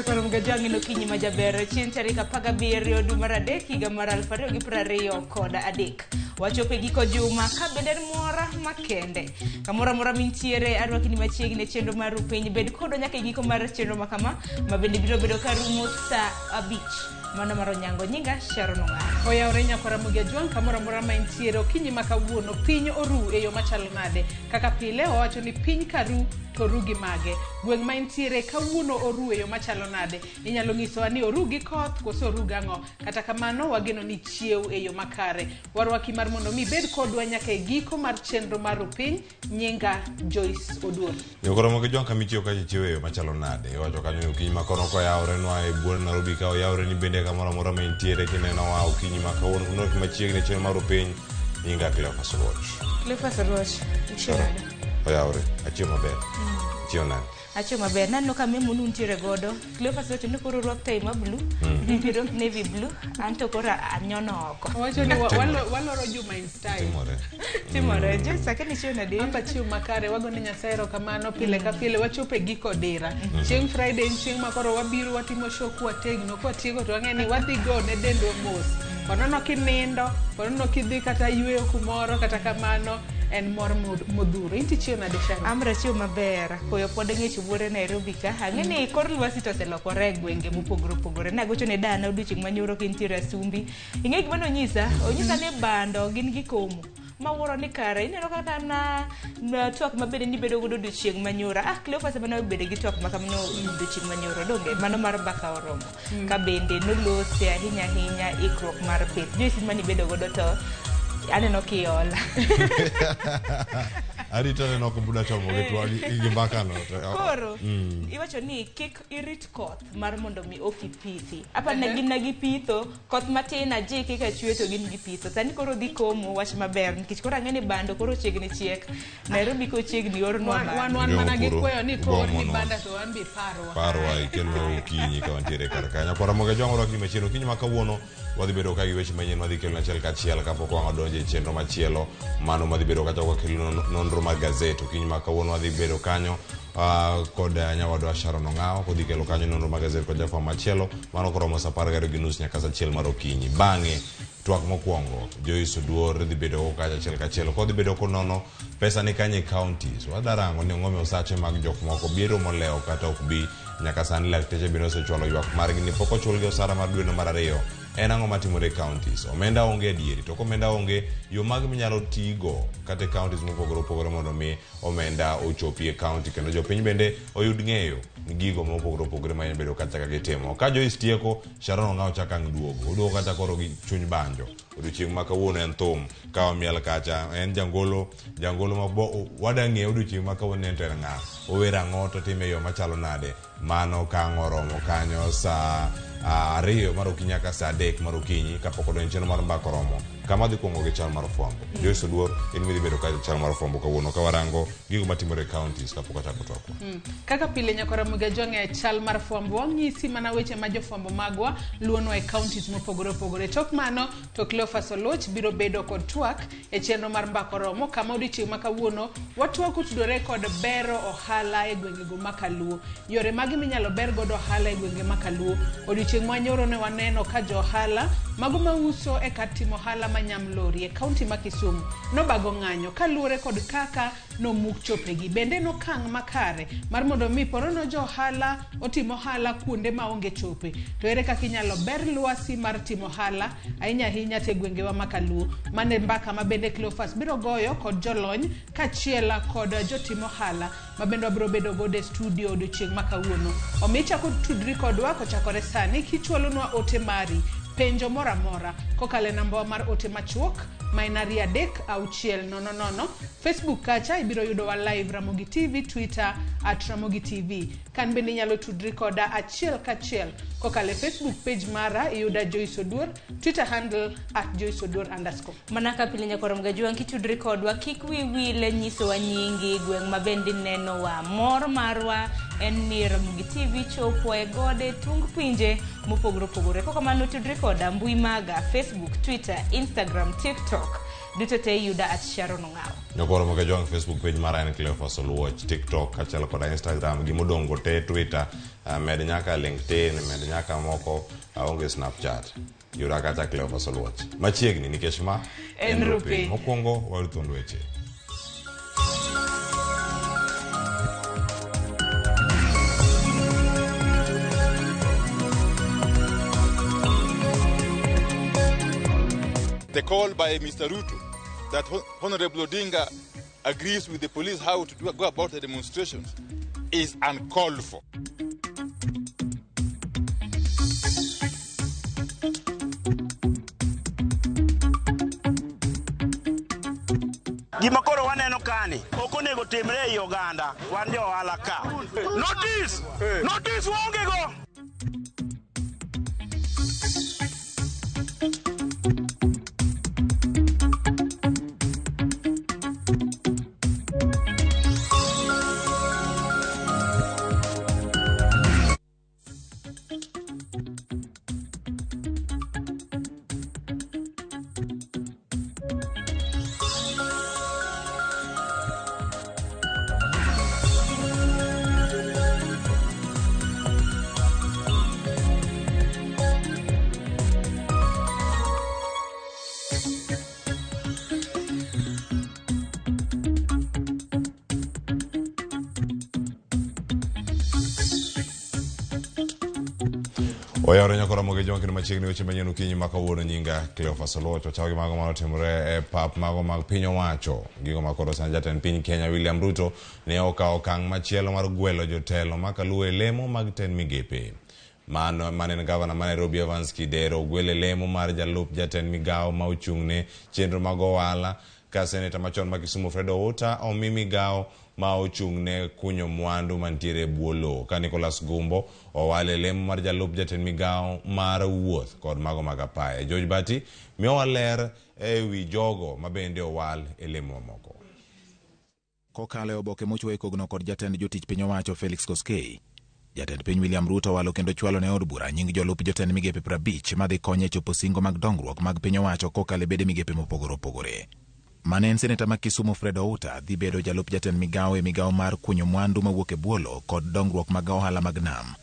nyakoro mgajangi no kinyi majabero chien tarik 17 dwe mar adek higa mar 2023 wachope giko juma ka bende mora makende kamora mora mintiere arwakini machiegni chenro mar piny bed kodo nyaka giko mar chenro makama mabende biro bedo karumo saa 5 mano maro nyango nyinga Sharon Ng'ar oyawre nyakora mugejuan kamora mora maintiere okinyi makawuono piny oru e yo machalo nade kaka pile owacho ni piny karu to rugi mage gweng maintiere kawuono oru e yo machalo nade inyalo nyisowa ni oru gi koth koso oru gang'o kata kamano wageno ni chiew e yo makare warwaki mar mondo mi bed kodwa nyaka e giko mar chenro mar piny nyinga Joyce Oduor nyakora mugejuan kamichio ka chiew e yo machalo nade wacho kanyo okinyi makono ko yawre nwa e buon Nairobi ka yawre ni bende kamora mora maintiere kineno wa okinyi makawuono kuno machiegni chenro mar piny nyinga Cleophas Roch oyawre achio maber achio nani achio maber nanno ka memo nuntiere godo Cleophas Roch ne koro rwak tai ma blue bibiro navy blue anto koro anyono oko wacho ni waloro juma in style timore je sakeni chio na de amba chio makare wagone Nyasaye kamano pile ka pile wachope giko dira chieng Friday chieng makoro wabiro watimo show kwa tegno kwa tiego to ang'eni wadhi go ne dendo mos ponono kinindo ponono kidhi kata yweyo kumoro kata kamano en mor modhuro inti chio na deshana amra chio maber koyo pod ng'ich buore Nairobi ka ang'eni kor lwasi to selokore gwenge mopogore nagocho ne dana odiochieng' manyoro kintiere Asumbi ing'e gima onyisa ni bando gin gikomo mawuoro ni kare ineno kata na twak mabede ni bedo godo odiochieng' manyoro Cleophas mano bede gi twak makamano odiochieng' manyoro donge mano mar baka oromo ka bende nolose ahinya ikruok mar pith Joyce mani bedo godo to aneno kiola arito neno ko buda chomo getwa gi bakano koro iwacho ni kik irit koth mar mondo mi okipithi apa ne gin gi pitho koth matin aje kika chwe to gin gi pitho tani koro dhi komo wach maber nikech koro ang'eni bando koro chiegni chiek Nairobi ko chiegni orno wan mana gi kweyo ni kor ni banda to an bi parwa ikelo kinyi ka wantiere karkanya kwa Ramogi jongoro ki machiro kinyi makawuono wadhi bedo ka gi weche manyien wadhi kelo achiel kachiel kapok wangadonje e chenro machielo mano madhi bedo ka chako kelo nonro mar gazeto kinyi makawuono wadhi bedo kanyo kod nyawadwa Sharon Ng'ar kodhi kelo kanyo nonro mar gazeto kod jafwambo machielo mano koromo saa 12:30 nyaka saa 1 mar okinyi bang'e twak mokwongo Joyce Oduor dhi bedo ka achiel kachiel kodhi bedo konono pesa ni kanye counties wadarango ni ng'ome osache mag jok moko biro moleo kata ok bi nyaka sani lakteche biro sechwalo ywak margi ni pok ochulgi osara mar dwe mar 2 en ang'o matimore counties omenda onge adieri to komenda onge yo mag minyalo tigo kata counties mopogore mondo mi omenda ochopi e county kendo jopiny bende oyud ng'eyo gigo mopogore ma bedo kata ka gitimo ka Joyce tieko Sharon Ng'ar chaka duogo kata koro gi chuny banjo odiochieng' makawuono en thum ka omiel kacha en jangolo mabo wadang'e odiochieng' makawuono en ter ng'a owera ng'o to time yo machalo nade mano ka ng'oromo kanyo saa 2 mar okinyi nyaka saa 3 mar okinyi kapok odonjo chenro mar mbaka oromo kama dhi kuongo gi chal mar fwambo Joyce Oduor in midhi bedo ka chal mar fwambo kawuono ka warango gigo matimore counties kapok achako twakwa kaka pile nyakora mugejuan e chal mar fwambo wang'isi mana weche ma jofwambo magwa luonwa e counties mopogore tok mano to Cleophas Roch biro bedo kod twak e chenro mar mbaka oromo kama odiochieng' makawuono watwak utudore kod bero ohala e gwengego makaluo yore magi minyalo ber godo ohala e gwenge makaluo odiochieng' manyoro ne waneno ka jo ohala mago mauso e kar timo ohala manyamlori e kaunti ma Kisumu nobago ng'anyo kaluwore kod kaka nomuk chopegi bende nokang' makare mar mondo mi porono jo ohala otimo ohala kuonde ma onge chope to ere kaka inyalo ber lwasi mar timo ohala ahinya te gwengewa makaluo mane mbaka ma bende Cleophas biro goyo kod jolony kachiela kod jotimo ohala ma bende biro bedo godo e studio odiochieng' makawuono omicha kod tudri kodwa kochakore sani kichwalonwa ote mari penjo moramora kokale namba mar ote machuok mainari 36000 Facebook kacha ibiro yudo wa live Ramogi TV Twitter @Ramogi TV kan bende nyalo tudri koda achiel kachiel kokale Facebook page mara iyuda Joyce Oduor Twitter handle @JoyceOduor_. manaka pile nyakoro mgajuan kitudri kodwa kik wile nyiso wa nyingi gweng mabende neno wa mor marwa en ni Ramogi TV chopo e gode tung pinje mopogore koko mano tudri koda mbui maga Facebook Twitter Instagram TikTok duto te yuda at Sharon Ongao. Nyokoro moke jong Facebook page mara en Cleophas Oluoch, TikTok kachel koda Instagram gimodongo te Twitter, med nyaka LinkedIn, med nyaka moko onge Snapchat. Yuda kata Cleophas Oluoch. Machiegni nikech ma En rupi. Mokwongo waruthond weche. The call by Mr. Ruto that Honorable Odinga agrees with the police how to go about the demonstrations is uncalled for. Gima koro waneno kani ok onego timre e Uganda wan jo ohala ka. Notice waonge go. Oyawre nyakora moge jong kendo machiegni weche manyien okinyi ma kawuono nyinga Cleophas Oluoch. Wachaw gi mago manotimore e pap mago mag piny owacho. Gigo makoro sani jatend piny Kenya William Ruto ne okawo okang' machielo mar gwelo jotelo makaluwo e lemo mag tend migepe. Manen gavana ma Nairobi Evans Kidero ogwele lemo mar jalup jatend migawo ma ochung'ne chenro mag ohala, ka seneta machon ma Kisumu Fred Outa omi migawo ma ochung'ne kunyo mwandu mantiere bwo lowo, ka Nicholas Gumbo owale lemo mar jalup jatend migawo mar wuoth kod mago mag apaya. George Bati miyowa ler ewi jogo mabende owal e lemo moko. Kokalo e oboke mochwo e kogno kod jatend jotich piny owacho Felix Koskei, jatend piny William Ruto walo kendo chwalo ne od bura nying jolup jotend migepe 50 madhi konye chopo singo mag dongruok mag piny owacho kokalo e bede migepe mopogore opogore. Manen seneta ma Kisumu Fred Outa dhi bedo jalup jatend migawo e migawo mar kunyo mwandu mawuok e bwolo kod dongruok mag ohala mag nam.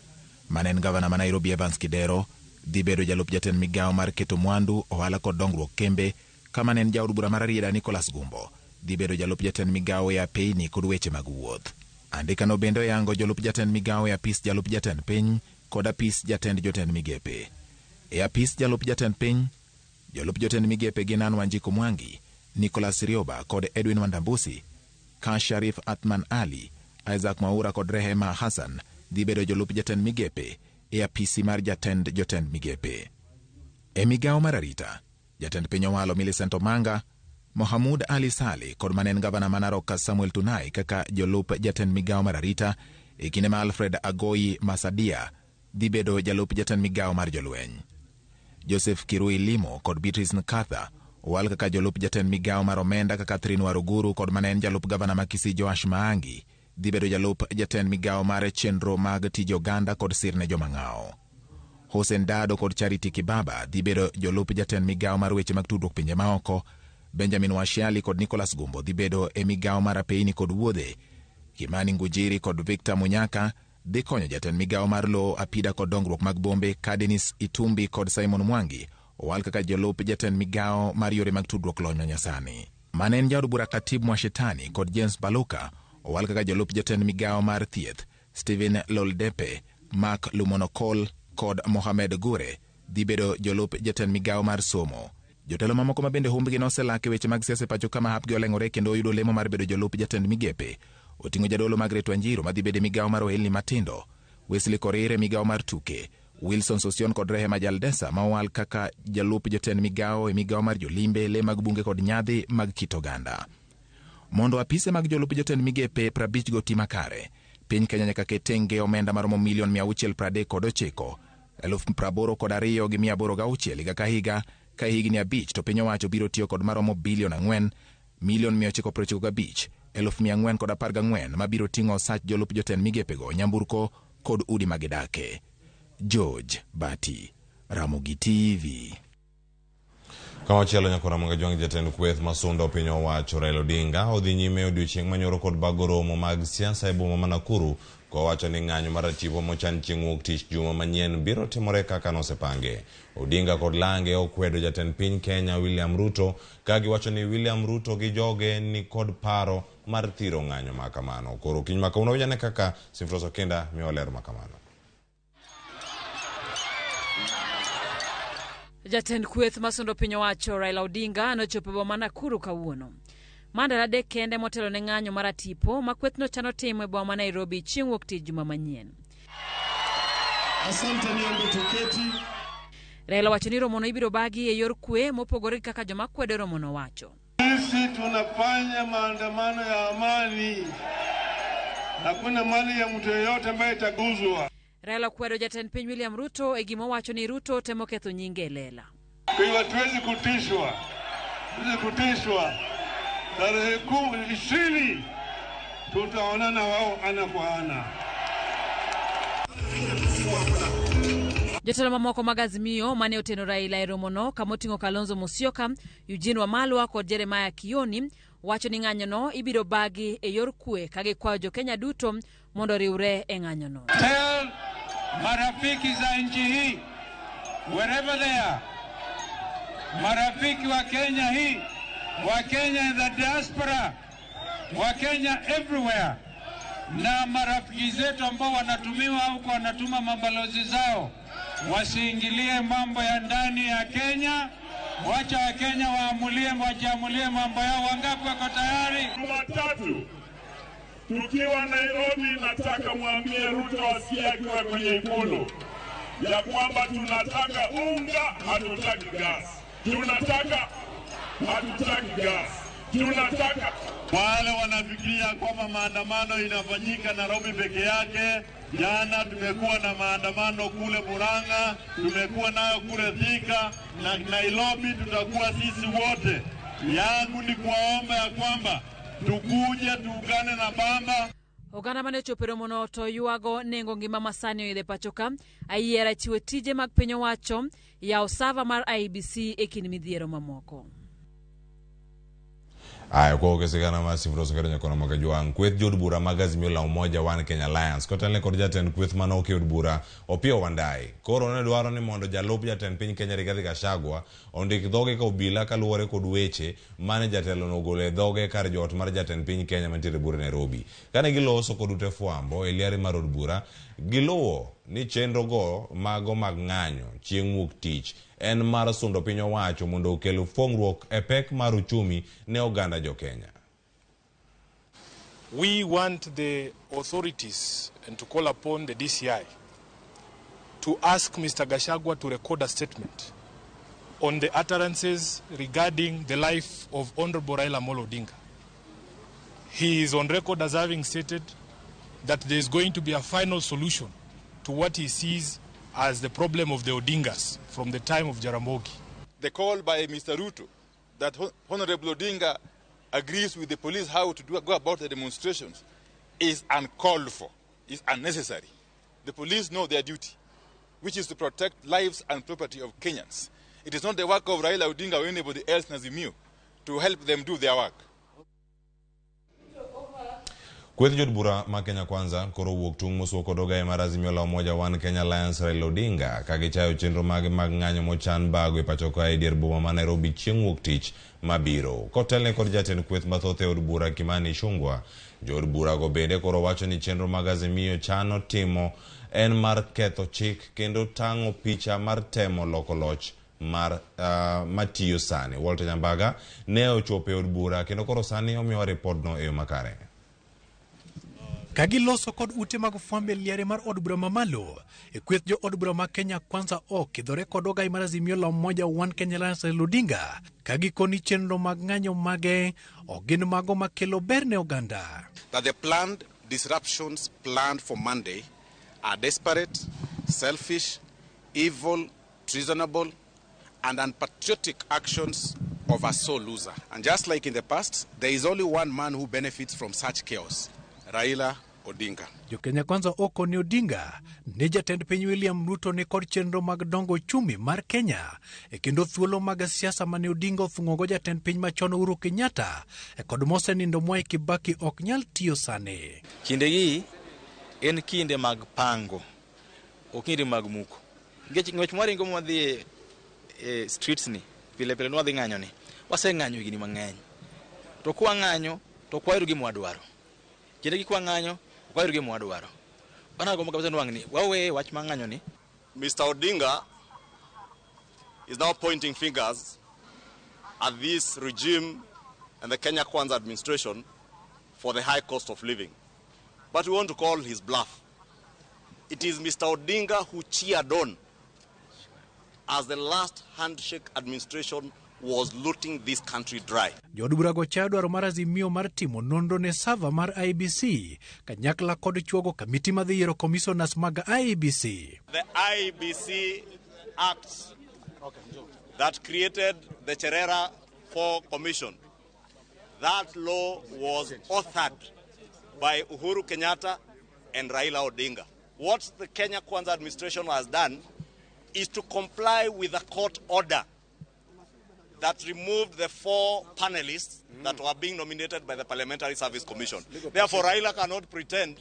Manen gavana ma Nairobi Evans Kidero dhi bedo jalup jatend migawo mar keto mwandu, ohala kod dongruok kembe, kama nen jaod bura mar Rieda Nicholas Gumbo dhi bedo jalup jatend migawo e apeyni kod weche mag wuoth. Andikano bende yango jolup jatend migawo e apis jalup jatend piny kod apis jatend jotend migepe. E apis jalup jatend piny, jolup jotend migepe gin Anne Wanjiku Mwangi, Nicholas Rioba kod Edwin Wandambusi, ka Sharif Athman Ali, Isaac Mwaura kod Rehema Hassan dhi bedo jolup jatend migepe e apisi mar jatend jotend migepe. E migawo mar arita, jatend piny owalo Millicent Omanga, Mohamud Ali Saleh kod manen gavana ma Narok Samuel Tunai kaka jolup jatend migawo mar arita, e kinde ma Alfred Agoyi Masadia dhi bedo jalup jatend migawo mar jolweny. Joseph Kirui Limo kod Beatrice Nkatha owal kaka jolup jatend migawo mar omenda, kaka Catherine Waruguru kod manen jalup gavana ma Kisii Joash Maangi dhi bedo jalup jatend migawo mar chenro mag tij oganda kod sirne jomang'awo. Hussein Dado kod Charity Kibaba dhi bedo jolup jatend migawo mar weche mag tudruok pinje maoko. Benjamin Washiali kod Nicholas Gumbo dhi bedo e migawo mar apeyni kod wuodhe. Kimani Ngujiri kod Victor Munyaka dhi konyo jatend migawo mar lowo, apida kod dongruok mag bombe, ka Dennis Itumbi kod Simon Mwangi owal kaka jolup jatend migawo mar yore mag tudruok lony manyasani. Manen jaod bura Katib Mwashetani kod James Baluka owal kaka jolup jatend migawo mar thieth. Stephen Loldepe, Mark Lumonokol kod Mohamed Gure dhi bedo jolup jatend migawo mar somo. Jotelo mamoko ma bende humbgi noselake weche mag siasa pacho kama hapgi oleng'ore kendo oyudo lemo mar bedo jolup jatend migepe oting'o jadolo Margaret Wanjiru madhi bedo migawo mar ohelni matindo, Wesley Korir migawo mar tuke, Wilson Sosion kod Rehema Jaldesa ma owal kaka jalup jatend migawo e migawo mar jolimbe, le mag bunge kod nyadhi mag kit oganda. Mondo apise mag jolup jatend migepe 50 go tima kare, piny Kenya nyaka ketenge omenda maromo $639,000 $82,806 higa ka higa. Ka higni 5 to piny owacho biro tiyo kod maromo $4 $995,414 mabiro ting'o sach jolup jotend migepego, nyamburko kod udi magidake. George Bati, Ramogi TV. Kama chielo nyakora mga jwang jatend kweth masundo piny owacho Raila Odinga odhi nyime odiochieng' manyoro kod bago romo mag siasa e boma ma Nakuru kowacho ni ng'anyo mar tipo mochan chieng' wuok tich juma manyien biro timore kaka nosepange. Odinga kod Lange okwedo jatend piny Kenya William Ruto ka giwacho ni William Ruto gi joge ni kod paro mar thiro ng'anyo ma kamano. Koro kiny ma kawuono winjane kaka Simfroso Kenda miyo ler ma kamano. Jatend kweth masundo piny owacho Raila Odinga nochopo boma Nakuru kawuono. Mandara adek kende motelo ne ng'anyo mar tipo ma kwethno chano timo e boma Nairobi chieng' wuok tich juma manyien. Asante niombe tuketi. Raila wacho ni romono ibiro bagi e yor kwe mopogore kaka joma kwedo romono wacho. Sisi tunafanya maandamano ya amani. Hakuna mali ya mtu yeyote ambaye itaguzwa. Raila kwedo jatend piny William Ruto e gima wacho ni Ruto temo ketho nyinge lela. Kwa hivyo tuwezi kutishwa. Tarehe 20 tutaonana wao ana kwa ana. Jotelo mamoko mag Azimio mane oteno Raila e romono kamoting'o Kalonzo Musyoka, Eugene Wamalwa kod Jeremiah Kioni wacho ni ng'anyono ibiro bagi e yor kwe ka gikwayo jo-Kenya duto mondo riwre e ng'anyono. Tell marafiki za nchi hii wherever they are, marafiki wa Kenya hii, wa Kenya in the diaspora, wa Kenya everywhere, na marafiki zetu ambao wanatumiwa au wanatuma mabalozi zao wasiingilie mambo ya ndani ya Kenya. Wacha wa Kenya wajiamulie mambo yao. Wangapi wako tayari? Jumatatu tukiwa Nairobi, nataka mwambie Ruto asikie akiwa kwenye Ikulu ya kwamba tunataka unga, hatutaki gas. Tunataka wale wanafikiria kwamba maandamano inafanyika Nairobi peke yake. Jana tumekuwa na maandamano kule Murang'a, tumekuwa nayo kule Thika na Nairobi, tutakuwa sisi wote. Yangu ni kuwaomba ya kwamba tukuje tuungane na bamba. Oganda mane chopero mono to yuago nengo ngima masani oidhe pachoka ayiera chiwo tije mag piny owacho ya osava mar IBC e kind midhiero mamoko. Aya kwa ukesikana ma Simfroso Kenda nyakona mga jwang kweth jod bura mag Azimio la Umoja One Kenya Alliance kotelne kod jatend kweth mano oked bura Opiyo Wandayi koro ne dwaro ni mondo jalup jatend piny Kenya Rigathi Gachagua ondik dhoge ka obila kaluwore kod weche mane jatelo nogolo e dhoge kar jot mar jatend piny Kenya mantiere bura Nairobi. Kane giloso kod ute fwambo e liare mar od bura giluwo ni chenro go mago mag ng'anyo chieng' wuok tich en mar sundo piny owacho mondo okel fongruok e pek mar uchumi ne oganda jo Kenya. We want the authorities and to call upon the DCI to ask Mr. Gachagua to record a statement on the utterances regarding the life of Honorable Raila Amolo Odinga. He is on record as having stated that there is going to be a final solution to what he sees as the problem of the Odingas from the time of Ramogi. The call by Mr. Ruto that Honorable Odinga agrees with the police how to go about the demonstrations is uncalled for, is unnecessary. The police know their duty, which is to protect lives and property of Kenyans. It is not the work of Raila Odinga or anybody else in Azimio to help them do their work. Kweth jod bura ma Kenya Kwanza koro wuok tung' mosuo kod ogae mar Azimio la Umoja One Kenya Alliance Raila Odinga ka gichayo chenro mag ng'anyo mochan bago e pacho kae dier boma ma Nairobi chieng' wuok tich mabiro. Kotelne kod jatend kweth mathoth e od bura Kimani Ichung'wah, jod bura go bende koro wacho ni chenro mag Azimio chano timo en mar ketho chik kendo tang'o picha mar temo loko loch mar matiyo sani. Walter Nyambaga ne ochopo e od bura kendo koro sani omiyo ripodno e yo makare. Kagiloso kod ute mag fwambe liare mar od bura mamalo e kweth jo od bura ma Kenya Kwanza okidhore kod ogai mar Azimio la Umoja One Kenya Alliance Raila Odinga kagikoni chenro mag ng'anyo mage ogin mago makelo ber ne oganda. That the planned disruptions planned for Monday are desperate, selfish, evil, treasonable and unpatriotic actions of a sole loser. And just like in the past, there is only one man who benefits from such chaos, Raila Odinga. Jo-Kenya Kwanza okoni Odinga ne jatend piny William Ruto ni kod chenro mag dongo uchumi mar Kenya e kendo thuolo mag siasa mane Odinga othung'ogo jatend piny machon Uhuru Kenyatta e kod mosenindo Mwai Kibaki ok nyal tiyo sani. Kindegi en kinde mag pango, ok kinde mag muko. Ngech mwaringo mwadhi e streets ni pile pile nwadhi ng'anyo ni, waseng'anyo gini mang'eny. To kwa ng'anyo to kwayro gi mwadwaro. Kindegi kwa ng'anyo kwayro gi mwadwaro. Bana gomo kabisa nwang'ni wawe wach mang'anyo ni. Mr. Odinga is now pointing fingers at this regime and the Kenya Kwanza administration for the high cost of living. But we want to call his bluff. It is Mr. Odinga who cheered on as the last handshake administration was looting this country dry. Jood bura go cha dwaro mar Azimio mar timo nonro ne sava mar IEBC kanyakla kod chuogo kamiti madhi yiero commissioners mag IEBC. The IEBC Act that created the Cherera 4 Commission, that law was authored by Uhuru Kenyatta and Raila Odinga. What the Kenya Kwanza administration has done is to comply with a court order that removed the 4 panelists that were being nominated by the Parliamentary Service Commission. Therefore, Raila cannot pretend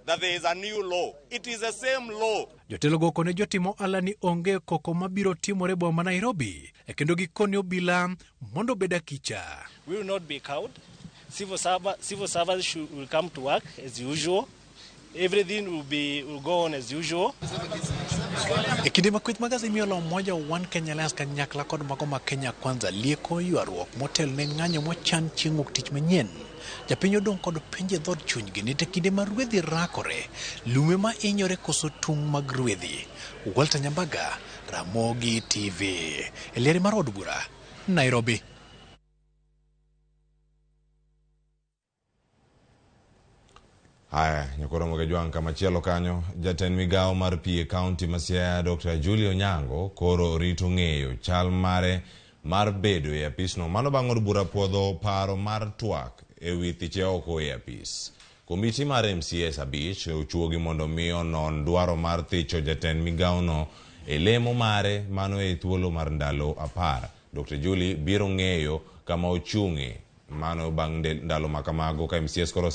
that there is a new law. It is the same law. Jotelo go kone jotimo alani onge koko mabiro timore boma Nairobi e kendo gikone obila mondo beda kicha. We will not be cowed. Civil servants will come to work as usual. Everything will go on as usual. E kinde makwith mag Azimio la Umoja One Kenya Alliance kanyakla kod mago ma Kenya Kwanza lieko ywaruok motel ne ng'anyo mochan chieng' wuok tich manyien. Japiny odong' kod penje dhod chunygi ni te kinde ma rwedhi rakore, lume ma inyore koso tung' mag rwedhi. Walter Nyambaga, Ramogi TV. Eliari mar od bura, Nairobi. Haya, nyakoro Mogejwang' kama chielo kanyo, jatend migao mar pie county ma Siaya Dr. Julio Nyango koro rito ng'eyo chal mare mar bedo e apisno. Mano bang' od bura puodho paro mar twak e wi thiche oko e apis. Komiti mar MCS abich ochuogi mondo miyo non dwaro mar thicho jatend migao no e lemo mare mano e thuolo mar ndalo 10. Dr. Julie biro ng'eyo kama ochung'e mano bang' ndalo makamago ka MCS koro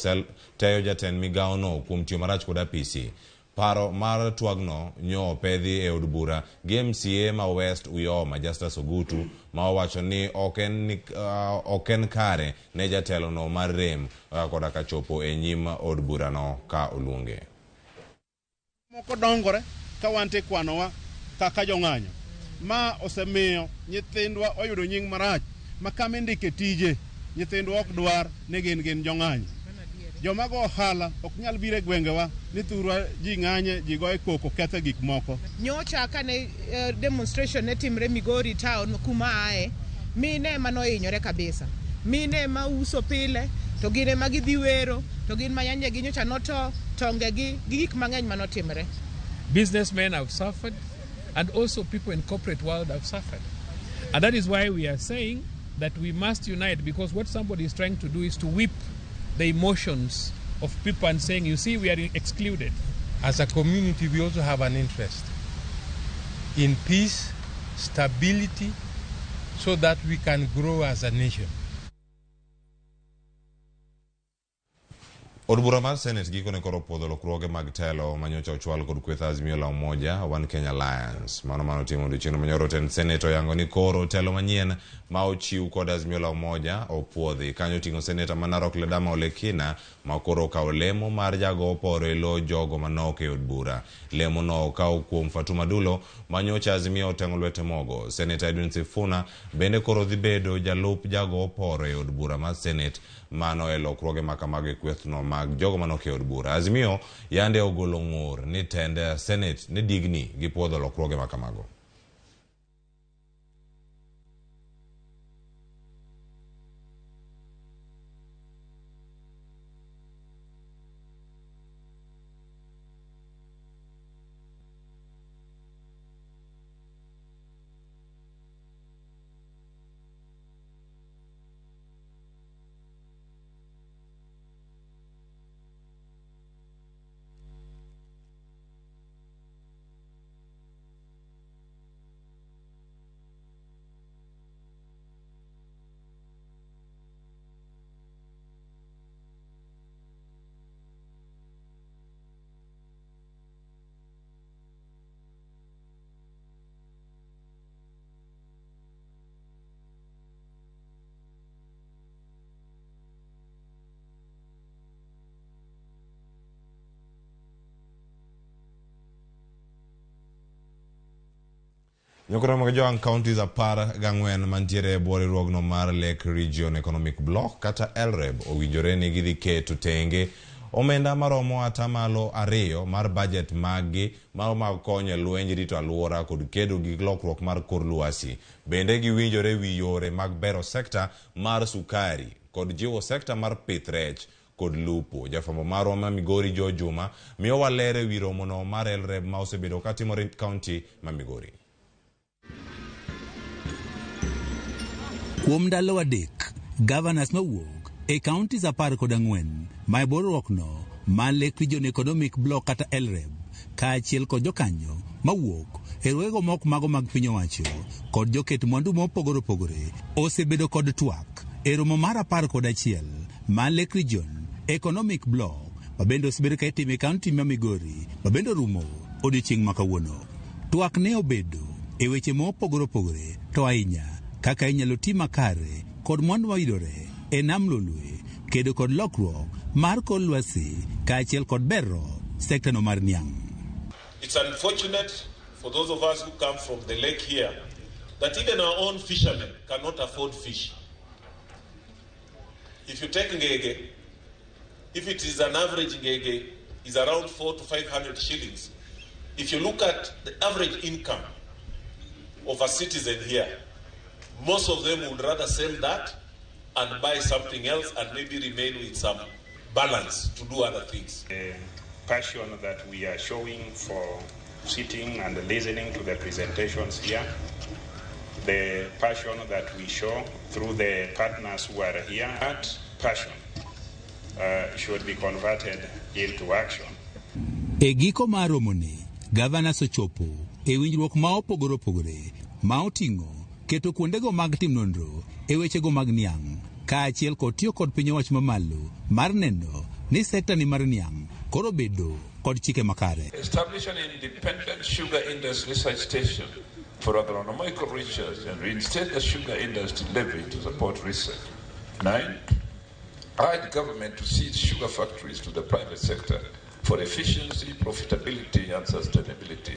teyo jatend migao no kuom tiyo marach kod apisi. Paro mar twagno nyo pedhi e od bura gi MCA ma West Uyoma Justus Ogutu ma owacho ni oken kare ne jatelo no mar rem koda ka chopo e nyim od bura no ka oluonge. Moko dongore ka wante kwanowa kaka jong'anyo ma osemiyo nyithindwa oyudo nying marach ma kama ndike tije nyithindwa ok dwar ni gin jong'anyo. Joma go ohala ok nyal bire gwengewa ni thurwa ji ng'anye ji goye koko ketho gik moko. Nyocha kane demonstration ne timre Migori town kuma ae, mine mano hinyore kabisa. Mine ma uso pile to gine ma gidhi wero to gin manyanya gi nyocha noto tonge gi gik mang'eny manotimre. Businessmen have suffered and also people in corporate world have suffered. And that is why we are saying that we must unite, because what somebody is trying to do is to whip the emotions of people and saying, you see, we are excluded. As a community, we also have an interest in peace, stability, so that we can grow as a nation. Od bura mar Senate gikone koro puodho lokruoge mag telo manyocha ochwal kod kweth Azimio la Umoja One Kenya Alliance. Mano timo odiochieng' manyoro ten Senate oyango ni koro telo manyien ma ochiw kod Azimio la Umoja opuodhi. Kanyo ting'o Senator Manarok Ledama Olekina ma koro okawo lemo mar jago oporo e lo jogo manok e od bura. Lemo no okawo kuom Fatuma Dulo manyocha Azimio oteng'o lwete mogo. Senator Edwin Sifuna bende koro dhi bedo jalup jago oporo e od bura mar Senate. Mano e lokruoge makamago e kwethno mag jogo manok e od bura. Azimio yande ogolo ng'ur ni tend Senate ne digni gi puodho lokruoge makamago. Nyokora joang counties apar gang'wen mantiere e bwo riwruogno mar Lake Region Economic Block kata LREB owinjore ni gidhi keto tenge omenda maromo atamalo 2 mar budget maggi mag konyo e lwenj rito alwora kod kedo gi lokruok mar kor lwasi. Bende giwinjore wi yore mag bero sekta mar sukari kod jiwo sekta mar pith rech kod lupo. Jafwambo marwa ma Migori Jo Juma miyo walere wi romono mar LREB ma osebedo katimore kaunti ma Migori. Kuom ndalo adek, governors mawuok e counties 14 ma riwruokno mar Lake Region Economic Block kata LREB kaachiel kod jokanyo mawuok e riwruoge moko mago mag piny owacho kod joket mwandu mopogore opogore osebedo kod twak e romo mar 11 mar Lake Region Economic Block mabende osebedo ka itimo e kaunti ma Migori mabende orumo odiochieng' ma kawuono. Twak ne obedo e weche mopogore opogore to ahinya kaka inyalo ti makare kod mwandu mayudore e nam lolwe kedo kod lokruok mar kor lwasi kaachiel kod bero sekta no mar niang'. It's unfortunate for those of us who come from the lake here that even our own fishermen cannot afford fish. If you take ngege, if it is an average ngege is around 400 to 500 shillings. If you look at the average income of a citizen here, most of them would rather sell that and buy something else and maybe remain with some balance to do other things. The passion that we are showing for sitting and listening to the presentations here, the passion that we show through the partners who are here, that passion should be converted into action. E giko mar romoni, governors ochopo e winjruok ma opogore opogore ma oting'o keto kuondego mag tim nonro e wechego mag niang' kaachiel kod tiyo kod piny owacho mamalo mar neno ni sekta ni mar niang' koro bedo kod chike makare. Establish an independent sugar industry research station for agronomical research and reinstate the sugar industry levy to support research. 9. Urge government to cede sugar factories to the private sector for efficiency, profitability and sustainability,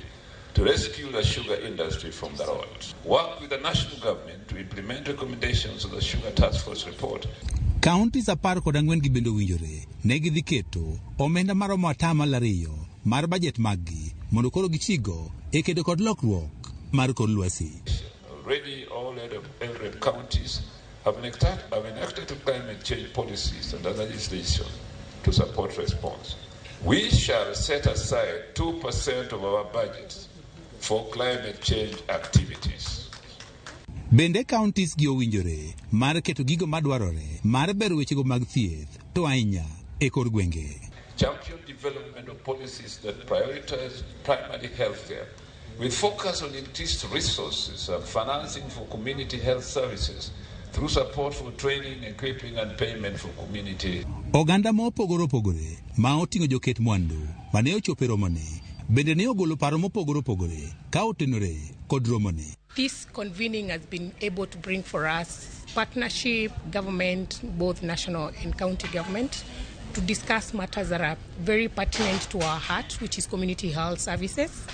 to rescue the sugar industry from the road. Work with the national government to implement recommendations of the Sugar Task Force report. Counties 14 gi bende winjore ne gidhi keto omenda maromo atamalo 2 mar budget maggi mondo koro gichigo e kedo kod lokruok mar kor lwasi. Already all LREB counties have enacted climate change policies and other legislation to support response. We shall set aside 2% of our budgets for climate change activities. Bende counties gi owinjore mar keto gigo madwarore mar bero wechego mag thieth to ahinya e kor gwenge. Champion development of policies that prioritize primary health care with focus on increased resources and financing for community health services through support for training, equipping and payment for community. Oganda mopogore opogore ma oting'o joket mwandu mane ochopo e romoni bende ne ogolo paro mopogore opogore ka otenore kod romoni. This convening has been able to bring for us partnership, government, both national and county government, to discuss matters that are very pertinent to our heart, which is community health services,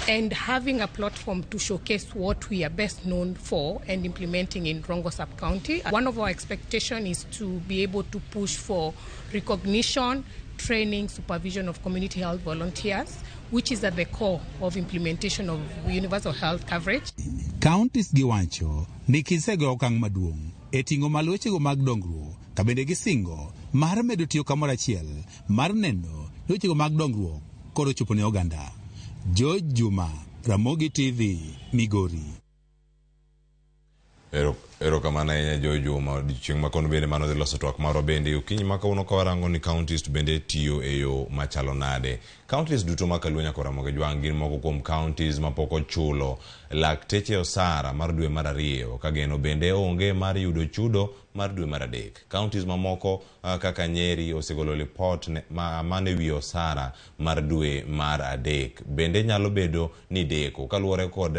and having a platform to showcase what we are best known for and implementing in Rongo Sub-County. One of our expectations is to be able to push for recognition, training, supervision of community health volunteers, which is at the core of implementation of universal health coverage. Counties giwacho ni kisego okang' maduong' e ting'o malo wechego mag dongruok ka bende gisingo mar medo tiyo kamoro achiel mar neno wechego mag dongruok koro chopo ne oganda. Jo Juma, Ramogi TV, Migori. Erokamano ahinya Jo Juma. Odiochieng' ma kono bende mano dhi loso twak marwa bende okinyi ma kawuono ka warango ni counties to bende tiyo e yo machalo nade. Counties duto ma kaluo nyaka Ramogi Jwang' gin moko kuom counties ma pok ochulo lakteche osara mar dwe mar 2 ka geno bende onge mar yudo chudo mar dwe mar adek. Counties mamoko kaka Nyeri osegolo report mane wi osara mar dwe mar adek. Bende nyalo bedo ni deko kaluwore kod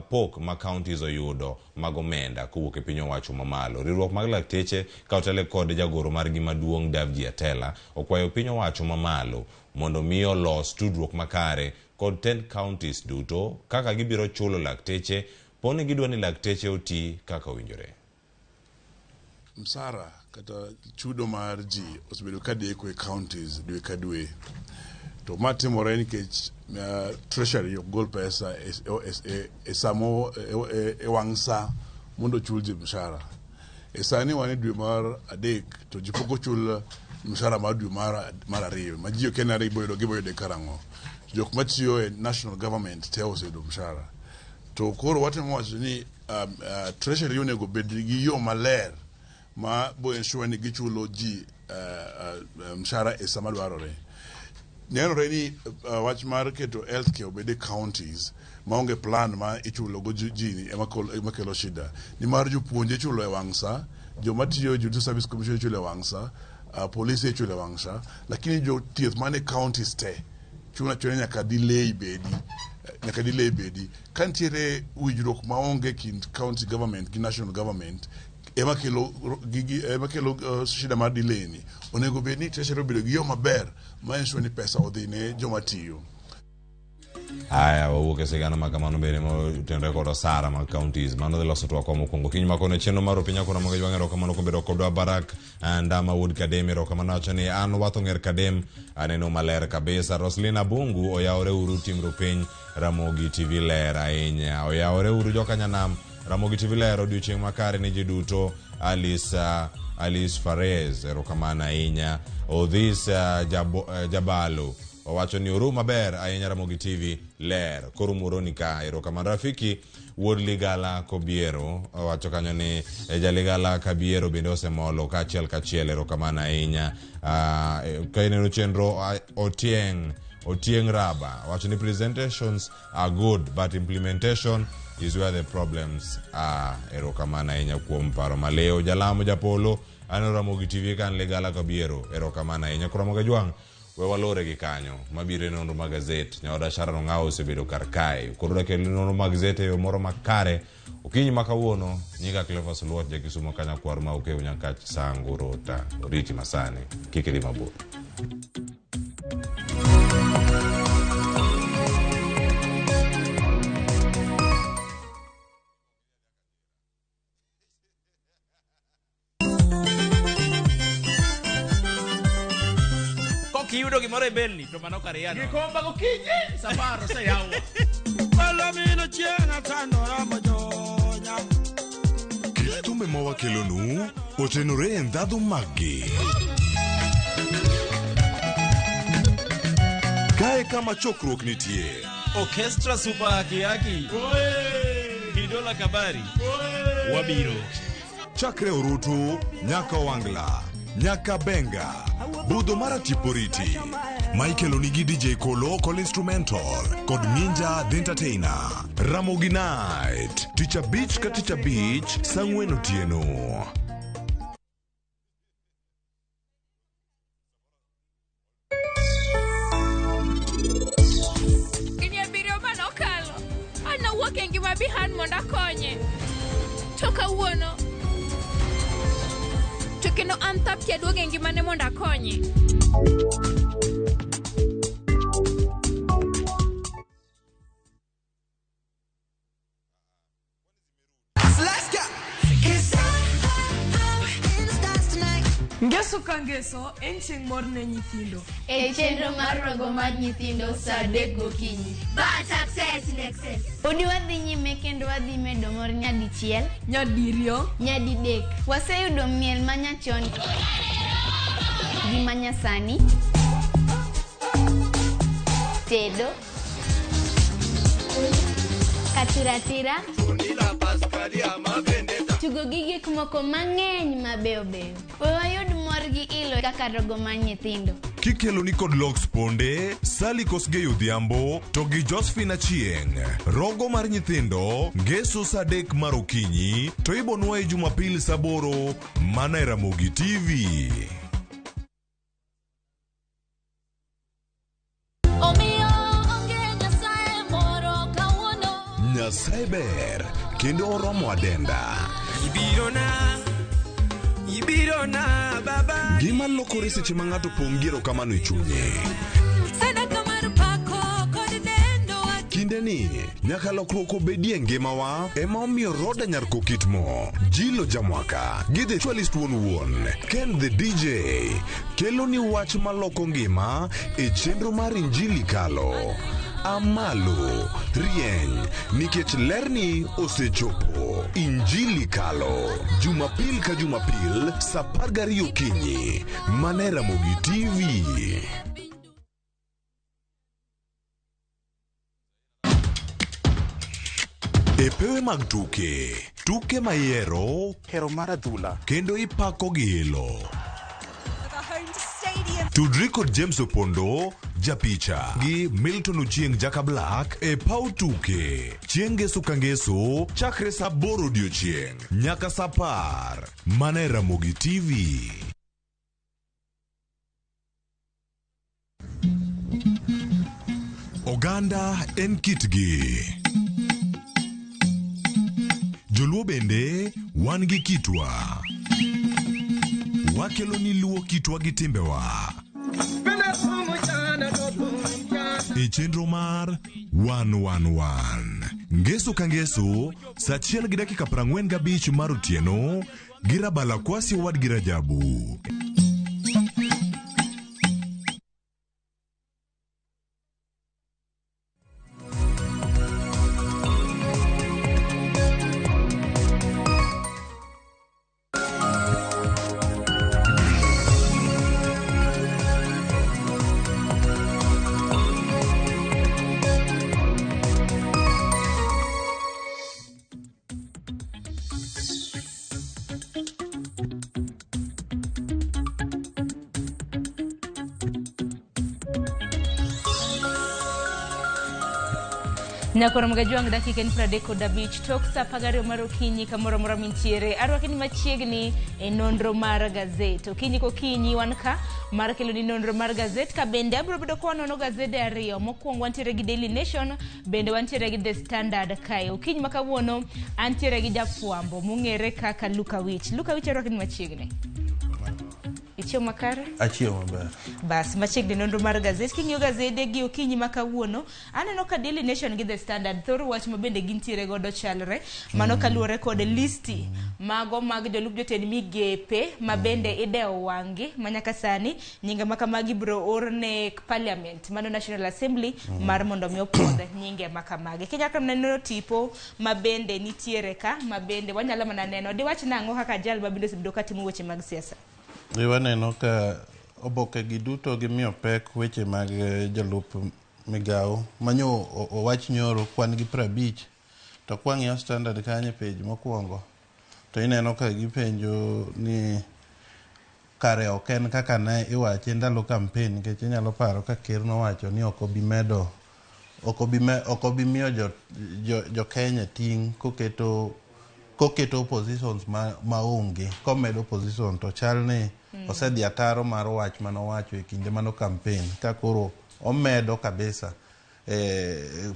pok ma counties oyudo mag omenda kowuok e piny owacho mamalo. Riwruok mag lakteche ka otele kod jagoro margi maduong' Davji Atela okwayo piny owacho mamalo mondo miyo los tudruok makare kod 10 counties duto kaka gibiro chulo lakteche poni gidwa ni lakteche oti kaka owinjore. Msara kata chudo mar ji osebedo ka deko e counties dwe ka dwe. To matimore nikech treasury ok gol pesa e samo e wang' sa mondo chul ji mshahara. E sani wane dwe mar adek to ji pok ochul mshahara mar dwe mar ariyo. Ma ji okenare giboyudo karang'o. Jok matiyo e national government te oseyudo mshahara. To koro watemo wacho ni treasury onego bed gi yo maler ma bo ensure ni gichulo ji mshahara e sama dwarore. Nenore ni wach mar keto healthcare obede counties maonge plan ma ichulo go ji ema kelo shida. Ni mar jopuonje chulo e wang' sa, joma tiyo Judicial Service Commission chulo e wang' sa, polisi chulo e wang' sa, lakini jo thieth mane counties te chuna nyaka delay bedi. Kantiere wijruok maonge kind county government gi national government ema kelo shida mar delay ni. Onego bed ni treasury obedo gi yo maber ma ensure ni pesa odhi ne joma tiyo. Aya wawuok e sigana ma kamano bende motenore kod osara mag counties mano dhi loso twak mokwongo kiny makone chenro mar piny akona mag jwang'e erokamano kobedo kodwa Barak Ndama Wood Kadem erokamano wacho ni an watho ng'er Kadem aneno maler kabisa. Roslina Bungu oyawore uru timro piny Ramogi TV ler ahinya. Oyawore uru jokanyanam Ramogi TV ler odiochieng' makare ni ji duto. Alice Farez erokamano ahinya. Odhis Jabalo owacho ni uru maber ahinya Ramogi TV ler koro muroni ka erokamano. Rafiki Wuod Ligala Kobiero owacho kanyo ni Jaligala Kabiero bende osemolo kachiel erokamano ahinya. Kaineno chenro Otieng Raba owacho ni presentations are good but implementation is where the problems are. Erokamano ahinya kuom paro maleo. Jalamo Japolo ano Ramogi TV kan Ligala Kabiero erokamano ahinya. Koro Ramogi Jwang' we walore gi kanyo mabire nonro mag gazet nyoda Sharon Ngao osebedo kar kae koro dakelo nonro mag gazet e moro makare okinyi makawuono nyinga Cleophas Luot jakisumo kanya kwar ma okew nyaka sangu rota oriti masane kikiri mabor. Kiyudo gimoro e belni to mano kare yano gikomba gokinyi safaro se yawa palamino chienga tandora mojonya Kitumbe mawakelonu otenore e ndhadhu maggi. Kae kama chokruok nitie. Orchestra Super Hakiaki Hidola Kabari wabiro Chakre Orutu nyaka Wangla nyaka Benga Budho mara Tiporiti Michael Onigi DJ Kolo Call Instrumental kod Ninja The Entertainer. Ramogi Night Teacher Beach ka Teacher Beach Sang'wen otieno. Ngima bihan monda konye toka uono to kendo antap kia duoge ngima ne monda konye. Ngeso ka ngeso en chieng' mor ne nyithindo e chenro mar rogo mar nyithindo saa 3 gokinyi. But success in excess. Udi wadhi nyime kendo wadhi medo mor nyadichiel, nyadiriyo, nyadidek. Waseyudo miel manyachon gi manyasani, tedo, katiratira, tugo gi gik moko mang'eny mabeyo beyo. We wayud mor gi ilo kaka rogo mar nyithindo. kikelo ni kod Lox Ponde, Sally Kosgei Odhiambo, to gi Josephine Achieng. Rogo mar nyithindo, Ngeso sa 3 mar okinyi, to ibonwa e Jumapil sa 8 mana e Ramogi TV. Nyasaye ber kendo oromo adenda. Ibirona baba. Gima lokore seche ma ng'ato pongiro kamano e chunye. Kinde ni nyaka lokruok obedie ngimawa ema omiyo Roda Nyarko Kitmo, Jilo Jamwaka, gi The Chwalist wuon Ken the DJ kelo ni wach maloko ngima e chenro mar Injili Kalo. Amalo rieny nikech lerni osechopo. Injili Kalo Jumapil ka Jumapil sa 12 okinyi mana Ramogi TV. Epewe mag tuke mayero hero mar adhula kendo ipako gi ilo. Tudri kod James Opondo, Japicha, gi Milton Ochieng Jaka Black e pau tuke. Chieng' Ngeso ka Ngeso, chakre sa 8 odiochieng' nyaka sa 10 mana e Ramogi TV. Oganda en kitgi. Joluo bende wan gi kitwa. Wakelo ni luo kitwa gi timbewa. E chenro mar 111 Ngeso ka Ngeso sa 1 gi dakika 45 mar otieno gi Rabala Kwasi Wad gi Rajabu. Nyakoro mgajuang dakika ni 35 tok sa 10 mar okinyi kamoro mora mintiere arwakini machiegni e nonro mar gazet. Okinyi kokinyi wan ka mar kelo ni nonro mar gazet ka bende abro bedo kwa nono gazede ariyo. Mokwongo wantiere gi Daily Nation, bende wantiere gi The Standard kae. Okinyi makawuono antiere gi jafwambo mung'ere kaka Luka Wich. Luka Wich arwakini machiegni. Ichio makare? Achio maber. Bas, machiegni nonro mar gazet. King'iyo gazede gi okinyi makawuono, aneno ka Daily Nation gi The Standard thoro wach mabende gintiere godo chalre. Mano kaluwore kod listi mago mag jolup jotend migepe mabende ideo wangi manyaka sani nyinge makamagi bro orne parliament mano National Assembly mar mondo mi opwodh nyinge makamagi. Kinyaka neno tipo mabende nitiere ka mabende wanyalo mana neno diwach nango kaka jal mabende sibido katimo weche mag siasa. Waneno ka oboke gi duto gimiyo pek weche mag jalup migao manyo owach nyoro kwan gi 50 to kwang'iyo Standard kanye page mokwongo to ineno ka gipenjo ni kare oken kaka ne iwache ndalo campaign nikech inyalo paro ka ker nowacho ni ok obi miyo jo Kenya ting koketo oppositions maonge komedo opposition to chalni osedhi ataro mar wach manowacho e kinde mano campaign ka koro omedo kabisa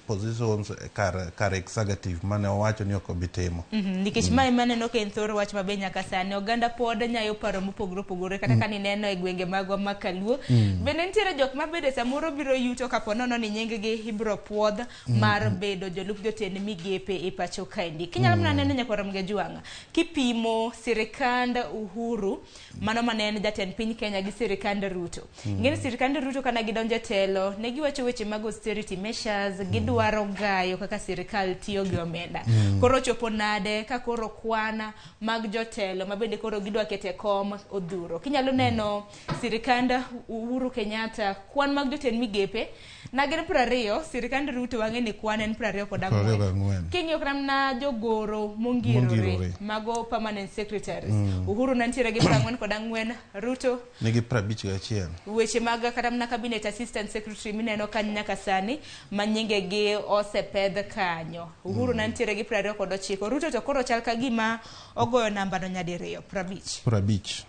positions kar executive mane owacho ni ok obitimo. Nikech mai maneno ka thoro wach mabe nyaka sani oganda pod nyayo paro mopogore kata ka nineno e gwenge magwa makaluo bende nitiere jok mabede samoro biro yuto kapo nono ni nyinggi ibro puodh mar bedo jolup jotend migepe e pacho kaendi. Kinyalo mana neno nyakoro mgejuanga kipimo sirikand Uhuru mano manene jatend piny Kenya gi sirikand Ruto. Ngene sirikand Ruto kana gidonje telo ne giwacho weche mag austerity measures gidwaro gayo kaka sirikal tiyo gi omenda. Koro chopo nade ka koro kwana mag jotelo mabende koro gidwa kete kom odhuro. Kinyalo neno sirikanda Uhuru Kenyatta kwan mag jotend migepe Nagin 20, sirikand Ruto wang'e ni kwan en 24. King'iyo kram na jogoro mongirore mago permanent secretaries. Uhuru nantiere gi 44, Ruto nigi 51. Weche mag kata na cabinet assistant secretary mineno kanyo nyaka sani manyinge gi osepedh kanyo. Uhuru nantiere gi 29, Ruto to koro chal ka gima ogoyo namba no nyadiriyo 50.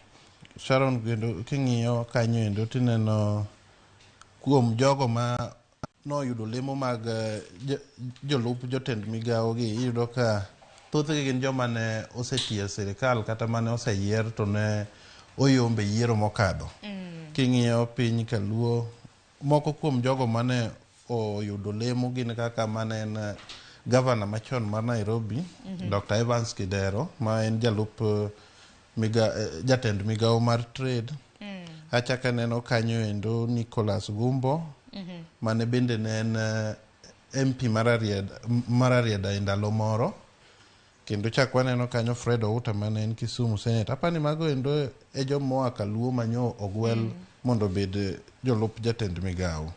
Sharon gendo king'iyo kanyo endo tineno kuom jogo ma noyudo lemo mag jolup jotend migawo gi, iyudo ka thothgi gin joma ne osetiyo sirikal kata mane oseyier to ne oyombe yiero mokadho. King'iyo piny kaluo, moko kuom jogo mane oyudo lemo gin kaka mane en gavana machon mar Nairobi, Dr. Evans Kidero, ma en jalup jatend migawo mar trade. Achaka neno kanyo endo Nicholas Gumbo, mane bende ne en MP Mararieda e ndalo moro. Kendo chak waneno kanyo Fred Outa mane en Kisumu Senate. Apani mago endo e jomoa kaluo manyo ogwel mondo bed jolup jatend migawo.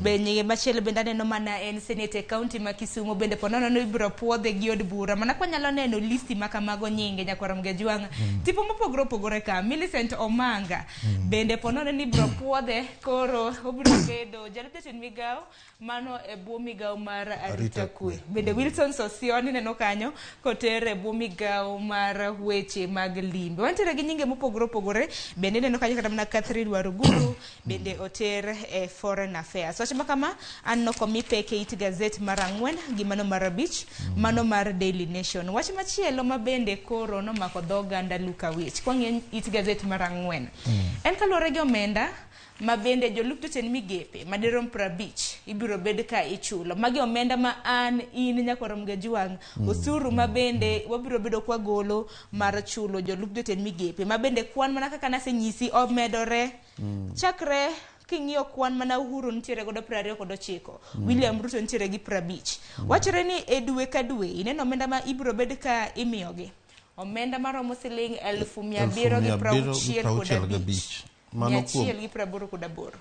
Be nyinge machielo bende aneno mana en Senate County ma Kisumu bende ponono no ibiro puodhe gi od bura. Mana kwa nyalo neno listi makamago nyinge nyakwara Mgejuanga. Tipo mopogore ka Millicent Omanga bende ponono ni ibiro puodhe koro obiro bedo jalup jatend migawo mano e bwo migawo mar arita kwe. Bende Wilson Sosioni neno kanyo kotere bwo migawo mar weche mag limbe. Wantiere gi nyinge mopogore bende neno kanyo kata mana Catherine Waruguru bende oter e foreign affairs. Wacha makama anno komi peke it gazette mar 4 gi mano mar 5, mano mar Daily Nation. Wacha machielo ma bende koro no mako dhoganda Luka Wich. Kwang'e it gazette mar 4. En kaluwore gi omenda ma bende jolup jotend migepe madirom 50 ibiro bed ka ichulo. Magi omenda ma an in nyakwara Mgejuang osuru ma bende wabiro bedo kwa golo mar chulo jolup jotend migepe ma bende kwan mana kaka nasenyisi omedore. Chakre king'iyo kwan mana Uhuru nitiere godo 29, William Ruto nitiere gi 50. Wachore ni e dwe ka dwe ineno omenda ma ibiro bed ka imiyogi. Omenda maromo siling 765.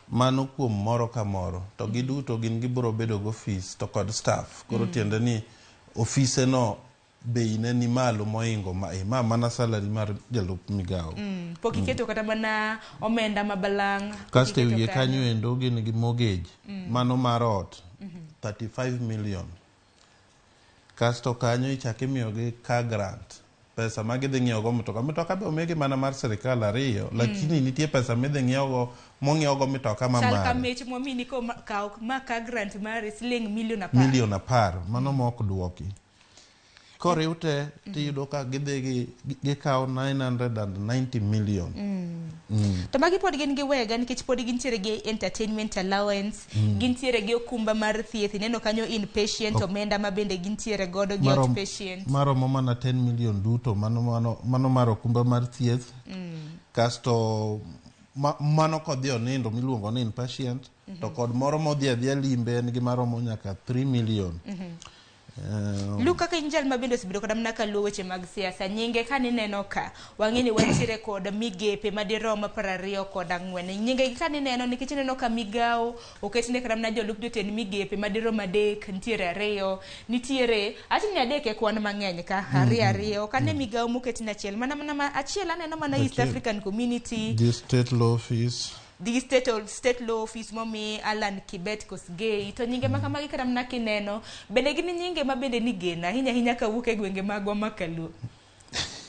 Mano kuom moro ka moro to giduto gin gibiro bedo go office to kod staff. Koro tiende ni office no beine ni malo moingo ma mana salary mar jalup migawo. Pokiketo kata mana omenda mabalang'. Kaste wiye kanyo endo gin gi mortgage mano mar ot 35 million. Kasto kanyo ichake miyogi car grant. Pesa magidhi ng'iewogo mtoka be omegi mana mar sirikal 2, lakini nitie pesa midhi ng'iewogo mong'iewogo mtoka mamalo. Chal kamech mwamini ko kaw ma ka grant mar siling million 10. Million 10, mano mok duoki. Koriute tiyudo ka gidhi gikaw 990 million. To magi pod gin gi wega nikech pod gintiere gi entertainment allowance, gintiere gi okumba mar thieth, neno kanyo inpatient omenda ma bende gintiere godo gi outpatient. Maromo mana 10 million duto mano mar okumba mar thieth. Kasto mano kodhi onindo miluongo ni inpatient to kod moro modhi adhia limbe en gi maromo nyaka 3 million. Luka ka injal mabende osebiro kod mna kaluwo weche mag siasa nyinge kanineno ka wang'ini wantiere kod migepe madirom 24. Nyinge kanineno nikech neno ka migawo oketne kod mna jolup jotend migepe madirom 3 nitiere 2 nitiere atini 3 e kwan mang'eny ka 2 kane migawo moketne achiel mana achiel aneno mana East African Community, the state law office, the state law office momi Alan Kibet Kosgei. To nyinge makamagi kata mna kineno bende gini nyinge ma bende ni gena hinya ka wuok e gwenge magwa makaluo.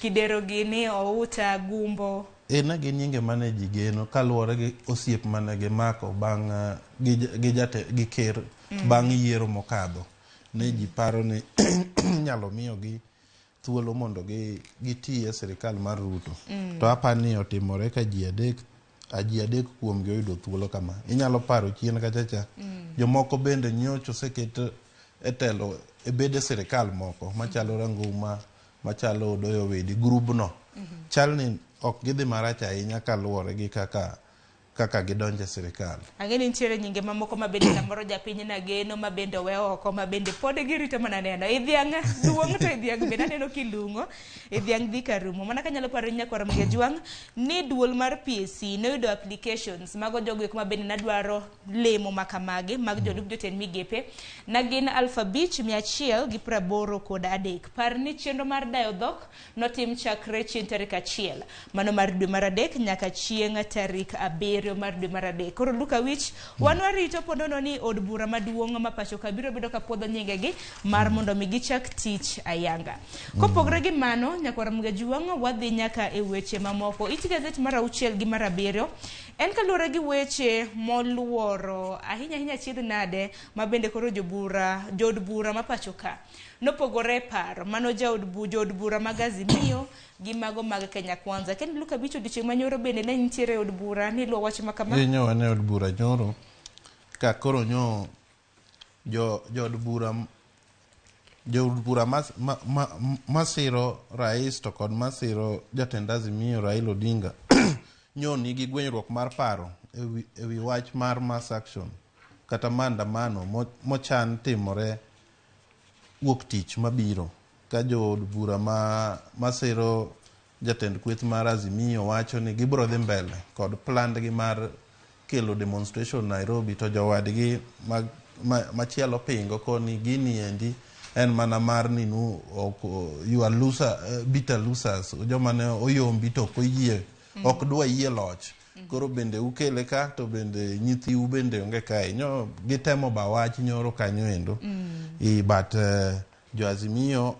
Kidero gini Outa Gumbo na gin nyinge mane ji geno kaluwore gi osiep mane gimako bang' gi ker bang' yiero mokadho. Ne ji paro ni nyalo miyogi thuolo mondo giti e sirikal mar Ruto. To apani otimore ka ji adek kuom gi oyudo thuolo kama. Inyalo paro chien kachacha jomoko bende nyocho seket e telo e bede sirikal moko machalo Ranguma, machalo Odoyo Wedi, grubno chal ni ok gidhi marach ahinya kaluwore gi kaka kaka gidonje sirikal. Ang'e ni nitiere nyinge mamoko mabende samoro japiny nageno mabende we oko mabende pod girito mana neno. Idhiang' duong' to idhiang' bende aneno kilungo. Idhiang' dhi karumo. Mana kanyalo paro nyakwara mga juang ni duol mar PSC noyudo applications mago jogo eko mabende nadwaro lemo makamage mag jolup jotend migepe na gin alphabet 180 kod adek. Par ni chenro mar dayo dhok notim chakre chieng' tarik 1 mano mar dwe mar adek nyaka chieng' tarik 7 mar dwe mar adek. Koro Luka Wich wan warito ponono ni od bura maduong' ma pacho ka biro bedo ka puodho nyingegi mar mondo mi gichak tich ayanga. Kopogre gi mano nyakwara mga juang wadhi nyaka e weche mamoko. It gazet mar 6 gi mar 7 en kaluwore gi weche moluoro ahinya chiedh nade mabende koro jod bura ma pacho ka nopogore paro mano jod bura mag Azimio gi mago mag Kenya Kwanza. Ken Luka Bicho dichieng' manyoro bende ne nitiere od bura ni lo wach makama. Nyo wane od bura nyoro ka koro nyo jod bura masiro rais to kod masiro jatend Azimio Raila Odinga nyo nigi gwenyruok mar paro ewi wach mar mass action kata maandamano mochan timore wuok tich mabiro ka jod bura masiro jatend kweth mar Azimio wacho ni gibro dhi mbele kod planned gi mar kelo demonstration Nairobi to jowadgi machielo pingo koni gini endi en mana mar ninu you are bitter losers joma ne oyombi to koyie ok dwa yie loch koro bende ukele ka to bende nyithiu bende onge kae nyo gitemo ba wach nyoro kanyo endo but jo Azimio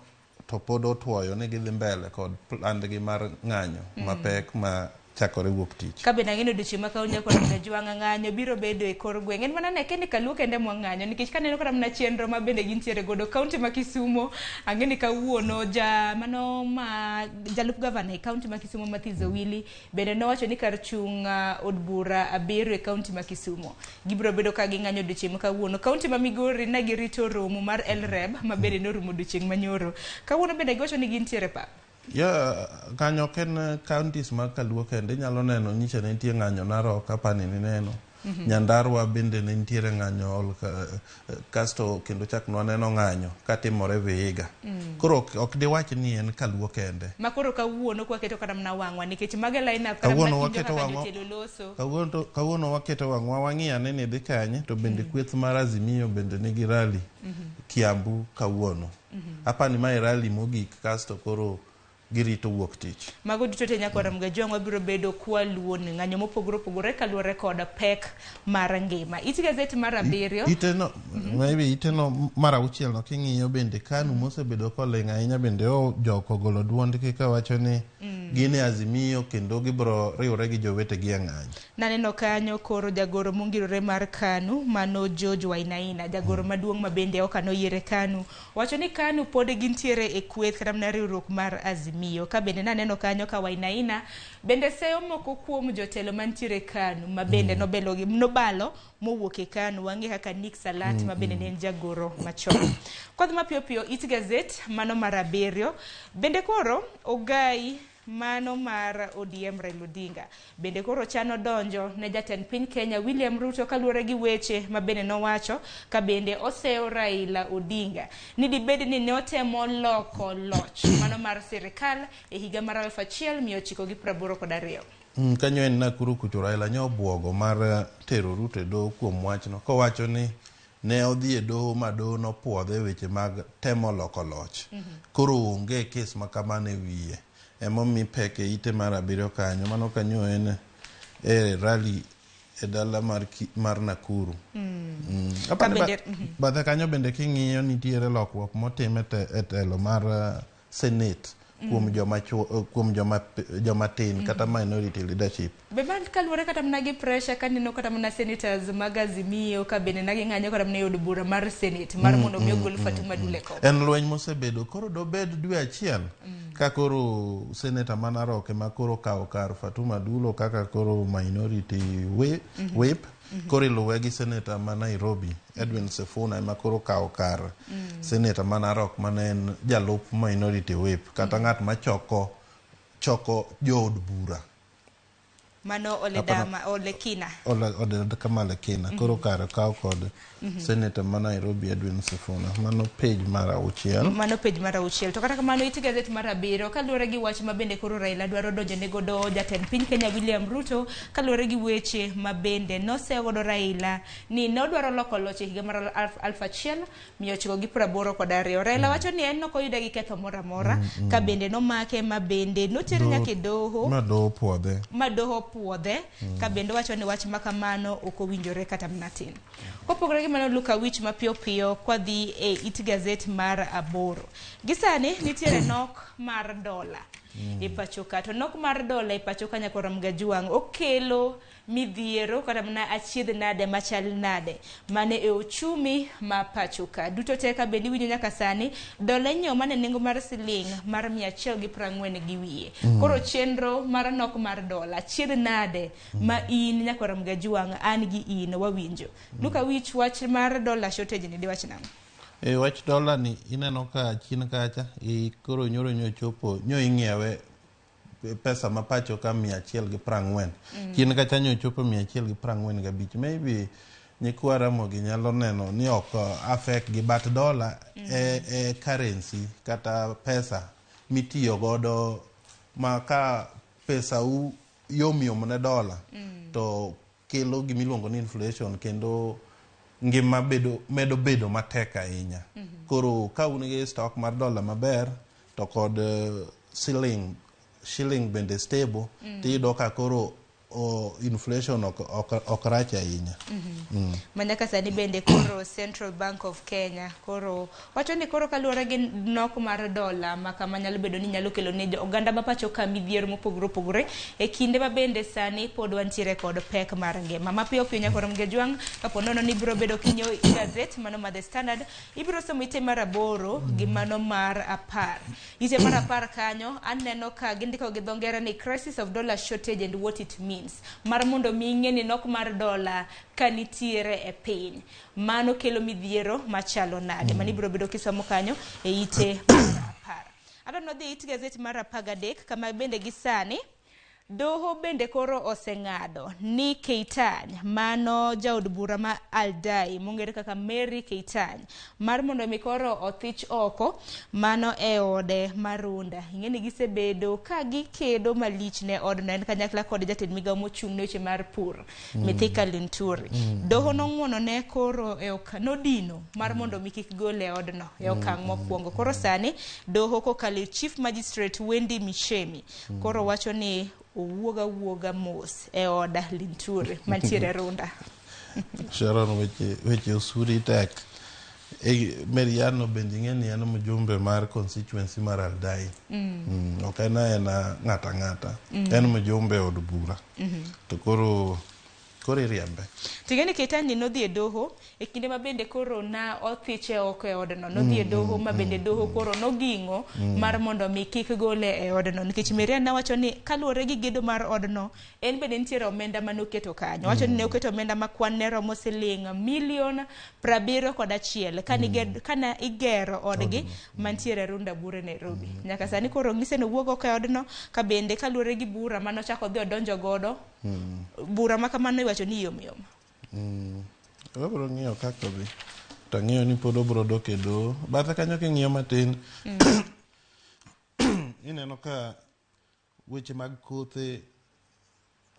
to pod otwoyo ni gidhi mbele kod planned mar ng'anyo mapek ma chakore wuok tich. Kabe na ngino dichi maka unya kwa mga juanga ng'anyo biro bedo e kor gweng'. En mana neke ni kaluo kende mwa ng'anyo. Nikech kaneno kora mna chenro mabende gintiere godo county ma Kisumu. Angeni kawuono jalup governor e county ma Kisumu Mathizo Willy. Bende no wacho ni kar chung od bura abiro e county ma Kisumu. Gibiro bedo ka ng'anyo dichi maka uono. County ma Migori na girito romo mar LREB mabende no rumo dichi manyoro. Kawuono bende giwacho ni gintiere pa. Ng'anyo ken counties mag kaluo kende nyalo neno nyicha ne nitie ng'anyo Narok apani ni neno. Nyandarua bende ne nitiere ng'anyo kasto kendo chak nwaneno ng'anyo katimore Vihiga. Koro ok diwach ni en kaluo kende. Makoro kawuono kwaketo kata mna wang'wa nikech mage line up kawuono waketo wang'wa wang'iya ne dhi kanye to bende kweth mar Azimio bende nigi rally Kiambu kawuono. Apani mai rally mogik kasto koro girito wuok tich. Mago duto te nyakwara mga juang wabiro bedo kwa luon ng'anyo mopogore kaluwore kod pek mar ngima. It gazet mar 7 maybe iteno mar 6 no king'iyo bende KANU mosebedo koling' ahinya bende joko golo duondgi kawacho ni gin e Azimio kendo gibro riwore gi jowetegi e ng'anyo. Naneno kanyo koro jagoro mongirore mar KANU mano George Wainaina jagoro maduong' mabende okano yiere KANU wacho ni KANU pod gintiere e kweth kata mna riwruok mar Azimio. Ka bende naneno kanyo ka Wainaina bende seyo moko kuom jotelo mantiere KANU mabende nobalo mowuok e KANU wang'e kaka Nick Salat mabende ne en jagoro machon. Kodhi mapiyo It gazet mano mar 7 bende koro Ogai mano mar ODM Raila Odinga bende koro chano donjo ne jatend piny Kenya William Ruto kaluwore gi weche mabende nowacho ka bende oseo Raila Odinga ni dibedi ni ne otemo loko loch mano mar sirikal e higa mar 1982. Kanyo en Nakuru kucho Raila nyo buogo mar tero Ruto e doho kuom wachno kowacho ni ne odhi e doho ma doho nopuodhe weche mag temo loko loch koro onge kes makamane wiye emomi peke ite mar 7 kanyo mano kanyo en rally e dala mar Nakuru. Bathe kanyo bende king'iyo nitiere lokruok motime e telo mar Senate kuom joma tin kata minority leadership. Be man kaluwore kata mnagi pressure kanino kata mna senators mag Azimio ka bende nagi ng'anyo kata mna od bura mar Senate mar mondo mi ogol Fatuma Duleko. En lweny mosebedo koro dobed dwe achiel ka koro senator Manarok ema koro kawo kar Fatuma Dulo kaka koro minority whip koro iluwe gi senator ma Nairobi Edwin Sifuna ema koro kawo kar senator Manarok mane en jalup minority whip kata ng'at ma choko jood bura Mano Oledama Olekina. Kama Lekina. Koro karo kao kod Senator ma Nairobi Edwin Sifuna. Mano page mara uchiel. Mano page mara uchiel. To kata kamano iti gazet mara biro kaluwore gi wach mabende koro Raila dwaro donjone godo jatend piny Kenya William Ruto kaluwore gi weche mabende noseyo godo Raila ni nodwaro loko loch higa mar 1982. Raila wacho ni en nokoyude gi ketho moro amora ka bende nomake mabende notere nyaka e doho. Madoho puodhe ka bende wacho ni wach makamano ok owinjore kata mnatin. Kopogore gi mano Luka Wich mapiyo piyo kwadhi e it gazet mar 8. Gisani nitiere nok mar dola e pachoka to nok mar dola e pachoka nyakora Mgajuang okelo midhiero kata mna achiedh nade machal nade mane e ochumi ma pachoka duto teka bende winyo nyaka sani dola nyiewo mane nengo mar siling mar 140 gi wiye. Koro chenro mar nok mar dola achiedh nade ma in nyakora Mgajuang an gi in wawinjo. Luka Wich wach mar dola shortage ni diwach nango. Wach dola ni ineno ka chien kacha koro nyoro chopo nyo ing'iewe pesa ma pacho ka 140. Chien kacha nyo chopo 145. Maybe nyikwa Ramogi nyalo neno ni ok affect gi bat dola currency kata pesa mitiyo godo ma ka pesa yom ne dola to kelo gimiluongo ni inflation kendo ngima medo bedo matek ahinya. Koro ka un gi stock mar dola maber to kod shilling bende stable tiyudo ka koro inflation ok rach ahinya. Manyaka sani bende koro Central Bank of Kenya koro wacho ni koro kaluwore gi nok mar dola makama nyalo bedo ni nyalo kelo ne oganda ma pacho ka midhiero mopogore e kinde ma bende sani pod wantiere kod pek mar ngima mapiyo piyo nyakoro Mgajuang kapo nono ni biro bedo kinyo gazet mano ma The Standard ibiro somo ite mar 8 gi mano mar 10. Ite mar 10 kanyo aneno ka gindiko gi dhongere ni crisis of dollar shortage and what it means mar mondo mi ng'eni nok mar dola kanitiere e piny mano kelo midhiero machalo nade mani biro bedo kisomo kanyo e ite mar 10. Adonno dhi it gazet mar 13 kama bende gisani doho bende koro oseng'ado ni Keitany mano jaod bura ma Aldai mongere kaka Mary Keitany mar mondo mi koro othich oko mano e ode marunda. Ing'eni gisebedo ka gikedo malich ne odno en kanyakla kod jatend migao mochung' ne weche mar pur Mithika Linturi. Doho nong'wono ne koro nodino mar mondo mi kik gole odno e okang' mokwongo. Koro sani doho kokalo Chief Magistrate Wendy Mishemi koro wacho ni wuoga mos e oda Linturi mantiere runda. Sharon weche usuri tek. Meriano bende ng'eni en mjumbe mar constituency mar Aldai. Ok en ng'ata. En mjumbe od bura. To koro riembe. Tingeni Keitany nodhi e doho e kinde ma bende koro na othiche oko e odno nodhi e doho ma bende doho koro noging'o mar mondo mi kik gole e odno nikech Merian wacho ni kaluwore gi gedo mar odno en bende nitiere omenda manoketo kanyo. Wacho ni ne oketo omenda ma kwan ne romo siling $71,000 kana igero odgi mantiere runda bure Nairobi. Nyaka sani koro ng'ise no wuogo oko e odno ka bende kaluwore gi bura manochako dhi odonjo godo bura makamano iwacho ni yom. Wabro ng'iyo kaka dhi to ng'iyo ni pod obro dok e doho bathe kanyo king'iyo matin ineno ka weche mag kothe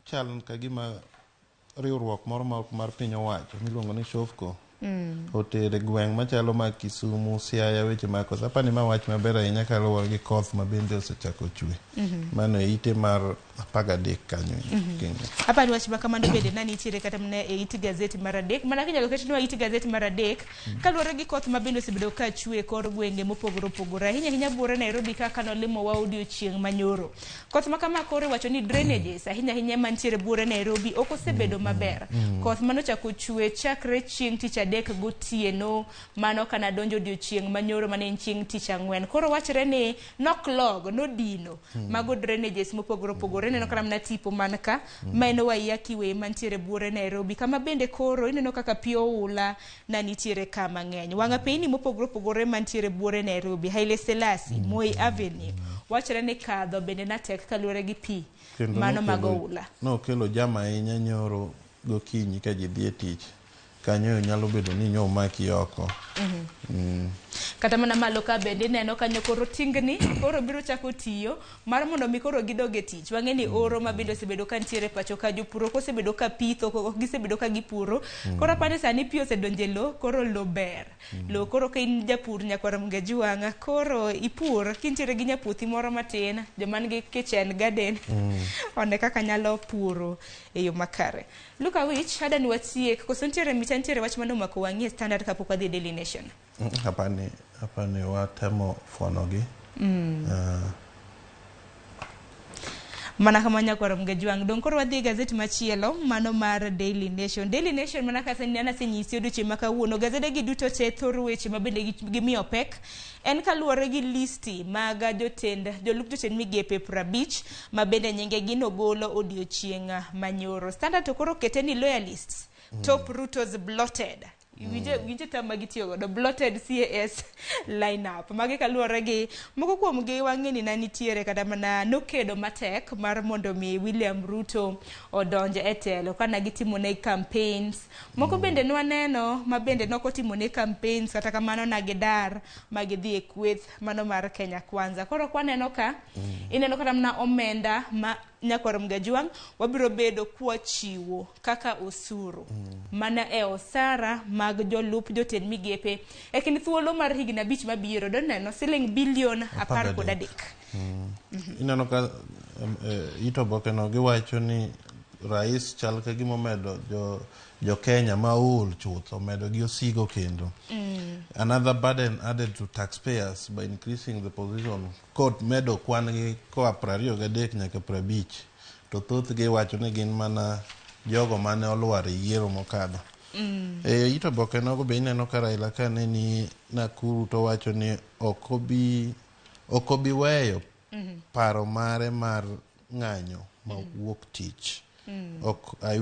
chal ka gima riwruok moro mar piny owacho miluongo ni Shofco otere gweng' machalo mag Kisumu, Siaya weche mag koth. Apani ma wach maber ahinya kaluwore gi koth ma bende osechako chwe. Mano e ite mar 13 kanyo. Apani wach makamano bende nani nitiere kata mne e ite gazeti mar 3 mana kinyalo ketnwa ite gazeti mar 3 kaluwore gi koth ma bende osebedo ka chwe kor gwenge mopogore ahinya bura Nairobi kaka nolimo wa odiochieng' manyoro. Koth makama koro wacho ni drainages ahinya mantiere bura Nairobi ok osebedo maber. Koth manochako chwe chakre chieng' tich 3 gotieno mano kana donjo odiochieng' manyoro mane en chieng' tich ang'wen. Koro wachre ni noklog nodino mago drainages mopogore opogore. Neno kama na tipo man ka ma en Waiyaki Way mantiere buore Nairobi, kama bende koro ineno kaka pi oula na nitiere kama ng'eny. Wang'a peyni mopogore opogore mantiere buore Nairobi, Haile Selassie, Moi Avenue, wachre ni kadho bende na tek kaluwore gi pi mano mag oula. Nokelo jama ahinya nyoro gokinyi ka ji dhi e tich. Kanyo nyalo bedo ni nyo maki oko. Kata mana malo ka bende neno kanyo koro tingni koro biro chako tiyo mar mondo mi koro gidoge tich. Wang'e ni oro ma bende osebedo ka ntiere pacho ka jopuro kosebedo ka pitho ok gisebedo ka gipuro. Koro apani sani pi osedonje lo, koro lo ber. Lo koro ka in japur nyakwara Ramogi wang'a koro ipur kintiere gi nyapuothi moro matin, joma nigi kitchen garden one kaka nyalo puro e yo makare. Look at which hada ni watiek koso ntiere ntiere wach mano mako wang'e standard kapok wadhi Daily Nation. Hapani watemo fuonogi. Mana kama nyakwara Ramogi wang' dong koro wadhi gazeti machielo mano mar Daily Nation. Daily Nation mana kasa nana senyisi odiochieng' ma kawuono gazede gi duto te thoro weche ma bende gimiyo pek en kaluwore gi listi mag jolup jotend migepe 50 ma bende nyinge gino golo odiochieng' manyoro. Standard to koro kete ni loyalists top Ruto's blotted. Winje tama gitiyo godo blotted CAS lineup magi kaluwore gi moko kuom gi wang'e ni nitiere kata mana nokedo matek mar mondo mi William Ruto odonje e telo kana gitimo ne campaigns. Moko bende nwaneno ma bende nokotimo ne campaigns kata kamano na gidar magidhi e kweth mano mar Kenya Kwanza. Koro kwaneno ka ineno kata mana omenda ma nyakwara Ramogi wang' wabiro bedo kwachiwo kaka osuru mana e osara mag jolup jotend migepe e kind thuolo mar higni 5 mabiro doneno siling bilion 13. Ineno ka ito boke no giwacho ni rais chal ka gimo medo jo Kenya maul chuth omedo gi osigo kendo. Another burden added to taxpayers by increasing the position court medo kwan gi koa 23 nyaka 50 to thoth gi wacho ni gin mana jogo mane olwar yiero mokadho. Ito boke no be ineno ka Raila kane ni Nakuru to wacho ni okobi weyo paro mare mar ng'anyo ma wuok tich. I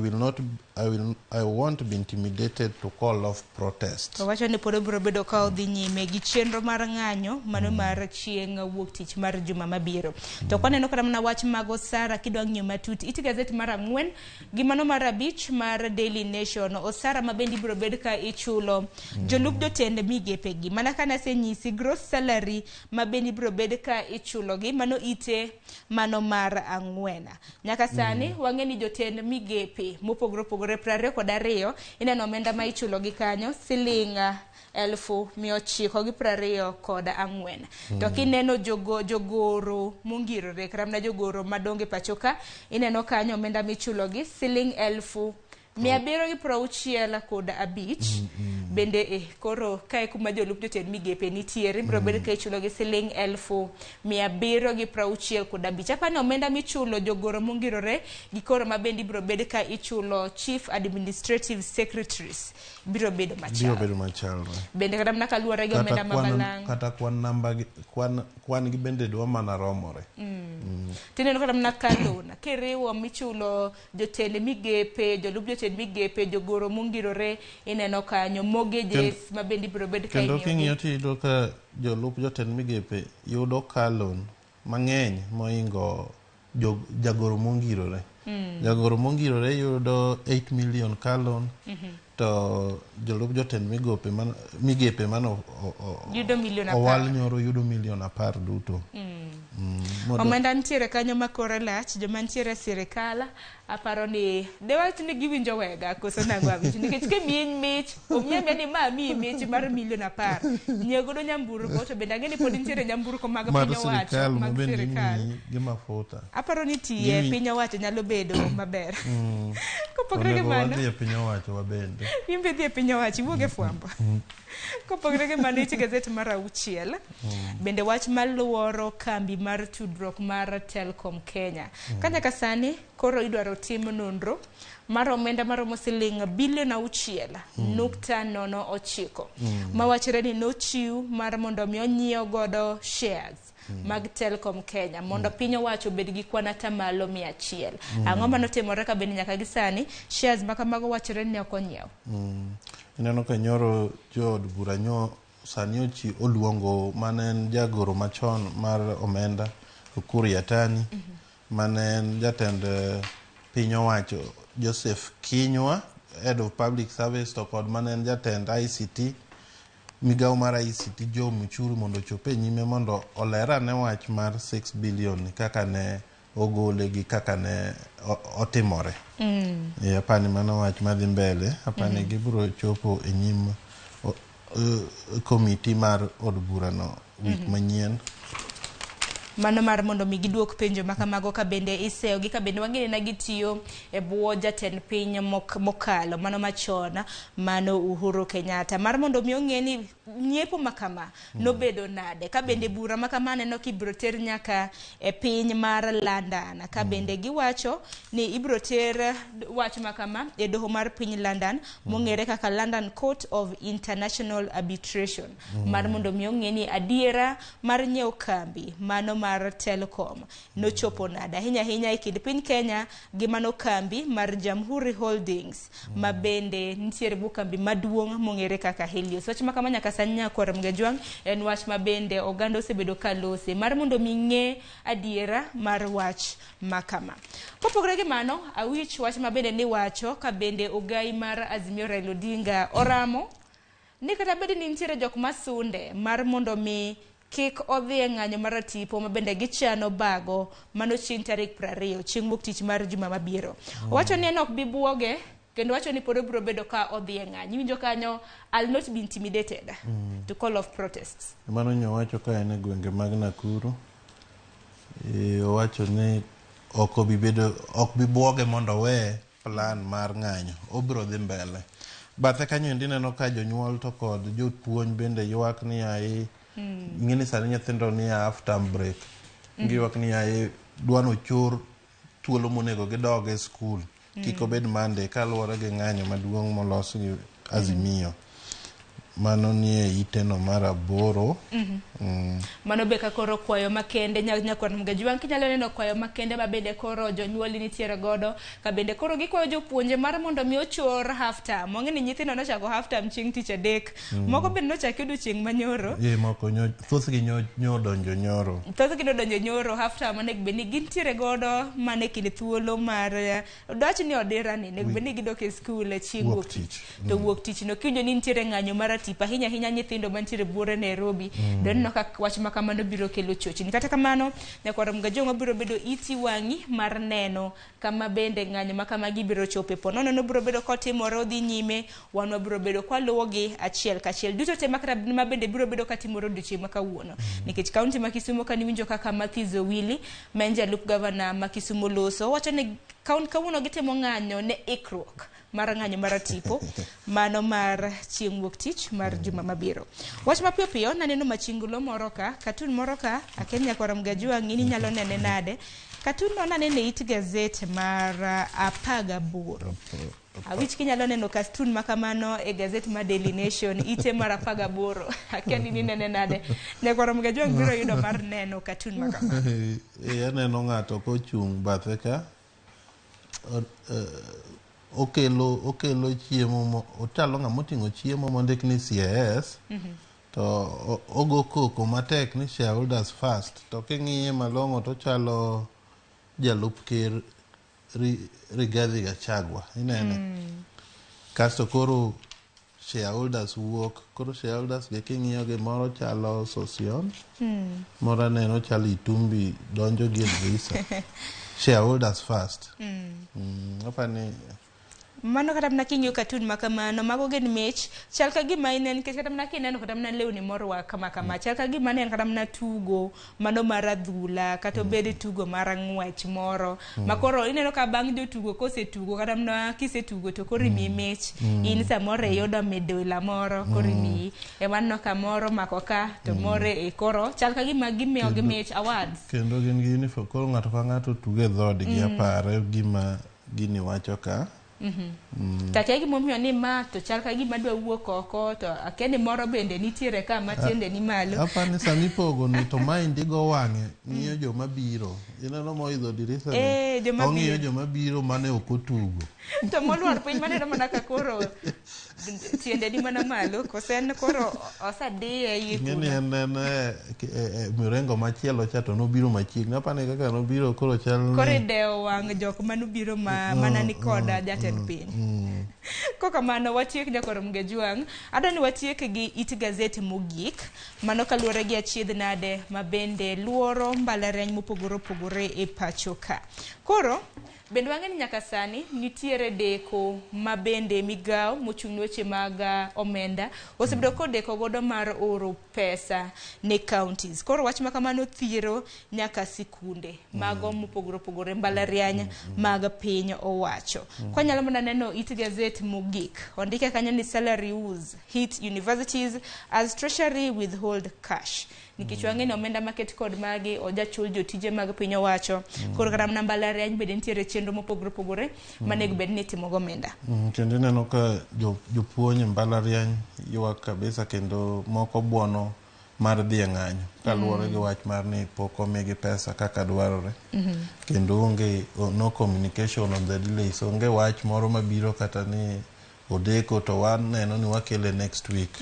won't be intimidated to call off protest. Wacho ni pod biro bedo ka odhi nyime gi chenro mar ng'anyo mano mar chieng' wuok tich mar juma mabiro. To kwaneno kata mana wach mag osara kidwa ng'iyo matut iti gazeti mar 4 gi mano mar 5 mar Daily Nation. Osara ma bende biro bed ka ichulo jolup jotend migepe gi mana kana senyisi gross salary ma bende biro bed ka ichulo gi mano ite mano mar 4. Nyaka sani wang'e ni jotend migepe mopogore opogore 22 ineno omenda ma ichulo gi kanyo siling 1924. To kineno jogoro mongirore kata na jogoro madonge pachoka ineno kanyo omenda michulo gi siling 765 bende koro kae kuma jolup jotend migepe nitiere biro bedo ka ichulo gi siling 765. Apani omenda michulo jogoro mongirore gi koro ma bende biro bedo ka ichulo chief administrative secretaries biro bedo machal. Bende kata mana kaluwore gi omenda mabalang' kata kwan namba kwan gi bende dwa mana romore. Tineno kata mana kalona kiriwo michulo jotend migepe jolup jotend migepe jogoro mongirore ineno kanyo mortgages ma bende biro bedo ka kendo king'iyo tiyudo ka jolup jotend migepe yudo kalon mang'eny moingo jagoro mongirore. Jagoro mongirore yudo 8 million kalon to jolup jotend migepe mano yudo milion 10 owal nyoro yudo milion 10 duto. Omenda ntiere kanyo makore lach joma ntiere sirikal aparo ni dewach ni giwinjo wega koso nango awinj nikech kemien mich omyembe ni ma mi mich mar milion 10 nyegodo nyamburko to bende ng'eni pod ntiere nyamburko mag piny owacho mag sirikal gi mafuta aparo ni tiye piny owacho nyalo bedo maber. Kopogre gi mano. Wadhi e piny owacho wabende. Imbe dhi e piny owacho iwuog e fwambo. Kopogre gi mano iti gazet mar 6. Bende wach maluoro kambi mar tudruok mar Telkom Kenya. Kanyaka sani koro idwaro tim nonro mar omenda maromo siling bilion 6.09 mawachre ni nochiw mar mondo mi onyiew godo shares mag Telkom Kenya mondo piny owacho bed gi kwan atamalo 100. Ang'o manotimore ka bende nyaka gi sani shares makamago wachre ni ok onyiew. Ineno ka nyoro jood bura sani oluongo manen jagoro machon mar omenda Ukur Yatani, manen jatend piny owacho Joseph Kinyua, Head of Public Service, to kod manen jatend ICT, migawo mar ICT Joe Muchuru, mondo chope nyime mondo olera ne wach mar 6 billion kaka ne ogole gi kaka ne otimore. Apani mano wach madhi mbele, apani gibiro chopo e nyim komiti mar od bura no wik manyien. Mano mar mondo mi giduok penjo makamago ka bende iseo gi ka bende wang'e na gitiyo e bwo jatend piny mokalo mano machona mano Uhuru Kenyatta mar mondo mi ong'e ni nyiepo makama nobedo nade ka bende bura makama neno kibro ter nyaka e piny mar London ka bende giwacho ni ibro ter wach makama e doho mar piny London mong'ere kaka London Court of International Arbitration mar mondo mi ong'e ni adiera mar nyiew kambi mano mar Telkom no chopo nada hinya e kind piny Kenya gi mano kambi mar Jamhuri Holdings ma bende nitiere bu kambi maduong' mong'ere kaka Helios. Wach makama nyaka sanya kwa Ramgajwang en wach ma bende oganda osebedo kalose mar mondo mi ng'e adiera mar wach makama. Kopogre gi mano awich wach ma bende ni wacho ka bende ogai mar Azimio Raila Odinga oramo ni kata bende ni nitiere jok masunde mar mondo mi kik odhi e ng'anyo mar tipo ma bende gichano bago mano chieng' tarik 20 chieng' wuok tich mar juma mabiro. Wacho ni en ok bi buoge kendo wacho ni pod biro bedo ka odhi e ng'anyo. Winjo kanyo, I'll not be intimidated to call of protests. Mano nyo wacho ka en e gwenge mag Nakuru. Wacho ni ok bi buoge mondo we plan mar ng'anyo. Obiro dhi mbele. Bathe kanyo neno ka jonyuol to kod jopuonj bende ywak ni ai ngini sani nyithindo ni half term break. Giywak ni ai dwano chor thuolo monego gidog e skul. Kiko bed Monday kaluwore gi ng'anyo maduong' molos gi Azimio. Mano ni e iteno mar 8. Mano be ka koro kwayo makende nyakwa Ramgajwang kinyalo neno kwayo makende ma bende koro jonyuol nitiere godo ka bende koro gikwayo jopuonje mar mondo mi ochor half term. Mong'e ni nyithindo nochako half term chieng' tich adek. Moko bende nochako odiochieng' manyoro. Moko thothgi nyodonjo nyoro. Thothgi nodonjo nyoro half term onego bed ni gintiere godo mane kind thuolo mar dwach ni odira ni nego bed ni gidok e skul e chieng' wuok tich. To wuok tich no kinjo ni nitiere ng'anyo mar tipa hinya nyithindo mantiere buore Nairobi. Donno ka wach makamano biro kelo chochni. Kata kamano nyakwa Ramgajwang biro bedo iti wang'i mar neno kama bende ng'anyo makama gibiro chope ponono no biro bedo kotimore odhi nyime wan biro bedo kwaluwogi achiel kachiel duto te ma bende biro bedo katimore odiochieng' ma kawuono nikech kaunti ma Kisumu kaniwinjo kaka Mathizo Willy menja loop governor ma Kisumu loso wacho ni kawuono gitimo ng'anyo ne ikruok mar ng'anyo mar tipo mano mar chieng' wuok tich mar juma mabiro. Wach mapiyo piyo naneno machingulo moro ka katun moro ka akenya kwa Ramgajwang ng'ini nyalo nene nade katun no nanene it gazet mar 18. Awich kinyalo neno katun makamano e gazet mar Daily Nation ite mar 18 akeni ni nene nade nyakwa Ramgajwang biro yudo mar neno katun makamano. Aneno ng'ato kochung' bathe ka okelo chiemo ochalo ng'ama oting'o chiemo mondik ni CIS to ogo koko matek ni shareholders first to king'iye malong'o to chalo jalup ker Rigathi Gachagua inene kasto koro shareholders wuok koro shareholders ge king'iyo gi moro chalo Sosion moro neno chalo Itumbi donjo gi visa shareholders first apani mano kata mna king'iyo katun makamano mago gin mich chal ka gima inen nikech kata mna kineno kata mna lewni morwak kama chal ka gima nen kata mna tugo mano mar adhula kata obede tugo mar ng'wech moro makoro ineno ka bang' jotugo kosetugo kata mna kisetugo to koro imiyi mich in samoro iyudo midila moro koro imiyi emano kamoro mako ka to more e koro chal ka gima gimiyo gi mich awards kendo gin gi uniform koro ng'ato ka ng'ato tugo e dhoodgi apare gima gini wacho ka Takia gimomiyo ni ma to chal ka gima dwa wuok oko to akene moro bende nitiere ka matiende ni malo. Apani sani pogo ni to mind go wang'e ng'iyo joma biro. Ineno moidho dirisa ni. Ong'iyo joma biro mane ok otugo. To moluor piny maneno mana ka koro tiende ni mana malo kosen koro osadiye yiku. Ng'eni en mirengo machielo cha to nobiro machiegni. Apani kaka nobiro koro chal ni. Koro ideo wang' jok manobiro mana ni koda jatend piny. Koka mano watiek jakoro mgejuang adani watiek gi it gazeti mogik mano kaluwore gi achiedh nade mabende luoro mbalariany mopogore opogore e pacho ka. Koro bende wang'eni nyaka sani nitiere deko mabende migao mochung' weche mag omenda osebedo kodeko godo mar oro pesa ne counties. Koro wach makamano thiero nyaka sikunde mago mopogore opogore mbalariany mag piny owacho. Kwa nyalo mana neno it gazette mogik ondike kanyo ni salary woes hit universities as treasury withhold cash. Nikech wang'eni omenda maket kod magi ojachul jotije mag piny owacho. Koro kata mana mbalariany bende nitiere chenro mopogore opogore manego bed ni itimo gomenda. Kendo neno ka jopuonj mbalariany ywak kabisa kendo moko buono mar dhi ng'anyo kaluwore gi wach mar ni pok omigi pesa kaka dwarore. Kendo onge no communication on the delays. Onge wach moro mabiro kata ni odeko to wan neno ni wakele next week.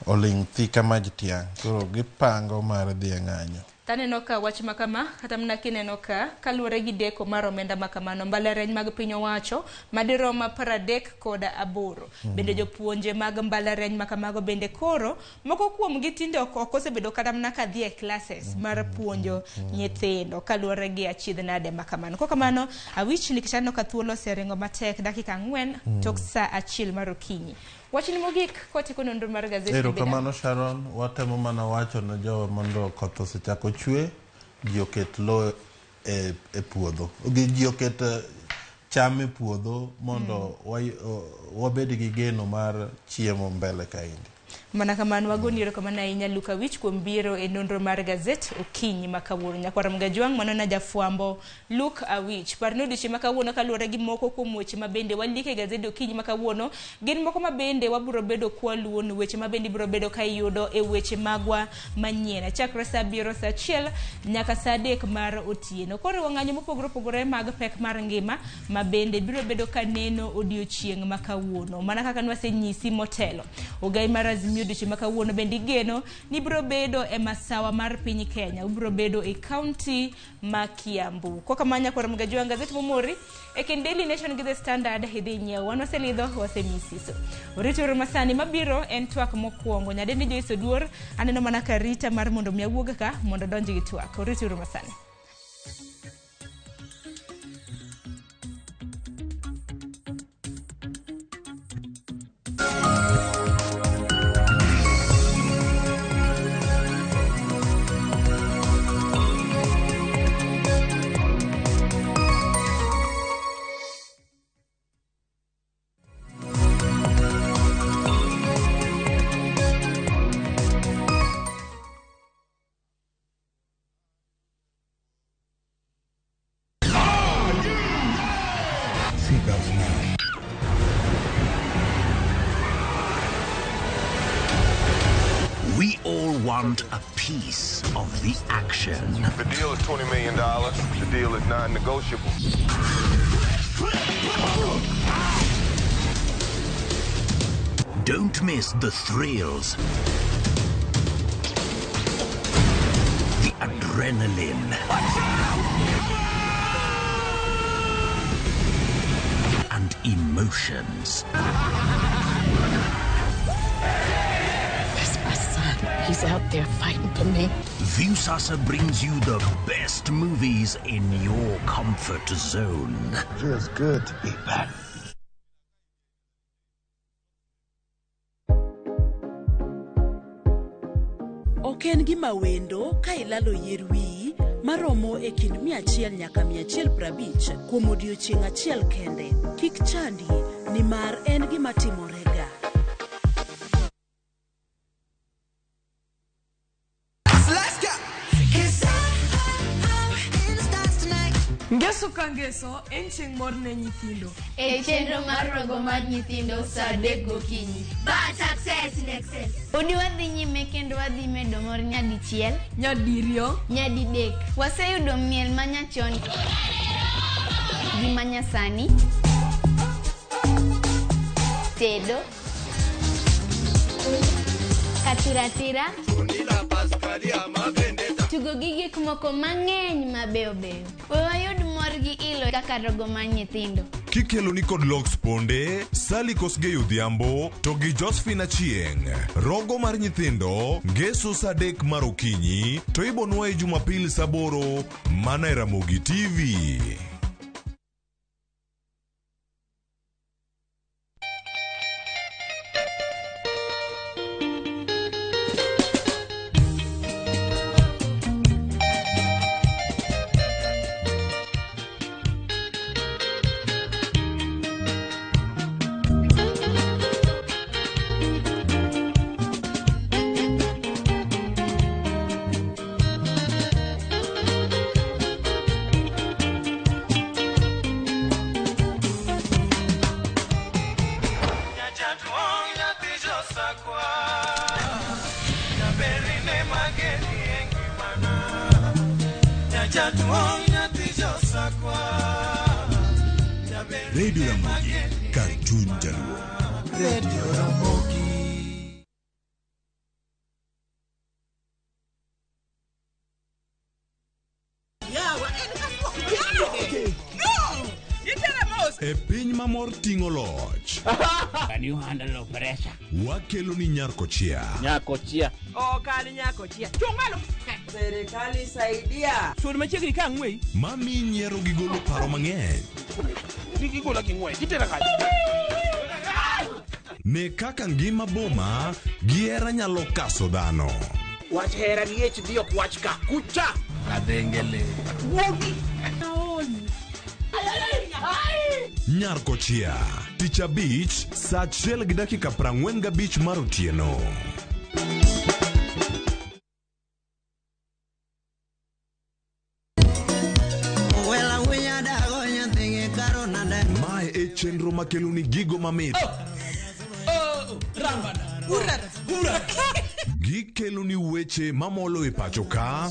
Oling' thika maj tiang'. Koro gipango mar dhi ng'anyo. Taneno ka wach makama kata mna kineno ka kaluwore gi deko mar omenda makamano mbalariany mag piny owacho madiroma 38 bende jopuonje mag mbalariany makamago bende koro moko kuom gi tinde ok osebedo kata mna ka dhi e classes mar puonjo nyithindo kaluwore gi achiedh nade makamano. Koka mano awich nikech aneno ka thuolo oseringo matek dakika 4 tok saa 1 mar okinyi. Wachni mogik kotiko nonro mar gazeti. Erokamano Sharon, watemo mana wacho na jowa mondo koth osechako chwe, ji oket lo e puodho. Ji oket cham e puodho mondo wabed gi geno mar chiemo mbele kaindi. Mana kamano wagoni erokamano ahinya Luka Wich kuom biro e nonro mar gazet okinyi makawuono. Nyakwara Mgajuang mano na jafwambo Luka Wich. Parno odiochieng' makawuono kaluwore gi moko kuom weche mabende walike gazet okinyi makawuono gin moko mabende wabiro bedo kwaluon weche mabende biro bedo ka iyudo e weche magwa manyien. Chakre saa 7 saa 1 nyaka saa 3 mar otieno. Koro wang'anyo mopogore opogore mag pek mar ngima mabende biro bedo ka neno odiochieng' makawuono. Mana kaka nwasenyisi motelo. Ogai mar Azimio odiochieng' makawuono bende igeno ni biro bedo e masawa mar piny Kenya. Biro bedo e county ma Kiambu. Koka manya kwa Mgajuang gazeti momori e ken Daily Nation gi The Standard hidhi nyiewo. Wan waselidho wasemisiso. Orituru masani mabiro en twak mokwongo. Nyadendi Joyce Oduor aneno mana karita mar mondo miawuoga ka mondo donji gi twak. Orituru masani. Want a piece of the action. The deal is $20 million. The deal is non-negotiable. Don't miss the thrills, the adrenaline, and emotions. He's out there fighting for me. Viusasa brings you the best movies in your comfort zone. Feels good to be back. en gima wendo ka ilalo yier wiyi maromo e kind 100 nyaka 150 kuom odiochieng' achiel kende. Kik chandi, nimar en gima timorega. Ngeso ka ngeso en chieng' mor ne nyithindo. E chenro mar rogo mar nyithindo sa 3 gokinyi. But success in excess. Udi wadhi nyime kendo wadhi medo mor nyadichiel, nyadiriyo, nyadidek. Waseyudo miel manyachon gi manyasani, tedo, katiratira, tugo gi gik moko mang'eny mabeyo beyo. We wayud mor gi ilo kaka rogo mar nyithindo. Kikelo ni kod Logs Ponde, Sally Kosgei Odhiambo, to gi Josephine Achieng'. Rogo mar nyithindo, ngeso sa 3 mar okinyi, to ibonwa e Jumapil sa 8 mana e Ramogi TV. Radio Ramogi, Cartoon Jaluo. Radio Ramogi. E piny mamor ting'o loch. Can you handle pressure? Wakelo ni Nyarkochia. Nyarkochia. Kali Nyarkochia. Chungalo. Serikali saidia. Suri machiegni ka ng'wei. Mami nyiero gi golo paro mang'eny. Gigola ki ng'wei. Gitera kaji. Ne kaka ngima boma gi hera nyalo kaso dhano. Wach hera liech dio kwach ka kucha. Kadengele. Wogi. Nyarkochia, Tich Abich, sa 1:45 mar otieno. Mae e chenro makelo ni gigo mamit. Gikelo ni weche mamolo e pacho ka.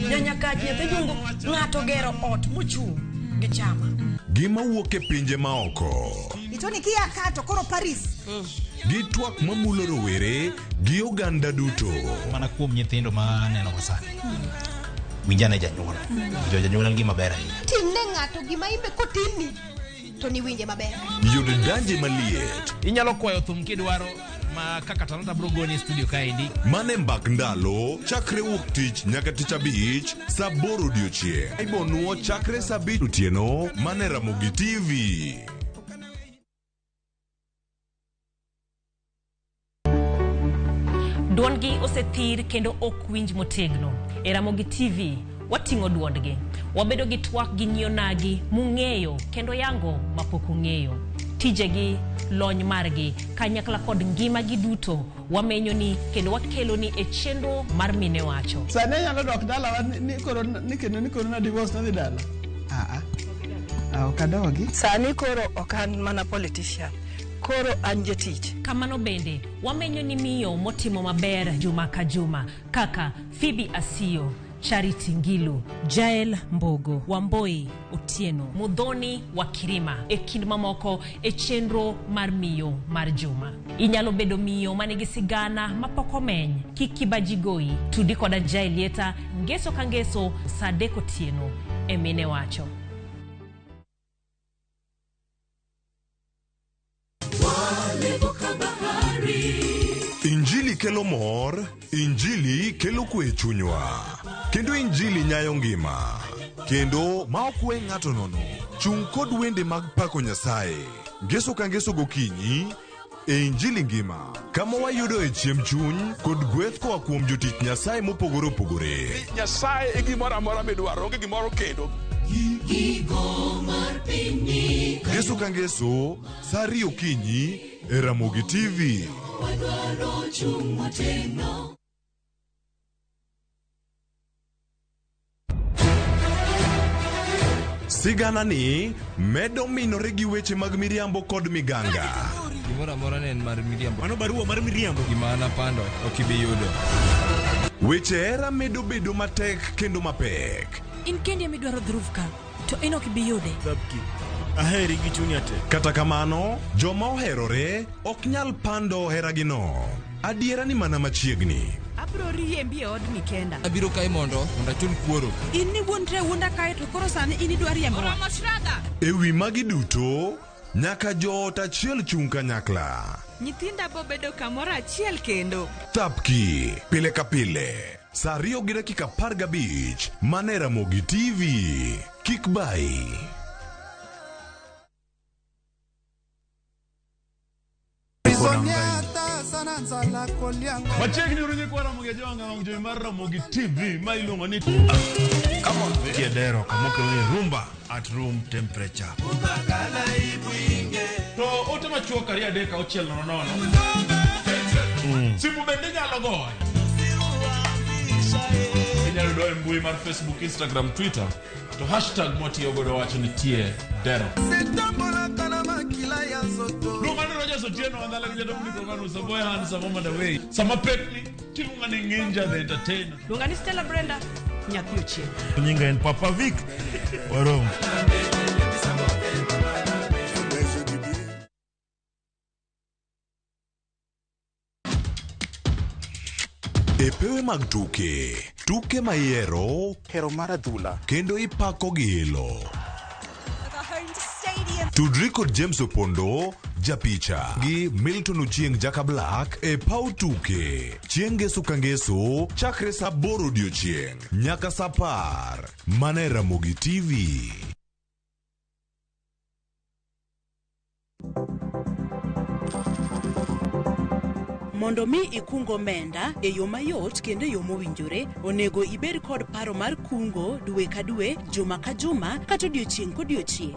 Nyanyakach nyathi jungo ng'ato gero ot mochung' gi chama. Gima wuok e pinje maoko. Itoni kia kato koro Paris. Gi twak mamulo rowere gi oganda duto. Mana kuom nyithindo ma neno masani. Winjane janyuol. Janyuol en gima ber ahinya. Timne ng'ato gima imbe kotini to ni winje maber. Yudo danje maliet. Inyalo kwayo thum kidwaro ma kaka talanta bro goni studio kaendi. Mane mbak ndalo chakre wuok tich nyaka Tich Abich sa 8 odiochieng'. Ibonuo chakre sa 5 otieno mane Ramogi TV. Duondgi osethir kendo ok winj motegno. E Ramogi TV wating'o duondgi. Wabedo gi twak gi nyionagi mung'eyo kendo yango mapok ung'eyo. Tijegi, lony margi, kanyakla kod ngima gi duto wamenyo ni kendo wakelo ni e chenro mar mine wacho. Sane nyalo dok dala ni koro na divorce na dhi dala. Okadogi. Sani koro okan mana politician. Koro an jatich. Kamano bende, wamenyo ni miyo motimo maber juma ka juma, kaka Phoebe Asiyo, Charity Ngilu, Jael Mbogo, Wamboi Otieno, Mudhoni wa Kirima, e kind mamoko e chenro mar miyo mar juma. Inyalo bedo miyo manigi sigana mapoko meny, kikibajigoi, tudi koda Jaelieta, ngeso ka ngeso sa 3 otieno e mine wacho. Injili kelo mor, Injili kelo kwe chunywa. Kendo Injili nyayo ngima. Kendo ma okwe ng'ato nono. Chung kod wende mag pako Nyasaye. Ngeso ka ngeso gokinyi e Injili ngima kama wayudo e chiemb chuny kod gweth koa kuom jotich Nyasaye mopogore opogore. Nyasaye e gimoro amora midwaro, onge gimoro kendo. Ngeso ka ngeso, saa 2 okinyi e Ramogi TV. Sigana ni medo minore gi weche mag miriambo kod miganga. Gimora mora ne mar miriambo. Mano barua mar miriambo. Gimana pando okibiyudo. Weche era medo bedo matek kendo mapek. In kendi midwaro dhurufka to en okibiyude. Dabki. Aheri gi chunya te. Kata kamano, joma oherore ok nyal pando heragino. Adiera ni mana machiegni. Abro riembi e od mikenda. Abiro kai mondo achul kuoro. In ni wuontre wuonda kai to koro sani in idwar riembo. Ewi magi duto, nyaka joot achiel chung kanyakla. Nyithinda bo bedo kamoro achiel kendo. Tapki, pile ka pile. Saa 2:15 mane Ramogi TV. Kik bai. Machiegni urunye kwa Ramogi Jonga wangjoy mar Ramogi TV ma iluongo ni Come on, Kiedero kamokelo rumba at room temperature. To ote machuok ari adek auchiel nono. Simu bende nyalo goyo. Inyalo doyo mbui mar Facebook, Instagram, Twitter. To hashtag motiyo godo wacho ni tie dero. Lumani roja sotieno andala kija Dominico Manu Saboy Han Samoma the way. Sama pekni tilungani Ninja the entertainer. Lungani Stella Brenda nyathi ochie. Nyinga en Papa Vic. Warom. Epewe mag tuke maiero, hero mar adhula, kendo ipako gilo. Tudri kod James Opondo, japicha, gi Milton Ochieng Jaka Black, e pau tuke. Chieng' ngeso ka ngeso, chakre saa 8 odiechieng' nyaka saa 10. Mane Ramogi TV. Mondo mi ikungo omenda e yo mayot kendo e yo mowinjore, onego ibed kod paro mar kungo dwe ka dwe, juma ka juma, kata odiechieng' kodiechieng'.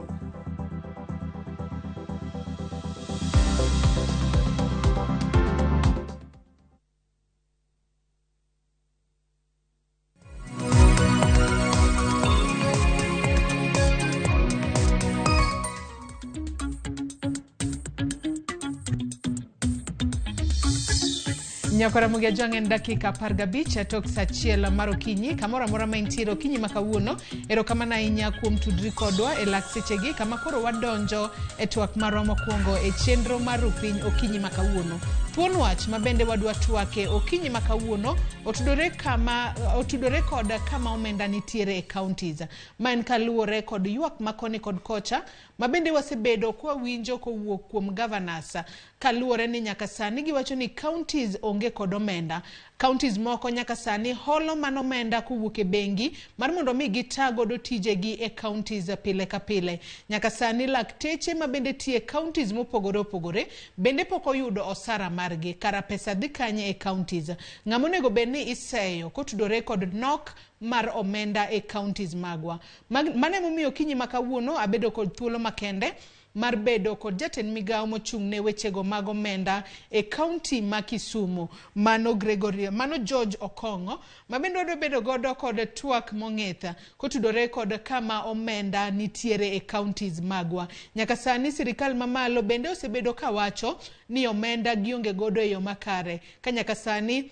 Nyakora Ramogi Jonga en dakika 15 tok saa 1 mar okinyi kamoro amora ma intiere okinyi makawuono. Erokamano ahinya kuom tudri kodwa e lak sechegi kama koro wadonjo e twak marwa mokwongo e chenro mar Rupiny okinyi makawuono. Thuon wach ma bende wadwa twake okinyi makawuono otudore kod kama omenda nitiere e counties. Ma en kaluwore kod ywak makoni kod kocha ma bende wasebedo kwa winjo kowuok kuom governors kaluwore ni nyaka sani giwacho ni counties onge kod omenda. Counties moko nyaka sani holo man omenda kowuok e bengi mar mondo mi gitagodo tijegi e counties pile ka pile. Nyaka sani lakteche ma bende tie counties mopogore opogore bende pok oyudo osara margi. Kara pesa dhi kanye e counties. Ng'amonego bedni iseyo kotudore kod nok mar omenda e counties magwa. Mane momiyo okinyi makawuono abedo kod thuolo makende mar bedo kod jatend migawo mochung' ne wechego mag omenda e county ma Kisumu, mano George Okongo, ma bende wadwa bedo godo kod twak mong'etha kotudore kod kama omenda nitiere e counties magwa. Nyaka sani sirikal mamalo bende osebedo kawacho ni omenda gionge godo e yo makare. Ka nyaka sani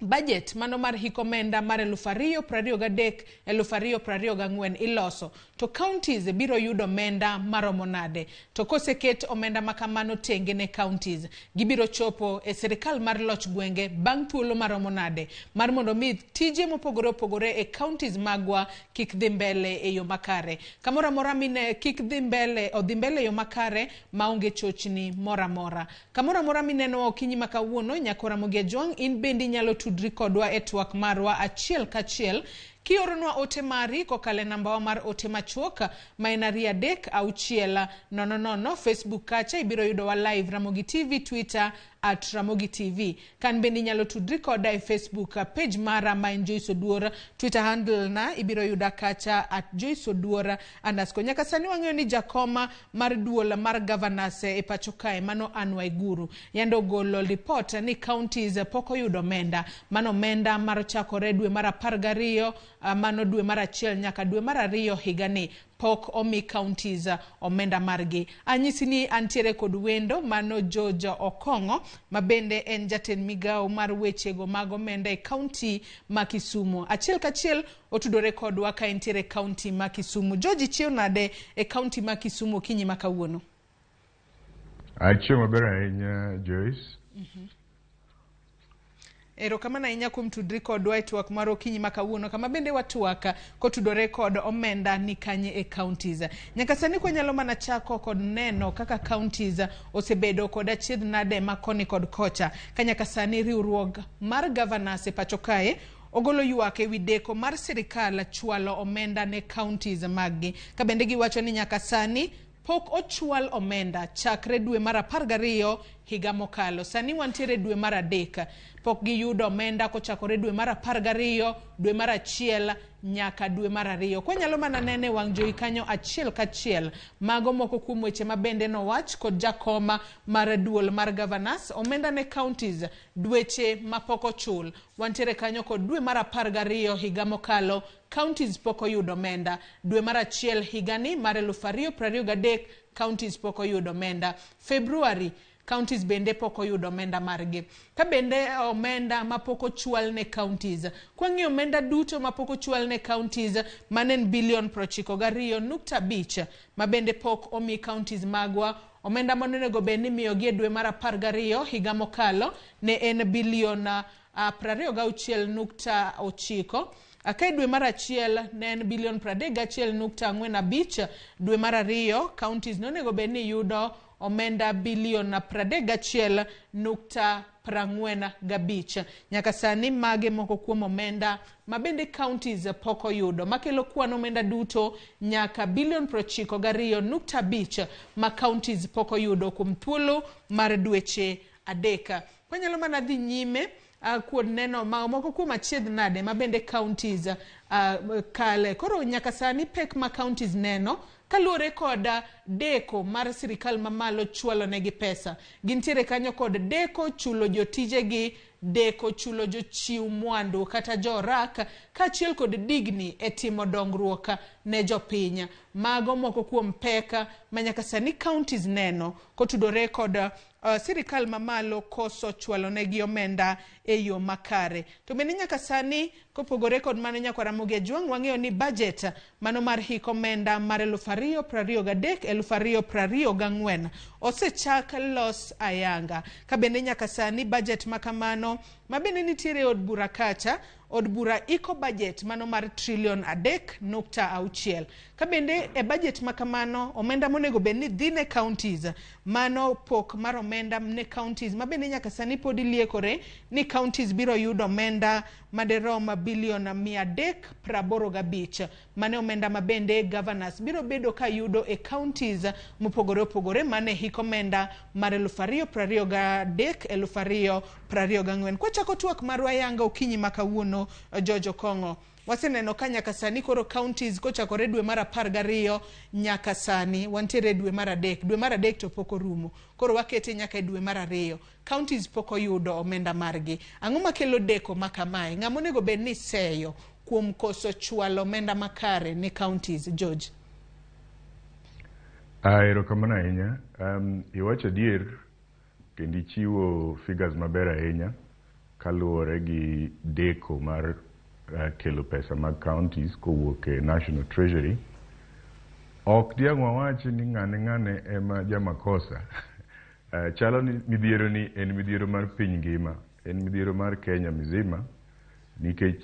budget mano mar hikomenda mar 2023-2024 iloso to counties biro yudo omenda maromo nade. To koseket omenda makamano tenge ne counties gibiro chopo e sirikal mar loch gwenge bang' thuolo maromo nade mar mondo mi tije mopogore opogore e counties magwa kik dhi mbele e yo makare. Kamora mora mine kik dhi mbele odhi mbele e yo makare maonge chochni mora mora. Kamora mora mineno okinyi makawuono Nyakora Ramogi Jonga in bendi nyalo tudri kodwa e twak marwa achiel kachiel Kioronwa ote mari kokale namba mar ote machuoka mainaria dek au chiela no Facebook kacha ibiro yudo wa live Ramogi TV Twitter @Ramogi TV. Kan bendi nyalo tudri koda e Facebook page mara main Joyce Oduora, Twitter handle na ibiro yuda kacha @Joyce Oduora _ nyaka sani wang'eyo ni jakoma mar duola mar governors e pacho kae mano Anwa Iguru yando golo report ni counties poko yudo omenda mano omenda mar chakore dwe mar 12 mano dwe mar 1 nyaka dwe mar 2 higani pok omi counties omenda margi. Anyisi ni antiere kod wendo mano Jojo Okongo mabende en jatend migao mar wechego mag omenda e county ma Kisumu. Achiel kachiel otudore kodwa ka entiere county ma Kisumu. Joji chiew nade e county ma Kisumu kinyi makawuono? Achiew maber ahinya Joyce. Ero kama na inya kumtudri kodwa e twak maro kinyi makawuono kama bende watwaka kotudore kod omenda ni kanye e counties. Nyaka sani kwa nyalo mana chako kod neno kaka counties osebedo kod achiedh nade makoni kod kocha. Kanyaka sani riwruog mar governors e pacho kae ogolo ywak e wi deko mar sirikal chwalo omenda ne counties maggi. Kabende giwacho ni nyaka sani pok ochwal omenda chakre dwe mar 12 higa mokalo. Sani wantiere dwe mar 3 pok giyudo omenda kochakore dwe mar 12 dwe mar 1 nyaka dwe mar 2. Kwa nyalo mana nene wang' jowi kanyo achiel kachiel mago moko kuom weche mabende no wach kod jakoma mar duol mar governors omenda ne counties dweche mapoko chul. Wantiere kanyo kod dwe mar 12 higa mokalo counties poko yudo omenda. Dwe mar 1 higani mar 2023 counties poko yudo omenda. February counties bende poko yudo omenda margi. Ka bende omenda mapoko chwal ne counties. Kwangi omenda duto mapoko chwal ne counties manen bilion 92.5 mabende pok omi counties magwa. Omenda monego beni miyogi dwe mar 12 higa mokalo ne en bilion 26.9. Akai dwe mar 1 ne en bilion 31.45. Dwe mar 2 counties nonego beni yudo omenda bilion 31.45. Nyaka sani mage moko kuom omenda mabende counties poko yudo makelo kwan omenda duto nyaka bilion 92.5 ma counties poko yudo kuom thuolo mar dweche 3. Kwanyalo mana dhi nyime kuod neno moko kuom achiedh nade mabende counties kale. Koro nyaka sani pek ma counties neno kaluore kod deko mar sirikal mamalo chwalo negi pesa. Gintiere kanyo kod deko chulo jotijegi, deko chulo jochiw mwandu kata jorak kaachiel kod digni e timo dongruok ne jopiny. Mago moko kuom peka manyaka sani counties neno kotudore kod sirikal mamalo koso chwalo negi omenda e yo makare. To bende nyaka sani kopogore kod mano nyaka Ramogi Ajwang' wang'eyo ni budget mano mar hik omenda mar 2023-2024 osechak los ayanga. Ka bende nyaka sani budget makamano mabende nitiere od bura kacha, od bura iko budget mano mar trilion 3.6. Ka bende e budget makamano omenda monego beni dhine counties mano pok mar omenda ne counties mabende nyaka sani podi liekore ni counties biro yudo omenda maderom bilion 385. Mane omenda mabende governors biro bedo ka yudo e counties mopogore opogore mane hik omenda mar 2023-2024. Kwa chako tuak marwa yanga ukinyi makawuono Jojo Kongo. Waseneno ka nyaka sani koro counties kochakore dwe mar 12 nyaka sani wantiere dwe mar 3. Dwe mar 3 to poko rumo. Koro wakete nyaka dwe mar 2. Counties poko yudo omenda margi. Ang'o makelo deko makamae? Ng'amonego bed ni seyo kuom koso chwalo omenda makare ne counties, George? Erokamano ahinya. Iwacho adier kendo ichiwo figures maber ahinya kaluwore gi deko mar kelo pesa mag counties kowuok e National Treasury. Ok diang' wawachi ni ng'ane ema jamakosa. Chalo ni midhiero ni en midhiero mar piny ngima, en midhiero mar Kenya mzima, nikech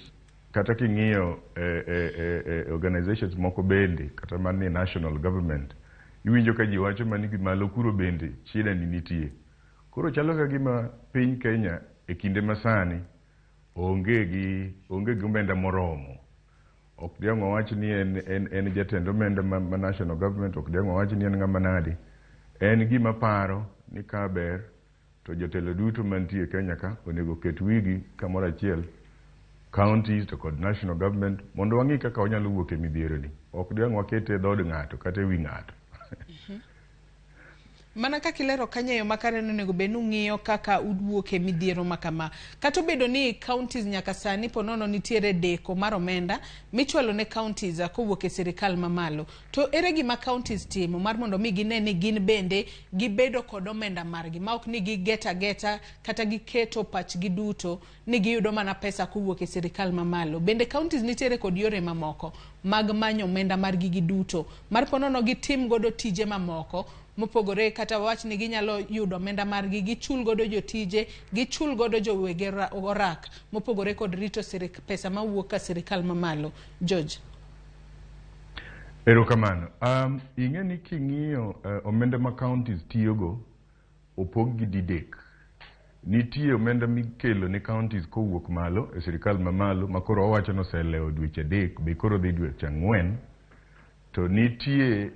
kata king'iyo organizations moko bende kata mani national government iwinjo ka ji wacho mani malo kuro bende shida ni nitie. Koro chalo ka gima piny Kenya e kinde masani onge gi omenda moromo ok diang' wawach ni en jatend omenda ma national government, ok diang' wawach ni en ng'ama nadi. En gima paro ni ka ber to jotelo duto mantie Kenya ka onego ket wigi kamoro achiel, counties to kod national government, mondo wang'i kaka wanyalo wuok e midhiero ni. Ok diang' wakete e dhod ng'ato kata e wi ng'ato. Mana kaka ilero kanyo yo makare onego bed ni ng'iyo kaka uwuok e midhiero makama. Kata obedo ni counties nyaka sani ponono nitiere deko mar omenda michwalo ne counties kowuok e sirikal mamalo. To ere gima counties timo mar mondo mi gine ni gin bende gibedo kod omenda margi ma ok ni gigeta kata giketo pachgi duto ni giyudo mana pesa kowuok e sirikal mamalo. Bende counties nitiere kod yore mamoko mag manyo omenda margi giduto mar ponono gitim godo tije mamoko mopogore kata wach ni ginyalo yudo omenda margi gichul godo jotije, gichul godo jowege orak mopogore kod rito pesa mawuok ka sirikal mamalo. George. Erokamano. Ing'e ni king'iyo omenda ma counties tiyogo opog gi didek. Nitie omenda mikelo ne counties kowuok malo e sirikal mamalo makoro owacho no seleo dweche adek be koro dhi dweche 4, to nitie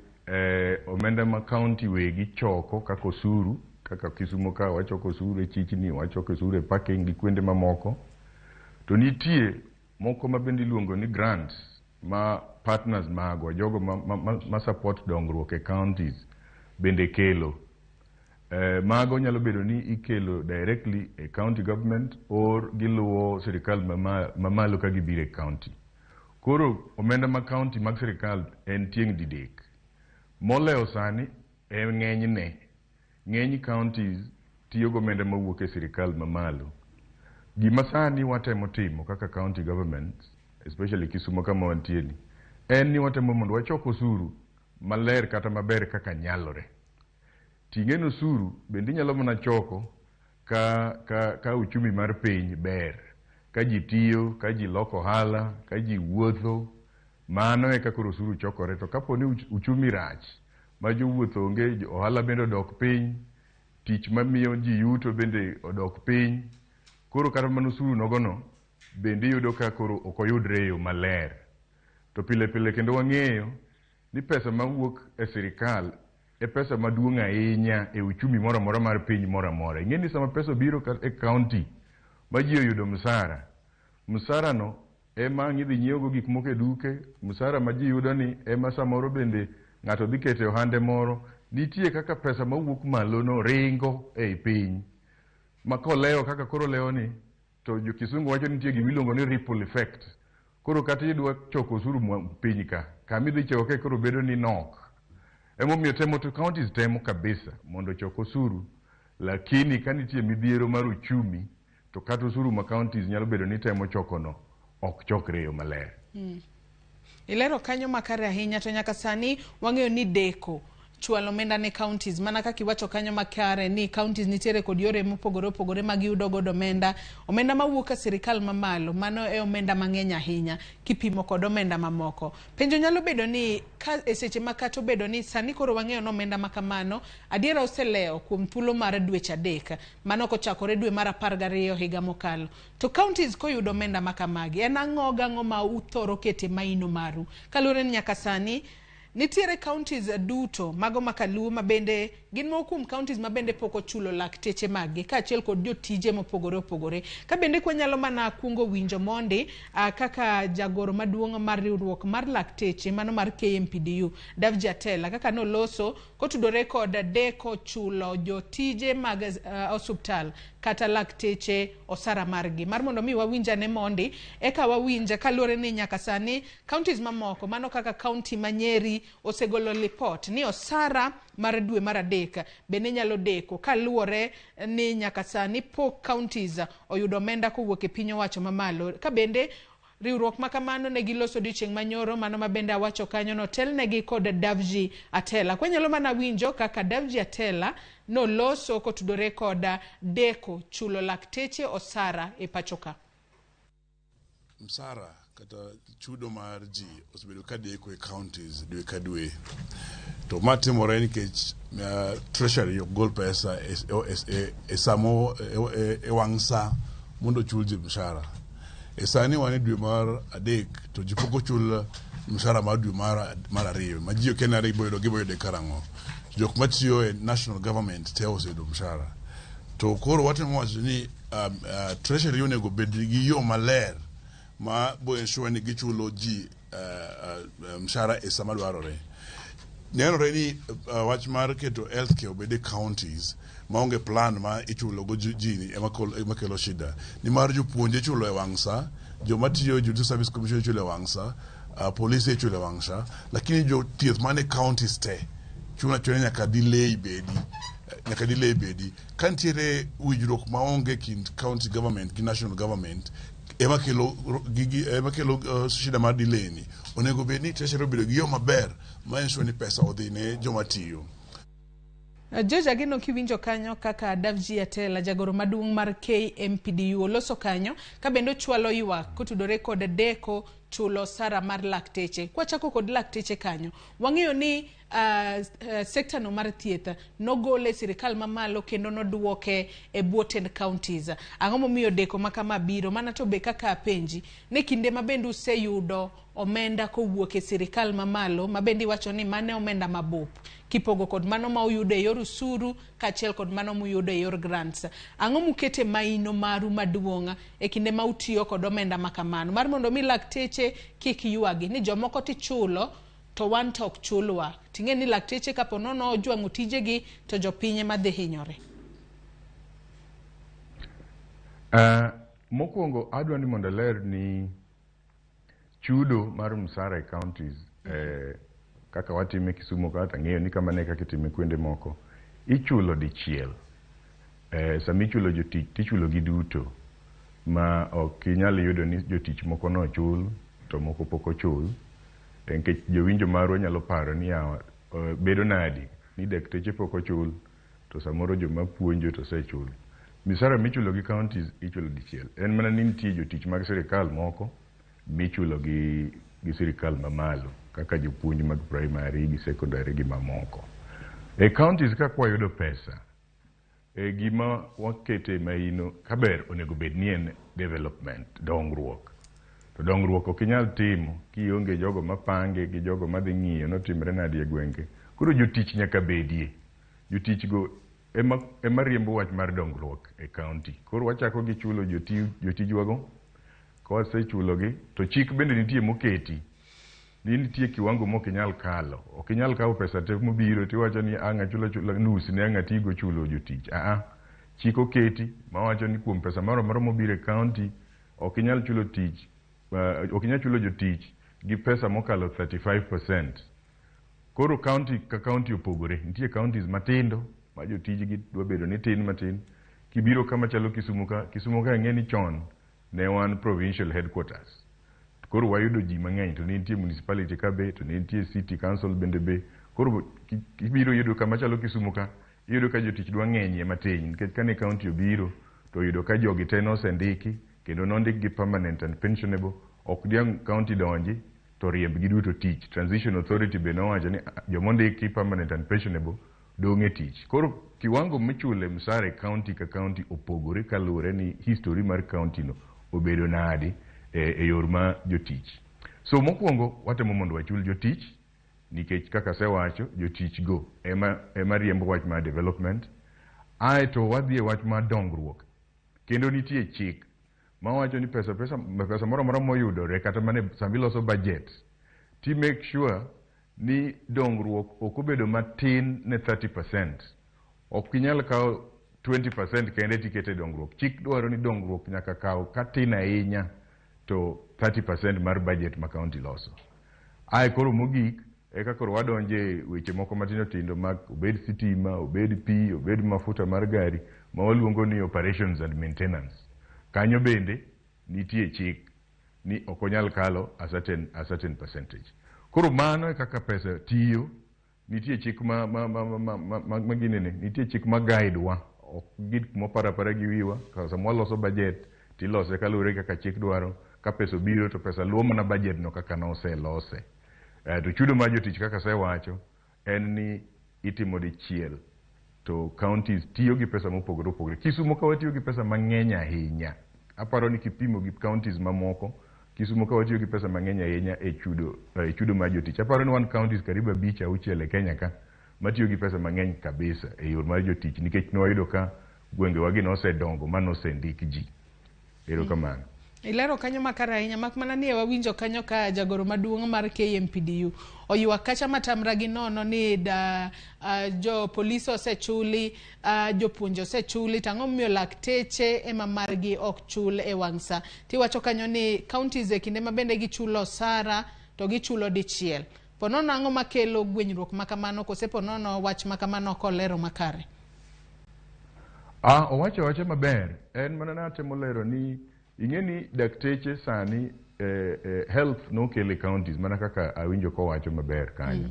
omenda ma county wegi choko kaka osuru, kaka Kisumo ka wachoko osuru e Chichni, wachoko osuru e parking gi kuonde mamoko. To nitie moko ma bende iluongo ni grants ma partners magwa, jogo ma support dongruok e counties bende kelo. Mago nyalo bedo ni ikelo directly e county government or giluwo sirikal mamalo ka gibire county. Koro omenda ma county mag sirikal en tieng' didek. Moleo sani ng'eny counties tiyo gomenda mawuok e sirikal mamalo. Gima sani watemo timo kaka county government, especially Kisumo kama wantie ni, en ni watemo mondo wachok osuru maler kata maber kaka nyalore. Ting'en osuru bende inyalo mana choko ka uchumi mar piny ber, ka ji tiyo, ka ji loko ohala, ka ji wuotho. Mano e kaka osuru chokore. To kapo ni uchumi rach ma jowuotho onge, ohala bende odok piny, tich mamiyo ji yuto bende odok piny, koro kata mana osuru nogono bende yudo ka koro ok oyudre e yo maler. To pile pile kendo wang'eyo ni pesa mawuok e sirikal e pesa maduong' ahinya e uchumi moro amora mar piny moro amora. Ing'e ni sama pesa biro e county ma ji oyudo msara no ema ng'idhi nyiewogo gik moko e duke, msara ma ji yudo ni ema samoro bende ng'ato dhi kete ohande moro. Nitie kaka pesa mawuok malo no ringo e piny ma koleo kaka koro leo ni, to jo Kisungu wacho nitie gima iluongo ni ripple effect. Koro kata idwa choko osuru piny ka kamidhi choke koro bedo ni nok. Emomiyo temo to counties temo kabisa mondo chok osuru, lakini ka nitie midhiero mar uchumi to kata osuru ma counties nyalo bedo ni temo chokono ok chokre yo maler. Ilero kanyo makare ahinya, to nyaka sani wang'eyo ni deko chwalo omenda ne counties, mana kaka iwacho kanyo makare ni counties nitiere kod yore mopogore opogore mag yudo godo omenda mawuok ka sirikal mamalo. Mano e omenda mang'eny ahinya kipimo kod omenda mamoko. Penjo nyalo bedo ni e seche ma kata obedo ni sani koro wang'eyo no omenda makamano adiera oseleo kuom thuolo mar dweche 3, mano kochakore dwe mar 12 higa mokalo. To counties koyudo omenda makamagi, en ang'o ma uthoro kete maino maru kaluwore ni nyaka sani nitiere counties duto mago makaluo ma bende gin moko kuom counties ma bende pok ochulo lakteche maggi kaachiel kod jotije mopogore opogore. Ka bende kwanyalo mana kungo winjo mondi kaka jagoro maduong' mar riwruok mar lakteche mano mar KMPDU Davji Atela kaka noloso kotudore kod deko chulo jotije mag osuptal kata lakteche osara margi mar mondo mi wawinja ne mondi eka wawinja kaluwore ni nyaka sani counties mamoko mano kaka county ma Nyeri osegolo report ni osara mar dwe mar 3 bende nyalo deko kaluwore ni nyaka sani pok counties oyudo omenda kowuok e piny owacho mamalo. Ka bende riwruok makamano ne giloso odiochieng' manyoro mano ma bende awacho kanyo no telnegi kod Davji Atela. Kwanyalo mana winjo kaka Davji Atela no loso kotudore kod deko chulo lakteche osara e pachoka. Msara kata chudo mar ji osebedo ka deko e counties dwe ka dwe. To matimore nikech treasury gol pesa e samo e wang' sa mondo chul ji mshahara. Sani wan e dwe mar adek to ji pok ochul mshahara mar dwe mar ariyo ma ji ok en giboyude karang'o. Jok matiyo e national government te oseyudo mshahara. To koro watemo wacho ni treasury onego bed gi yo maler ma bo ensure ni gichulo ji mshahara e sama dwarore. Nenore ni wach mar keto healthcare obede counties maonge plan ma ichulo go ji ema kelo shida. Ni mar jopuonje chulo e wang' sa, joma tiyo Judicial Service Commission chulo e wang' sa, polisi chulo e wang' sa, lakini jo thieth mane counties te chuna nyaka delay bedi. Kantiere wijruok maonge kind county government gi national government ema kelo shida mar delay ni. Onego bed ni treasury obedo gi yo maber ma ensure ni pesa odhi ne joma tiyo. George Ageno kiwinjo kanyo kaka Davji Atela jagoro maduong' mar KMPDU oloso kanyo ka bendo chwalo ywak kotudore kod deko chulo sara mar lakteche. Kwachako kod lakteche kanyo, wang'eyo ni sekta no mar thieth nogole sirikal mamalo kendo noduoke e botted counties. Ang'o momiyo deko makama biro mana to be kaka penji ne kinde mabendu useyudo omenda kowuok e sirikal mamalo mabendi wacho ni mane omenda mabup kipogo kod mano ma uyudo e yor usuru kaachiel kod mano muyudo e yor grants. Ang'o mukete maino maru maduong'a e kinde ma utiyo kod omenda makamano mar mondo mi lakteche kik yuagi ni jomoko tichulo to wan tok chulwa. Ting'e ni lakteche kapo nono ojwang'o tijegi to jopinye madhi hinyore. Mokwongo adwa ni mondo ler ni chudo mar msara e counties kaka watime Kisumu kata ng'eyo ni kamane kaka itime kuonde moko ichulo dichiel. Sami chulo jotich tichulo gi duto ma ok inyal yudo ni jotich moko no chul to moko pok ochul. Nikech jowinjo marwa nyalo paro ni bedo nadi ni dakteche pok ochul to samoro joma puonjo to sechul. Misara michulo gi counties ichulo dichiel. En mana ni nitie jotich mag sirikal moko michulo gi sirikal mamalo kaka jopuonj mag primary gi secondary gi mamoko. E counties ka kwayudo pesa gima wakete maino kaber onego bed ni en development, dongruok. To dongruok ok inyal timo kionge jogo mapange gi jogo madhi ng'iyo notimre nadi e gwenge. Koro jotich nyaka bedie. Jotich go ema riembo wach mar dongruok e county. Koro wachako gi chulo jotijwago. Kwasechulogi to chik bende nitie moketi. Nitie kiwango mok inyal kalo. Ok inyal kawo pesa te mobiro tiwacho ni anga chulo nus ne anga tigo chulo jotich. Chik oketi mawacho ni kuom pesa moro mobiro e county ok inyal chulo tich. Ok inyal chulo jotich gi pesa mokalo 35%. Koro county ka county opogore. Nitie counties matindo ma jotijgi dwa bedo ni tin matin. Kibiro kama chalo Kisumu ka ng'eni chon ne wan provincial headquarters. Koro wayudo ji mang'eny to nitie municipality ka be to nitie city council bende be. Koro kibiro yudo kama chalo Kisumu ka iyudo ka jotich dwa ng'enyie matin nikech kane county obiro to yudo ka jogi te nosendiki kendo nondik gi permanent and pensionable. Ok diang county donji to riemb gi duto tich. Transition authority be nowacho ni jomondiki permanent and pensionable dong' e tich. Koro kiwango michule msara e county ka county opogore kaluwore ni history mar county no obedo nadi e yor ma jotich. So mokwongo watemo mondo wachul jotich nikech kaka sewacho jotich go ema riembo wach mar development. To wadhi e wach mar dongruok. Kendo nitie chik mawacho ni pesa moro moyudore kata mane sambi loso budget ti make sure ni dongruok ok obedo matin ne 30%. Ok inyal kawo 20% kende tikete dongruok. Chik dwaro ni dongruok nyaka kawo katin ahinya to 30% mar budget ma county loso. Koro mogik eka koro wadonje weche moko matindo tindo mag obed sitima, obed pi, obed mafuta mar gari ma waluongo ni operations and maintenance. Kanyo bende nitie chik ni ok onyal kalo a certain percentage. Koro mano e kaka pesa tiyo. Nitie chik nitie chik ma guide wa. Ok gik mopara gi wiwa. Sama loso budget tilose kalure kaka chik dwaro. Ka pesa biro to pesa luwo mana budget no kaka noselose. To chudo ma jotich kaka sewacho en ni itimo dichiel. To counties tiyo gi pesa mopogore opogore. Kisumu ka watiyo gi pesa mang'eny ahinya. aparo ni kipimo gi counties mamoko Kisumu ka watiyo gi pesa mang'eny ahinya e chudo mar jotich. Aparo ni wan counties karibu 5-6 e Kenya ka matiyo gi pesa mang'eny kabisa e yor mar jotich nikech nwayudo ka gwenge wagi nosedongo manosendik ji. Erokamano. Ilero kanyo makara ahinya mak mana ni wawinjo kanyo ka jagoro maduong' mar KMPDU oyuak kacha matamra gi nono ni jo polisi osechuli, jopuonj osechuli, tang'o miyo lakteche ema margi ok chul e wang'sa. Tiwacho kanyo ni counties e kinde mabende gichulo osara to gichulo dichiel. Ponono ang'o makelo gwenyruok makamano kose ponono wach makamano kolero makare? Owacho maber. En mana natemo lero ni ing'eni dakteche sani health nokele counties mana kaka awinjo kowacho maber kanyo.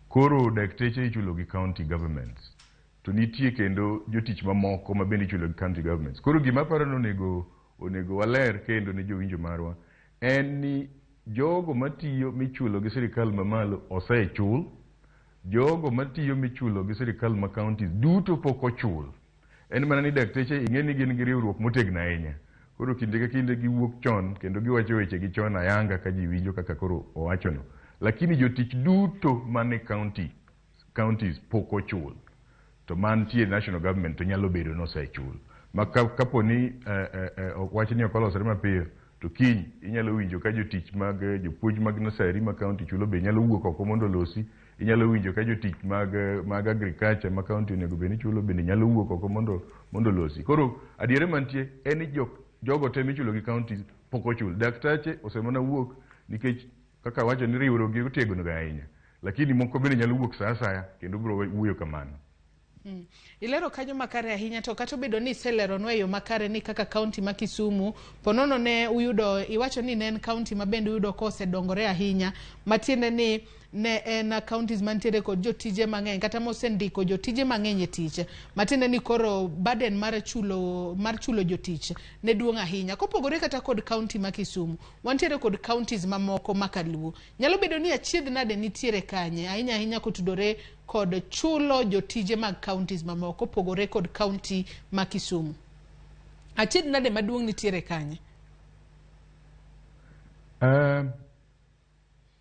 Koro dakteche ichulo gi county governments. To nitie kendo jotich mamoko ma bende ichulo gi county governments. Koro gima aparo ni onego waler kendo ne jowinjo marwa en ni jogo matiyo michulo gi sirikal mamalo osechul, jogo matiyo michulo gi sirikal ma counties duto pok ochul. En mana ni dakteche ing'eni gin gi riwruok motegno ahinya. Koro kinde ka kinde giwuok chon kendo giwacho weche gi chon ayanga ka ji winjo kaka koro owachono. Lakini jotich duto mane counties pok ochul. To mantie national government to nyalo bedo nosechul. Ma kapo ni wach ni okolosore mapiyo to kiny inyalo winjo ka jotich mag jopuonj mag nursery ma county chulo be nyalo wuok oko mondo losi. Inyalo winjo ka jotich mag agriculture ma county onego bed ni chulo bende nyalo wuok oko mondo losi. Koro adiere mantie en ni jogo te michulo gi counties pok ochul. Daktache osemana wuok nikech kaka wacho ni riwruok gi otegno ga ahinya. Lakini moko bende nyalo wuok sa asaya kendo biro wuoyo kamano. Ilero kanyo makare ahinya to kata bedo ni selero no eyo makare ni kaka county ma Kisumu ponono ne uyudo iwacho ni ne en county ma bende uyudo kose dongore ahinya matiende ni ne en counties mantiere kod jotije mang'eny kata mosendiko jotije mang'eny e tich matiende ni koro burden mar chulo jotich ne duong' ahinya kopogore kata kod county ma Kisumu wantiere kod counties mamoko makaluo nyalo bedo ni achiedh nade nitiere kanye ahinya kotudore kod chulo jotije mag counties mamoko pogore kod county ma Kisumu. Achiedh nade maduong' nitiere kanye?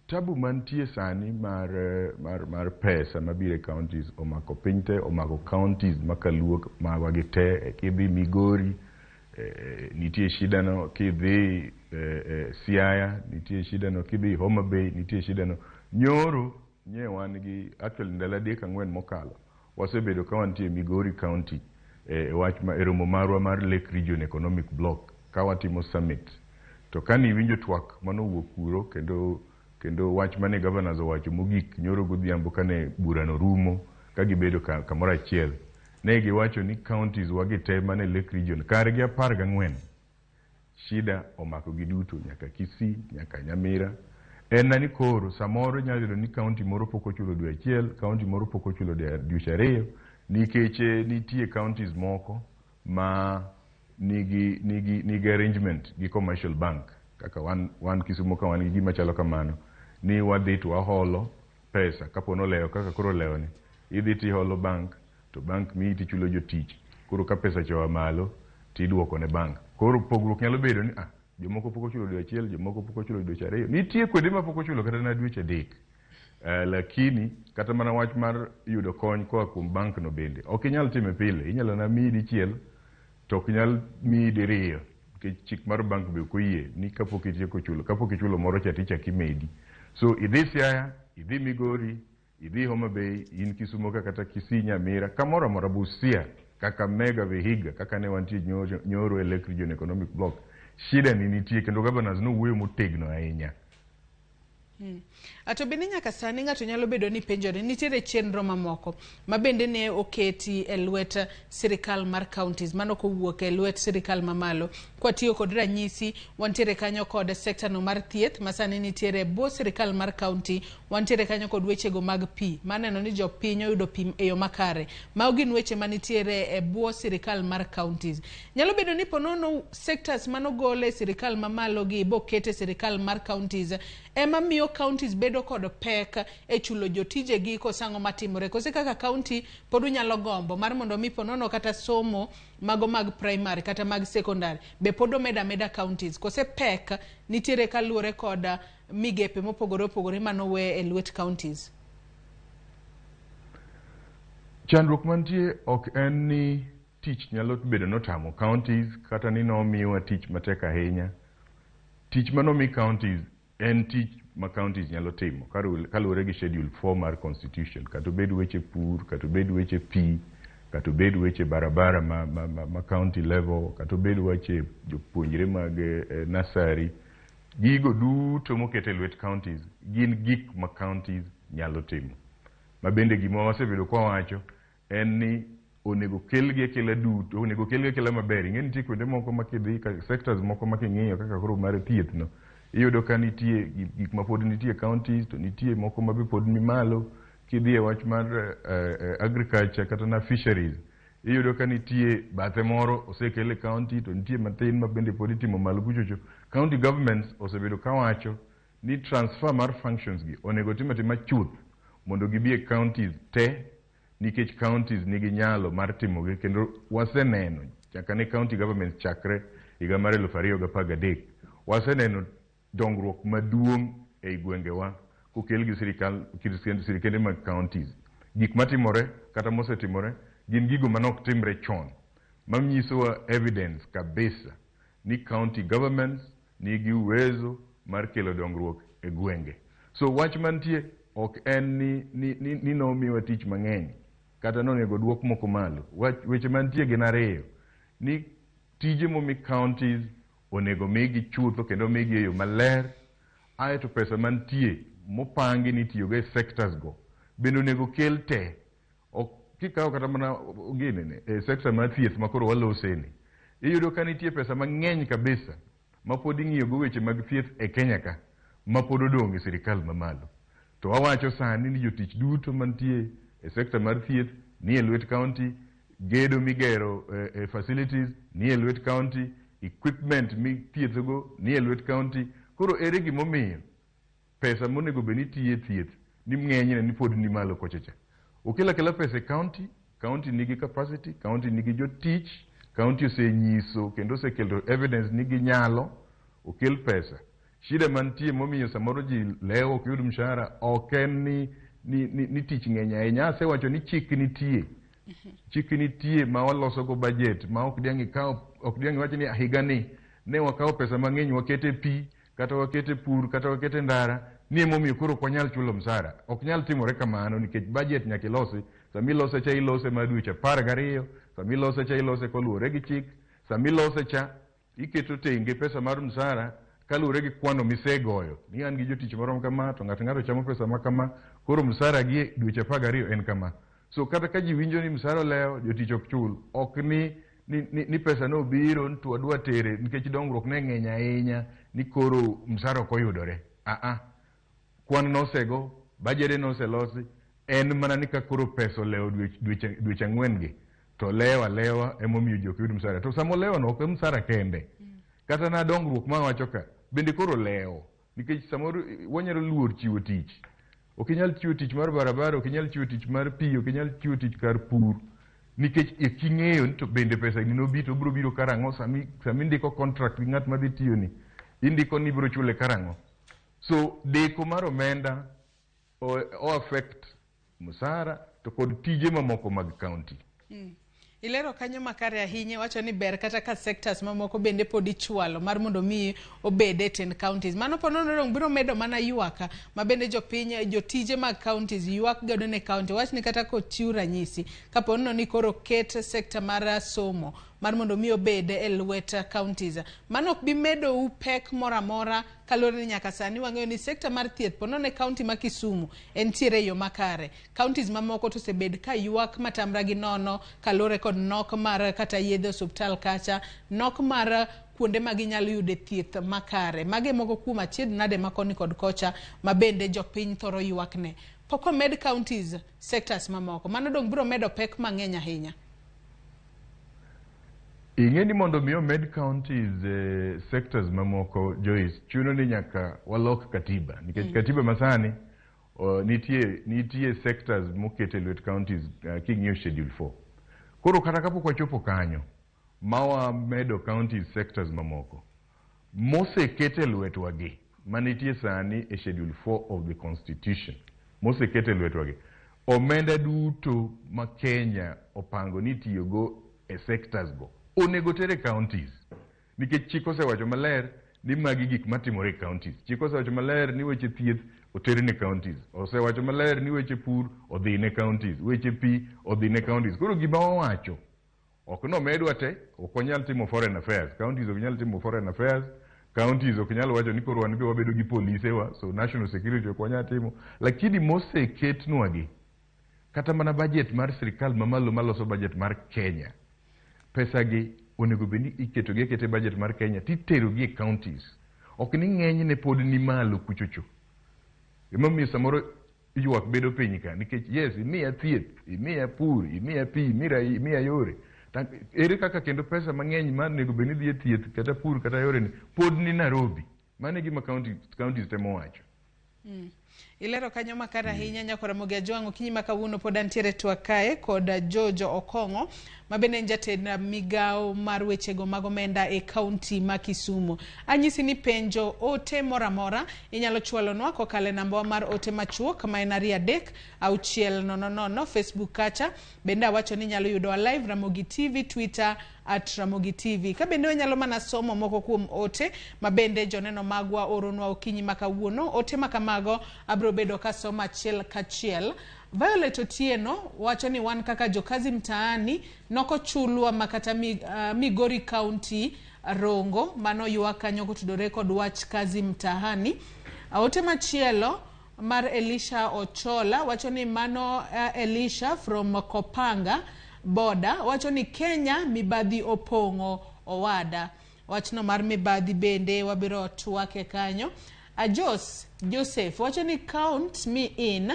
Tabu mantie sani mar pesa mabire counties omako pinte omako counties makaluo magwagi te kidhi Migori nitie shida no kidhi Siaya nitie shida no kidhi Homa Bay nitie shida no Nyoro wan gi actually ndala 3-4 mokalo wasebedo ka wantie Migori County wach ma eromo marwa mar Lake Region Economic Block ka watimo summit to kani winjo twak manowuok kuro kendo wach mane governors owacho mogik Nyoro godhiambo kane burano rumo ka gibedo kamoro achiel ne giwacho ni counties wagi te mane Lake Region kar gi 14 shida omako gi duto nyaka Kisii nyaka Nyamira. En nani koro samoro nyalo yudo ni county moro pok ochulo dwe achiel, county moro pok ochulo dwe 2 nikech nitie counties moko ma nigi arrangement gi commercial bank kaka wan Kisumu ka wan gi gima chalo kamano ni wadhi to waholo pesa kapono leo kaka koro leo ni idhi ti holo bank to bank mi ti chulo jotich koro ka pesa chowa malo ti duoko ne bank koro pogruok nyalo bedo ni jomoko pok ochulo dwe achiel jomoko pok ochulo dwe 2 nitie kwede ma pok ochulo kata na dweche 3 lakini kata mana wach mar yudo kony koa kuom bank no bende ok inyal time pile inyalo na mii dichiel to ok inyal mii diriyo nikech chik mar bank be koyie ni kapok itieko chulo kapok ichulo moro cha ticha kimedi so idhi Siaya idhi Migori idhi Homa Bay in Kisumu kata Kisii Nyamira kamoro amora Busia kaka Mega Vihiga kaka ne wantie Nyoro Lake Region Economic Block shida ni nitie kendo governors no wuoyo motegno ahinya. Ato bende nyaka sani ng'ato nyalo bedo ni penjore nitiere chenro mamoko mabende ne oketi e lwet sirikal mar counties mano kowuok e lwet sirikal mamalo kwatiyo kod ranyisi wantiere kanyo kod sector no mar thieth masani nitiere bo sirikal mar county wantiere kanyo kod wechego mag pi maneno ni jopiny oyudo pi e yo makare ma gin weche manitiere e bo sirikal mar counties nyalo bedo ni ponono sectors manogole sirikal mamalo gi bo kete sirikal mar counties ema miyo miyo counties bedo kod pek e chulo jotije gi kosango matimore. Kose kaka county pod unyalo gombo mar mondo mi ponono kata somo mago mag primary kata mag secondary be pod omeda counties. Kose pek nitiere kaluore kod migepe mopogore opogore manowe e lwet counties. Chandruok mantie ok en ni tich nyalo bedo notamo counties kata ni nomiwa tich matek ahinya. Tich manomiyo counties en tich ma counties nyalo timo kaluwore gi schedule 4 mar constitution, kata obed weche pur, kata obed weche pi, kata obed weche barabara ma county level, kata obed weche jopuonjre mag nursery. Gigo duto mokete lwet counties gin gik ma counties nyalo timo. Ma bende gima wasebedo kwa wacho en ni onego kelgi akela duto, onego kelgi akela maber. Ing'e nitie kuonde moko makidhi sectors moko making'iyo kaka koro mar thieth no, iyudo ka nitie gik ma pod nitie counties, to nitie moko ma be pod ni malo. Kidhi e wach mar agriculture kata na fisheries, iyudo ka nitie bathe moro osekele county, to nitie mathin ma bende pod itimo malo kuchocho. County governments osebedo kawacho ni transfer mar functions gi onego tim chuth mondo gibi e counties te, nikech counties nigi nyalo mar timo gi, kendo waseneno chaka ne county governments chakre higa mar 2013 waseneno dongruok maduong' e gwengewa kokel gi sirikende mag counties. Gik matimore kata mosetimore gin gigo manok timre chon, manyisowa evidence kabisa ni county governments nigi uwezo mar kelo dongruok e gwenge. So wach mantie ok en ni nomiwa tich mang'eny kata nonego duok moko malo. Weche mantie gin ariyo, ni tije momi counties onego migi chutho kendo migi e yo maler, aeto pesa mantie mopangi ni tiyo go e sectors go bende onego kel te. Kikawo kata mana gine e sector mar thieth makoro waloseni, iyudo ka nitie pesa mang'eny kabisa ma pod ing'iyo go weche mag thieth e Kenya ka ma pod odong' e sirikal mamalo. To wawacho sani ni jotich duto mantie e sector mar thieth ni e lwet county, gedo migero facilities ni e lwet county, equipment mithiethgo ni e lwet county. Koro ere gimomiyo pesa monego be nitie thieth ni ng'enyne ni pod ni malo kochecha. Okela kela pesa county, county nigi capacity, county nigi jotich, county osenyiso kendo osekelo evidence nigi nyalo, okel pesa. Shida mantie momiyo samoro ji lewo ok yud mshahara ok en ni tich ng'eny ahinya. Asewacho ni chik nitie ma waloso go budget ma ok diangi wacho ni higa ni ne wakawo pesa mang'eny wakete pi kata wakete pur kata wakete ndara, ni emomiyo koro ok wanyal chulo msara. Ok nyal timore kamano, nikech budget nyaka ilosi. Sama ilose cha ilose mar dweche 12, sama ilose cha ilose koluwore gi chik, sama ilose cha iketo tenge pesa mar msara kaluwore gi kwano misegoyo. Ni an gi jotich marom kama, to ng'ato chamo pesa ma kama, koro msara gi dweche 12 en kama. So kata ka ji winjo ni msara leo jotich ok chul, ok ni pesa no biro to wadwa tere nikech dongruok ne ng'eny ahinya ni koro msara ok oyudore. Kwan nosego, bajede noselosi, en mana ni ka koro pesa leo dweche 4 gi to lewa emomiyo jok yud msara. To samo lewa no ok msara kende, kata na dongruok ma wacho ka bende koro leo, nikech samoro wanyalo luor chiwo tich. Ok inyal chiwo tich mar barabara, ok inyal chiwo tich mar pi, ok inyal chiwo tich kar pur, nikech iking'eyo ni to bende pesa ni no bito biro biro karang'o. Sami ndiko contract gi ng'at ma dhi tiyo ni, indiko ni biro chule karang'o. So deko mar omenda o affect msara to kod tije mamoko mag county. Ilero kanyo makare ahinya, wacho ni ber kata ka sectors mamoko bende pod ichwalo mar mondo mi obede ten counties. Mano ponono dong biro medo mana ywaka ma bende jopiny jotije mag counties ywak godo ne county. Wach ni kata kochiw ranyisi kapono ni koro ket sector mar somo mar mondo mi obede e lwet counties. Mano ok bi medo upek moramora kalore ni nyaka sani wang'eyo ni sector mar thieth pono ne county ma Kisumu entiere yo makare. Counties mamoko to sebed ka ywak matamra gi nono kalore kod nok mar kata yedhe osuptal kacha, nok mar kuonde ma ginyalo yude thieth makare. Mage moko kuom achiedh nade makoni kod kocha ma bende jopiny thoro ywak ne. Poko med counties sectors mamoko, mano dong biro medo pek mang'eny ahinya. ing'eni mondo mi omed counties sectors mamoko Joyce chuno ni nyaka walok katiba nikech katiba masani nitie sectors mokete lwet counties king'iyo schedule 4 koro kata kapok wachopo kanyo mawa medo counties sectors mamoko mosekete lwetwa gi manitie sani e schedule 4 of the constitution mosekete lwetwa gi omenda duto ma Kenya opango ni tiyogo e sectors go onego tere counties nikech chik osewacho maler ni magi gik matimore counties chik osewacho maler ni weche thieth otere ne counties osewacho maler ni weche pur odhi ne counties weche pi odhi ne counties koro gima wawacho ok no medwa te ok onyal timo foreign affairs counties ok nyal timo foreign affairs counties ok nyal wacho ni koro wan be wabedo gi polise wa so national security ok wanyal timo lakini moseketnwa gi kata mana budget mar sirikal mamalo maloso budget mar Kenya pesa gi onego beni iketo gi ekete budget mar Kenya titero gi counties ok ni ng'eny ne pod ni malo kuchocho emomiyo samoro ywak bedo piny ka nikech yes imiya thieth imiya pur imiya pi imiya yore ere kaka kendo pesa mang'eny ma nego beni dhi e thieth kata pur kata yore ni pod ni Nairobi mane gima counties temo wacho Ilero kanyo makara ahinya nyako Ramogi Ajwang' okinyi makawuono pod antiere twak kae kod Jojo Okong'o mabende jatend migao mar wechego mag omenda e kaunti ma Kisumu. Anyisi ni penjo ote moramora inyalo chwalonwa kokale namba mar ote machuok ma en 36000 Facebook kacha bende awacho ni nyalo yudo live Ramogi TV Twitter @Ramogi TV. Ka bende nyalo mana somo moko kuom ote mabende joneno magwa oronwa okinyi makawuono ote makamago abro bedo ka soma achiel kachiel. Violet Otieno wacho ni wan kaka jokazi mtaani noko chulwa makata Migori County Rongo mano ywak kanyo kotudore kod wach kazi mtaani. Ote machielo mar Elisha Ochola wacho ni mano Elisha from Kopanga Boda wacho ni Kenya mibadhi opong'o owada wachno mar mibadhi bende wabiro twake kanyo. Joseph wacho ni count me in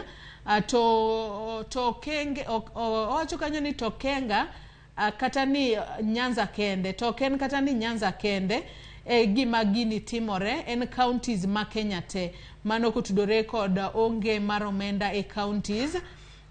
to kenge wacho kanyo ni tokenga kata ni Nyanza kende token kata ni Nyanza kende gima gini timore en counties ma Kenya te mano kotudore kod onge mar omenda e counties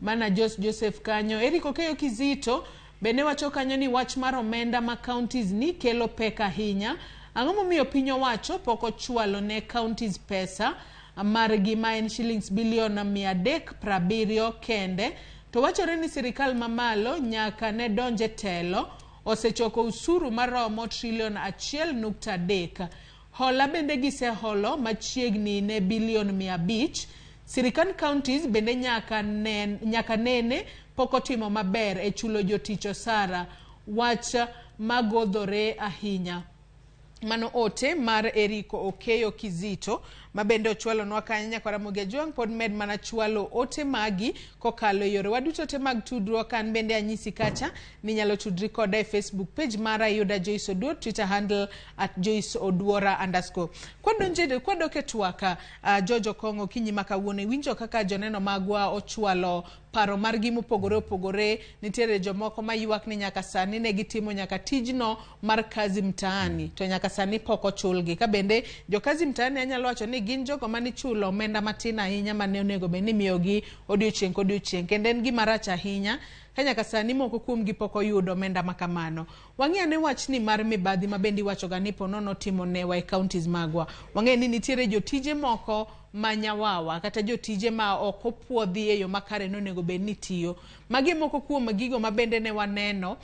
mana Joseph kanyo. Eric Okeyo Kizito bende wacho kanyo ni wach mar omenda ma counties ni kelo pek ahinya. Ang'o momiyo piny owacho pok ochwalo ne counties pesa mar gima en shillings bilion 370 kende to wachore ni sirikal mamalo nyaka ne donje telo osechoko usuru maromo trilion 1.3. Hola bende giseholo machiegni ne bilion 500. Sirikal counties bende nyaka nene pok otimo maber e chulo jotich osara wach magodhore ahinya. Mano ote mar Eriko Okeyo Kizito mabende ochwalo nwa kanya kwa Ramogi Ajwang' pod med mana chwalo ote magi kokalo yore waduto te mag tudruok kan bende anyisi kacha ni nyalo tudri koda e Facebook page mara Yuda Joyce Oduor, Twitter handle @JoyceOduora_. Kwadoke twaka Jojo Okong'o kinyi makawuono winjo kaka joneno magwa ochwalo paro margi mopogore opogore. Nitiere jomoko mayuak ni nyaka sani ne gitimo nyaka tijno mar kazi mtaani to nyaka sani pok ochulgi. Ka bende jokazi mtaani anyalo wacho ni gin jogo mani chulo omenda matin ahinya mane onego bed ni miyogi odiochieng' kodiochieng' kendo en gima rach ahinya ka nyaka sani moko kuomgi pok oyudo omenda makamano. Wang'eyo ne wach ni mar mibadhi mabendi wachoga ni ponono timo newa e counties magwa. Wang'eyo ni nitiere jotije moko manyawawa kata jotije ma ok opuodhi e yo makare nonego bed ni tiyo. Magi moko kuom gigo mabende ne waneno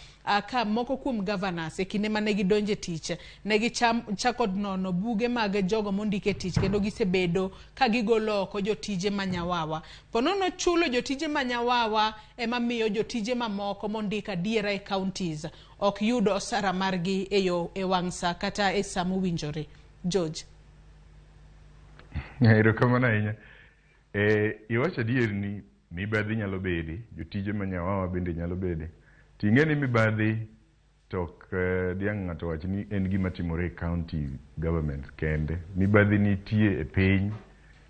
ka moko kuom governors e kinde mane gidonje tich ne gichako nono buge mag jogo mondike tich kendo gisebedo ka gigolo oko jotije manyawawa. Ponono chulo jotije manyawawa ema miyo jotije mamoko mondika diera e counties ok yudo osara margi e wang' sa kata e sa mowinjore. George erokamano ahinya. Iwacho adier ni mibadhi nyalo bede jotije manyawawa bende nyalo bede ting'e ni mibadhi tok diang' ng'ato wach ni en gima timore e county government kende. Mibadhi nitie e piny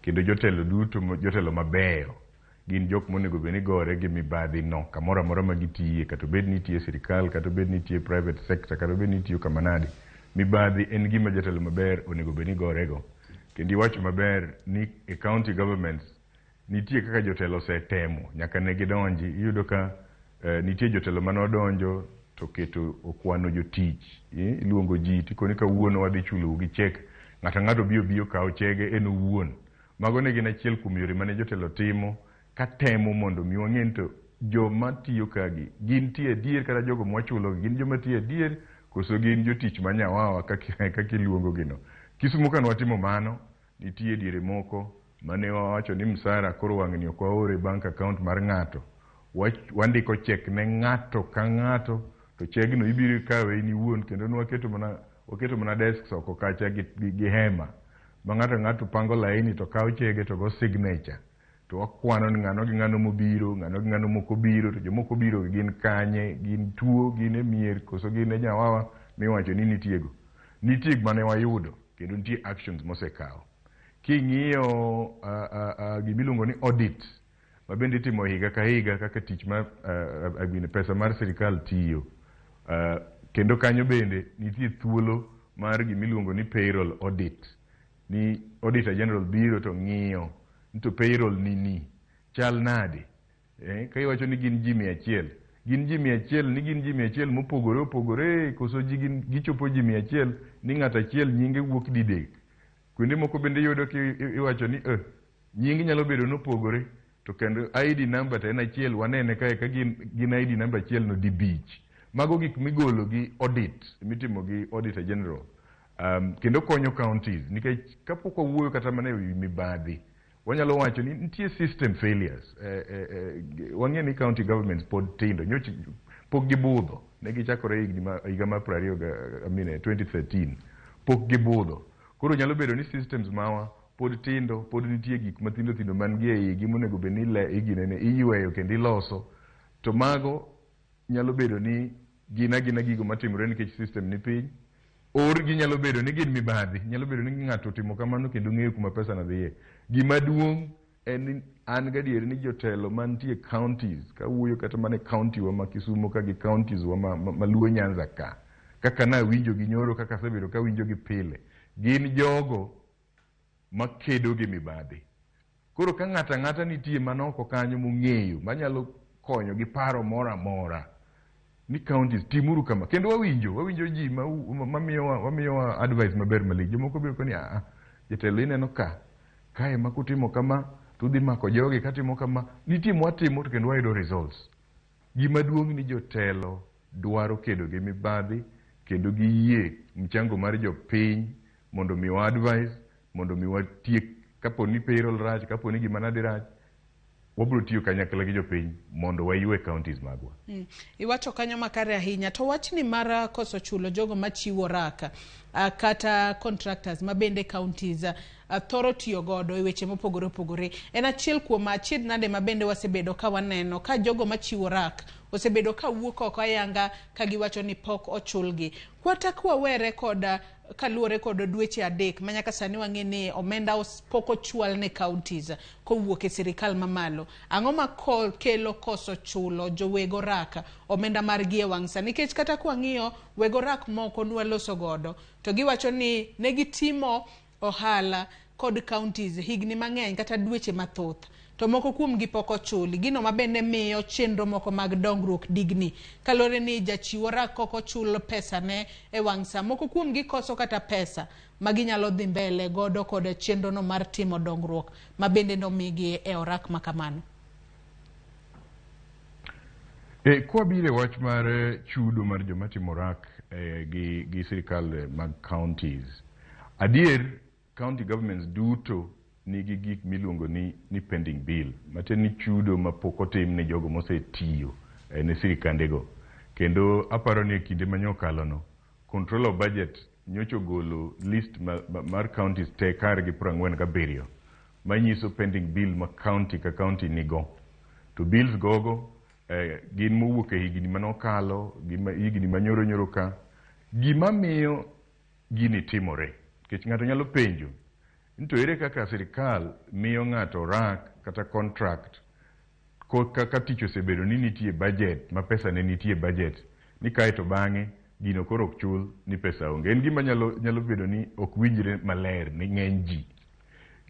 kendo jotelo duto jotelo mabeyo gin jok monego bed ni gore gi mibadhi no kamoro amora ma gitiye, kata bed ni tiye sirikal, kata bed ni tiye private sector, kata bed ni tiyo kamanade. Mibadhi en gima jatelo maber onego bed ni gorego. Kendo iwacho maber ni e county governments nitie kaka jotelo osetemo nyaka ne gidonji. Iyudo ka nitie jotelo manodonjo to keto okwano jotich, iluongo ji tikoni kawuono wadhi chulo gi chek, ng'ato biyo kawo chege en owuon. Mago ne gin achiel kuom yore mane jotelo timo ka temo mondo mi wang'e to joma tiyo kagi gin tie adier, kata jogo mwachulo gin joma tiyo adier koso gin jotich manyawawa kaka iluongo gino. Kisumo kan watimo mano, nitie diere moko mane wawacho ni msara koro wang'ni ok waore bank account mar ng'ato, wandiko chek ne ng'ato ka ng'ato, to chegno ibiro kawe in iwuon, kendo waketo mana desk oko kacha gi hema ma ng'ato pango laini to kawo chege to go signature, to wakwano ni ng'ano gi ng'ano mobiro, ng'ano gi ng'ano moko biro, to jomoko biro gin kanye, gin tuo, gin e mier, koso gin e nyawawa miwacho ni nitiego. Nitie mane wayudo kendo nitie actions mosekawo. King'iyo gimiluongo ni audit ma bende itimo higa ka higa kaka tich mar pesa mar sirikal tiyo, kendo kanyo bende nitie thuolo mar gimiluongo ni payroll audit. Ni auditor general biro to ng'iyo to payroll ni chal nade, ka iwacho ni gin ji 100, gin ji 100 ni gin ji 100 mopogore opogore, koso gichopo ji 100 ni ng'ato achiel nyinge wuok didek. Kuonde moko bende yudo ki iwacho ni nyingi nyalo bedo nopogore, to kendo ID number to en achiel, wanene ka gin ID number achiel no dibich. Mago gik migolo gi audit, mitimo gi auditor general. Kendo konyo counties, nikech kapok wawuoyo kata mana ewi mibadhi, wanyalo wacho ni nitie system failures. Wang'e ni county governments pod tindo, nyocha pok gibudho, ne gichakore higa mar 2013, pok gibudho. Koro nyalo bedo ni systems mawa pod tindo, pod nitie gik mathindo man gi e igi monego bed ni iyweyo kendo iloso, to mago nyalo bedo ni gina gigo matimore nikech system ni piny. Or ginyalo bedo ni gin mibadhi, nyalo bedo ni ng'ato timo kamano kendo ng'eyo kuma pesa na dhiye. Gima duong' en an gadier ni jotelo mantie counties, kawuoyo kata mana county wa ma Kisumo ka gi counties wa ma Luo Nyanza ka, kaka na winjo gi nyoro, kaka asebedo ka winjo gi pile, gin jogo makedo gi mibadhi. Koro ka ng'ata nitie manoko kanyo mong'eyo manyalo konyo gi paro moro amora ni counties timuru kama, kendo wawinjo ji wamiyowa advice maber malich. Jomoko biro koni jatelo ineno kae ma kutimo kama tudhi mako jogi, katimo kama nitie mwatimo to kendo wayudo results. Gima duong' ni jotelo dwaro kedo gi mibadhi kendo giyie mchango mar jopiny mondo mi advice, mondo mi watiek kapo ni payroll rach, kapo ni gima nadi rach, wabro tiyo kanyakla gi jopiny mondo waywe counties magwa. Iwacho kanyo makare ahinya, to wachni mara koso chulo jogo machiwo raka kata contractors mabende counties thoro tiyo godo e weche mopogore opogore. En achiel kuom achiedh nade mabende wasebedo ka waneno ka jogo machiwo rak osebedo ka wuok oko ayanga ka giwacho ni pok ochulgi. Kwata kwawere koda kaluore kod dweche adek manyaka sani wang'e ni omenda pok ochwal ne counties kowuok e sirikal mamalo. Ang'o ma kelo koso chulo jowego raka omenda margi e wang' sa? Nikech kata kwang'iyo wego rak moko nwaloso godo to giwacho ni negitimo ohala kod counties higni mang'eny kata dweche mathoth, to moko kuom gi pok ochuli. Gino mabende miyo chenro moko mag dongruok digni kalore ni jachiwo rak kok ochul pesa ne e wang' sa. Moko kuom gi koso kata pesa maginyalo dhi mbele godo kod chenro no mar timo dongruok mabende nomigi e orak makamano. Kwa bile wach mar chudo mar joma timo rak gi sirikal mag counties, adier county governments duto nigi gik miluongo ni pending bill, maten ni chudo mapok otim ne jogo mosetiyo ne sirikandego. Kendo aparo ni kinde manyokalo no control of budget nyocho golo list mar counties te kar gi 47 manyiso pending bill ma county ka county nigo. To bills gogo gin mowuok e higni manokalo, higni manyoro ka. Gima miyo gini timore, kech ng'ato nyalo penjo, nito ere kaka sirikal miyo ng'ato rak kata contract kaka tich osebedo ni nitie budget ma pesa ne nitie budget ni kae to bang'e gino koro ok chul ni pesa onge. En gima nyalo bedo ni ok winjre maler ni ng'eny ji.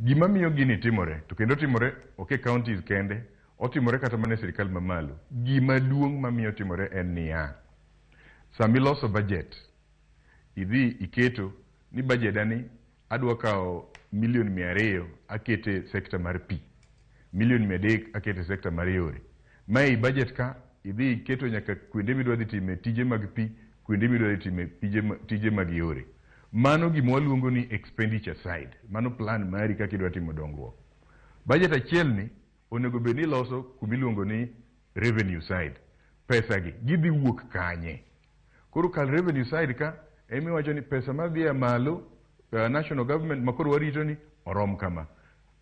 Gima miyo gini timore, to kendo timore ok counties kende, otimore kata mana sirikal mamalo. Gima duong' mamiyo timore en niya, samiloso budget, idhi iketo ni budgetani adwa kawo milion 200 akete sekta mar pi, milion 300 akete sekta mar yore. Mae budget ka idhi iketo nyaka kuonde midwa dhi time tije mag pi, kuonde midwa dhi time tije mag yore. Mano gima waluongo ni expenditure side, mano plan mari kaka idwa timo dongruok. Budget achiel ni onego bed ni loso kumiluongo ni revenue side. Pesa gi gidhi wuok kanye. Koro kal revenue side ka emi wacho ni pesa madhi malo national government makoro warito ni orom kama.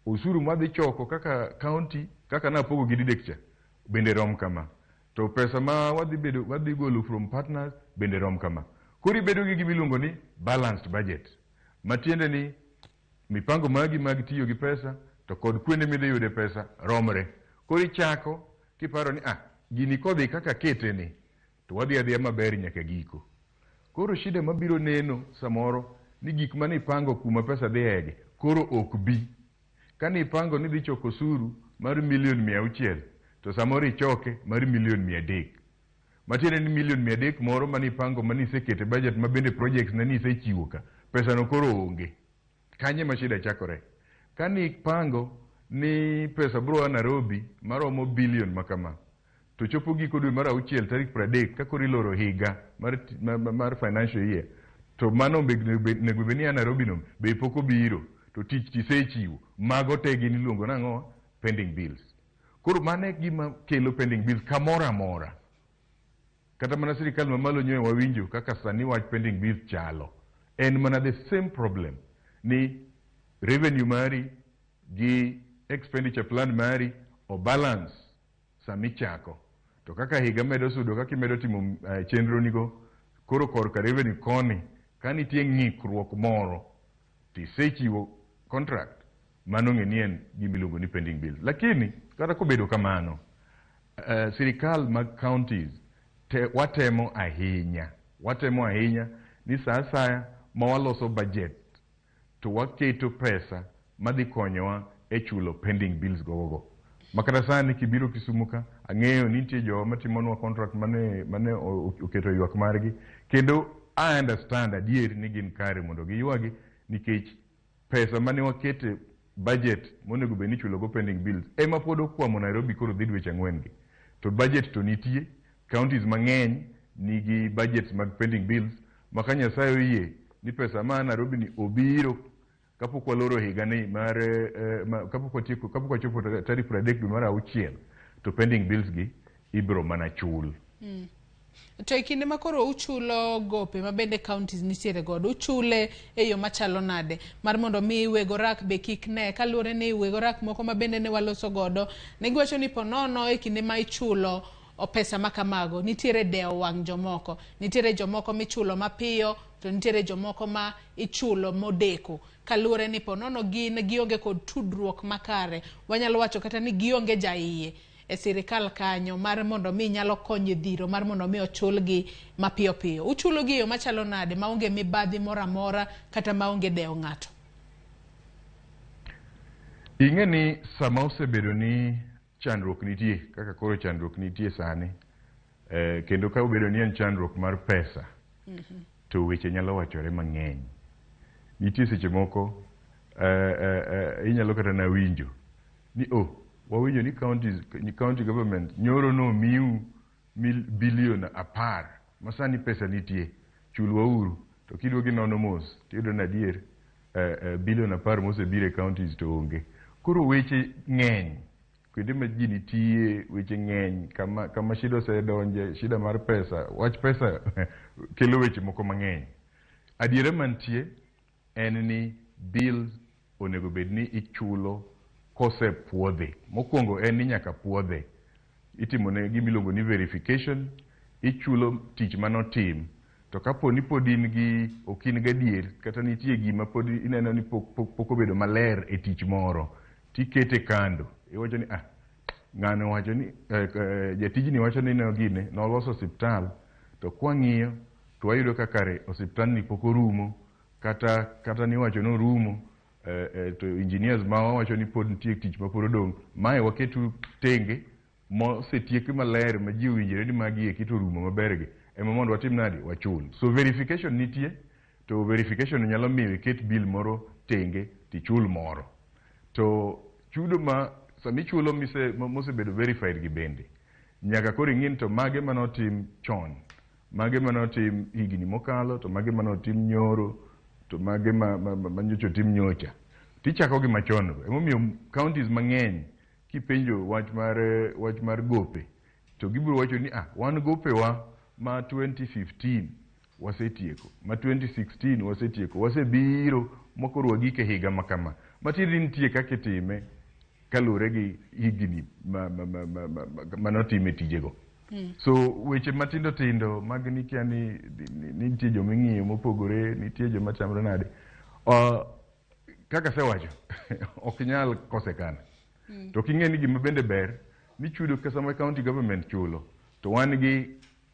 Usuru madhi choko kaka county kaka napogo gi didekcha bende rom kama. To pesa ma wadhi golo from partners bende rom kama. Koro ibedo gi gimiluongo ni balanced budget. Matiende ni mipango magi mag tiyo gi pesa to kod kuonde midhi yude pesa romre. Koro ichako kiparo ni gini kodhi kaka kete ni to wadhi adhiya maber nyaka giko. Koro shida mabiro neno samoro ni gik mane ipango kuma pesa dhi ege koro ok bi. Kane ipango ni dhi choko osuru mar milion 600 to samoro ichoke mar milion 300. Matiende ni milion 300 moro mane ipango mane isekete budget ma bende projects ne ni isechiwo ka pesa no koro onge. Kanye ma shida chakore. Kane ipango ni pesa bro Nairobi maromo bilion makama to chopo giko dwe mar 6 tarik 30 ka koro iloro higa mar financial year to mano nego beni Nairobi no be poko biro to tich tisechiwo mago te gin iluongo nang'o pending bills. Koro mane gima kelo pending bills kamora mora. Kata mana sirikal mamalo nyoe wawinjo kaka sani wach pending bills chalo. En mana the same problem ni revenue mari gi expenditure plan mari o balance samichako. To kaka higa medo sudo kaka imedo timo chenro nigo koro korka revenue koni kanitie ng'ikruok moro tisechiwo contract mano ng'enien gimiluongo ni pending bills. Lakini kata kobedo kamano sirikal mag counties watemo ahinya ni saa asaya ma waloso budget to waketo pesa madhi konyowa e chulo pending bills gogo. Makata sani kibiro Kisumu ka ang'eyo ni nitie jo matimonwa contract mane oketo ywak margi kendo I understand adier ni gin kare mondo giywagi nikech pesa mane wakete budget monego bed ni chulo go pending bills ema pod okwamo Nairobi koro dhi dweche 4 gi. To budget to nitie, counties mang'eny nigi budgets mag pending bills maka Nyasaye oyie ni pesa ma Nairobi ni obiro kapok waloro higa ni mar kapok wachopo tarik 30 dwe mar 6 to pending bills gi ibro mana chul. To ikinde makoro uchulo gope mabende counties nitiere godo uchule e yo machalo nade mar mondo mi wego rak be kik ne kaluore ni wego rak moko mabende ne waloso godo ne giwacho ni ponono e kinde ma ichulo o pesa makamago nitiere deo wang' jomoko, nitiere jomoko michulo mapiyo to nitiere jomoko ma ichulo modeko kaluore ni ponono gionge kod tudruok makare. Wanyalo wacho kata ni gionge jaiye e sirikal kanyo mar mondo mi nyalo konyo dhiro mar mondo mi ochulgi mapiyo piyo. Uchulo gi yo machalo nade maonge mibadhi mora mora kata maonge deo ng'ato? Ing'e ni sama osebedo ni chandruok nitie kaka koro chandruok nitie sani kendo ka obedo ni en chandruok mar pesa to weche nyalo wachore mang'eny. Nitie seche moko inyalo kata na winjo ni wawinjo ni county government nyoro no miu bilion 10 masani pesa nitie chulwauru to kiduogi nono mos tiyudo na adier bilion 10 mosebire counties to onge. Koro weche ng'eny kuonde ma ji nitie weche ng'eny kama shida osedonje shida mar pesa wach pesa kelo weche moko mang'eny. Adiera mantie en ni bills onego bed ni ichulo kose puodhe. Mokwongo en ni nyaka puodhe itimone gimiluongo ni verification, ichulo tich manotim to kapo ni pod in gi okin gadier kata nitie gima pod ineno ni pok obedo maler e tich moro tikete kando. Iwacho ni ng'ano wacho ni jatijni wacho ni ne gine noloso osiptal to kwang'iyo to wayudo ka kare osiptal ni pok orumo kata ni wacho no rumo to engineers ma wacho ni pod nitie tich ma pod odong' mae waketu tenge mosetieki maler ma ji owinjore ni magi eki to rumo mabergi ema mondo watim nadi wachul. So verification nitie, to verification nyalo miyo iket bill moro tenge tichul moro. To chudo ma samichulo mosebedo verified gi bende nyaka koro ing'in to mage manotim chon, mage manotim higni mokalo, to mage manotim nyoro, to mage manyocha tim nyocha. Tichako gi machon. Emomiyo counties mang'eny kipenjo wach mar gope to gibiro wacho ni wan gope wa ma 2015 wasetieko, ma 2016 wasetieko, wasebiro mokoro wagike higa makama. Matiende nitie kaka itime kalure gi higni manotime tijego. So weche matindo tindo mag nikia ni nitie joming'iyo mopogore, nitie joma chamre nade. Kaka sewacho ok nyal kosekana. To king'e ni gima bende ber ni chudo ka sama county government chulo to wan gi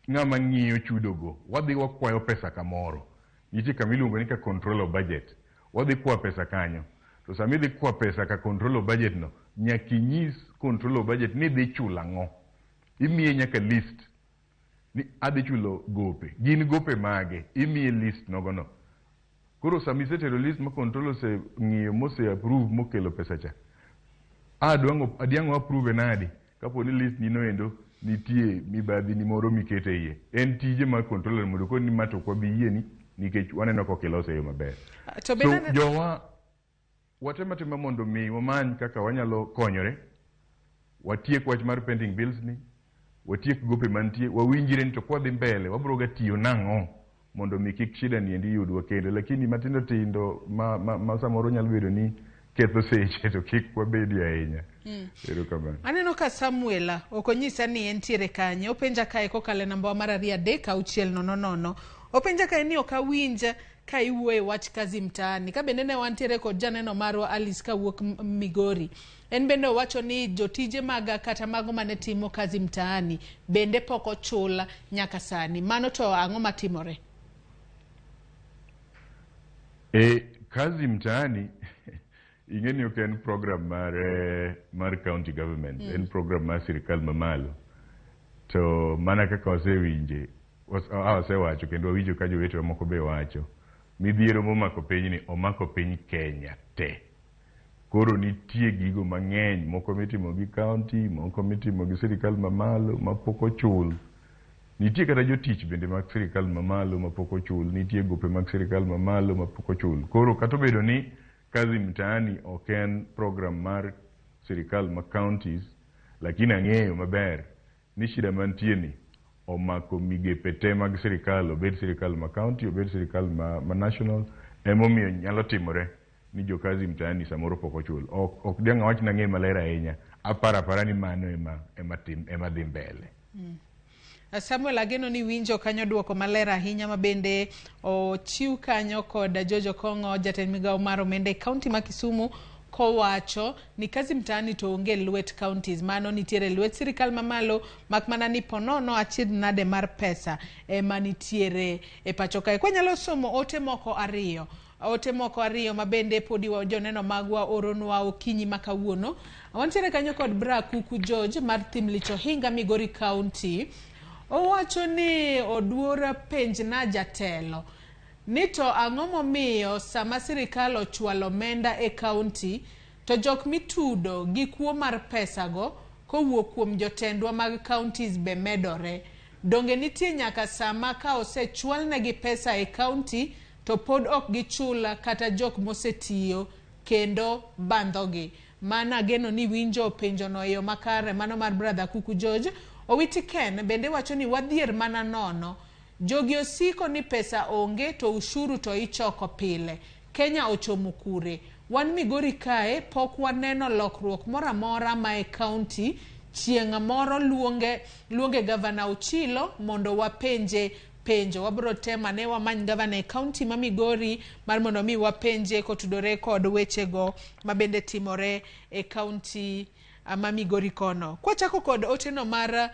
ng'ama ng'iyo chudogo. Wadhi wakwayo pesa kamoro. Nitie kama iluongo ni ka control of budget. Wadhi kwa pesa kanyo. To sami dhi kwa pesa ka control of budget no, nyaka inyis control of budget ni dhi chulo ang'o. Imiye nyaka list ni adhi chulo gope. Gin gope mage. Imiye list nogono. Koro sami setero list ma control ose ng'iyo mose approve mokelo pesa cha. Adiang'o approve nadi. Kapo ni list nino endo nitie mibadhi ni moro mikete iye. En tije ma controller mondo ko ni mato kwa biye ni nikech waneno kokilose yo maber. So jowa watema mondo mi wamany kaka wanyalo konyore. Watiek wach mar pending bills ni. Watiek gope mantie. Wawinjire ni to kwa dhi mbele. Wabro ga tiyo nang'o mondo mi kik shida ni endi yudwa kendo. Lakini matindo tindo ma samoro nyalo bedo ni ketho seche to kik wabedi ahinya. Aneno ka Samuela okonyisa ni entiere kanye. Openja kae kokale namba mar 3 openja kae ni okawinja ka iwuoye wach kazi mtaani. Ka bende ne wantiere kod janeno marwa Alice ka wuok Migori. En bende wacho ni jotije maga kata mago mane timo kazi mtaani bende poko chula nyaka sani. Mano to ang'o matimore? Kazi mtaani ingeni oken program mar county government, en program mar sirikal mamalo. To mana kaka wasewinje, wasewacho kendo wawinjo ka jowetewa moko be wacho, midhiero momako piny ni omako piny Kenya te. Koro nitie gigo mang'eny, moko mitimo gi county, moko mitimo gi sirikal mamalo mapok ochul. Nitie kata jotich bende mag sirikal mamalo mapok ochul, nitie gope mag sirikal mamalo mapok ochul. Koro kata obedo ni kazi mtaani oken program mar sirikal ma counties, lakini ang'eyo maber ni shida mantie ni omako migepe te mag sirikal, obed sirikal ma county, obed sirikal ma national, emomiyo nyalo timore ni jo kazi mtaani samoro pok ochul. Ok diang' wach na ng'e maler ahinya. Apara ni mano ema dhi mbele. Samuel ageno ni winjo kanyo duoko maler ahinya mabende ochiw kanyo kod Jojo Kong'o jatend migawo mar omenda county ma Kisumu kowacho ni kazi mtaani to onge lwet counties, mano nitiere lwet sirikal mamalo mak mana ni ponono achiedh nade mar pesa ema nitiere e pacho kae. Kwa nyalo somo ote moko ariyo mabende podi wa joneno magwa oronwa okinyi makawuono. Wantiere kanyo kod Bra Kuku George mar Thimlicho Hinga Migori County. Owacho ni oduora penj na jatelo ni to ang'o momiyo sama sirikal ochwalo omenda e county to jok mitudo gi kuo mar pesa go kowuok kuom jotendwa mag counties be medore. Donge nitie nyaka sama ka osechwal negi pesa e county to pod ok gichula kata jok mosetiyo kendo bandhogi. Mana geno ni winjo penjo no yo makare. Mano mar brother Kuku George. Owiti Ken bende wacho ni wadhier mana nono. Jogi osiko ni pesa onge to ushuru to ichoko pile. Kenya ochomo kure. Wan Migori kae pok waneno lokruok mora mora mae county. Chieng' moro luonge Gavana Ochilo mondo wapenje penjo. Wabro tema ne wamany Gavana e county ma Migori mar mondo mi wapenje kotudore kod wechego mabende timore e county ma Migori kono. Kwachako kod oteno mar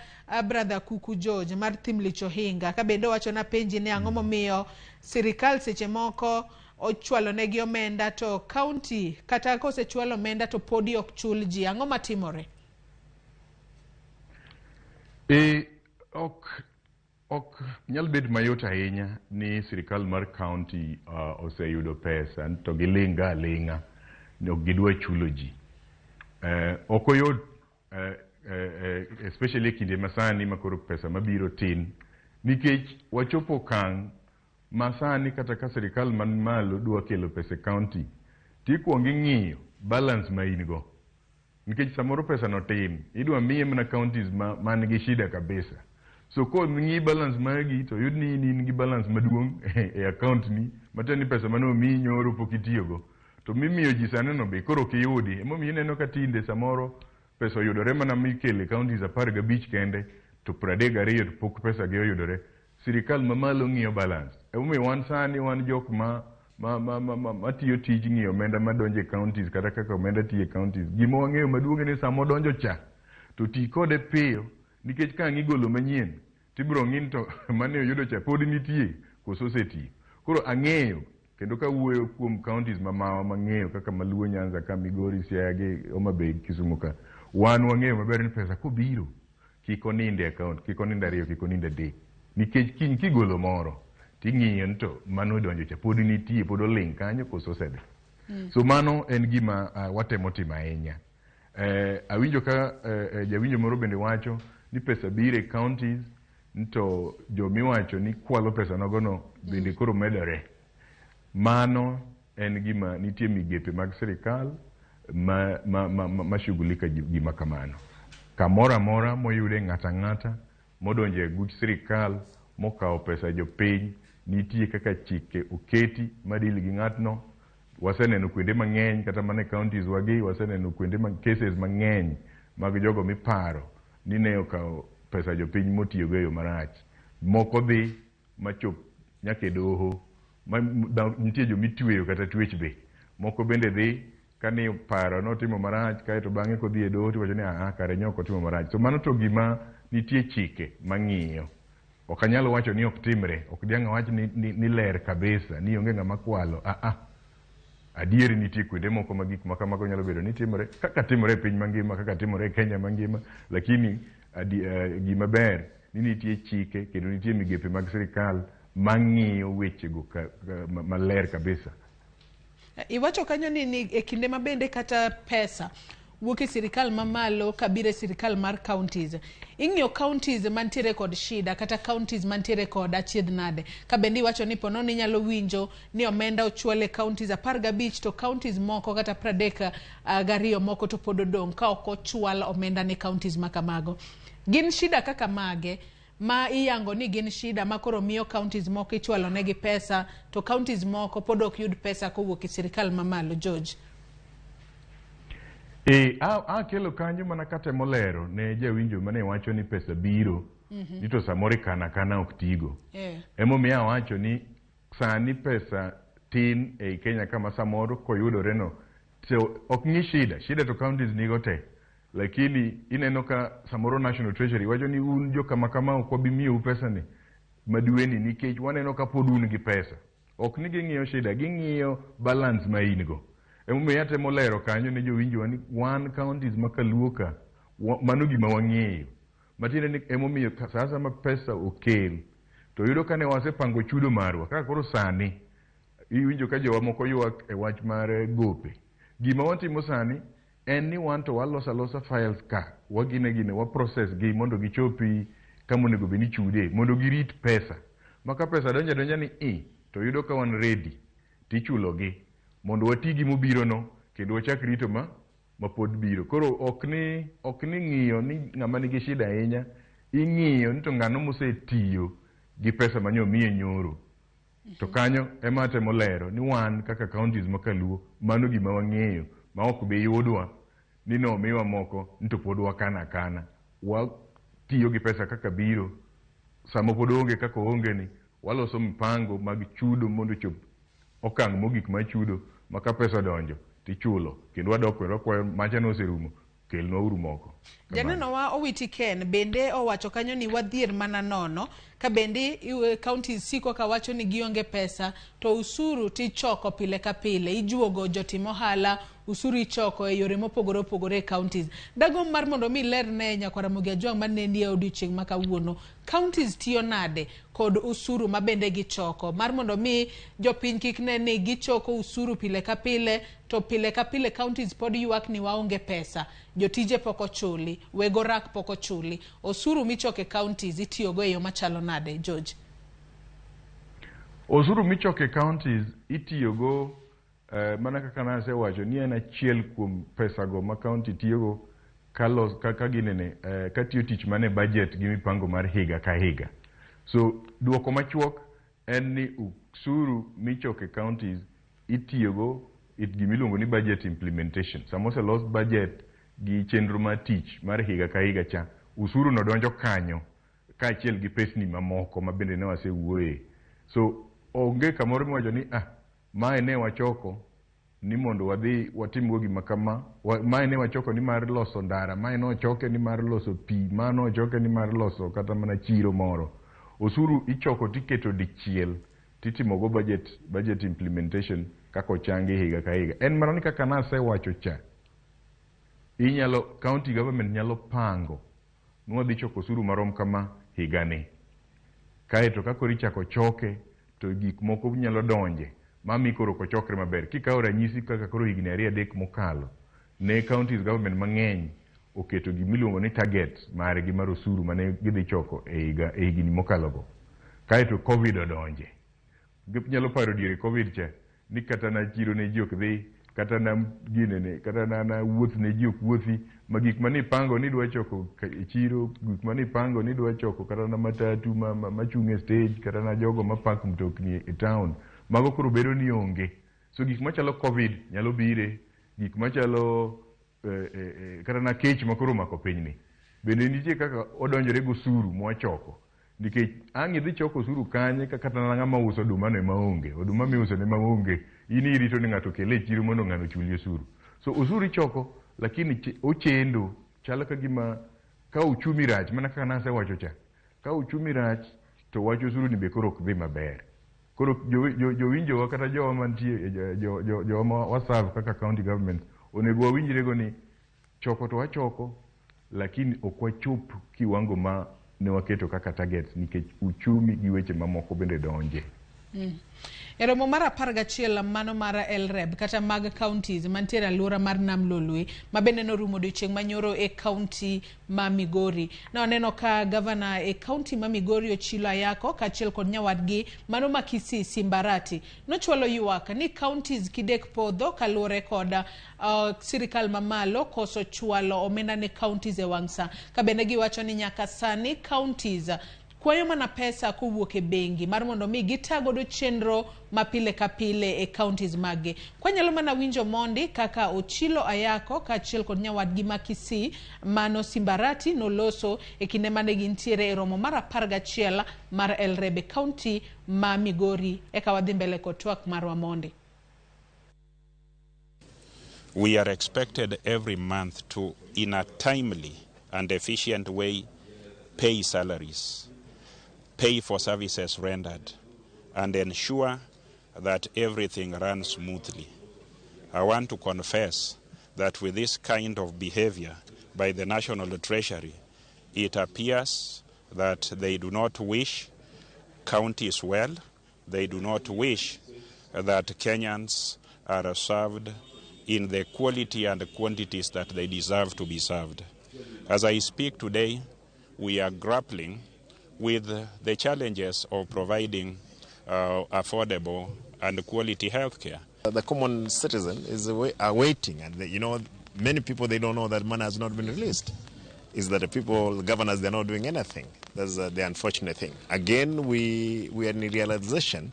brother Kuku George mar Thimlicho Hinga ka bende wacho na penji ne ang'o momiyo sirikal seche moko ochwalo negi omenda to county kata kosechwalo omenda to podi ok chul ji, ang'o matimore? Ok nyal bet mayot ahinya ni sirikal mar county oseyudo pesa to gilinga linga ne ok gidwa chulo ji. Ok oyot especially kinde masani makoro pesa mabiro tin nikech wachopo kang masani kata ka sirikal man malo dwa kelo pesa county tikuongo ing'iyo balance ma in go nikech samoro pesa no tin idwa miye mana counties man gi shida kabisa. So ko ng'i balance magi to yud ni in gi balance maduong e account ni matani pesa mano mi nyoro pokitiyogo to mimiyo ji saneno be koro kiyudi emomiyo ineno ka tinde samoro pesa oyudore mana mikele counties 15 kende to 32 to pok pesa gi oyudore. Sirikal mamalo ng'iyo balance emomiyo wan sani wan jok matiyo tij ng'iyo omenda madonje counties kata kaka omenda tiye counties. Gima wang'eyo maduong' ni samo donjo cha to ti kode piyo nikech ka ng'igolo manyien tibro ng'in to mane oyudo cha pod nitie koso seti. Koro ang'eyo kendo ka wuoyo kuom counties mamawa mang'eyo kaka Maluo, Nyanza ka Migori, Siaya gi Homa Bay, Kisumu ka wan wang'eyo maber ni pesa kobiro kik oninde account, kik oninde 2, kik oninde 3 nikech kiny kigolo moro ting'iyo to mano donjo cha pod nitie pod oling kanyo koso sedi. So mano en gima watemo timo ahinya. Awinjo ka jawinjo moro bende wacho ni pesa bire counties to jomiwacho ni kwalo pesa nogono bende koro medore. Mano en gima nitie migepe mag sirikal mashughulika gima kamano. Kamora mora moyude ng'ata modonje e gut sirikal mokawo pesa jopiny nitie kaka chike oketi madil gi ng'atno. Waseneno kuonde mang'eny kata mana counties wagi waseneno kuonde cases mang'eny mag jogo miparo ni ne okawo pesa jopiny motiyo go e yo marach. Moko dhi machop nyaka e doho, nitie jomitweyo kata twech be. Moko bende dhi kani paro notimo marach kaeto bang'e kodhi e doho tiwacho ni kare nyoko timo marach. So mano to gima nitie chike mang'iyo. Ok anyalo wacho ni ok timre, ok diang' wach ni ler kabisa ni onge ng'ama kwalo. Adieri nitie kuonde moko ma gik makamago nyalo bedo ni timore kaka timore e piny mangima, kaka timore e Kenya mangima, lakini gima ber ni nitie chike kendo nitie migepe mag sirikal mang'iyo wechego maler kabisa. Iwacho kanyo ni e kinde mabende kata pesa wuok e sirikal mamalo kabire sirikal mar counties. Ing'iyo counties mantiere kod shida kata counties mantiere kod achiedh nade. Ka bende iwacho ni pono ni nyalo winjo ni omenda ochwale counties 15 to counties moko kata 32 moko to pod odong' ka ok ochwal omenda ne counties makamago. Gin shida kaka mage ma iyango ni gin shida makoro miyo counties moko ichwalo negi pesa to counties moko pod ok yud pesa kowuok e sirikal mamalo, George? Kelo kanyo mana katemo lero ne jawinjo mane wacho ni pesa biro ni to samoro kana ok tigo. Emomiyo awacho ni sani pesa tin e Kenya kama samoro koyudore no to ok ng'i shida to counties nigo te, lakini ineno ka samoro National Treasury wacho ni un jo kama ok wabimiyo pesa ni madueni nikech waneno ka pod un gi pesa. Ok ni ging'iyo shida, ging'iyo balance ma in go. Emomiyo atemo lero kanyo ne jowinjo ni wan counties makaluo ka mano gima wang'eyo. Matiende ni emomiyo sasa ma pesa okel to yudo kane wasepango chudo marwa kaka koro sani iwinjo ka jowa moko ywak e wach mar gope. Gima watimo sani en ni wan to walosa files ka wagine wa process gi mondo gichopi kama onego bed ni chude mondo girit pesa. Maka pesa donja ni to yudo ka wan ready tichulo gi mondo wati gi mobiro no kendo wachak rito ma pod biro. Koro ok ni ng'iyo ni ng'ama nigi shida ahinya, ing'iyo ni to ng'ano mosetiyo gi pesa manyo miye nyoro. To kanyo ema atemo lero ni wan kaka counties makaluo mano gima wang'eyo ma ok be yudwa ni no miwa moko ni to pod wakana. Watiyo gi pesa kaka biro, sama pod onge kaka onge ni waloso mpango mag chudo mondo chop okang' mogik ma chudo maka pesa donjo tichulo kendo wadok kwayo macha no oserumo kelnwa uru moko. Janeno wa owiti Ken bende owacho kanyo ni wadhier mana nono ka bende counties siko ka wacho ni gionge pesa to usuru tichoko pile ka pile ijuogo jotimo hala usuru ichoko e yore mopogore opogore counties. Dago mar mondo mi ler ne nyakwara Ramogi Ajwang maneni e odiochieng' ma kawuono counties tiyo nade kod usuru mabende gichoko mar mondo mi jopiny kik ne ni gichoko usuru pile ka pile to pile ka pile counties pod ywak ni waonge pesa jotije poko chuli wego rak poko chuli osuru michoke counties itiyogo e yo machalo nade George? Osuru michoke counties itiyogo mana kaka nasewacho ni en achiel kuom pesago ma county tiyogo kaka ginene katiyo tich mane budget gi mipango mar higa ka higa. So duoko machuok en ni usuru michoke counties itiyogo gimiluongo ni budget implementation. Samose los budget gi chenro mar tich mar higa ka higa cha usuru no donjo kanyo ka achiel gi pesni mamoko ma bende ne wasewuoye. So onge kamoro miwacho ni mae ne wachoko ni mondo wadhi watimgo gima kama, mae ne wachoko ni mar loso ndara, mae no choke ni mar loso pi, mae no choke ni mar loso kata mana chiro moro. Osuru ichoko tiketo dichiel titimogo budget implementation kako changi higa ka higa. En marani kaka nasewacho cha county government nyalo pango nwadhi choko osuru marom kama higani kaeto kako richako choke to gik moko nyalo donje mami koro ko chokre maber. Kikawo ranyisi kaka koro higni 2-3 mokalo ne counties government mang'eny oketo gimiluongo ni target margi mar osuru mane gidhi choko e higni mokalogo kaeto covid odonje. Nyalo paro diere covid cha ni kata na chiro ne ji ok dhi kata na ginene kata na wuoth ne ji ok wuothi ma gik mane ipango ni dwa choko e chiro, gik mane ipango ni dwa choko kata na matatu machung' e stage kata na jogo mapak mtokni e town mago koro bedo ni onge. So gik machalo covid nyalo bire, gik machalo kata na kech makoro mako pinyni bende nitie kaka odonjore gosuru mwachoko nikech ang' idhi choko osuru kanye kata na ng'ama uso oduma ne maonge, oduma miuso ne maonge, in irito ni ng'ato kele chiro mondo ng'ano chuli osuru. So osuru ichoko lakini ochendo chalo ka gima ka uchumi rach mana kaka nasewacho cha ka uchumi rach to wach osuru ni be koro ok dhi maber. Koro jowinjowa kata jowa mantie jowa ma waserve kaka county government onego wawinjrego ni choko to wachoko lakini ok wachop kiwango ma ne waketo kaka targets nikech uchumi gi weche mamoko bende donje. E romo mar 11 mano mar LREB kata mag counties mantiere alwora mar Nam Lolwe ma bende norumo odiochieng' manyoro e county ma Migori. Ne oneno ka gavana e county ma Migori Ochilo Ayako kaachiel kod nyawadgi mano ma Kisii Simbarati nochwalo ywak ni counties kidek podho kaluwore kod sirikal mamalo koso chwalo omenda ne counties e wang' sa. Ka bende giwacho ni nyaka sani counties kwayo mana pesa kowuok e bengi mar mondo mi gitagodo chenro mapile ka pile e counties mage. Kwanyalo mana winjo mondi kaka Ochilo Ayako kaachiel kod nyawadgi ma Kisii mano Simbarati noloso e kinde mane gintiere e romo mar 11 mar LREB county ma Migori. Eka wadhi mbele kod twak marwa mondi. We are expected every month to, in a timely and efficient way, pay salaries, pay for services rendered, and ensure that everything runs smoothly. I want to confess that with this kind of behavior by the National Treasury, it appears that they do not wish counties well, they do not wish that Kenyans are served in the quality and quantities that they deserve to be served. As I speak today, we are grappling with the challenges of providing affordable and quality health care. The common citizen is awaiting, and many people, they don't know that money has not been released. Is that the governors, they're not doing anything. That's the unfortunate thing. Again, we are in realization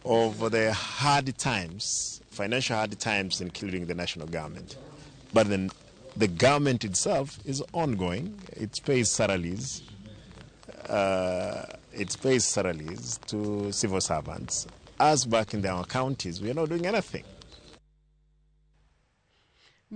of the hard times, financial hard times, including the national government. But then the government itself is ongoing. It pays salaries. To civil servants. Us back in our counties, we are not doing anything.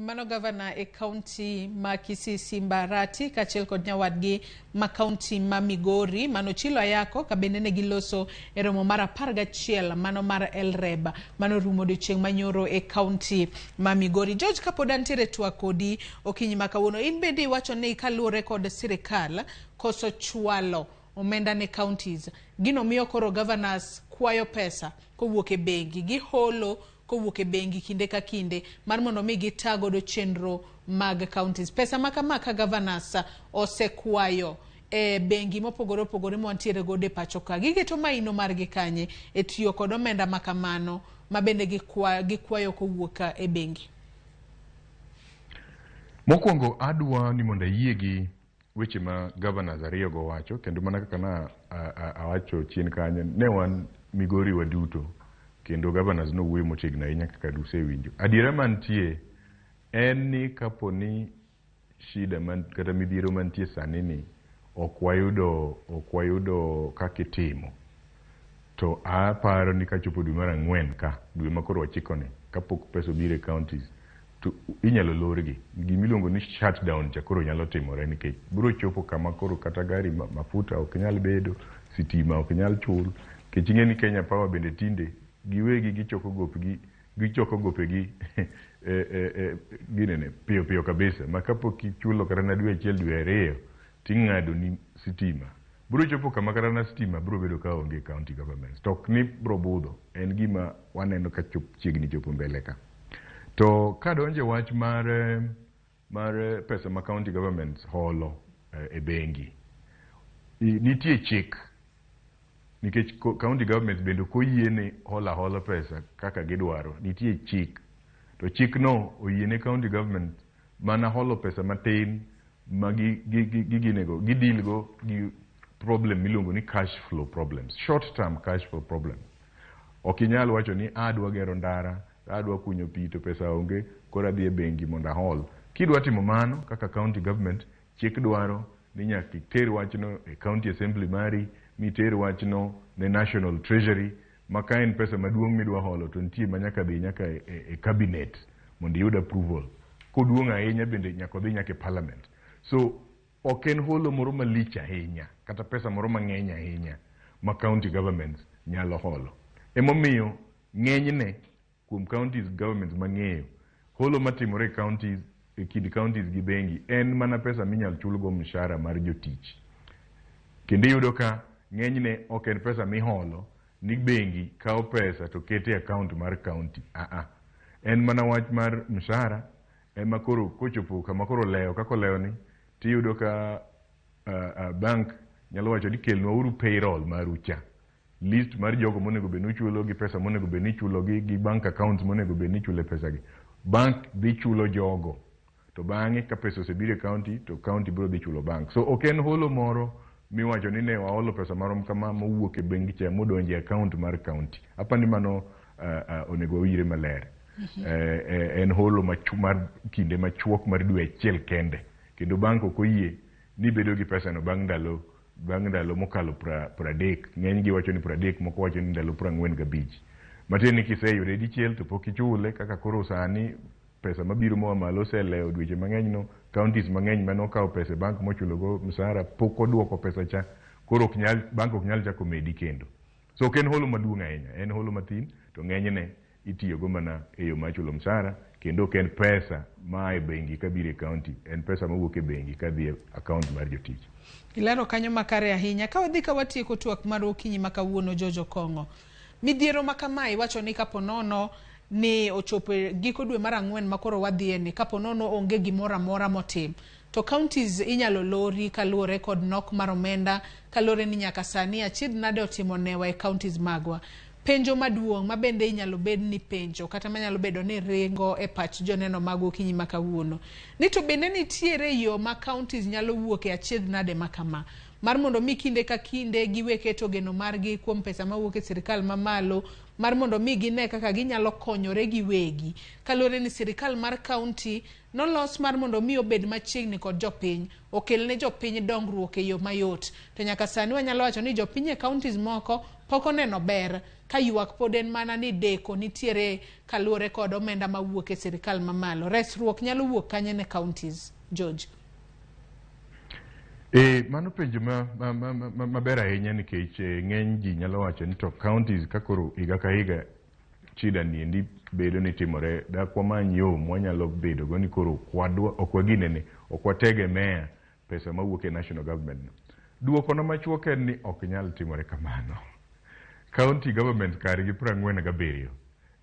Mano gavana e county ma Kisii Mbarati kachiel kod nyawadgi ma county ma Migori mano chilo ayako kabende giloso e romo mar 11 mano mar Elreb mano rumo odiochieng' manyoro e county ma Migori. George kapod antiere twak kodi okinyi makawuono, in bende iwacho ni kaluwore kod sirikal koso chwalo omenda ne counties gino miyo koro governors kwayo pesa kowuok e bengi gi holo kowuok e bengi kinde ka kinde mar mondo mi gitago do chenro mag counties. Pesa makama ka governors osekwayo e bengi mopogore opogore montiere gode pacho ka gigeto maino margi kanye e tiyo kod omenda makamano ma bende gikwayo kowuok e bengi. Mokwongo adwa ni mondo yiegi weche ma governors ariyo go wacho kendo mana kaka na awacho chien kanyo ne wan Migori waduto kendo governors no wuoyo motegno ahinya kaka dusewinjo. Adiera mantie en ni kaponi shida man kata midhiero mantie sani ni ok wayudo kaka itimo, to aparo ni kachopo dwe mar 4 ka dwe makoro wachikoni kapok pesa obiro e counties to inyalo lorgi. Gimiluongo ni shutdown chakoro nyalo timore nikech biro chopo kama koro kata gari mafuta ok nyal bedo, sitima ok nyal chul. Keching'e ni Kenya Power bende tinde giwegi gichoko gopegi ginene piyo kabisa makapok ichulo kata na dwe achiel dwe 2 ting'ado ni sitima biro chopo kama kata na sitima biro bedo ka onge county governments tok ni biro budho. En gima waneno ka chiegni chopo mbele ka. To kadonje wach mar pesa ma county governments holo e bengi nitie chik nikech county governments bende koyiene hola pesa kaka gidwaro. Nitie chik to chik no oyiene county government mana holo pesa matin ma gidilgo gi problem miluongo ni cash flow problems, short term cash flow problems. Ok inyal wacho ni adwa gero ndara, adwa kunyo pi to pesa onge koro adhi e bengi mondo ahol. Kidwa timo mano kaka county government, chik dwaro ni nyaka iter wachno e county assembly mari, miter wachno ne national treasury, maka en pesa maduong' midwa holo to nitie manyaka dhi nyaka e cabinet mondo yud approval. Koduong' ahinya bende nyaka dhi nyaka e parliament. So ok en holo moro malich ahinya kata pesa moro mang'eny ahinya ma county governments nyalo holo. Emomiyo ng'enyne kuom counties governments mang'eyo holo matimore counties e kind counties gi bengi en mana pesa minyal chulgo mshahara mar jotich. Kendo yudo ka ng'enyne ok en pesa miholo ni bengi kao pesa to kete account mar county. En mana wach mar mshahara ema koro kochopo kama koro leo kako leo ni tiyudo ka bank nyalo wacho ni kelnwa uru payroll maru cha, list mar jogo monego bed ni chulo gi pesa monego bed ni chulo gi bank accounts monego bed ni chule pesa gi. Bank dhi chulo jogo to bang'e ka pesa osebiro e county to county biro dhi chulo bank. So ok en holo moro miwacho ni ne waholo pesa marom kama mowuok e bengi cha modonje account mar county. Apani mano onego wire maler. En holo mar kinde machuok mar dwe achiel kende kendo bank ok oyie ni bedo gi pesa no bang' ndalo mokalo 30. Ng'eny gi wacho ni 30, moko wacho ni ndalo 45. Matiende ni kiseyude dichiel to pok ichule kaka koro sani pesa mabiro moa malo oselewo dweche mang'eny no. Counties mang'eny mane okawo pesa bank mochulo go msara pok oduoko pesa cha, koro bank ok nyal chako medi kendo. So ok en holo maduong' ahinya, en holo matin to ng'enyne itiyo go mana e yo mar chulo msara kendo ok en pesa ma e bengi kabiro e county, en pesa mawuok e bengi kadhi e account mar jotich. Ilero kanyo makare ahinya. Ka wadhi ka watieko twak mar okinyi makawuono Jojo Kong'o, midhiero makama iwacho ni kaponono ni ochopo giko dwe mar 4 makoro wadhiye ni kaponono onge gimoro amora motim to counties inyalo lori kaluwore kod nok mar omenda kalore ni nyaka sani achiedh nade otimo newa e counties magwa. Penjo maduong' ma bende inyalo bed ni penjo kata manyalo bedo ni ringo e pach joneno mag okinyi makawuono ni to bende nitiere yo ma counties nyalo wuok e achiedh nade makama mar mondo mi kinde ka kinde giweketo geno margi kuom pesa mawuok e sirikal mamalo mar mondo mi gine kaka ginyalo konyore giwegi kaluwore ni sirikal mar kaunti nolos mar mondo mi obed machiegni kod jopiny okelne jopiny dongruok e yo mayot to nyaka sani wanyalo wacho ni jopiny e counties moko pok oneno ber ka ywak pod en mana ni deko nitiere kaluwore kod omenda mawuok e sirikal mamalo. Resruok nyalo wuok kanye ne counties, George? Mano penjo maber ahinya nikech ng'eny ji nyalo wacho ni to counties kakoro higa ka higa shida niendi bedo ni timore dakwa many yo mwanyalo bedo go ni koro ok waginene ok wategemea pesa mawuok e national government. Duoko na machuok en ni ok nyal timore kamano. County government kargi 47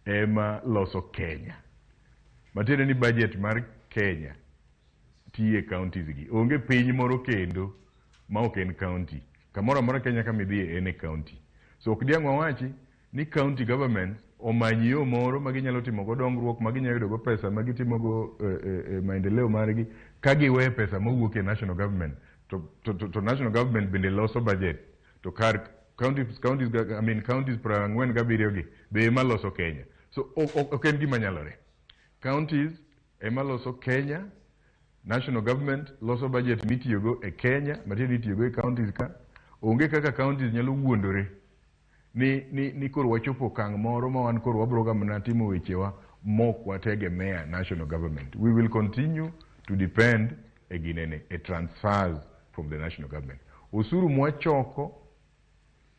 ema loso Kenya. Matiende ni budget mar Kenya tiye counties gi. Onge piny moro kendo ma ok en county. Kamoro amora Kenya kamidhie en e county. So ok diang' wawachi ni county government omanyi yo moro ma ginyalo timo go dongruok, ma ginyalo yudo go pesa ma gitimo go maendeleo margi ka giwe pesa mawuok e national government. To national government bende loso budget to kar counties 47 gi be ema loso Kenya. So ok en gima nyalore. Counties ema loso Kenya, national government loso budget mitiyogo e Kenya, matiende itiyogo e counties ka. Onge kaka counties nyalo wuondore ni koro wachopo okang' moro ma wan koro wabroga mana timo wechewa mok wategemea national government. We will continue to depend a transfers from the national government. Osuru mwachoko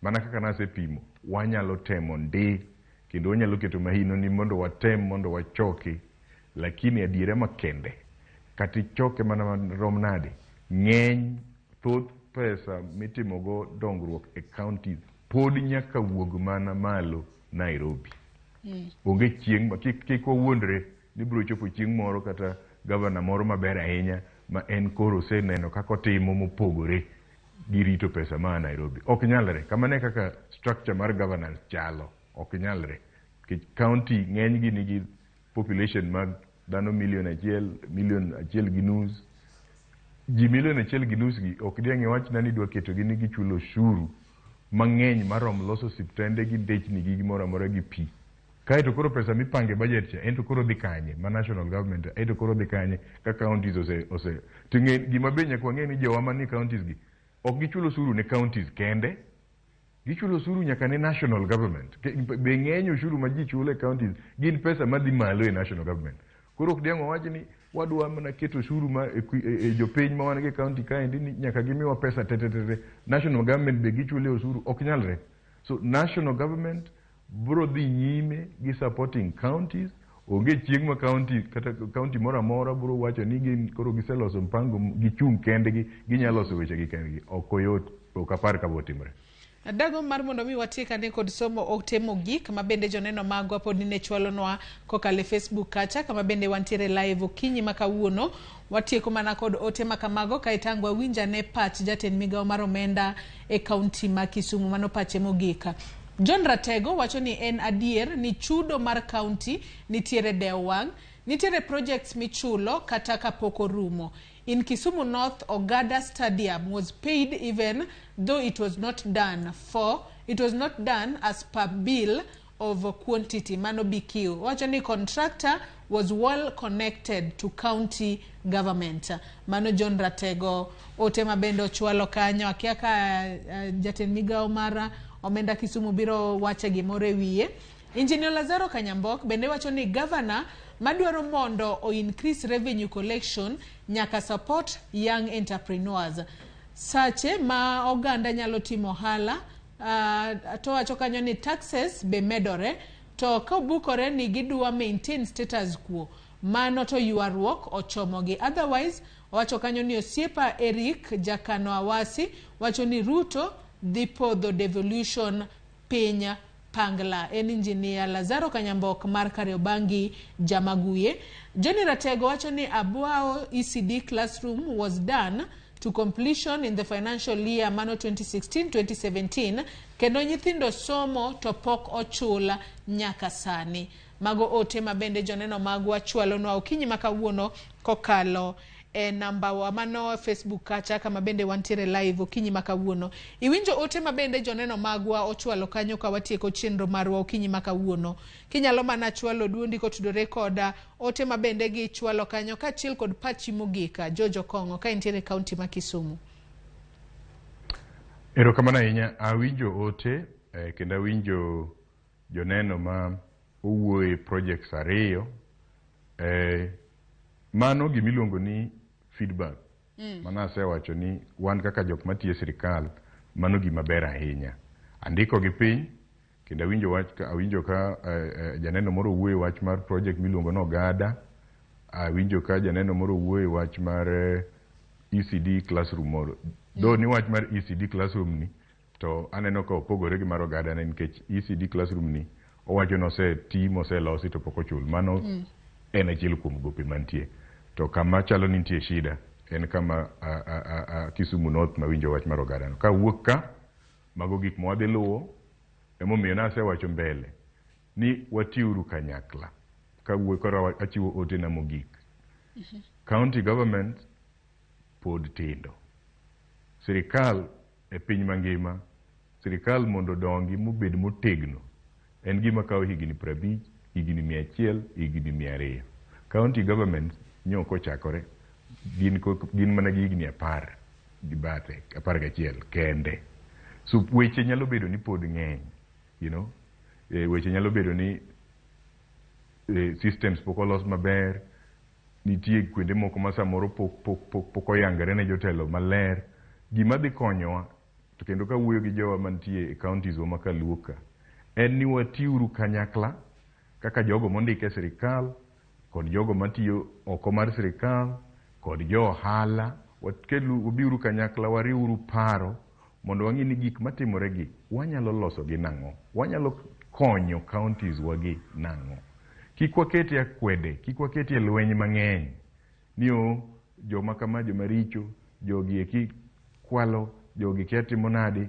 mana kaka nasepimo wanyalo temo ndi kendo wanyalo keto mahino ni mondo watem mondo wachoke, lakini adiera makende kati choke mana rom nade ng'eny thoth pesa mitimogo dongruok e counties pod nyaka wuog mana malo Nairobi. Onge chieng' kik wawuondre ni biro chopo chieng' moro kata gavana moro maber ahinya ma en koro oseneno kaka otimo mopogore gi rito pesa ma Nairobi. Ok nyalre. Kamane kaka structure mar governance chalo. Ok nyalre. County ng'eny gi nigi population mag dhano milion achiel gi nus. Ji milion achiel gi nus gi ok diang' iwach na ni dwa keto gi ni gichulo ushuru mang'eny marom loso siptende gi ndechni gi gimoro amora gi pi. Kaeto koro pesa mipange budget cha ento koro dhi kanye ma national government ento koro dhi kanye ka counties ose ting'e gima be nyaka wang'e ni jowa mani counties gi ok gichulo ushuru ne counties kende, gichulo ushuru nyaka ne national government. Be ng'eny ushuru ma ji chulo e counties gin pesa madhi malo e national government. Koro ok diang' wawachi ni wadwa mana keto ushuru ma e jopiny ma wan gi county kaendi ni nyaka gimiwa pesa tete. National government be gichulo ushuru. Ok nyalre. So national government bro dhi nyime gi supporting counties. Onge chieng' ma county mora mora bro wacho ni gin koro giseloso mpango gichung' kendgi ginyalo loso weche gi kendgi. Ok oyot, ok apar ka botimre. Dago mar mondo mi watikane kod somo otemo gik ma bende joneno magwa pod ne chwalonwa kokale Facebook kacha kama bende wantiere live okinyi makawuono watieko mana kod ote makamago kaitangwa winja ne pach jatend migao mar omenda e kaunti ma Kisumu mano pache mogika. John Ratego wacho ni en adier ni chudo mar county nitiere dewang, nitiere projects michulo kata kapok orumo. In Kisumu North, Ogada Stadium was paid even though it was not done as per bill of quantity, mano BQ. Wacho ni contractor was well connected to county government. Mano John Ratego otema bendo chwalo kanyo akiaka jatend migao mara omenda Kisumu biro wache gimore wiye. Engineer Lazaro Kanyambok bende wacho ni governor madwaro mondo o increase revenue collection nyaka support young entrepreneurs. Sache ma oganda nyalo timo hala to wacho kanyo ni taxes be medore to ka bukore ni gidwa maintain status quo mano to yuarruok ochomogi. Otherwise wacho kanyo ni osiepa Eric Jakano Awasi wacho ni Ruto dhi podho devolution piny Pangla. En engineer Lazaro Kanyambok mar Kariobangi Jamaguye. Johnny Ratego wacho ni Abuao ECD classroom was done to completion in the financial year mano 2016-2017 kendo nyithindo somo to pok ochula nyaka sani. Mago ote mabende joneno magwa chwalonwa okinyi makawuono kokalo namba wa mano Facebook kacha kama bende wantiere live okinyi makawuono. Iwinjo ote mabende joneno magwa ochwalo kanyo ka watieko chenro marwa okinyi makawuono. Kinyalo mana chwalo duondi kotudore koda ote mabende gi chwalo kanyo ka chiel kod pachi mogika Jojo Kongo ka intiere kaunti ma Kisumu. Erokamano ahinya, awinjo ote kendo awinjo joneno ma owuoye projects ariyo. Mano gimiluongo ni feedback. Mana asewacho ni wan kaka jok matiyo sirikal mano gima ber ahinya. Andiko gi piny kendo awinjo ka janeno moro owuoye wach mar project miluongo no Gada. Awinjo ka janeno moro owuoye wach mar ECD classroom moro. Do ni wach mar ECD classroom ni to aneno ka opogore gi mar Ogada nikech ECD classroom ni owacho no se team oselosi to pok ochul. Mano en achiel kuom gope mantie. To kama chalo ni nitie shida en kama Kisumu North mawinjo wach mar Ogada no. Ka wuok ka mago gik mwadhi luwo emomiyo nasewacho mbele ni watiuru kanyakla. Ka wuok kora achiwo ote na mogik. County government pod tindo. Sirikal e piny mangima, sirikal mondo dongi mobed motegno en gima kawo higni 50, higni 100, higni 200. County government nyoko chakore gin mana gi higni 10 gi bate 11 kende. So weche nyalo bedo ni pod ng'eny, you know, weche nyalo bedo ni systems pok olos maber, nitie kuonde moko ma samoro pok oyangore ne jotelo maler. Gima dhi konyowa to kendo ka wuoyo gi jowa mantie e counties ma Kaluoka en ni watiuru kanyakla kaka jogo mondike sirikal kod jogo matiyo oko mar sirikal kod jo ohala. Wabiuru kanyakla, wariuru paro mondo wang'i ni gik matimore gi wanyalo loso gi nang'o, wanyalo konyo counties wagi nang'o. Kik waketi akwede, kik waketi e lweny mang'eny niyo joma kama joma richo, jogi eki kwalo, jogi kia timo nadi,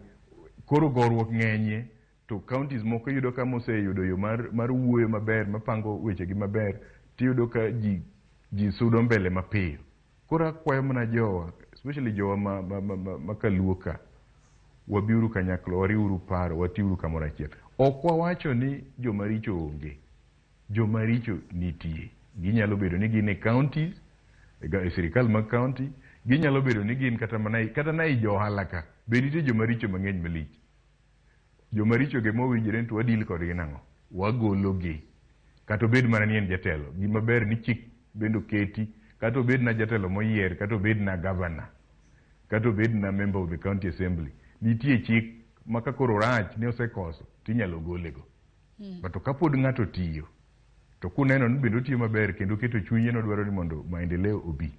koro gorruok ng'enye. To counties moko yudo ka moseyudo yo mar wuoyo maber, mapango weche gi maber, tiyudo ka ji sudo mbele mapiyo. Koro akwayo mana jowa, especially jowa ma Kaluoka, wabiuru kanyakla, wariuru paro, watiuru kamoro achiel. Ok wawacho ni joma richo onge. Joma richo nitie. Ginyalo bedo ni gin e counties, e sirikal mag county, ginyalo bedo ni gin kata na i jo ohala ka. Be nitie joma richo mang'eny malich. Joma richo ge mowinjore to wadil kodgi nang'o, wagologi. Kata obed mana ni en jatelo, gima ber ni chik bendo keti, kata obed na jatelo moyier, kata obed na governor, kata obed na member of the county assembly. Nitie chik maka koro rach ni osekoso tinyalo golego. But ka pod ng'ato tiyo, to kuneno ni bendo tiyo maber kendo keto chunye no dwaro ni mondo maendeleo obi,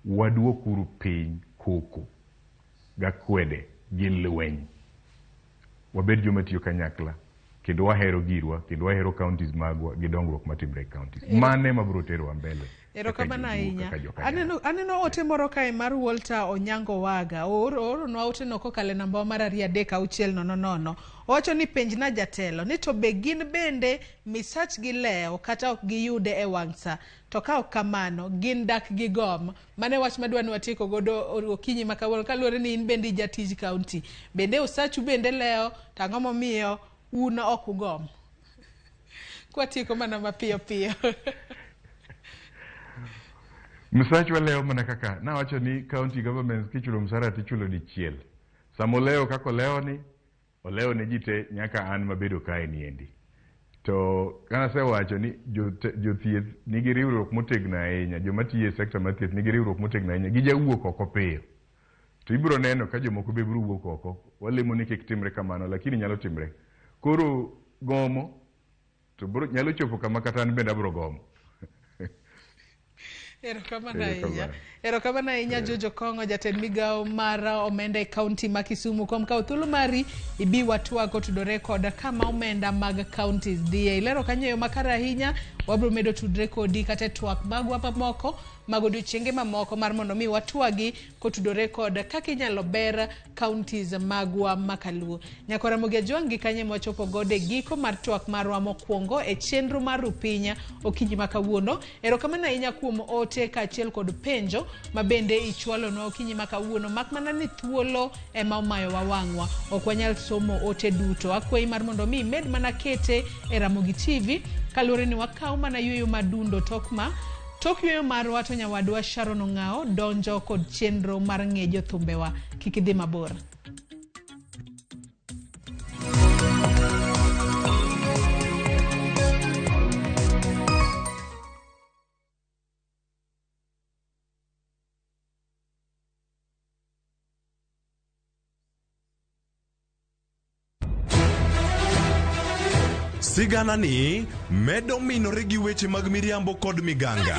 waduokuru piny koko gakwede gi lweny. Wabed joma tiyo kanyakla kendo wahero girwa, kendo wahero counties magwa gi dongruok matimre e counties. Mane mabiro tero wa mbele. Erokamano ahinya. Aneno ote moro kae mar Walter Onyango Waga. Oro no ote no kokale namba mar 36000. Owacho ni penj na jatelo ni to be gin bende misach gi leo kata ok giyude e wang'sa. To ka ok kamano gin dak gi gom. Mane wach madwani watieko godo okinyi makawuono kaluwore ni in bende jatij county. Bende usachu bende leo tang'o momiyo un ok ugom. Kwatieko mana mapiyo piyo. Msachwa leo mana kaka nawacho ni county governments kichulo msara tichulo dichiel. Samo leo kako leo ni oleo ne jite nyaka an mabedo kae niendi. To kana se wacho ni jothieth nigi riwruok motegno ahinya, joma tiyo e sector mar thieth nigi riwruok motegno ahinya, gijawuok oko piyo. To ibiro neno ka jomoko be biro wuok oko. Walemo ni kik timre kamano lakini nyalo timre. Koro gomo to nyalo chopo kama kata an bende abiro gomo. Erokamano ahinya Jojo Kongo, jatend migawo mar omenda e kaunti ma Kisumu. Kuom kawo thuolo mari ibi watwago tudore koda kama omenda mag counties dhiye. Ilero kanyo yo makare ahinya, wabiro medo tudre kodi kata twak magwa mamoko mag odiochienge mamoko mar mondo mi watwagi kotudore kod kaka inyalo ber counties magwa makaluo. Nyako Ramogi Ajwang' kanye mochopo gode giko mar twak marwa mokwongo e chenro mar Rupinya okinyi makawuono. Erokamano ahinya kuom ote kaachiel kod penjo mabende ichwalonwa okinyi makawuono, mak mana ni thuolo ema omayo wawang'wa. Ok wanyal somo ote duto. Akwayi mar mondo mi med mana kete e Ramogi TV kaluwore ni wakaw mana yueyo madundo tok yueyo marwa to nyawadwa Sharon Ong'ao donjo kod chenro mar ng'ejo thumbewa. Kik idhi mabor. Sigana ni medo minore gi weche mag miriambo kod miganga.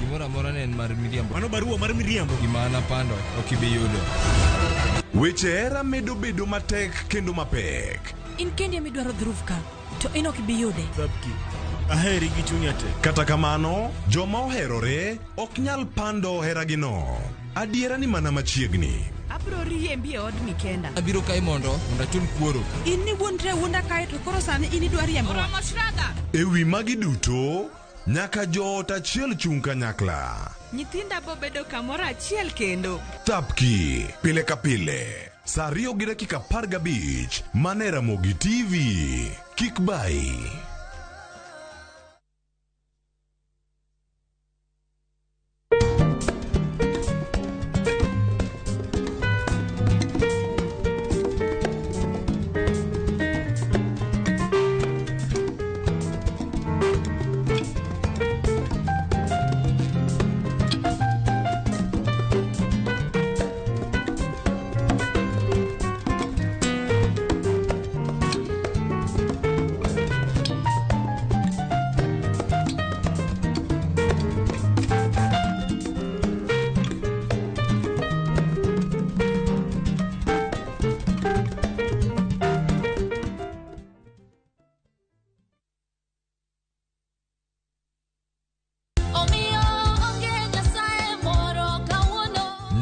Gimora mora ne en mar miriambo. Mano barua mar miriambo. Gimana pando okibi yudo. Weche era medo bedo matek kendo mapek. In kendi midwaro dhurufka to in okibi yude. Babki. Aheri gi chunya te. Kata kamano, joma oherore ok nyal pando heragino. Adiera ni mana machiegni. Abro riembi e od Mikenda. Abiro kai mondo achul kuoro. In ni wuonda kae to koro sani in idwar riembo. Ewi magi duto, nyaka joot achiel chung kanyakla. Nyithinda bo bedo kamoro achiel kendo. Tapki, pile ka pile. Saa 2:15 mane Ramogi TV. Kik bai.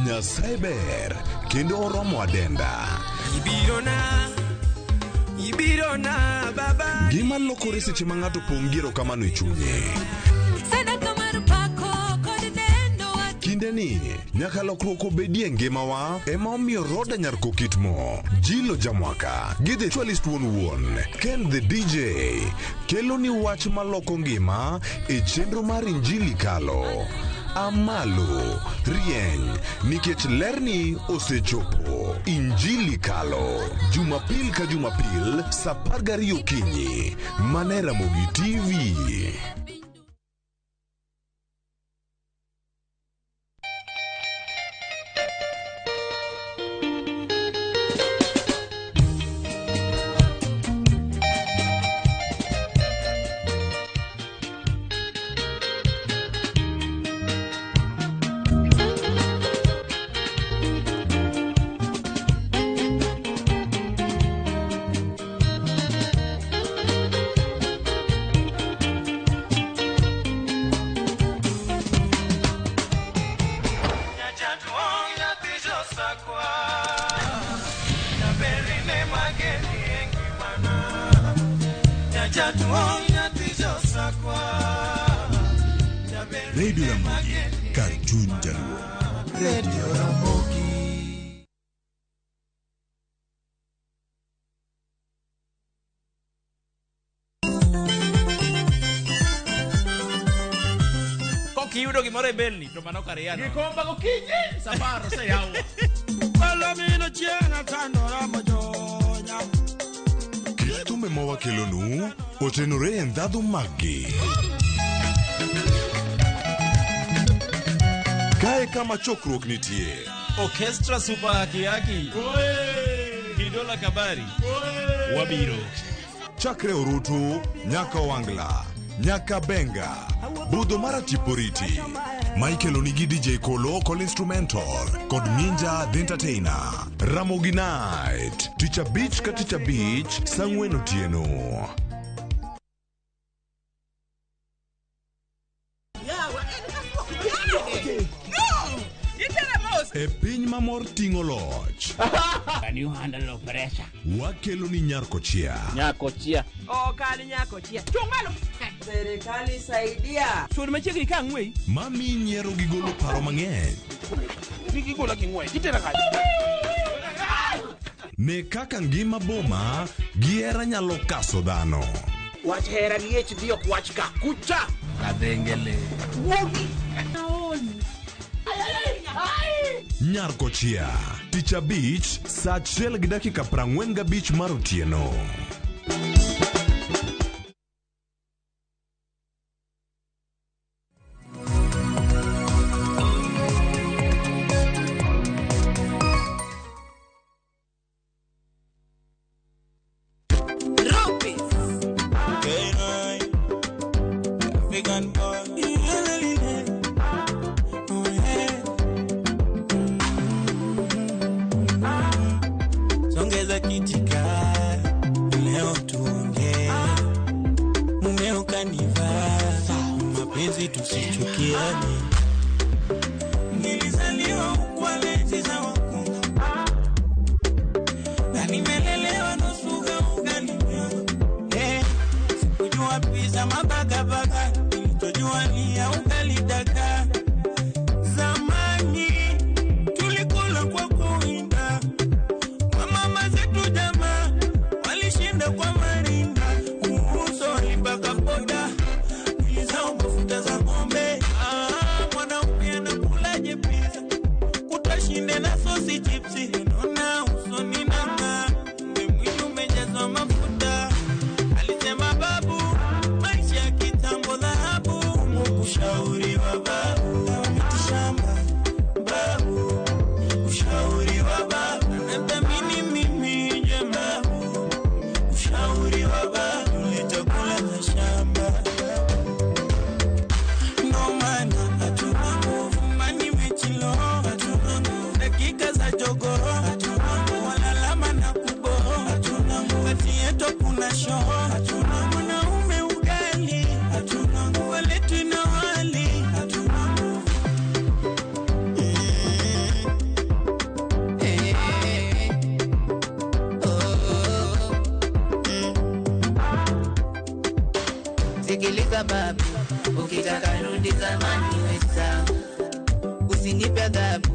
Nyasaye ber kendo oromo adenda. Ibirona baba. Gima lokore seche ma ng'ato pongiro kamano e chunye. Kinde ni nyaka lokruok obedie ngimawa ema omiyo Roda Nyarko Kitmo, Jilo Jamwaka, Gidhe Chwalist wuon Ken the DJ kelo ni wach maloko ngima e chenro mar Injili Kalo. Amalo rieny nikech lerni osechopo. Injili Kalo Jumapil ka Jumapil saa 12 okinyi mane Ramogi TV. Radio Ramogi, Cartoon Jaluo. Radio Ramogi. Kiyudo gimoro e belni to mano kariano. Gikomba gokinyi Safaro se yawa. Palamino chiena tandora mojonya. Thumbe mawakelonu otenore e ndhadhu maggi. Kae kama chokruok nitie. Orchestra super kiaki. Kidola Kabari. Wabiro. Chakre Orutu, nyaka Wangla, nyaka Benga, Budho mara Tiporiti. Michael Onigi DJ Kolo Call Instrumental kod Ninja The Entertainer. Ramogi Night Teacher Beach ka Teacher Beach Sang'wen otieno. E piny mamor ting'o loch. Can you handle pressure? Wakelo ni Nyarkochia. Nyarkochia. Kani Nyarkochia. Chungalo. Serikali saidia. Suri machiegni ka ng'wei. Mami nyiero gi golo paro mang'eny. Nigi gola gi ng'wei. Kitera kaji. Ne kaka ngima boma gi hera nyalo kaso dhano. Wach hera gi ech dio kwach ka kucha. Kadengele. Wogi. Nyarkochia, Tich Abich, saa 1:45 mar otieno. Sikiliza babu, ukitaka rudi zamani wesa. Usinipe adhabu,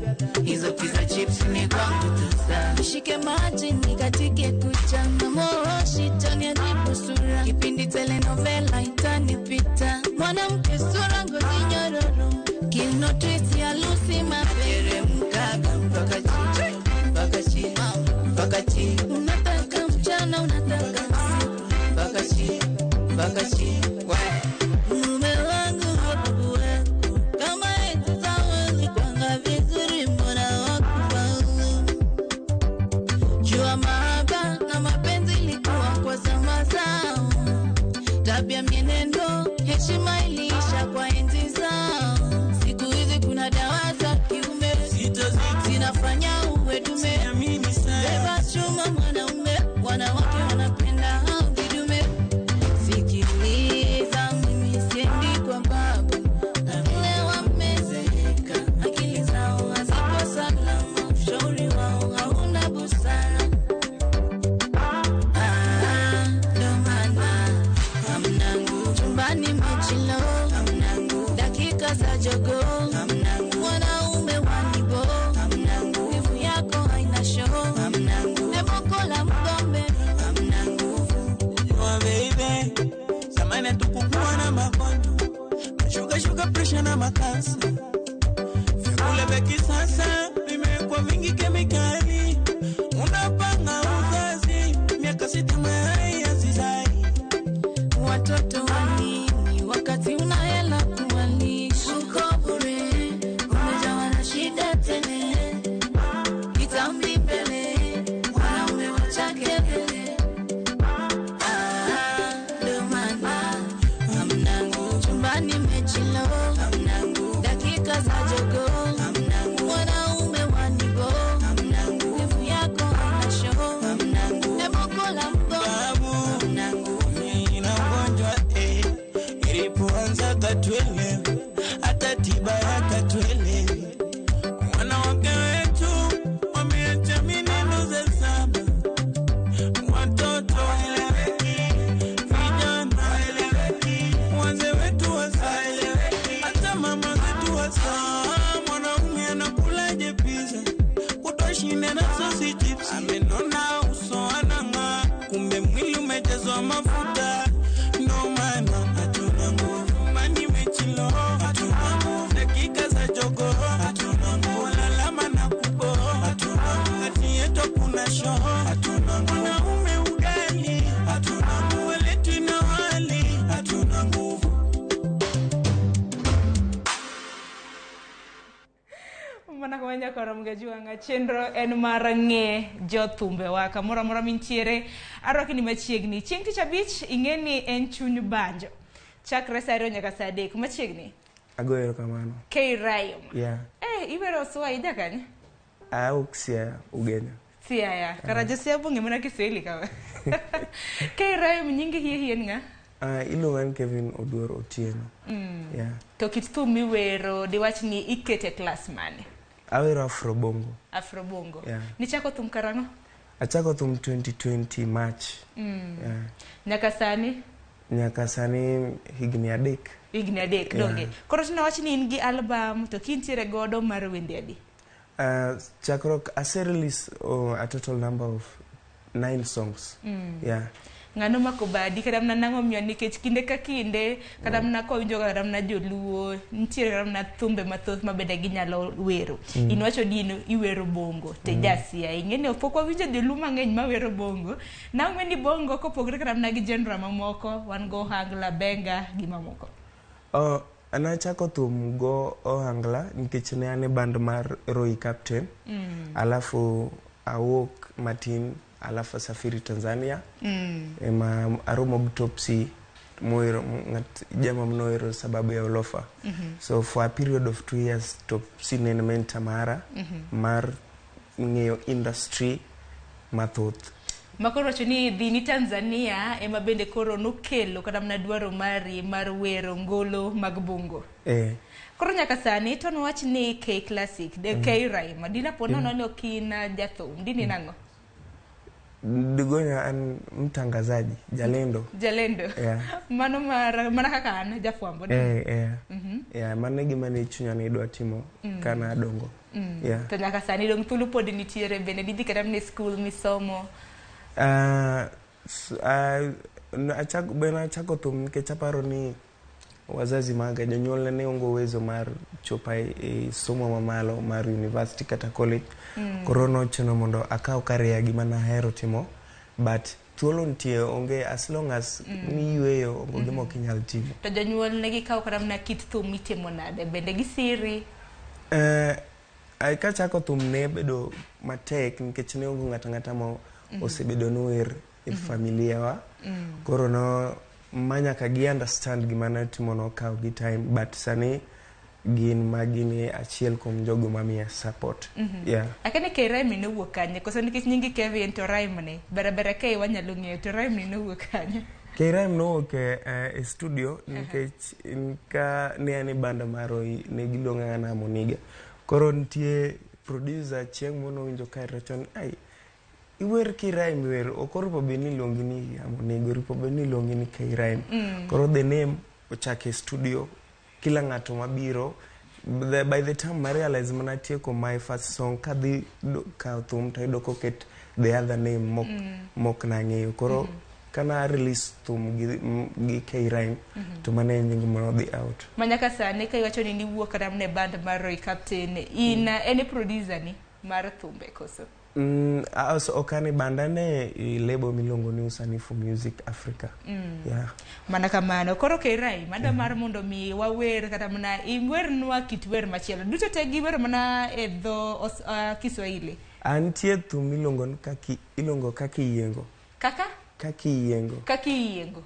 hizo pizza chips ni kwangu tusa. Nishike maji nikatike kucha, moshi tani adibu sura. Kipindi telenovela itanipita, mwanamke sura ngozi nyororo. Kino twist ya Lucy Mapere mkaga mpaka chini, mpaka chini, mpaka chini. Unataka mchana, unataka usiku, mpaka chini, mpaka chini. Mume wangu hapo wako, kama eti zawezi kwanga vizuri mbona wakufaulu. Jua mahaba na mapenzi likuwa kwa zama zao. Tabia mienendo, heshima iliisha kwa enzi zao. Siku hizi kuna dawa za kiume, zinafanya uwe dume. Beba chuma mwanaume, wanawake wanapenda hao vidume. Sikiliza mimi siendi kwa babu, na vile wamezeka, akili zao hazipo salama, ushauri wao hauna busara. Ndo maana hamnangu chumbani mechilo, hamnangu dakika za jogo, hamnangu mwanaume wanibo, hamnangu wivu yako haina show, hamnangu nemokola mgombe, hamnangu wa baby. Samana tukukua na makondo, shuka pressure na makasa. Vyakula vya kisasa vimekuwa vingi kemikali. Unapanga uzazi, miaka 6 mayai yazizai. Watoto wanini wakati una hela kuwalisha? Uko bure, umejawa na shida tele. Kitambi mbele, wanaume wachake mbele. Ndo maana hamnangu chumbani mechilo, hamnangu dakika za jogo, hamnangu mwanaume wanibo, hamnangu wivu yako haina show, hamnangu nemokola mgongo. korom gajuanga chenro en marange jothumbe wa kamora mora mintiere arokni machiegni chieng tich abich ingeni en chuny banjo chakre sa 2 nyaka sa 3 machiegni agoyo kamano K-Rhyme ibero swaida kanye uksia ugenya siaya karaja siabu ngemana Kiswahili kawa K-Rhyme nyingi hien nga iluongan Kevin Oduor Otieno to kit thum miwero diwach ni ikete class mane awero afrobongo nichako thum karango achako thum 2020 March nyaka sani higni adek donge koro tinawach ni in gi album to kintiere godo mar wende adi chakruok ase-release a total number of 9 songs ngano makobadi kada mna nango myo nikech kinde ka kinde kada mna ko winjo kada mna joluo ntiere kada mna thumbe mathoth mabede ginyalo wero inwacho dino iwero bongo te jasia ingene opoko winjo joluo mangeny mawero bongo na ngweni bongo kopogre kada mna gi genre mamoko wan go hangla benga gi mamoko anachako thum go ohangla nikech ne ane band mar Roy Captain alafu awok matin alafu safiri Tanzania ema aromo butopsi moiro jama mnoiro sababu ya olofa so for a period of 2 years topsi nene menta mara mar ng'eyo industry mathoth makoro choni dhini Tanzania ema bende koro nokelo kada mna dwaro mari mar wero ngolo mag bungo koro nyaka sani to nowach ni K Classic de K-Rhyme dina ponono no kina jathum dini nango Digonya an mtangazaji jalendo mana kaka an jafwambo mano gima ne chunya ne dwa timo kana dongo to nyaka sani dong thulu pod nitiere bende didhi kata mne school misomo achako thum nikech aparo ni wazazi maga jonyuol ne ongo uwezo mar chopa e somo mamalo mar university kata college koro nochuno mondo akaw career gima nahero timo but thuolo nitie onge as long as ni yueyo ongo gima ok inyal timo to jonyuol ne gikaw kata mna kit thum mitimo nade bende gi siri ka chako thum ne bedo matek nikech ne ongo ng'ata mo osebedo nower e familia wa koro no manya ka gi understand gima na timo no kaw gi time but sani gin magini achiel kuom jogo mamiya support akane K-Rhyme ne wuok kanye koso nikech nyingi Kevin to Rhyme ne barabara kai wanyalo ng'eyo to Rhyme ne wuok kanye K-Rhyme no wuok e studio nikech ka ne ani banda maroi ne giluonga na Moniga koro nitie producer chieng mono winjo ka rachon iwer K-Rhyme wer okoripo beni longi ni Moniga ripo beni longi ni K-Rhyme koro the name ochake studio kila ng'ato mabiro by the time I realize mana tieko my first song kadhi ka thum to idoko ket the other name mok na ng'eyo koro kana release thum gi K-Rhyme to mane nyingi mono dhi out manyaka sani ka iwacho ni wuok kata mne band mar Roy Captain ina any producer ni mar thumbe koso okane banda ne label milongo ni Usanifu Music Africa mana kamano koro K-Rhyme mada mar mondo mi wawer kata mna imwer nwa kitwer machielo duto te giwer mana e dho Kiswahili antie thum milongo ilongo kaki yiengo kaki yiengo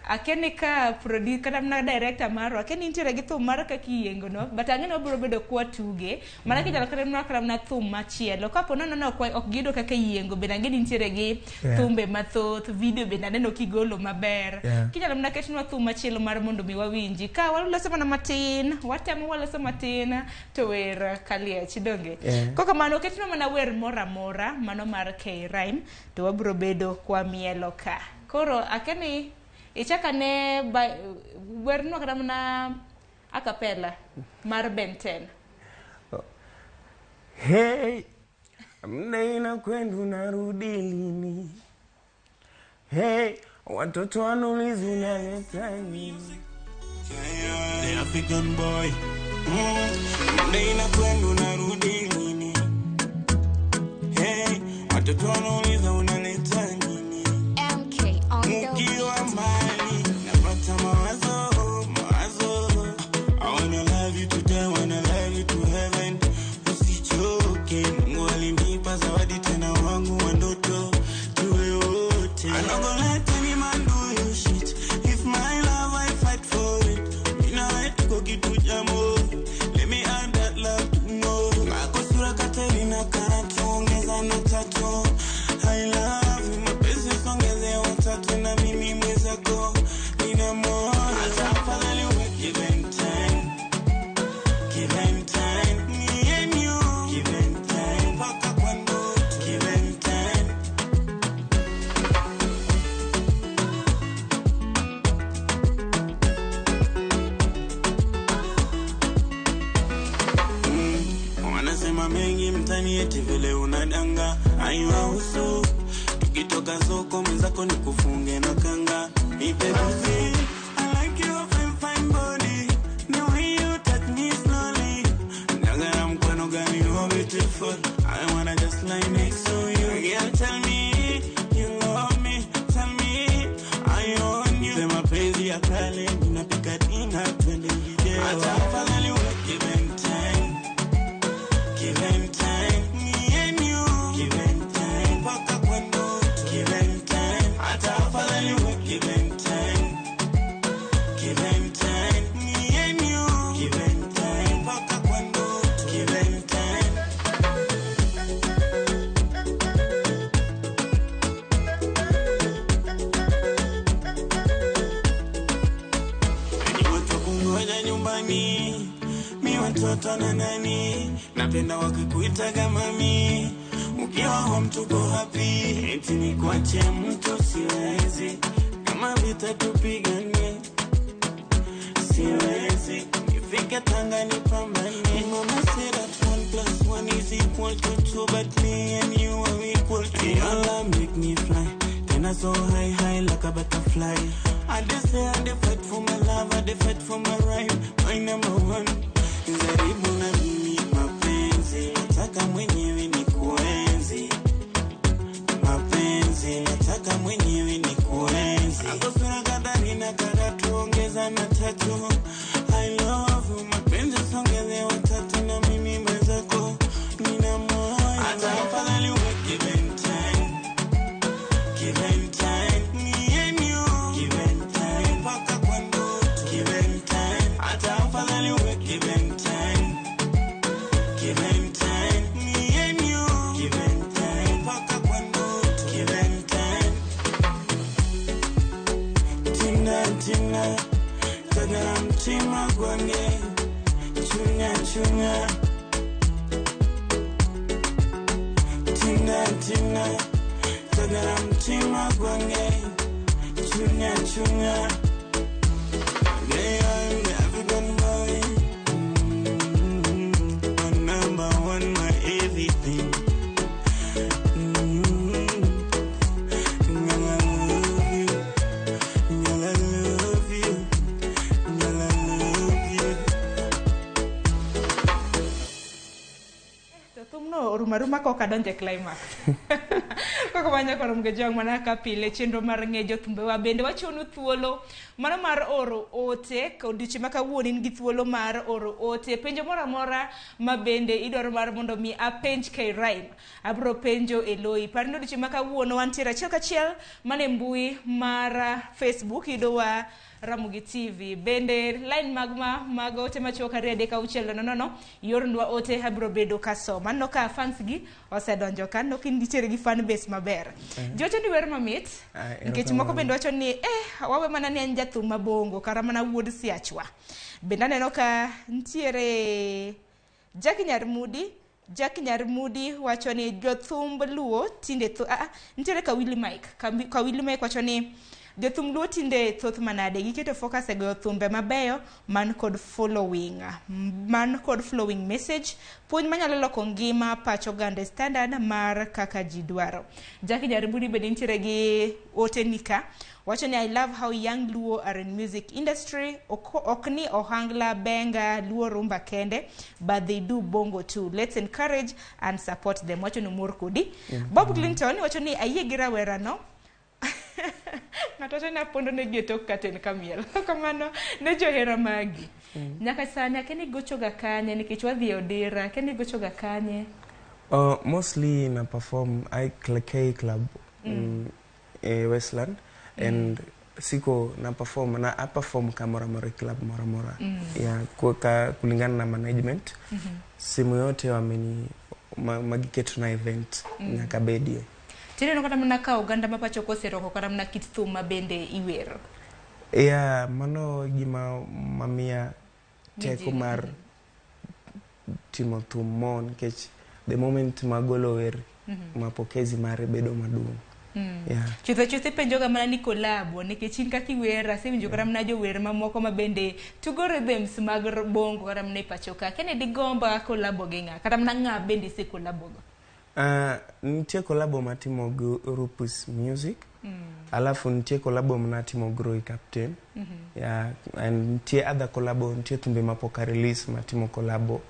akene ka producer kata mna director maro akene intiere gi thum mar kaki yiengo no but ang'e no biro bedo kwa tuge mana kijalo kata mna thum machielo kapo nono ok gido kaka yiengo bende ang'e intiere gi thumbe mathoth video bende aneno kigolo maber kijalo mna ketnwa thum machielo mar mondo mi wawinji ka waloso mana matin watemo waloso matin to wer kaliech donge koko mano ketnwa mana wer mora mano mar K-Rhyme to wabiro bedo kwa mielo ka koro akeni ichaka ne werno kata mna acapella mar Ben 10 hey mnaina kwendu narudi lini hey watoto wanulizi unaleta nini the African boy mnaina kwendu narudi lini hey watoto wanulizi unaleta nini ukiwa mbali napata mawazo I wanna love you today, wanna love you to heaven usichoke I no go let any man do you shit. If my love I fight for it. Me nah let go get to jamo. Let me add that love to know. Akosura Katerina Karatongeza na tato. I love you, mapenzi songeze watatu na mimi mwezako. Nina more. Hata afadhali we give and time. Give and time. Me and you. Give and time. Paka kwa ndoto. Give and time. Wanasema mengi mtani eti vile unadanga. Aiwa uso. Tukitoka soko mwenzako ni kufunge na kanga. Nipe buzi. I like your fine fine body. The way you touch me slowly. Nagara mkwano gani you're beautiful. I wanna just lie next to you. Girl tell me you love me. Tell me I own you. Sema penzi ya kale. Ninapika dina twende video. Hata afadhali we give and time. Give and time. Me and you. Give and time. Paka kwa ndoto. Give and time. Hata afadhali we give and time. Give and time. Me and you. Give and time. Paka kwa ndoto. Give and time. Ni watu kungoja nyumbani. Mi watoto na nani. Napenda wakikuita kama mi. Ukiwa home tuko happy. Eti ni kuache mtu siwezi. Kama vita tupigane. Siwezi. Nifike Tanga nipambane. Mama said that 1 + 1 is equal to 2. But me and you are equal to 1. Your love make me fly. Tena so high high like a butterfly. I just say I dey fight for my love. I dey fight for my right. My number one. Jaribu na mimi mapenzi. Nataka mwenyewe ni kuenzi. Mapenzi. Nataka mwenyewe ni kuenzi. Akosura kadari na karatu ongeza na tatu. I love you. Mapenzi songeze watatu na mimi mwezako. Nina moyo. Hata afadhali we give and time. Give and time. Me and you. Give and time. Paka kwa ndoto. Give and time. Hata afadhali we give and time. Give and time. Me and you. Give and time. Paka kwa ndoto. Give and time. Tina tina. Tagara mtima gwange. Chunya chunya. Tina tina. Tagara mtima gwange. Chunya chunya. Yeah, I'm the African boy. My number one, my everything. Girl, I love you. Girl, I love you. Girl, I love you. Tumno rumah kok kadang je climax. Kok banyak orang ngejong mana kapile chenro mar ngejo tumbe wa bende wachonu thuolo mana mar oro ote kodichi maka wuoni ngi thuolo mar oro ote penjo mora mora ma bende idwaro mar mondo mi apenj kai rhyme abro penjo eloi parno dichi maka wuono wantiere achiel kachiel mane mbui mar Facebook idowa Ramogi TV bende line magma mago ote machuo kare deka uchelo no yor ndwa ote abro bedo kasoma no ka fans gi osedonjo kan no kin ditere gi fan base maber jocho ni wer mamit nikech moko bende wacho ni wawe mana ni anja thum mabongo kara mana wuod siachwa bende aneno ka ntiere Jackie Nyarmudi wacho ni jothumb luo tinde ntiere ka Willy Mike wacho ni jothum luo tinde thoth manade giketo focus e go thumbe mabeyo man kod flowing message puonj manyalo loko ngima pacho gande standard mar kaka ji dwaro. Jackie Nyarmudi bende ntiere gi ote nika wacho ni I love how young Luo are in music industry. Okni ohangla benga Luo rumba kende, but they do bongo too. Let's encourage and support them. Wacho ni umur kudi. Bob Clinton wacho ni ayie gira werano. Ngatoto na pondo ne geto katen kamiel. Kamano ne johera magi. Nyaka sani keni gocho ga kanye nikech wadhi odira, keni gocho ga kanye. Mostly na perform I K club. Westland and siko na perform kama mara club mara ya kwa kulingana na management simu yote wameni magiketu na event nyaka bedie tine no kata mnaka Uganda mapacho koseroko kata mna kit thuma bende iwero mano gima mamia teko mar timo thumon kech the moment magolo wer mapokezi mare bedo maduong chutho penjoga mana ni collabo nikech in kaka iwera sewinjo kata mna jower mamoko mabende tugo rhythms mag bongo kata mna pachoka kene digomba collabo gi ng'a kata mna ng'a bende se collabo go nitie collabo matimo go Rupus Music alafu nitie collabo mnatimo Groi Captain and nitie other collabo nitie thumbe mapoka release matimo collabo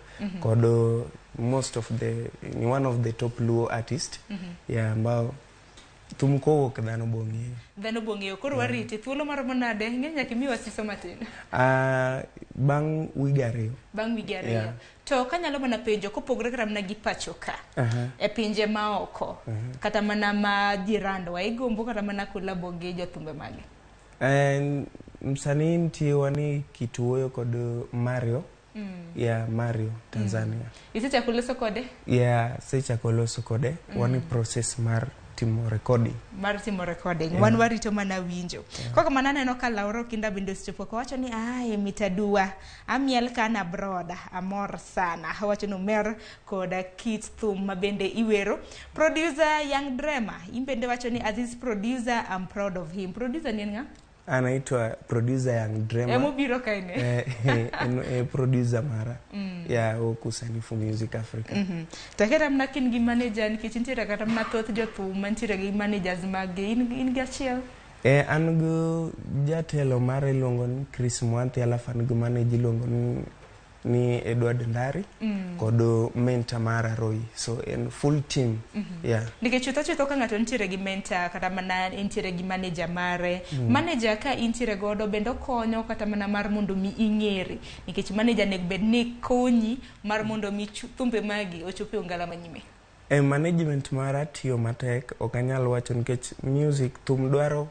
kodo most of the one of the top Luo artist ambao tumko wok dhano bongi koro wariti thuolo mar monade ngenya kimiwa siso matin bang wigare to kanyalo mana penjo kopogre kata mna gi pachoka e pinje maoko kata mana ma jirando wa igombo kata mana collabo gi jothumbe mage msanii ntiwani kituoyo kod Mario Mario Tanzania isicha kuloso kode secha koloso kode wani process mar timo recording wan warito mana winjo koko manana no kala oro kinda bindo stopo ko wacho ni mitadua amiel kana broda amor sana wacho no mer koda kit thum mabende iwero producer Young Drama imbende wacho ni Aziz producer I'm proud of him producer ni nga anaitwa producer Young Drama mobiro kaine producer mara okusanifu Music Africa takera mna kin gi manager nikech ntiere kata mna thoth jothum mantiere gi managers mag in gi achiel an go jatelo mare longo ni Chris Mwanthi alafu an go manager longo ni Edward Ndari kodo mentor mara Roy so in full team nikech chutho ka ngato ntiere gi mentor kata mana ntiere gi manager mare manager ka intiere godo bendo konyo kata mana mar mondo mi ing'eri nikech manager nek bed ni konyi mar mondo mi thumbe magi ochope ongala manyime management mara tiyo matek okanyal wacho nikech music thum dwaro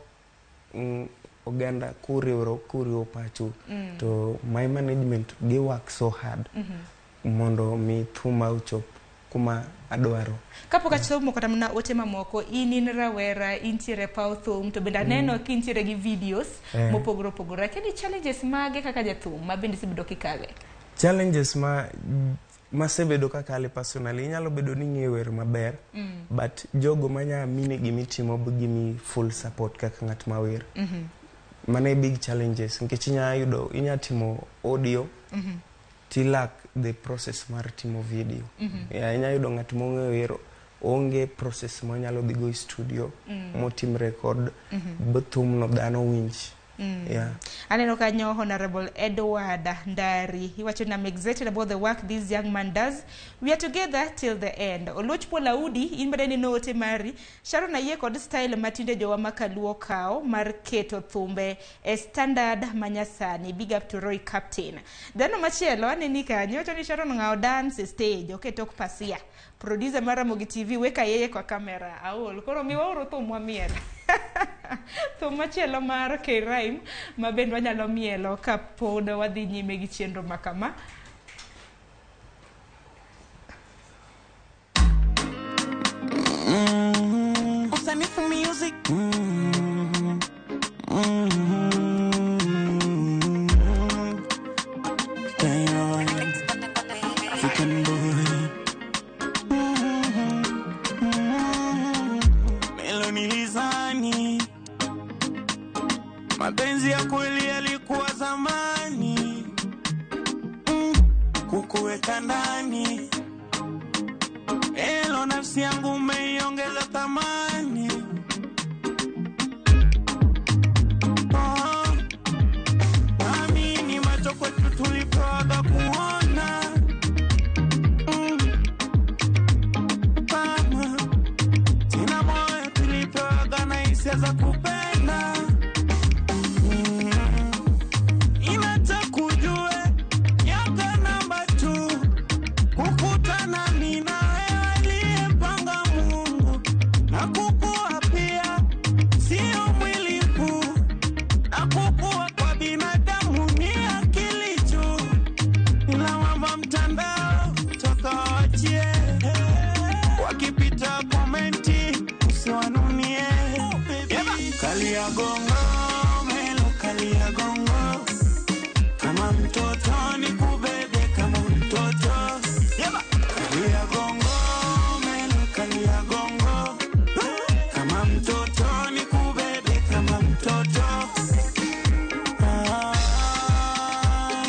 Uganda kuriwo pacho to my management they work so hard mondo mi thuma uchop kuma adwaro kapoka chomo kata mna ote mamoko in rawera intiere pau thum to benda neno kintiere gi videos mopogoro keni challenges mage kaka jathum mabende sibedo kikale challenges masebedo kakale personally nyalo bedo ni ngewer maber but jogo manya mine gimitimo gimi full support kaka ngat mawer mane big challenges nkech inya timo audio tilak the process mar timo video inya yudo ngat mongewer onge process manyalo dhigo studio motim record bothum no dhano winch aneno kanyo Honorable Edward Ndari he wacho I'm excited about the work this young man does we are together till the end oloch polaudi in badeni note mari Sharon na ye kod style matinde jowa makaluo kao mar keto thumbe standard manyasani big up to Roy Captain dhano machielo aneni kanyo to ni Sharon ngao dance stage oketok pasia producer mara Ramogi TV weka yeye kwa kamera aol koro miwaoro thumwa miel to machielo mar K-Rhyme mabendo wanyalo mielo ka pod wadhi nyime gi chenro makama Usanifu music African boy Melonilizani mapenzi ya kweli yalikuwa zamani kukuweka ndani elo nafsi yangu umeiongeza thamani amini macho kwetu tulipoaga kuona kama tina moyo tulipoaga na hisia za kupenda inatakujue yaka namba 2 kukutana mimi na wewe aliyepanga Mungu na kukua pia si Kalia gongo, melo kalia gongo. Kama mtoto ni kubebe kama mtoto. Yeba. Kalia gongo, melo kalia gongo. Kama mtoto ni kubebe kama mtoto.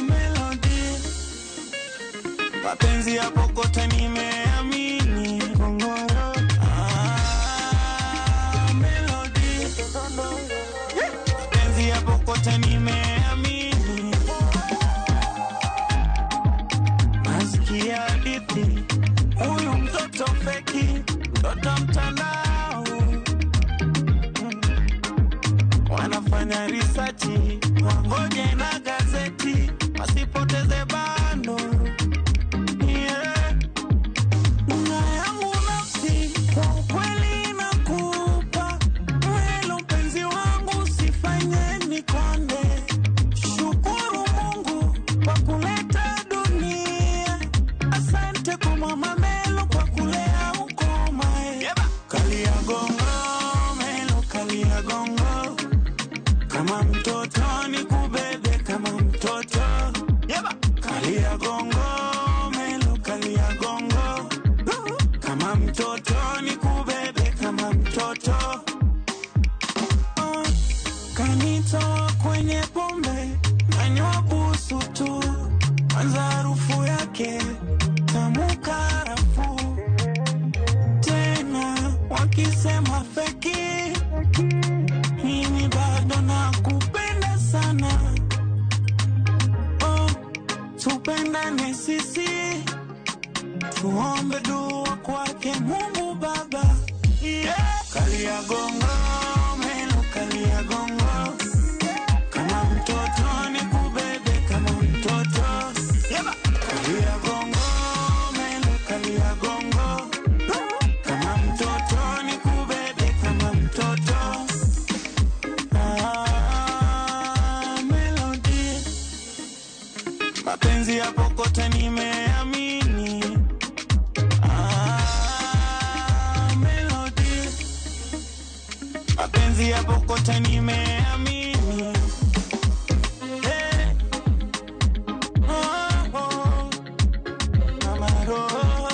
Melody. Mapenzi ya pokote nimeamini gongoro. Melody. Mapenzi ya pokote nimeamini. Nasikia hadithi. Huyu mtoto feki, mtoto mtandao. Wanafanya risachi, wangoje na gazeti, wasipoteze bando. Yeah. Nuna yangu nafsi, kwa ukweli nakupa. Welo mpenzi wangu usifanye nikonde. Shukuru Mungu kwa kuleta dunia. Asante kwa mama Melo kwa kulea ukomae. Kalia gongo, Melo kalia gongo. Kama mtoto ni kubebe kama mtoto. Kalia gongo, Melo kalia gongo. Kama mtoto ni kubebe kama mtoto. Kanitoa kwenye pombe nanywa busu tu. Kwanza harufu yake tamu karafuu. Tena wakisema feki, mimi bado nakupenda sana. Tupendane sisi, tuombe dua kwake Mungu Baba. Yeah. Kalia gongo, Melo kalia gongo. Kama mtoto ni kubebe kama mtoto. Kalia gongo, Melo kalia gongo. Kama mtoto ni kubebe kama mtoto. Melody. Mapenzi ya pokote nimeamini. Melody. Mapenzi ya pokote nimeamini. Hey. Oh. Mama roho.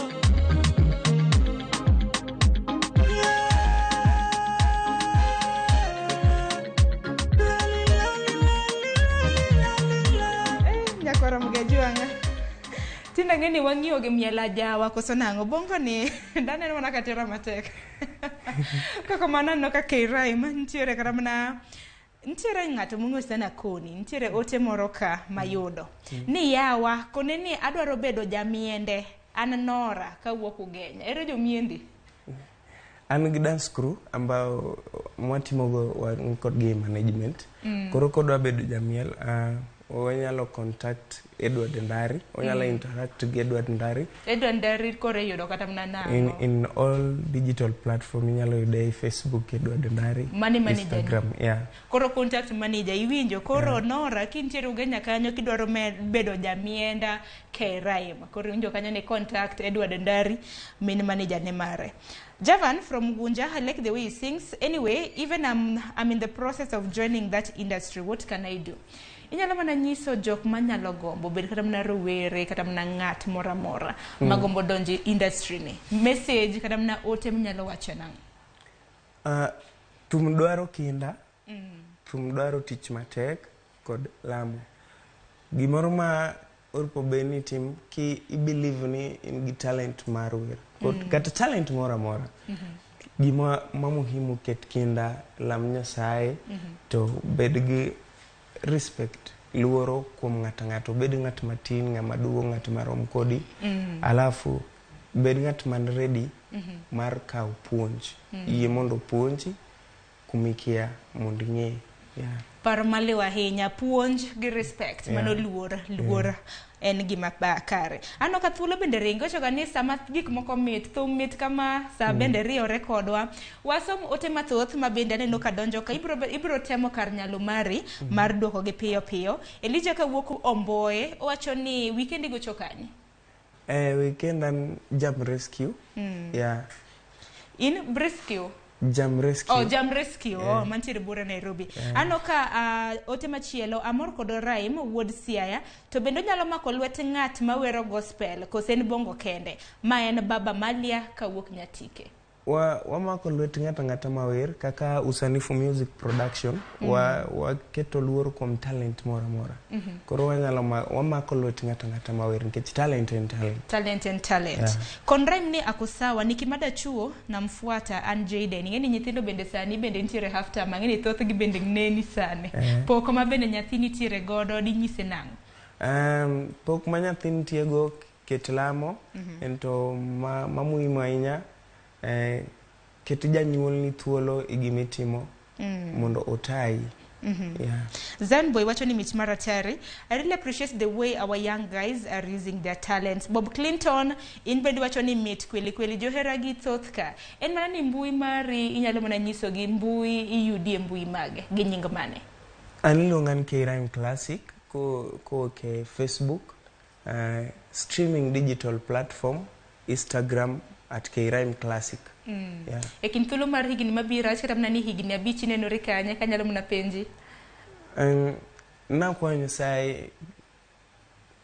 Nyakora mgejuanga. Tinda ngeni wangio ge miela jawa koso nango bongo ni dane wana katera matek. Kako manano ka Kairai mantiere karamna ntiere ngato mungo sana koni ntiere ote moroka mayudo ni yawa koneni adwaro bedo jamiende an Nora kawuok Ugenya ere jo miendi. An gi dance crew ambao mwatimogo kod game management. Koro kodwa bedo jamiel onyalo contact Edward Ndari, onyalo interact gi Edward Ndari. Edward Ndari kore yudo kata mnana in all digital platform inyalo yude Facebook Edward Ndari, Instagram, yeah. Koro contact manager iwinjo koro yeah. Nora kintiere Ugenya kanyo kidwaro bedo jamienda Kairai koro winjo kanyo ne contact Edward Ndari main manager ne mare. Javan from Gunja, I like the way he sings. Anyway, even I'm in the process of joining that industry. What can I do? Inyalo mana nyiso jok manyalo gombo bed kata mna rowere kata mna ngat mora mora magombo donje industry ni. Message kata mna ote mnyalo wacho nang. Tumdwaro kinda. Tumdwaro tich matek kod lamo. Gimoro ma orpo beni tim ki I believe ni in gi talent mar wer. Kata talent mora mora. Gima muhimu ket kinda lam Nyasaye to bed gi respect luoro kuom ng'ato bed ng'at matin ng'ama duong' ng'at marom kodi alafu bed ng'at man ready mar kaw puonj yie mondo puonji kumikia mondo ng'e par maliwa hinya puonj gi respect mano luor en gima kare. Ano ka thuolo bende ringo choga ni sama gik moko mit thum mit kama sa bende riore kodwa wasom ote mathoth ma bende neno ka donjo ka ibro temo kar nyalo mari mar duoko gi piyo piyo. Elija ka wuok Omboye owacho ni weekend go chokani. Weekend an jam rescue. Yeah. In rescue Jam Rescue. Oh, Jam Rescue. Oh, mantiere bura Nairobi. Ano ka ote machielo amor kod Raim wuod Siaya to bendo nyalo mako lwet ng'at mawero gospel kosen bongo kende. Ma en Baba Malia kawuok Nyatike. Wa mako lwet ng'ata mawer kaka usanifu music production wa keto luor kom talent mora. Koro wa mako lwet ng'ata mawer nikech talent and talent. Yeah. Kon Raim ni akusawa nikimada chuo na mfuata an Jayden. Ngeni nyithindo bende sani bende ntiere half time ngeni thoth gi bende neni sani. Pok ma bende nyathini tiere godo di nyise nango. Pok ma nyathini tiego ket lamo ento mamuhimu ahinya ket janyuol ni thuolo igimitimo mondo otai. Zanboy wacho ni Mitch Maratari, I really appreciate the way our young guys are using their talents. Bob Clinton in bedi wacho ni mit kweli johera gi thothka. En mana ni mbui mari inyalo mana nyiso gi mbui iyudi mbui mage gi nying mane. Anilongan K-Rhyme Classic ko ke Facebook, streaming digital platform, Instagram at K-Rhyme Classic. Ekin thuolo mar higni mabiro kata mana ni higni abich nenore kanya kanyalo mna penji. Na kwa Nyasaye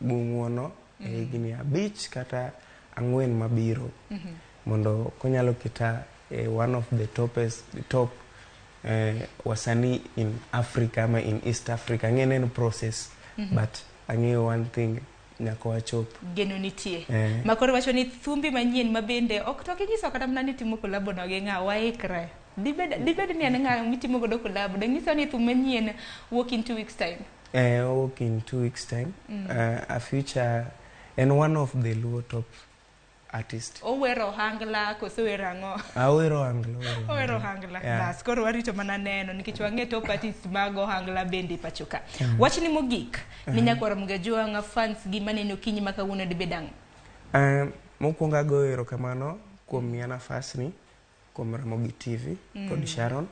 bumuono higni abich kata ang'wen mabiro. Mondo konyalo kita one of the top wasanii in Africa ama in East Africa. Ngene process but ang'eyo one thing nyako wachop geno nitie makoro wacho ni thumbi manyien mabende ok to kinyiso kata mna ni timo kolabo no gi ng'a waikre dibed ni an ng'a mitimo godo kolabo de nyiso ni thum manyien walk in 2 weeks time walk in 2 weeks time a future and one of the Luo top artist owero hangla koso werango awero hangla bas koro warito mana neno nikech wang'e top artist mago hangla bende pachoka wachni mogik ni nyakwara mgajua nga fans gi maneno kinyi makawuono dibedang mokwonga goero kamano kuom miya nafas ni kuom Ramogi TV kod Sharon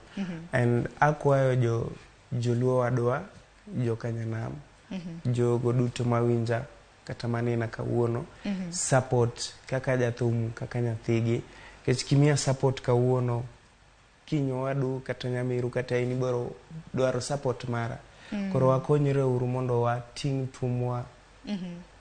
and akwayo joluo wadwa jo Kanyanam jogo duto mawinja kata manena kawuono support kaka jathum kaka nyathigi kech kimia support kawuono kinyo wadu kata nyamiru kata ini boro dwaro support mara koro wakonyre uru mondo wating thumwa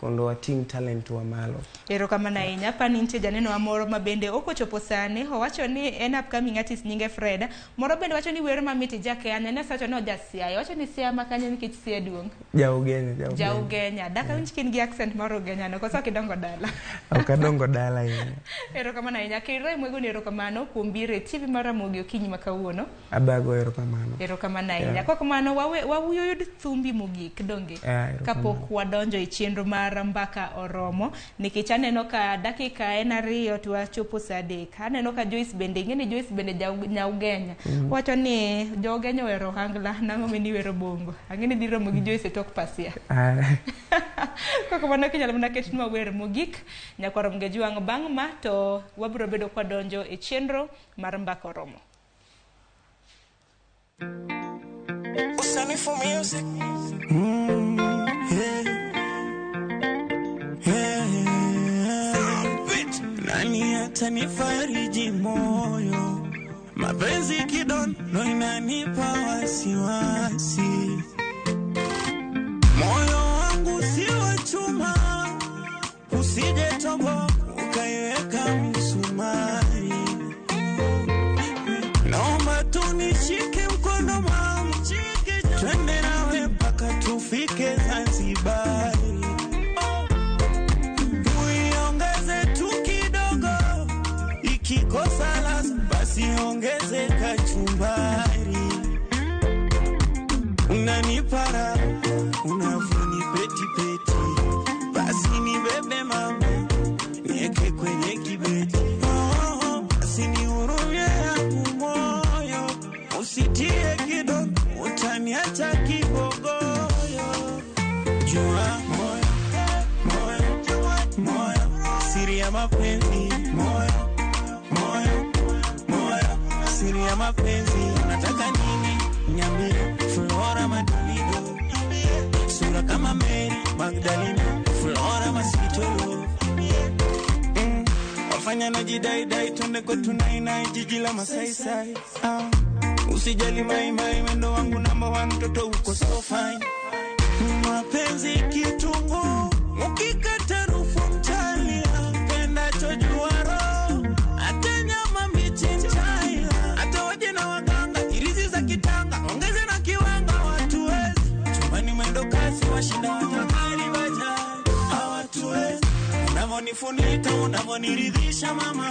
kondo wating talent wa malo erokamana ahinya pani nitie janeno amoro mabende okochopo sani owacho ni en upcoming artist nyinge Fred moro bende wacho ni wer mamiti jake anya ne sacho no Siaya wacho ni Siaya makanya nikech Siaya duong Jaugenya daka winch kin gi accent mar Ugenya no koso kidongo dala okadongo dala yeye erokamana ahinya K-Rhyme mwego ni erokamano kuom bire TV mar Ramogi okinyi makawuono abago erokamana ahinya kwa kamano wawuyo yud thumbi mogik donge kapok wadonjo e chenro mar mbaka oromo nikech aneno ka dakika en 2 to wachopo saa 3 aneno ka Joyce bende ngene Joyce bende Nyaugenya wacho ni Jogenya wero hangla nango meni wero bongo angene diro mogi Joyce tok pasia kwa kamano kinyalo mna ketno wer mogik nyakwara mgejwang bang ma to wabro bedo kwa donjo e chenro mar mbaka oromo Usanifu music nani atanifariji moyo mapenzi kidono inanipa wasiwasi moyo wangu si wa chuma usije tobo ukaiweka msumari naomba tunishike mkono mama twende nawe mpaka tufike Zanzibar kikosa lazima basi ongeze kachumbari unanipara unafuni peti basi nibebe mama nieke kwenye kibeti basi nihurumie yangu moyo usitie kidogo utaniacha kibogoyo jua moyo siri ya mapenzi moyo siri ya mapenzi unataka nini niambie Flora Madalido sura kama Mary Magdalena Flora Masitolo unafanya na jidai twende kwa tunaina jiji la Masai Sai. Usijali mai wendo wangu number 1 mtoto uko so fine. Mapenzi kitungu ukikata rufu mtalia penda chojua roho hata nyama mbichi mtaila hata waje na waganga ilizi za kitanga ongeze na kiwanga watu wezi chumbani mwendo kasi washinda watakali bajai hawatu wezi unavonifunita unavoniridhisha mama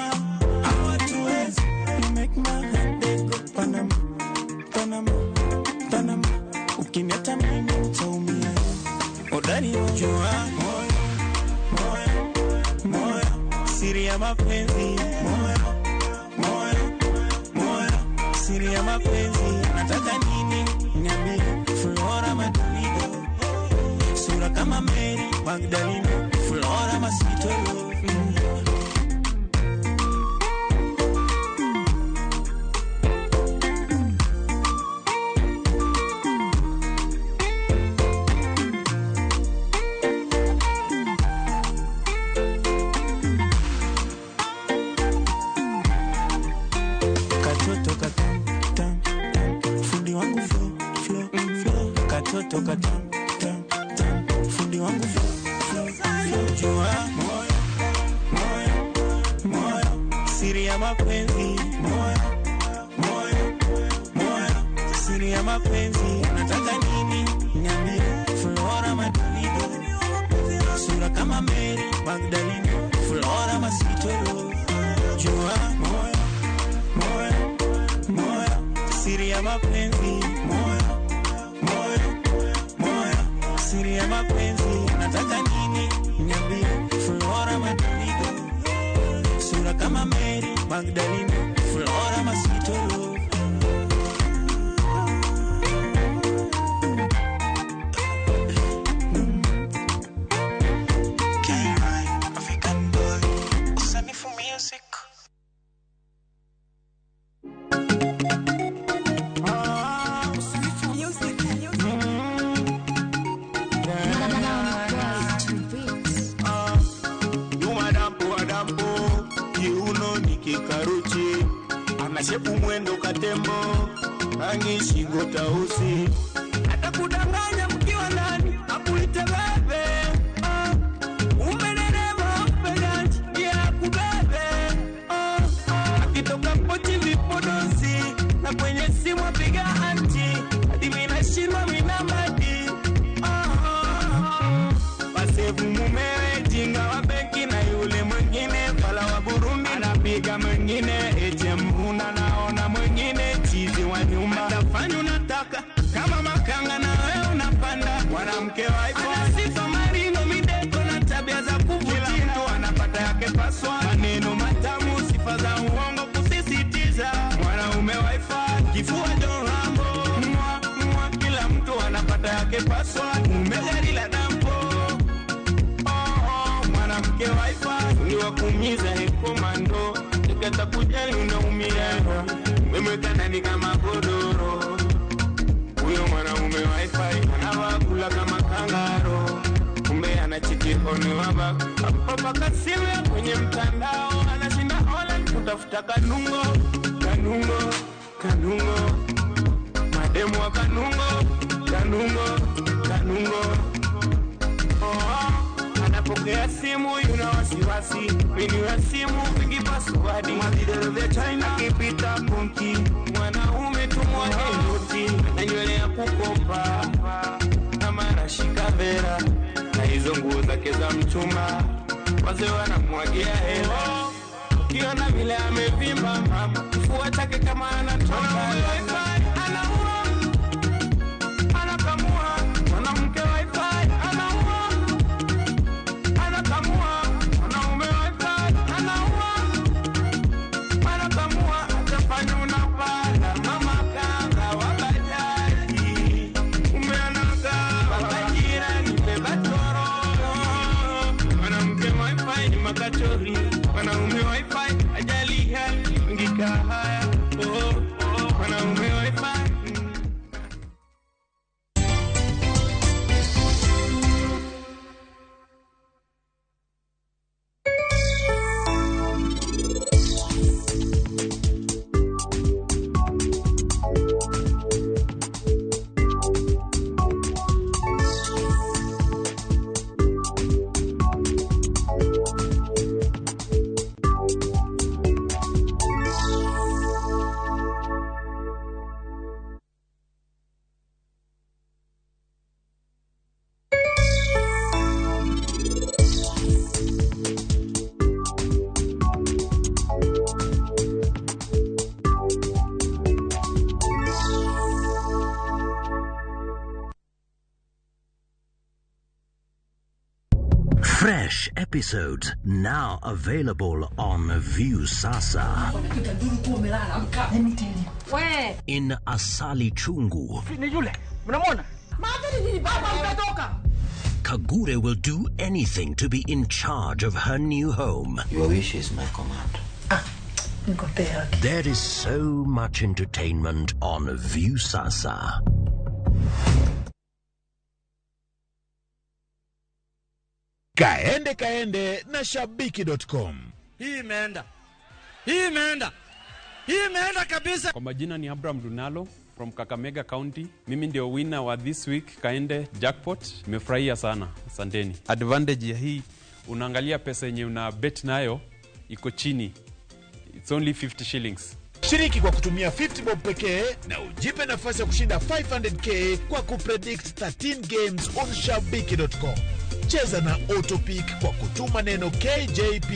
hawatu wezi you make my head go Panama ukiniata mimi utaumia odari ujua moyo siri ya mapenzi moyo siri ya mapenzi nataka nini niambie Flora Madrido sura kama Mary Magdalena Flora Masitolo toka tam fundi wangu jua moyo siri ya mapenzi moyo siri ya mapenzi nataka nini niambie Flora Madrido sura kama Mary Magdalena Flora Masitolo jua moyo siri ya mapenzi moyo siri ya mapenzi nataka nini niambie Flora Madrido sura kama Mary Magdalena Flora Masitolo African boy sunny for music. Karuchi anashepu mwendo katembo rangi shingo tausi hata kudanganya mkiwa ndani akuite bebe umenelewa mpendaji ya kubebe akitoka pochi vipodozi na kwenye simu apiga anti hadi mina shindwa mina madi pasevu mumewe jinga wa benki na yule mwingine pala wa Burundi anapiga mwingine ejemuna naona mwingine chizi wa nyuma atafanya unataka kama makanga na wewe unapanda mwanamke wa iPhone anasifa marino mideko na tabia za kuvutia mtu anapata yake paswa maneno matamu sifa za uongo kusisitiza mwanaume wa iPhone kifua John Rambo kila mtu anapata yake paswa umegari la dampo mwanamke wa iPhone ni wakumiza hekomando nikata kujali unaumia umemweka ni kama godoro huyo mwanaume wa iPhone anawakula kama kangaro kumbe anachiki one waba hapo kasimu kwenye mtandao anashinda online kutafuta kanungo mademu wa kanungo anapokea simu yuna wasiwasi mimi wa simu vingi password madidero vya China kipita punki mwanaume tumwa heloti na nywele ya kukopa na marashika vera na hizo nguo zake za mchuma wazee wanamwagia hela kiona vile amevimba mama kifua chake kama anatoka anakamua mwanamke wa iPhone anakamua mwanaume wa iPhone anakamua atafanya unapanda mama kanga wa bajaji umeanaka baba jirani beba tororo mwanamke wa iPhone makachori mwanaume wa iPhone ajali hali ngika haya mwanaume Fresh episodes now available on Viusasa. Let me tell you. Where? In Asali Chungu. Kagure will do anything to be in charge of her new home. Your wish is my command. There is so much entertainment on Viusasa. Kaende na shabiki.com. Hii imeenda kabisa. Kwa majina ni Abraham Dunalo from Kakamega County. Mimi ndio winner wa this week Kaende jackpot. Nimefurahia sana. Asanteni. Advantage ya hii, unaangalia pesa yenye una bet nayo iko chini. It's only 50 shillings. Shiriki kwa kutumia 50 bob pekee na ujipe nafasi ya kushinda 500k kwa kupredict 13 games on shabiki.com. Cheza na Autopic kwa kutuma neno KJP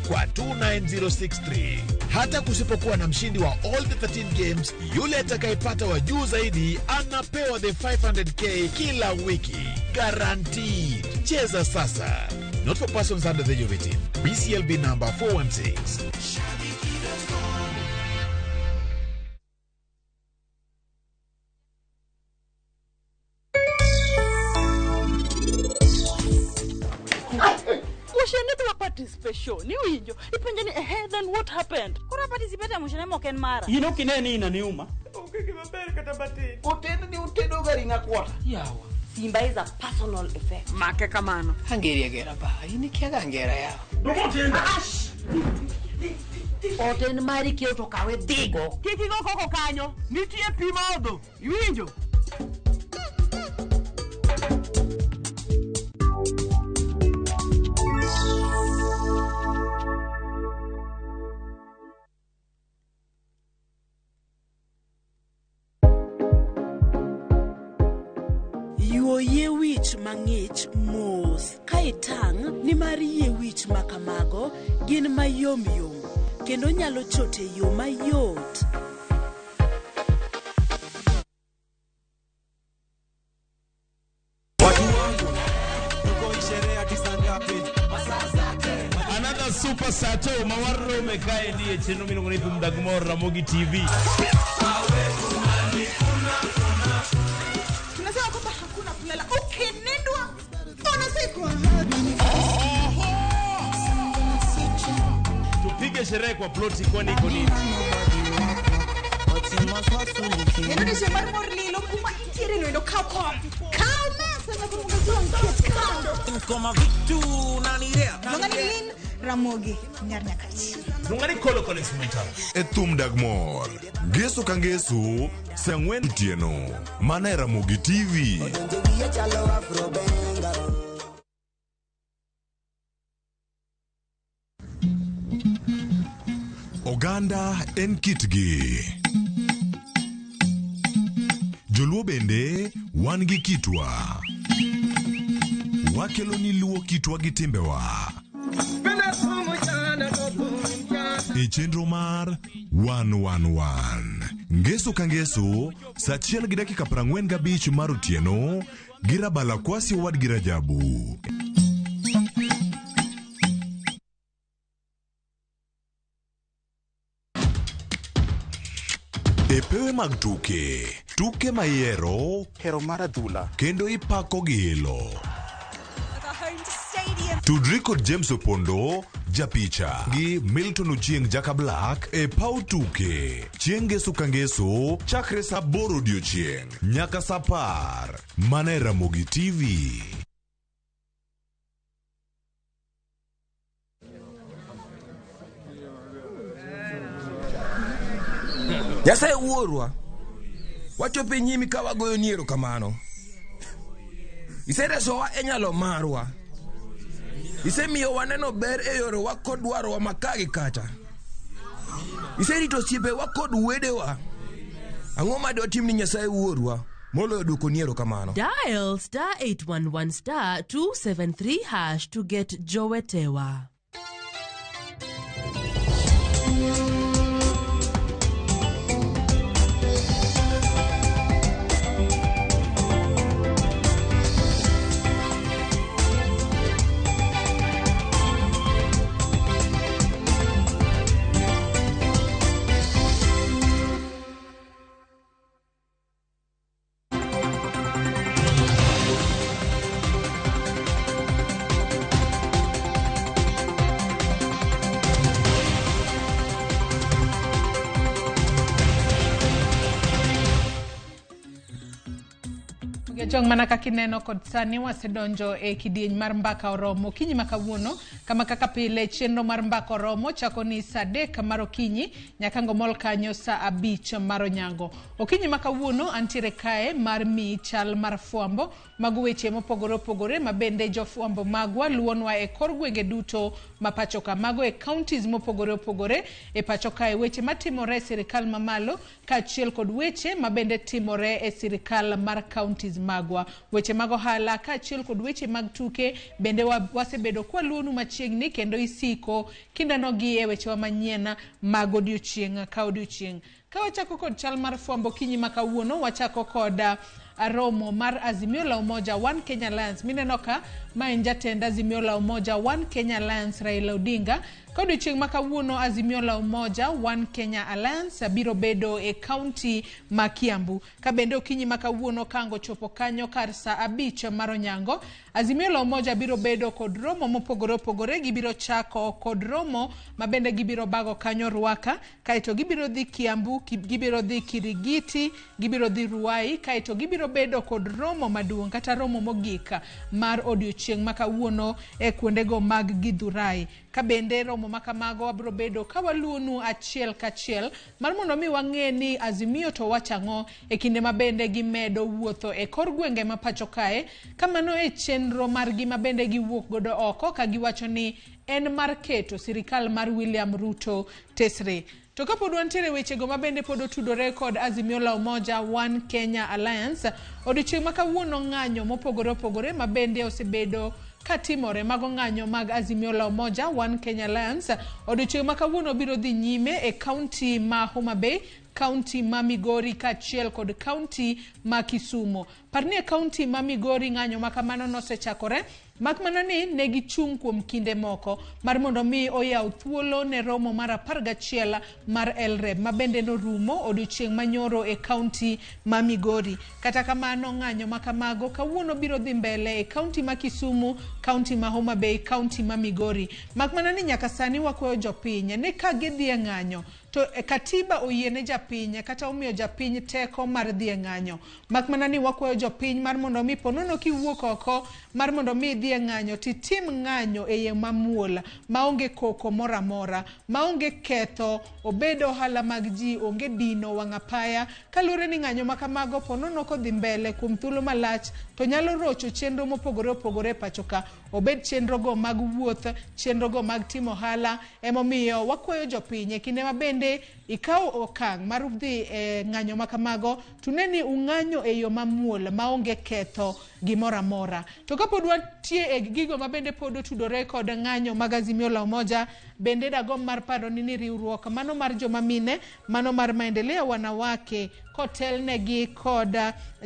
kwa 29063. Hata kusipokuwa na mshindi wa all the 13 games, yule atakayepata wa juu zaidi anapewa the 500k kila wiki. Guaranteed. Cheza sasa. Not for persons under the age of 18. BCLB number 416. Special. Ni winjo. Ipenjani then what happened? Kura participate mushene moken mara. Yino kineni inaniuma. Ukikibabere katabati. Utendo ni utendo gari na kwata. Yawa. Simba is a personal effect. Make kamano. Hangeri agera ba. Ini kiaga ngera yawa. Dokotenda. Oten mari kioto kawe digo. Kikigo koko kanyo. Nitie pimodo. Iwinjo. Yie wich mang'ich mos ka itang' ni mar yie wich makamago gin mayom yom kendo nyalo chote yo mayot. Another super sato mawarro mekae ndiye cheno mino ngonipu mdagmor Ramogi TV. Tunasema kwamba hakuna kulala. Ukinendwa unasikwa. Tupige sherehe kwa ploti kwani iko nini? Ndio shemar morlilo kuma itire ndio kao mesa na kurungazwa mketando. Koma vitu nanirea. Nongalilin Ramogi nyarnyakati. Nungani kolo instrumental. Etum Dagmor. Geso kangeso, sangwen tieno. Mana Ramogi TV. Oganda en kitgi. Joluo bende wan gi kitwa. Wakelo ni luo kitwa gi timbewa. E chenro mar 111. Ngeso ka ngeso, sa 1:45 mar otieno, girabala kwasi wad girajabu. Epewe mag tuke mayero, hero mar adhula, kendo ipako gilo. Tudri kod James Opondo, japicha, gi Milton Ochieng Jaka Black, e pau tuke. Chieng' ngeso ka ngeso, chakre sa 8 odiochieng' nyaka sa 10. Mana Ramogi TV. Nyasaye wuorwa, wachopo e nyimi ka wagoyo ni erokamano. Iseresowa e nyalo marwa. Isemiyo waneno ber e yorewa kod dwarowa maka gi kacha. Iserito osiepewa kod wedewa. Ang'o ma dotim ni Nyasaye wuorwa moloyo duoko ni erokamano? Dial *811*273# to get jowetewa. Jong mana kakineno kod sani wasedonjo e kidieny mar mbaka oromo kinyi makawuono kama kaka pile chenro mar mbaka oromo chako ni saa 3 mar okinyi nyaka ngomol kanyo saa 5 mar onyango. Okinyi makawuono antiere kae mar mi chal mar fuambo mag weche mopogore opogore mabende jofuambo magwa luonwa e kor gwenge duto mapacho ka mago e counties mopogore opogore e pacho ka e weche matimore e sirikal mamalo kaachiel kod weche mabende timore e sirikal mar counties magwa. Weche mag ohala kaachiel kod weche mag tuke bende wasebedo kwa luonu machiegni kendo isiko kindano gi e weche manyien mag odiochieng' ka odiochieng'. Ka wachako kod chal mar fuambo kinyi makawuono wachako kod romo mar Azimio la Umoja One Kenya Alliance. Mineno ka ma en jatend Azimio la Umoja One Kenya Alliance Raila Odinga. Ka odiochieng' makawuono Azimio la Umoja One Kenya Alliance biro bedo e county ma Kiambu. Ka bende okinyi makawuono kango chopo kanyo kar saa 5 mar onyango Azimio la Umoja biro bedo kod romo mopogore opogore. Gibiro chako kod romo mabende gibiro bago kanyo Ruaka, kaito gibiro dhi Kiambu, gibiro dhi Kirigiti, gibiro dhi Ruai, kaito gibiro bedo kod romo maduong' kata romo mogik mar odiochieng' makawuono e kuondego mag Githurai. Ka bende romo makamago wabiro bedo ka waluonu achiel kachiel mar mondo mi wang'e ni Azimio to wachang'o e kinde mabende gimedo wuotho e kor gwenge mapacho kae. Kamano e chenro margi mabende giwuok godo oko ka giwacho ni en mar keto sirikal mar William Ruto tesre. To kapod wantiere wechego mabende pod otudore kod Azimio la Umoja One Kenya Alliance, odiochieng' makawuono ng'anyo mopogore opogore mabende osebedo katimore mago ng'anyo mag Azimio la Umoja One Kenya Alliance. Odiochieng' makawuono biro dhi nyime e county ma Homa Bay, county ma Migori kaachiel kod county ma Kisumu. Parni e county ma Migori ng'anyo makamano nosechakore mak mana ni ne gichung' kuom kinde moko mar mondo mi oyaw thuolo ne romo mar 11 mar Elreb mabende norumo odiochieng' manyoro e county ma Migori. Kata kamano ng'anyo makamago kawuono biro dhi mbele e county ma Kisumu, county ma Homa Bay, county ma Migori. Mak mana ni nyaka sani wakwayo jopiny ni ka gidhi e ng'anyo to katiba oyiene japiny kata omiyo japiny teko mar dhi e ng'anyo. Mak mana ni wakwayo jopiny mar mondo mi ponono kiwuok oko mar mondo mi dhi e ng'anyo titim ng'anyo e yo mamuol maonge koko moramora, maonge ketho obedo ohala mag ji, onge dino wang'apaya. Kaluwore ni ng'anyo makamago ponono kodhi mbele kuom thuolo malach to nyalo rocho chenro mopogore opogore pacho ka, obed chenro go mag wuoth, chenro go mag timo ohala. Emomiyo wakwayo jopiny kinde mabende ikaw okang' mar dhi e ng'anyo makamago tuneni ung'anyo e yo mamuol maonge ketho gimoramora. To kapod watie e gigo mabende pod otudore kod ng'anyo mag Azimio la Umoja, bende dagom mar paro ni riwruok mano mar joma mine, mano mar maendeleo wanawake kotelnegi kod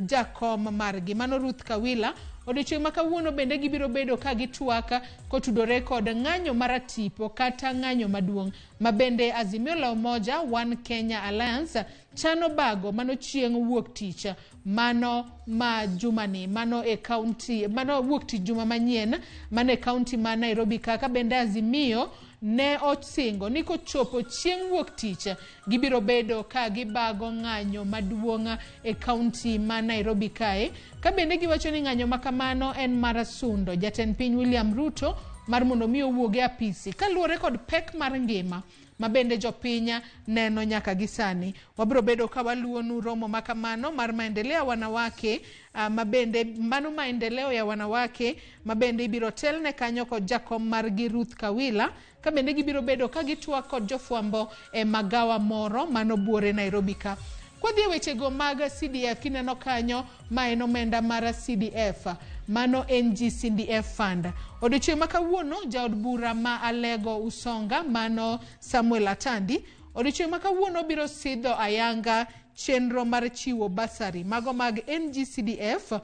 jakom margi mano Ruth Kawila, odiochieng' makawuono bende gibiro bedo ka gitwaka kotudore kod ng'anyo maratipo kata ng'anyo maduong' mabende Azimio la Umoja One Kenya Alliance chano bago mano chieng' wuok tich mano ma jumani, mano e county, mano wuok tich juma manyien mano e county ma Nairobi kaka bende Azimio ne osingo ni kochopo chieng' wuok tich gibiro bedo ka gibago ng'anyo maduong' e county ma Nairobi kae. Ka bende giwacho ni ng'anyo makamano en mar sundo jatend piny William Ruto mar mondo mi owuoge apisi kaluwore kod pek mar ngima mabende jopiny neno nyaka gisani. Wabiro bedo ka waluonu romo makamano mar maendeleo wanawake mabende mano maendeleo ya wanawake mabende ibiro telne kanyo kod jakom margi Ruth Kawila. Ka bende gibiro bedo ka gitwak kod jofuambo e magawa moro mano buore Nairobi ka. Kwadhi wechego mag CDF kineno kanyo ma en omenda mar CDF mano NG-CDF fund. Odiochieng' makawuono jaod bura ma Alego Usonga mano Samuel Atandi odiochieng' makawuono biro sidho ayanga chenro mar chiwo basari mago mag NG-CDF.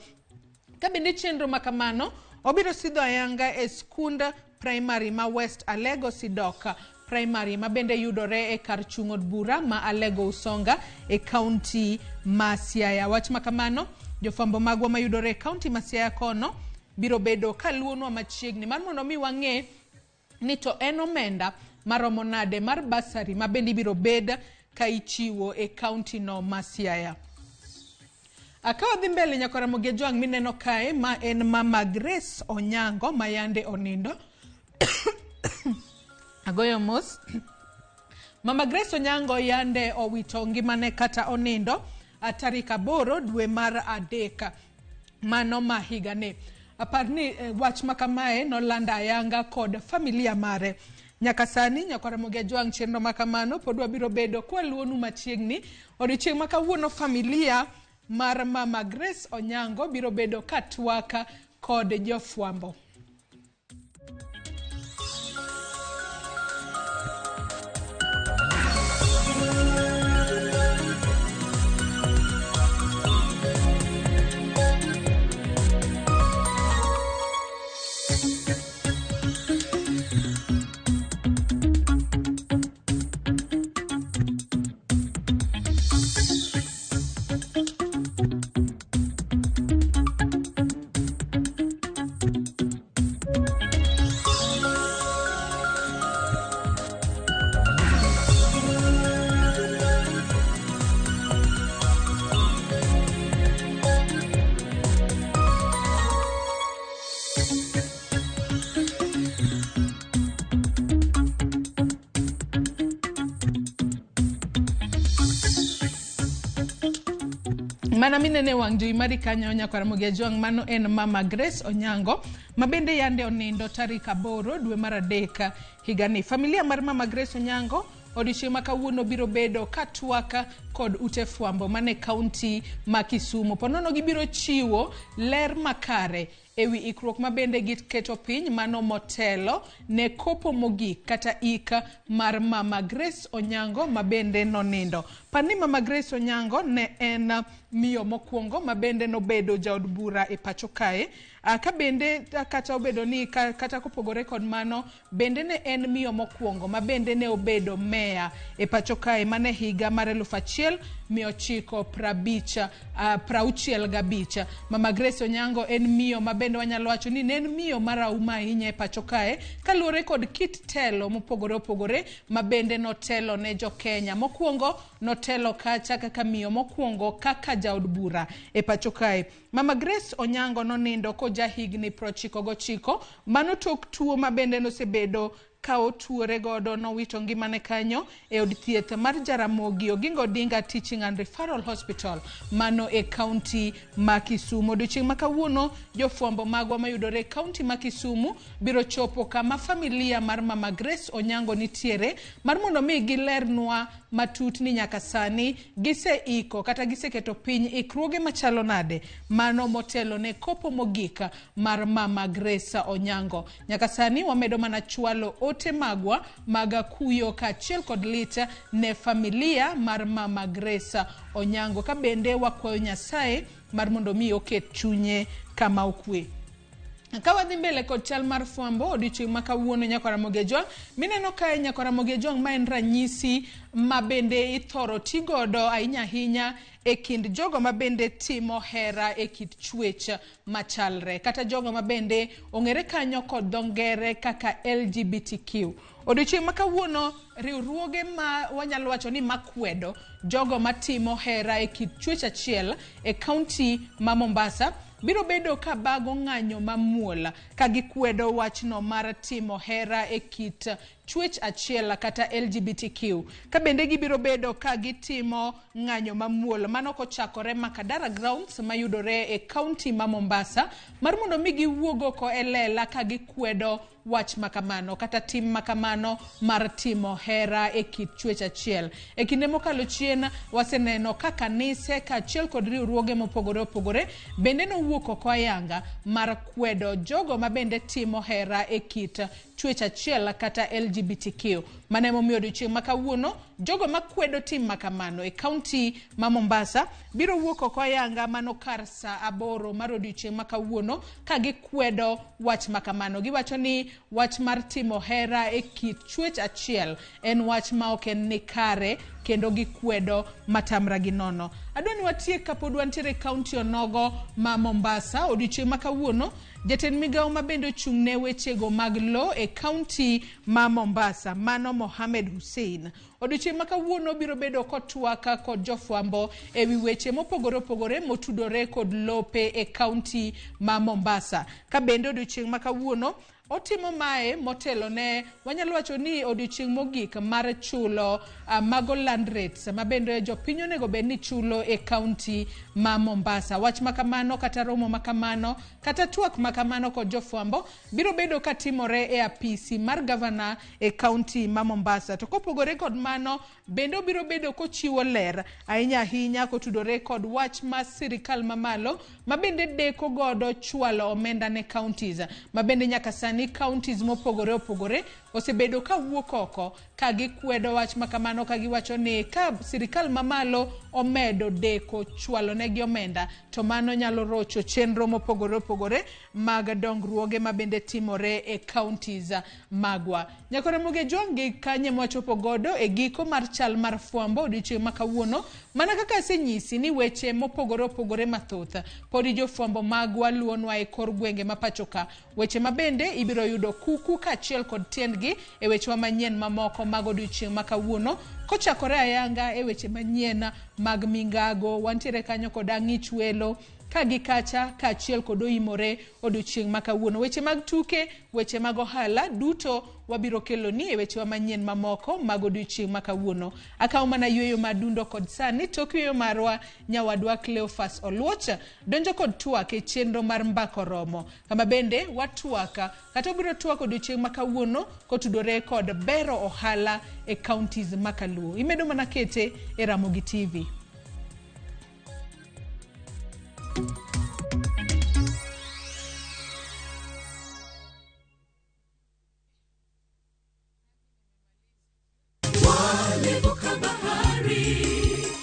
Ka bende chenro makamano obiro sidho ayanga e skund primary ma West Alego Sidoka primary mabende yudore e kar chung' od bura ma Alego Usonga e county ma Siaya. Wach makamano jofambo magwa mayudore e county ma Siaya kono biro bedo kaluonwa machiegni mar mondo mi wang'e ni to en omenda maromo nade mar basari mabende biro bed ka ichiwo e county no ma Siaya. Akawa dhi mbele nyaka Ramogi Jwang mineno kae ma en Mama Grace Onyango mayande onindo. Agoyo mos. Mama Grace Onyango yande owito ngimane kata onindo tarik 8 dwe mar 3 mano ma higane. Aparni wach makamae nolanda ayanga kod familia mare. Nyaka sani nyaka Ramogi Jwang chenro makamano podwa biro bedo kwa luonu machiegni. Odiochieng' makawuono familia mar Mama Grace Onyango biro bedo katwaka kod jofwambo. Mana minene wang jui mari kanyo nyaka Ramogi Jwang mano en Mama Grace Onyango mabende yande onindo tarik 8 dwe mar 3 higani. Familia mar Mama Grace Onyango odiochieng' makawuono biro bedo katwaka kod ute fwambo mane kaunti ma Kisumu. Ponono gibiro chiwo ler makare ewi ikruok mabende giketo piny mano motelo ne kopo mogik kata ika mar Mama Grace Onyango mabende nonindo. Pani Mama Grace Onyango ne en miyo mokwongo mabende nobedo jaod bura e pacho kae. Ka bende kata obedo ni kata kopogore kod mano bende ne en miyo mokwongo mabende ne obedo meya e pacho kae mane higa mar 1965. Mama Grace Onyango en miyo mabende wanyalo wacho ni ne en miyo marauma ahinya e pacho kae kaluwore kod kit telo mopogore opogore mabende notelo ne jo Kenya. Mokwongo notelo kacha kaka miyo mokwongo kaka jaod bura e pacho kae. Mama Grace Onyango nonindo ko jahigni 99 mano tok tuo mabende nosebedo ka otuore godo nowito ngimane kanyo e od thieth mar Jaramogi Oginga Odinga Teaching and Referral Hospital mano e kaunti ma Kisumu. Odiochieng' makawuono jofwambo magwa mayudore kaunti ma Kisumu biro chopo kama familia mar Mama Grace Onyango nitiere mar mondo mi gilernwa matut ni nyaka sani giseiko kata giseketo piny ikruoge machalo nade mano motelo ne kopo mogika mar Mama Grace Onyango. Nyaka sani wamedo mana chwalo ote magwa maga kuyo kachiel kod lita ne familia mar Mama Grace Onyango ka bende wakwayo Nyasaye mar mondo mi oket chunye kama okwe. Kawa dhi mbele kod chal mar fwambo odiochieng' makawuono nyaka Ramogi Jwang mineno kae nyaka Ramogi Jwang ma en ranyisi mabende ithoro tigodo ahinya e kind jogo mabende timo hera e kit chwech machalre kata jogo mabende ong'ere kanyo kod dongere kaka LGBTQ. Odiochieng' makawuono riwruoge ma wanyalo wacho ni makwedo jogo matimo hera e kit chwech achiel e kaunti ma Mombasa biro bedo ka bago ng'anyo mamuola ka gikwedo wachno mar timo hera e kit chwech achiel kata LGBTQ. Ka bende gibiro bedo ka gitimo ng'anyo mamuola mano kochakore Makadara Grounds mayudore e kaunti ma Mombasa mar mondo mi giwuogo ko elela ka gikwedo wach makamano kata tim makamano mar timo hera e kit chwech achiel. E kinde mokalo chien waseneno ka kanise kaachiel kod riwruoge mopogore opogore bende nowuok oko ayanga mar kwedo jogo mabende timo hera e kit chwech achiel kata LGBTQ. Mane momiyo odiochieng' makawuono jogo makwedo tim makamano e kaunti ma Mombasa biro wuok oko ayanga mano kar saa 8 mar odiochieng' makawuono ka gikwedo wach makamano. Giwacho ni wach mar timo hera e kit chwech achiel en wach ma ok en nikare kendo gikwedo matamra gi nono. Adwani watiek kapod wantiere kaunti onogo ma Mombasa. Odiochieng' makawuono jatend migawo mabende ochung'ne wechego mag lo e kaunti ma Mombasa mano Mohamed Hussein odiochieng' ma kawuono biro bedo kotwaka kod jofwambo ewi weche mopogore opogore motudore kod lope e kaunti ma Mombasa. Ka bende odiochieng' ma kawuono otimo mae motelo ne wanyalo wacho ni odiochieng' mogik mar chulo mago land rates ma bende jopiny onego bed ni chulo e kaunti ma Mombasa. Wach makamano kata romo makamano kata twak makamano kod jofwambo biro bedo katimore e apisi mar gavana e kaunti ma Mombasa. To kopogore kod mano bende biro bedo kochiwo ler ahinya kotudore kod wach ma sirikal mamalo ma bende deko godo chwalo omenda ne counties ma bende nyaka sani counties mopogore opogore osebedo ka wuok oko ka gikwedo wach makamano ka giwacho ni ka sirikal mamalo omedo deko chwalo negi omenda to mano nyalo rocho chenro mopogore opogore mag dongruoge ma bende timore e counties magwa. Nyakore Ramogi jongi kanye mwachopo godo e giko mar chal mar fwambo odiochieng' ma kawuono mana kaka asenyisi ni weche mopogore opogore mathoth podi jofwambo magwa luonwa e kor gwenge ma pachoka. Weche ma bende ibiro yudo kuku kaachiel kod tiendgi e weche manyien mamoko mag odiochieng' ma kawuono kochakore ayanga e weche manyien mag mingago wantiere kanyo kod ang'ich welo kagi kacha kaachiel kod oimore odiochieng' ma kawuono. Weche mag tuke, weche mag ohala duto wabiro kelo ni e weche manyien mamoko mag odiochieng' ma kawuono. Akaw mana yueyo madundo kod sani tok yueyo marwa nyawadwa Cleophas Oluocha donjo kod twak e chenro mar mbako romo kama bende watwaka kata biro twak odiochieng' ma kawuono kotudore kod bero ohala e counties makaluo. Imedo mana kete e Ramogi TV.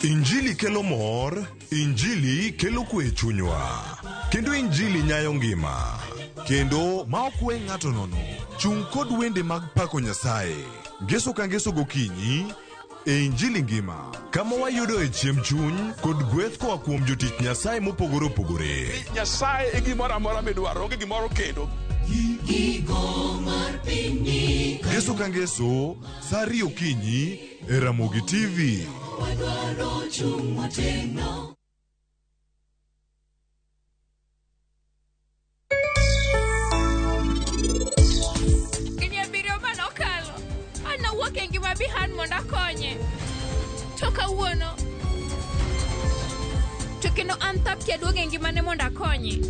Injili kelo mor, Injili kelo kwe chunywa, kendo Injili nyayo ngima, kendo ma okwe ng'ato nono, chung' kod wende mag pako Nyasaye, ngeso ka ngeso gokinyi, e Injili ngima, kama wayudo e chiemb chuny kod gweth koa kuom jotich Nyasaye mopogore opogore. Nyasaye e gimoro amora midwaro, onge gimoro kendo. Ngeso ka ngeso, saa 2 okinyi e Ramogi TV. Kinyabiro manokalo, anawuok e ngima bihan mondo akonye. To kawuono, to kendo an thap kiaduogo e ngimane mondo akonye.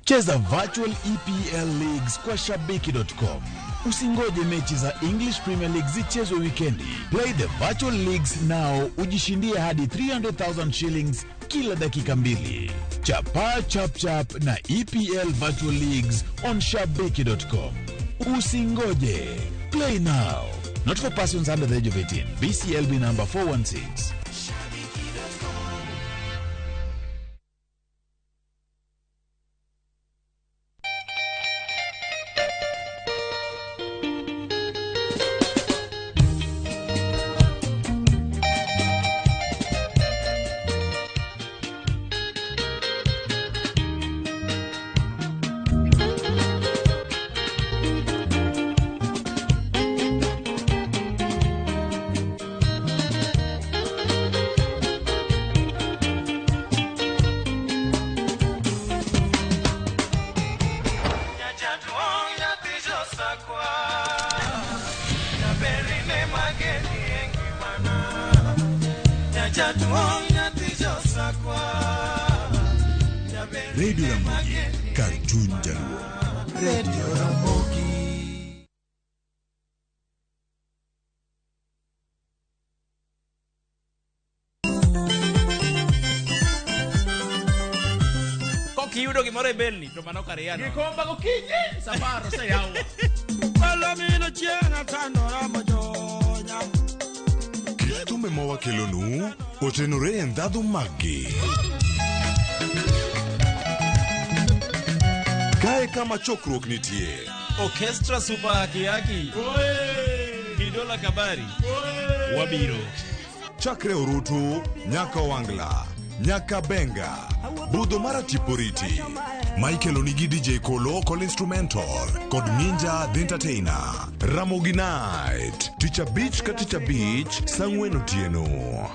Cheza virtual EPL leagues kwa shabiki.com. Usingoje mechi za English Premier League zichezwe wikendi. Play the virtual leagues now ujishindie hadi 300,000 shillings kila dakika 2. Chapa chap chap na EPL virtual leagues on shabiki.com. Usingoje. Play now. Not for persons under the age of 18. BCLB number 416. Radio Ramogi, Cartoon Jaluo. Radio Ramogi. Kiyudo gimoro e belni to mano kariano. Gikomba gokinyi safaro se yawa. Palomino chiena tanora mojonya. Thumbe mawakelonu otenore e ndhadhu maggi. Kae kama chokruok nitie. Orchestra super hakiyaki. Kidola kabari. Wabiro. Chakre Orutu, nyaka Wangla, nyaka Benga, budho mara Tiporiti. Michael Onigi DJ Kolo Call Instrumental kod Ninja the Entertainer. Ramogi Night Teacher Beach ka Teacher Beach Sangwen Otieno.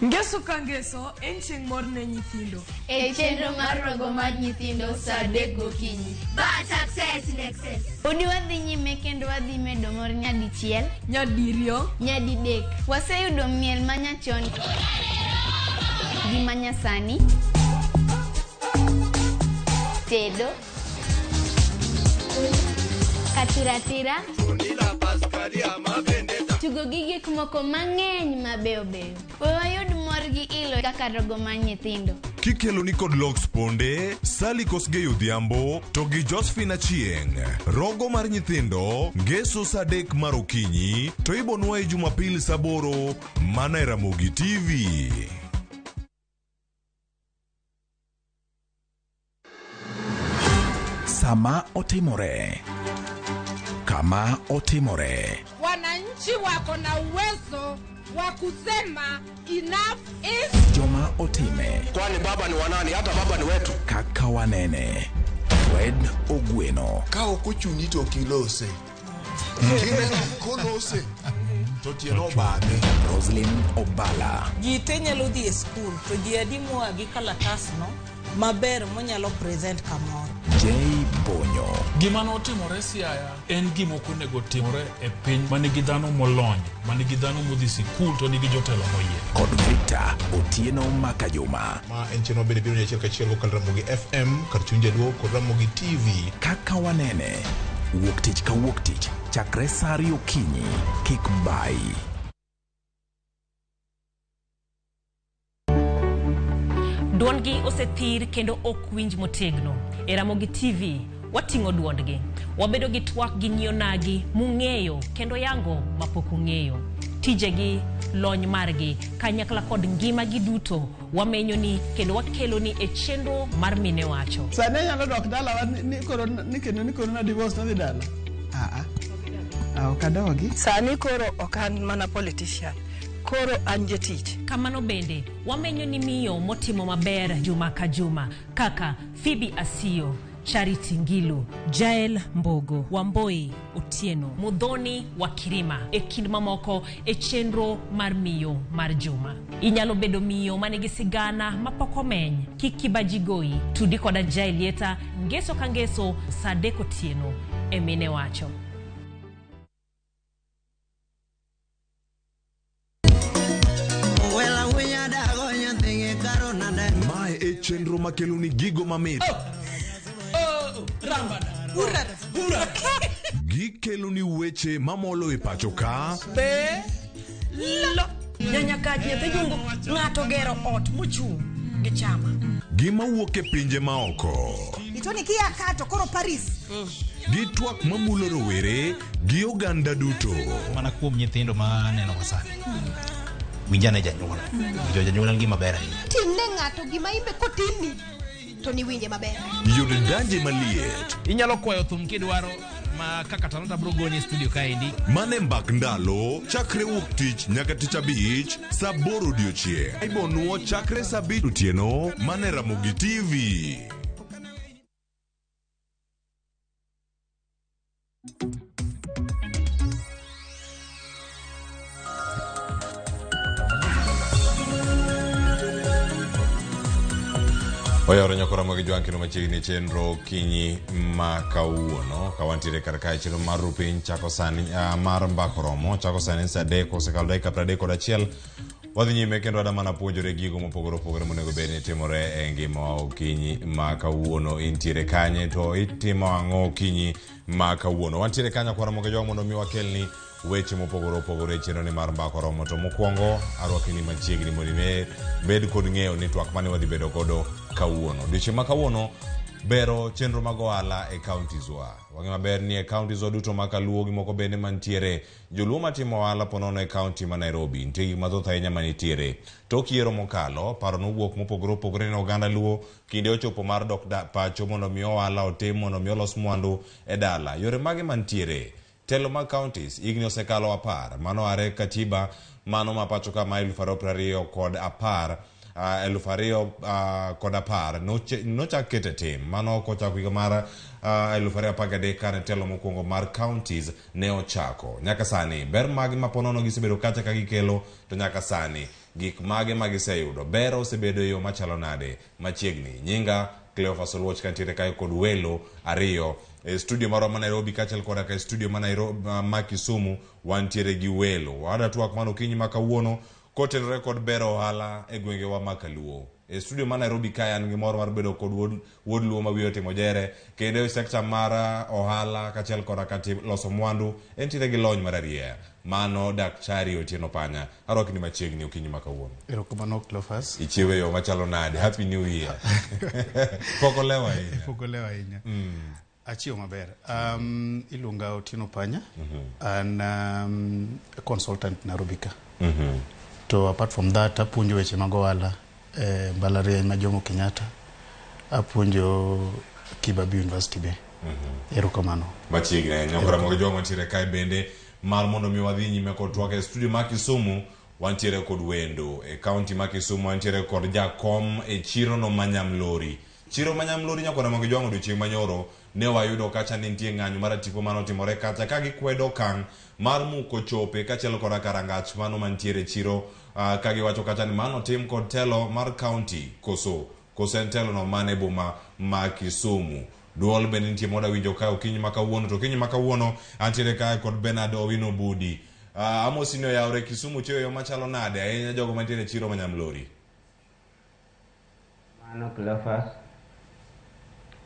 Ngeso ka ngeso, en chieng' mor ne nyithindo. E chenro mar rogo mar nyithindo saa 3 gokinyi. But success in excess. Udi wadhi nyime kendo wadhi medo mor nyadichiel, nyadiriyo, nyadidek. Waseyudo miel manyachon gi manyasani, tedo, katiratira, tugo gi gik moko mang'eny mabeyo beyo. Wayud mor gi ilo kaka rogo mar nyithindo. Kikelo ni kod Lox Ponde, Sally Kosgei Odhiambo, to gi Josephine Achieng'. Rogo mar nyithindo, ngeso saa 3 mar okinyi, to ibonwa e Jumapil saa 8 mana e Ramogi TV. Sama otimore. Kama otimore. Wananchi wako na uwezo wa kusema enough is. Joma otime. Kwani baba ni wanani? Hata baba ni wetu. Kaka wanene. Fred Ogweno. Kao kuchuni to kilose. Kimena kolose. To tieno bade. Roslyn Obala. Jite nyalo dhi e school to ji adi moa gi kalatas no maber monyalo present kamoro. Jay Bonyo. Gima notimore Siaya en gima ok onego timore e piny manigi dhano molony, manigi dhano modhi sikul to nigi jotelo moyie. Kod Victor Otieno Makajuma. Ma en cheno bende biro nyachiel kachiel kod Ramogi FM, kar chunje duo kod Ramogi TV. Kaka wanene. Wuok tich ka wuok tich. Chakre saa 2 okinyi. Kik bai. Duondgi osethir kendo ok winj motegno. E Ramogi TV, wating'o duondgi. Wabedo gi twak gi nyionagi mung'eyo kendo yango mapok ung'eyo. Tijegi, lony margi, kanyakla kod ngima gi duto, wamenyoni kendo wakeloni e chenro mar mine wacho. Sane nyalo dok dala ni koro na divorce na dhi dala. Okadogi. Sani koro okan mana politician. Koro an jatich. Kamano bende, wamenyoni miyo motimo maber juma ka juma, kaka Phoebe Asio, Charity Ngilu, Jael Mbogo, Wamboi Otieno, Mudhoni wa Kirima, e kind mamoko e chenro mar miyo mar juma. Inyalo bedo miyo manigi sigana mapoko meny, kikibajigoi, tudi koda Jaelieta, ngeso ka ngeso saa 3 otieno e mine wacho. Mae e chenro makelo ni gigo mamit. Gikelo ni weche mamolo e pacho ka. Nyanya kaji nyathi jungo ng'ato gero ot mochung' gi chama. Gima wuok e pinje maoko. Itoni kia kato koro Paris. Gi twak mamulo rowere gi oganda duto. Mana kuom nyithindo ma neno wasani. Winjane janyuol. Janyuol ngima maber ahinya. Timne ng'ato gima imbe kotini to ni winje maber. Yude danje maliet. Inyalo kwayo thum kidwaro ma kaka talanta bro goni studio kaendi. Mane mbak ndalo chakre wuok tich nyaka tich abich saa 8 odiochieng'. Ibonuo chakre saa 5 otieno mane Ramogi TV. Oyoro nyakora magi jwanki no machiegni chenro kinyi ma kawuono kawantire karkae chenro mar rupiny chako sani mar mbakoromo chako sani saa 3 osekalo dakika 31 wadhi nyime kendo adamana puonjore gigo mopogore opogore monego bed ni timore e ngima okinyi ma kawuono. Intiere kanye to itimo ang'o okinyi ma kawuono? Wantiere kanya kwara moge jwa mondo mi wakelni weche mopogore opogore chenro ni mar mbakoromo. To mokwongo arwakini machiegni mondo bed kod ng'eyo ni twak mane wadhi bedo godo kawuono. Odiochieng' ma kawuono bero chenro mag ohala e counties wa. Wang'e maber ni e counties wa duto ma kaluo gi moko bende mantiere joluo matimo ohala ponono e county ma Nairobi. Nitie gik mathoth ahinya manitiere. Tok yiero mokalo, paro nowuok mopogore opogore ne oganda luo kinde ochopo mar dok pacho mondo mi ohala otim mondo mi olos mwandu e dala. Yore mage mantiere telo mag counties igni osekalo 10 mano are katiba mano mapacho kama 2020 kod 10 2010 nochak kete tim mano kochako higa mar 2013 kane telo mokwongo mar counties ne ochako. Nyaka sani ber magi maponono gisebedo kacha ka gikelo, to nyaka sani gik mage magiseyudo, ber osebedo yo machalo nade. Machiegni nyinga Cleophas Oluoch kantiere kae kod welo ariyo e studio marwa ma Nairobi kachel koda ka studio ma Nairobi ma Kisumu wantiere gi welo wada twak mano kinyi ma kawuono kotenore kod bero ohala e gwenge wa makaluo. E studio ma Nairobi kae an gi mor mar bedo kod wuod luo ma wiyo timo jere kendo e sekta mar ohala kachel koda ka loso mwandu entiere gi lony mar ariya mano Daktari Otieno Panya. Arwaki ni machiegni okinyi ma kawuono. Erokamano Cleophas. Ichiewe yo machalo nade. Happy New Year. Pokolewa ahinya. Pokolewa ahinya. Achiew maber. Iluonga Otieno Panya. An a consultant Nairobi ka. To apart from that, apuonjo weche mag ohala mbalariany ma Jomo Kenyatta. Apuonjo Kibabii University be. Erokamano. Machiegni nyakora mogo jogo mantiere kae bende mar mondo mi wadhi nyime kod twak e studio ma Kisumu wantiere kod wendo e county ma Kisumu wantiere kod jakom e chiro no Manyamlori. Chiro Manyamlori nyakora mogo jogo odiochieng' manyoro ne wayudo kacha ni nitie ng'anyo mar tipo mano timore kacha ka gikwedo okang' mar muko chope kachelo koda karangach mano mantiere chiro ka giwacho kacha ni mano tim kod telo mar county koso en telo no mane boma ma Kisumu. Duol bende nitie moda winjo ka okinyi ma kawuono, to okinyi ma kawuono antiere kae kod Bernard Owino Budi. Amosino yaore Kisumu cheyo yo machalo nade ahinya jogo mantiere chiro Manyamlori. Mano Cleophas.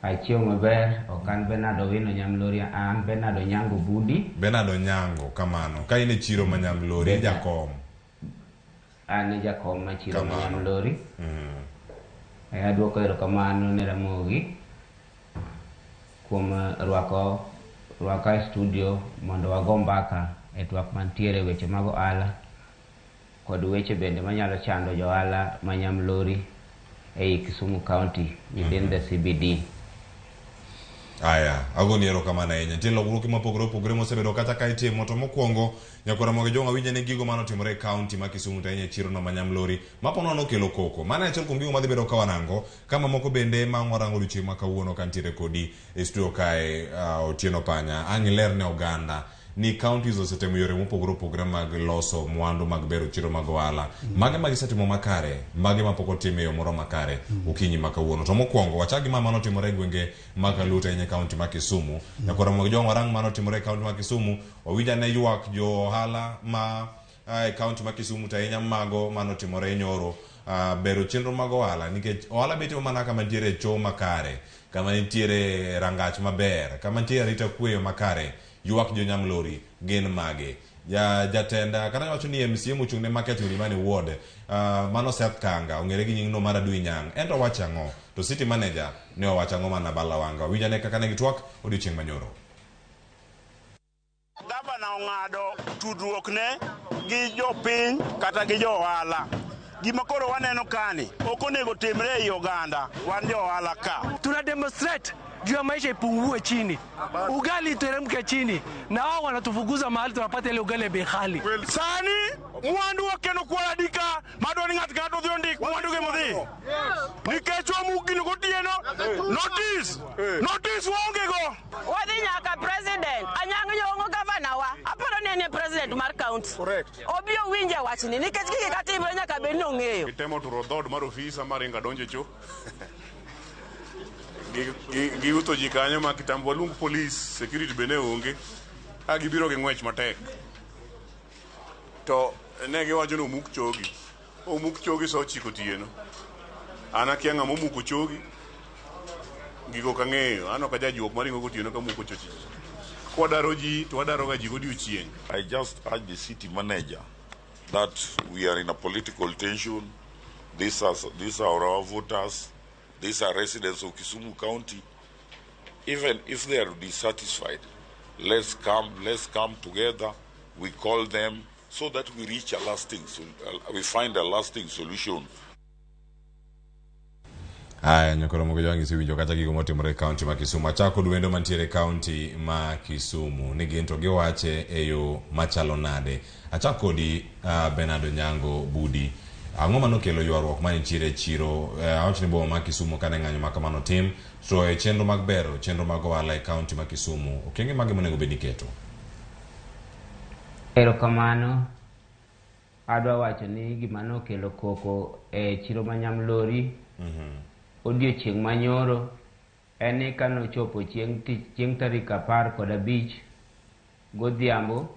Achiew maber, okan Bernard Owino Nyamlori, an Bernard Onyango Budi. Bernard Onyango kamano. Ka ine chiro Manyamlori jakom. An jakom ma chiro Manyamlori. Aduoko erokamano ne Ramogi kuom rwaka studio mondo wago mbaka e twak mantiere weche mag ohala kod weche bende manyalo chando jo ohala Manyamlori e Kisumu County within the CBD. Aya, agoni erokamano ahinya. Nitie lokruoge mopogore opogore mosebedo kata ka itimo, to mokwongo nyakora mogo jogo winjo ne gigo mano timore e county ma Kisumu to ahinya chiro no Manyamlori mapono no kelo koko. Mano achiel kuom gigo madhi bedo ka warango kama moko bende ma warango odiochieng' ma kawuono kantiere kodi e studio kae Otieno Panya. Ang' iler ne oganda ni counties osetemo yore mopogore opogore mag loso mwandu mag bero chiro mag ohala. Mage magisetimo makare, mage mapok otime yo moro makare okinyi ma kawuono. To mokwongo wachagi ma mano timore e gwenge mag Aluta e county ma Kisumu. Nyakora mogo jogo warang mano timore e county ma Kisumu, wawinja ne ywak jo ohala ma e county ma Kisumu to ahinya mago mano timore nyoro bero chenro mag ohala, nikech ohala betimo mana kama nitiere cho makare, kama nitiere rangach maber, kama nitiere arita kwe makare. Ywak jo Nyamlori gin mage. Jatenda kana wacho ni MCA mochung' ne market Milimani Ward mano Seth Kanga ong'ere gi nying no mar Adui Nyang'. Ento wacho ang'o? To city manager ne owacho ang'o mana balawanga. Winja ne kaka ne gitwak odiochieng' manyoro. Gavana ong'ado tudruok ne gi jopiny kata gi jo ohala. Gima koro waneno kani ok onego timre ei oganda, wan jo ohala ka. Tuna demonstrate juu ya maisha ipungue chini, ugali iteremke chini, na wao wanatufukuza mahali tunapata ile ugali bei ghali. Sani mwandu wakeno kwa dika madoni ng'at ng'ato dhi ondik mwandu ge modhi nikech omugino gotieno notice waonge go wadhi nyaka president Anyang' Nyong'o gavana wa aparo ni ene president mar county. Correct. Obio winje wachni nikech gigi katimre nyaka bed nong'eyo. Itemo turo dhod mar ofisa maringa donje cho giuto ji kanyo ma kitambo lung police security bene onge a gibiro gi ng'wech matek to ne giwacho ni omuk chogi so chiko tieno. An akia ng'ama omuko chogi gigo ka ng'eyo, an ok ajajuok maringo gotieno ka muko chochi. Kwadaro ji to wadaro ga ji godiochieng'. I just urge the city manager that we are in a political tension. These are our voters. These are residents of Kisumu County. Even if they are dissatisfied, let's come together. We call them so that we reach we find a lasting solution. Aya, nyokoro mogo joangi siwinjo kata gigo motimore county ma Kisumu. Achako duendo mantiere county ma Kisumu. Nigi into giwache e yo machalo nade. Achako di Bernardo Nyango Budi. Ang'o mano kelo ywaruok manitiere chiro awach ni boma ma Kisumu kane ng'anyo ma kamano tim to e chenro mag bero chenro mag ohala e county ma Kisumu okenge mage monego bed iketo. Erokamano. Adwa wacho ni gimano kelo koko e chiro ma Nyamlori odiochieng' manyoro en kano chopo chieng' tarik 15 godhiambo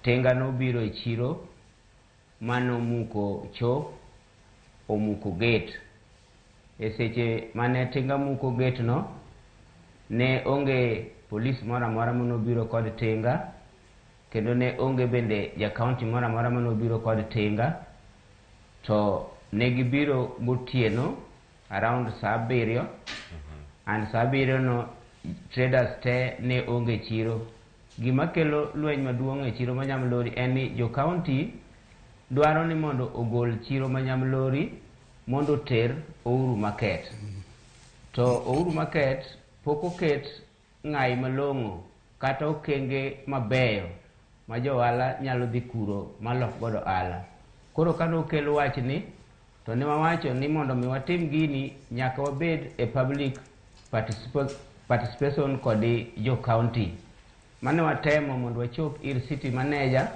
tenga nobiro e chiro mano muko cho omuko gate e seche mane tenga muko gate no ne onge polis mora mora manobiro kod tenga kendo ne onge bende ja county mora mora manobiro kod tenga to ne gibiro gotieno around saa 7 and saa 7 no traders te ne onge chiro. Gima kelo lweny maduong' e chiro ma Nyamlori en ni jo county dwaro ni mondo ogol chiro ma Nyamlori mondo ter Ouru Market. To Ouru Market pok oket ng'ai malong'o kata okenge mabeyo ma jo ohala nyalo dhi kuro malok godo ohala. Koro kano okelo wach ni to ne wawacho ni mondo mi watim gini nyaka wabed e public participation kod jo county. Mane watemo mondo wachop ir city manager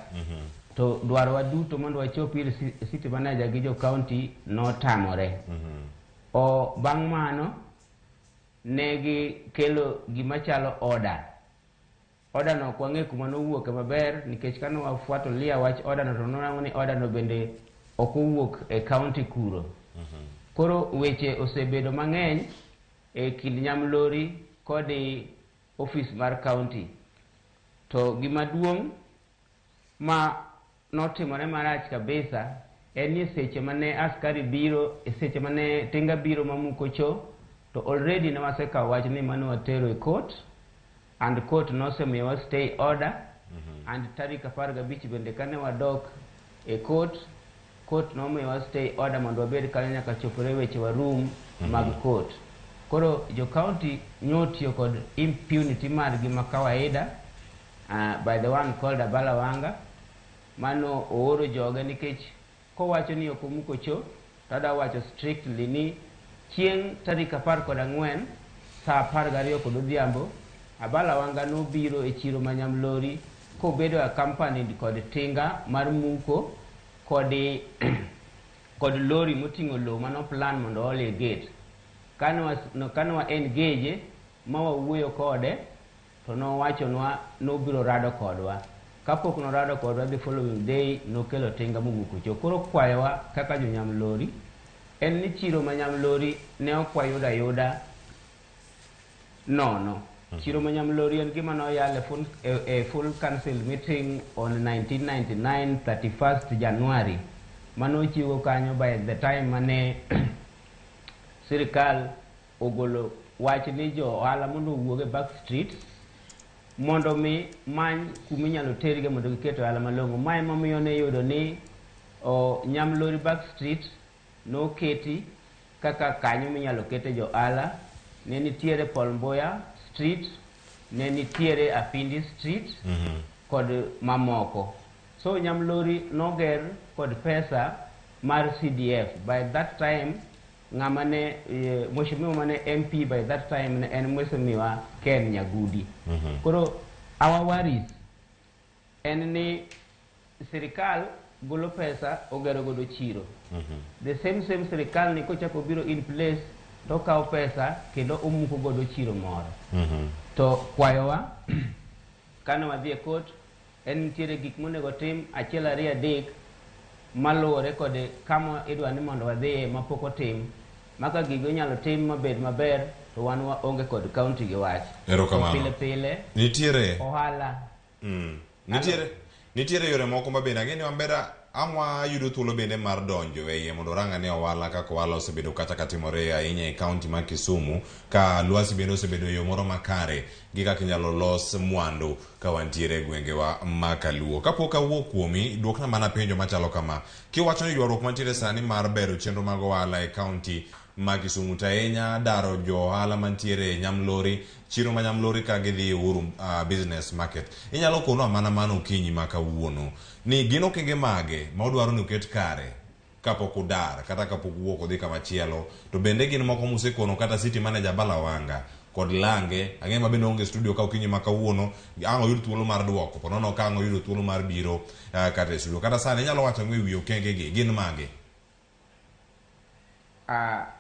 to dwaro waduto mondo wachop ir city manager gi jo county no tamore. Bang' mano ne gi kelo gima chalo order no kwang'e kuma nowuok maber nikech kano wafuato lia wach order no to nonang'o ni order no bende ok owuok e county kuro. Koro weche osebedo mang'eny e kind Nyamlori kod office mar county. To gima duong' ma notimore marach kabisa en ni seche mane askari biro seche mane tenga biro mamuko cho to already ne wasekawo wach ni mano watero e court and court nosemiyowa stay order and tarik 15 bende kane wadok e court nomiyowa stay order mondo wabed kanyo nyaka chopore weche warum mag court. Koro jo county nyotiyo kod impunity margi ma kawaida by the one called Abalawanga mano ooro joge nikech kowacho ni ok omuko cho tada wacho strictly ni chieng' tarik 14 saa 12 kod odhiambo Abalawanga nobiro e chiro ma Nyamlori kobedo accompanied kod tinga mar muko kod lori moting'o lo mano plan mondo ole gate. Kano wa engage ma wawuoyo kode to nowachonwa nobiro rado kodwa. Kapok norado kodwa the following day nokelo tinga momuko cho. Koro kwayowa kaka jo Nyamlori en ni chiro ma Nyamlori ne okwayo yuda no. Chiro ma Nyamlori en gima noyale a full council meeting on 1999 31st January. Mano chiwo kanyo by the time mane sirikal ogolo wach ni jo ohala mondo wuoge back street mondo mi many kuminyalo terige mondo giketo ohala malong'o. Mae momiyo ne yudo ni Nyamlori back street noketi kaka kanyo minyalo kete jo ohala. Ne nitiere Paul Mboya street, ne nitiere Apindi street kod mamoko. So Nyamlori noger kod pesa mar CDF. By that time ng'ama ne mheshimiwa mane MP by that time en mheshimiwa Ken Nyagudi. Koro our worries en ni sirikal golo pesa ogero godo chiro. The same sirikal ni kochako biro in place to kawo pesa kendo omuko godo chiro moro. To kwayowa kano wadhi e court en nitiere gik monego tim achiel 2 3 maluwore kod kama idwa ni mondo wadhiye mapok otim maka gigo nyalo tim mabed maber to wan onge kod county gi wach. Erokamano. Pile nitiere ohala nitiere yore moko mabende ageni wambera angwa yudo thuolo bende mar donjo e iye mondo ranga ne ohala kaka ohala osebedo kata katimore ahinya e kaunti ma Kisumu ka lwasi bende osebedo yo moro makare gi kaka inyalo los mwandu ka wantiere gwengewa makaluo. Kapok awuok kuomi, duokna mana penjo machalo kama. Kiwacho ni ywaruok mantiere sani mar bero chenro mag ohala e kaunti ma Kisumu taenya daro jo ohala mantiere Nyamlori, chiro ma Nyamlori ka gidhi Uhuru Business Market. Inyalo kono mana mano okinyi ma kawuono. Ni gino okenge mage ma odwaro ni oket kare kapok udar kata kapok wuok odhi kamachielo, to bende gin moko musekono kata city manager Balawanga kod Lange ang'e ma bende onge studio ka okinyi ma kawuono ang' oyud thuolo mar duoko po nono ka ang' oyudo thuolo mar biro kata e studio kata sani inyalo wacho ng'e wi okenge gi gin mage?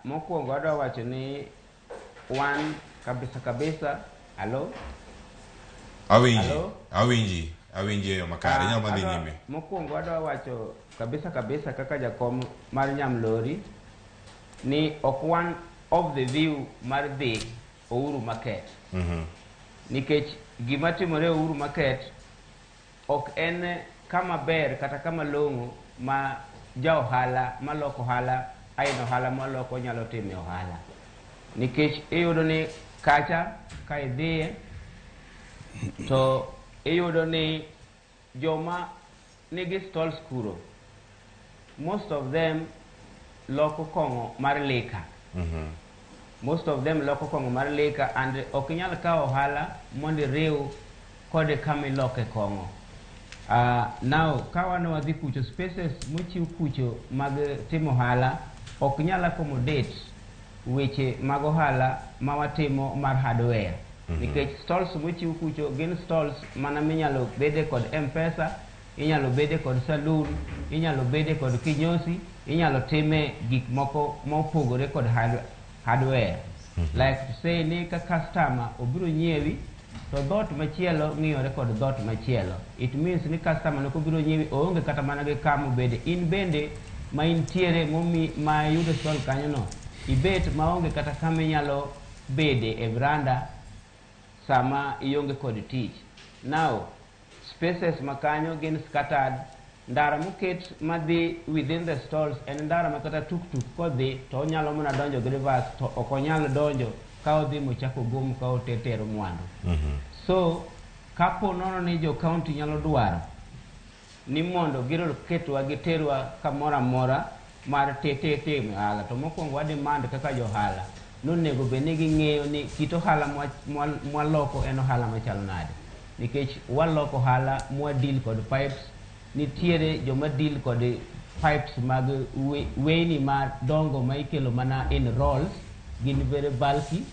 Mokwongo adwa wacho ni wan kabisa alo awinji eyo makare inyalo madhi nyime. Mokwongo adwa wacho kabisa kaka jakom mar Nyamlori ni ok one of the view mar dhi Uhuru Market. Nikech gima timore Uhuru Market ok en kama ber kata kama long'o ma ja ohala maloko ohala aino ohala maloko nyalo time ohala. Nikech iyudo ni kacha ka idhiye to iyudo ni joma nigi stalls kuro, most of them loko kong'o mar leka. Most of them loko kong'o mar leka and ok inyal kawo ohala mondo iriw kode kama iloke kong'o. Now kawa wadhi kucho spaces mochiw kucho mag timo ohala ok nyal accommodate weche mag ohala ma watimo mar hardware. Nikech stalls mochiw kucho gin stalls mana minyalo bede kod M-Pesa, inyalo bede kod saloon, inyalo bede kod kinyosi, inyalo time gik moko mopogore kod hardware. Like to say ni ka customer obiro nyiewi to dot machielo ng'iyore kod dot machielo. It means ni customer no kobiro nyiewi oonge kata mana gi kamo bede in bende ma intiere ma yudo stall kanyo no ibet maonge kata kama inyalo bede e veranda sama ionge kod tich. Now spaces makanyo gin scattered. Ndara moket madhi within the stalls en ndara makata tuk kodhi to onyalo mana donjo gi reverse to ok onyal donjo ka odhi mochako gom ka otetero mwandu. So kapo nono ni jo county nyalo dwaro ni mondo giro ketwa gi terwa kamora mora mar tete ohala to mokwongo wa demand kaka jo ohala nonego bed ni ging'eyo ni kit ohala mwaloko en ohala machalo nade. Nikech waloko ohala mwa deal kod pipes, nitiere joma deal kod pipes mag weyni ma dongo ma ikelo mana in rolls, gin very bulky.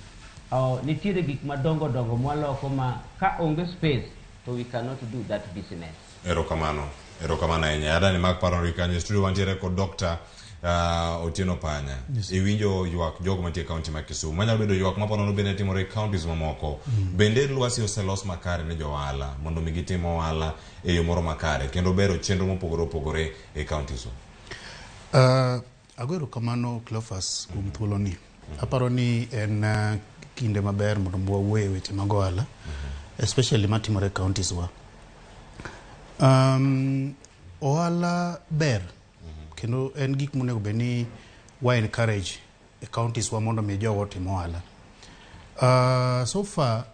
Nitiere gik madongo mwaloko ma ka onge space to we cannot do that business. Erokamano ahinya. Adani mag paro kanyo studio wantiere kod Dr. Otieno Panya. Iwinjo ywak jogo mantie kaunti ma Kisumu. Manyalo bedo ywak mapono bende timore e counties mamoko. Bende lwasi oselos makare ne jo ohala mondo mi gitimo ohala e yo moro makare kendo bero chenro mopogore e counties. Ago erokamano Cleophas kuom thuolo ni. Aparo ni en kinde maber mondo mwawuoye weche mag ohala, especially matimore e counties wa. Ohala ber kendo en gik monego bed ni wa encourage e counties wa mondo mi jogo tim ohala. So far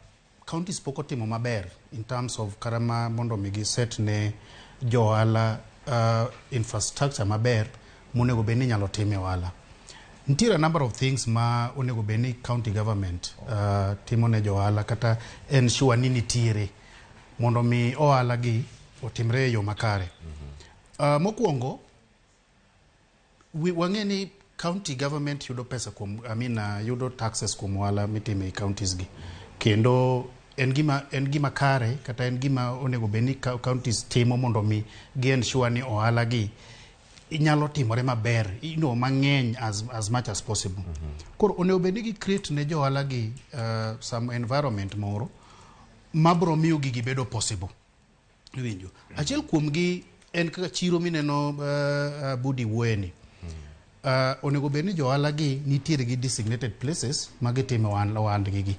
counties pok otimo maber in terms of karama mondo mi gi set ne jo ohala infrastructure maber monego bed ni nyalo time ohala. Nitiere a number of things ma onego bed ni county government timo ne jo ohala kata ensure ni nitiere mondo mi ohala gi otimre e yo makare. Mokwongo wang'e ni county government yudo pesa kuom yudo taxes kuom ohala mitime e counties gi, kendo en gima kare kata en gima onego bed ni counties timo mondo mi gi ensure ni ohala gi inyalo timore maber mang'eny as much as possible. Koro onego bed ni gi create ne jo ohala gi some environment moro mabro miyo gigi bedo possible. Winjo achiel kuom gi en kaka chiro mineno Budi wuoyeni. Onego bed ni jo ohala gi nitiere gi designated places ma gitime ohandgi gi.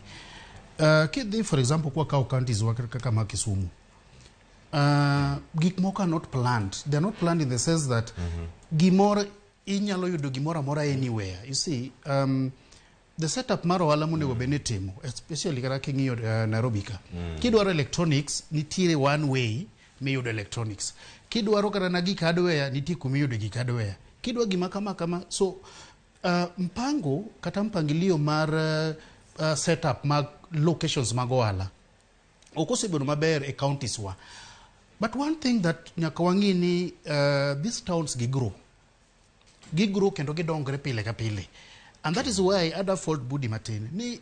Kidhi for example kwa kawo counties kaka ma Kisumu, gik moko are not planned. They are not planned in the sense that gimoro inyalo yudo gimoro amora anywhere. You see, the setup mar ohala monego bed ni timo, especially kata king'iyo Nairobi ka. Kidwaro electronics, nitiere one way miyudo electronics. Kidwaro kata na gik hardware, nitie kuma iyudo gik hardware. Kidwa gima kama. So, mpango kata mpangilio mar setup mag locations mag ohala okosebedo maber e counties wa. But one thing that nyaka wang'i ni these towns gigro kendo gidongre pile ka pile. And that is why other fault budi matin ni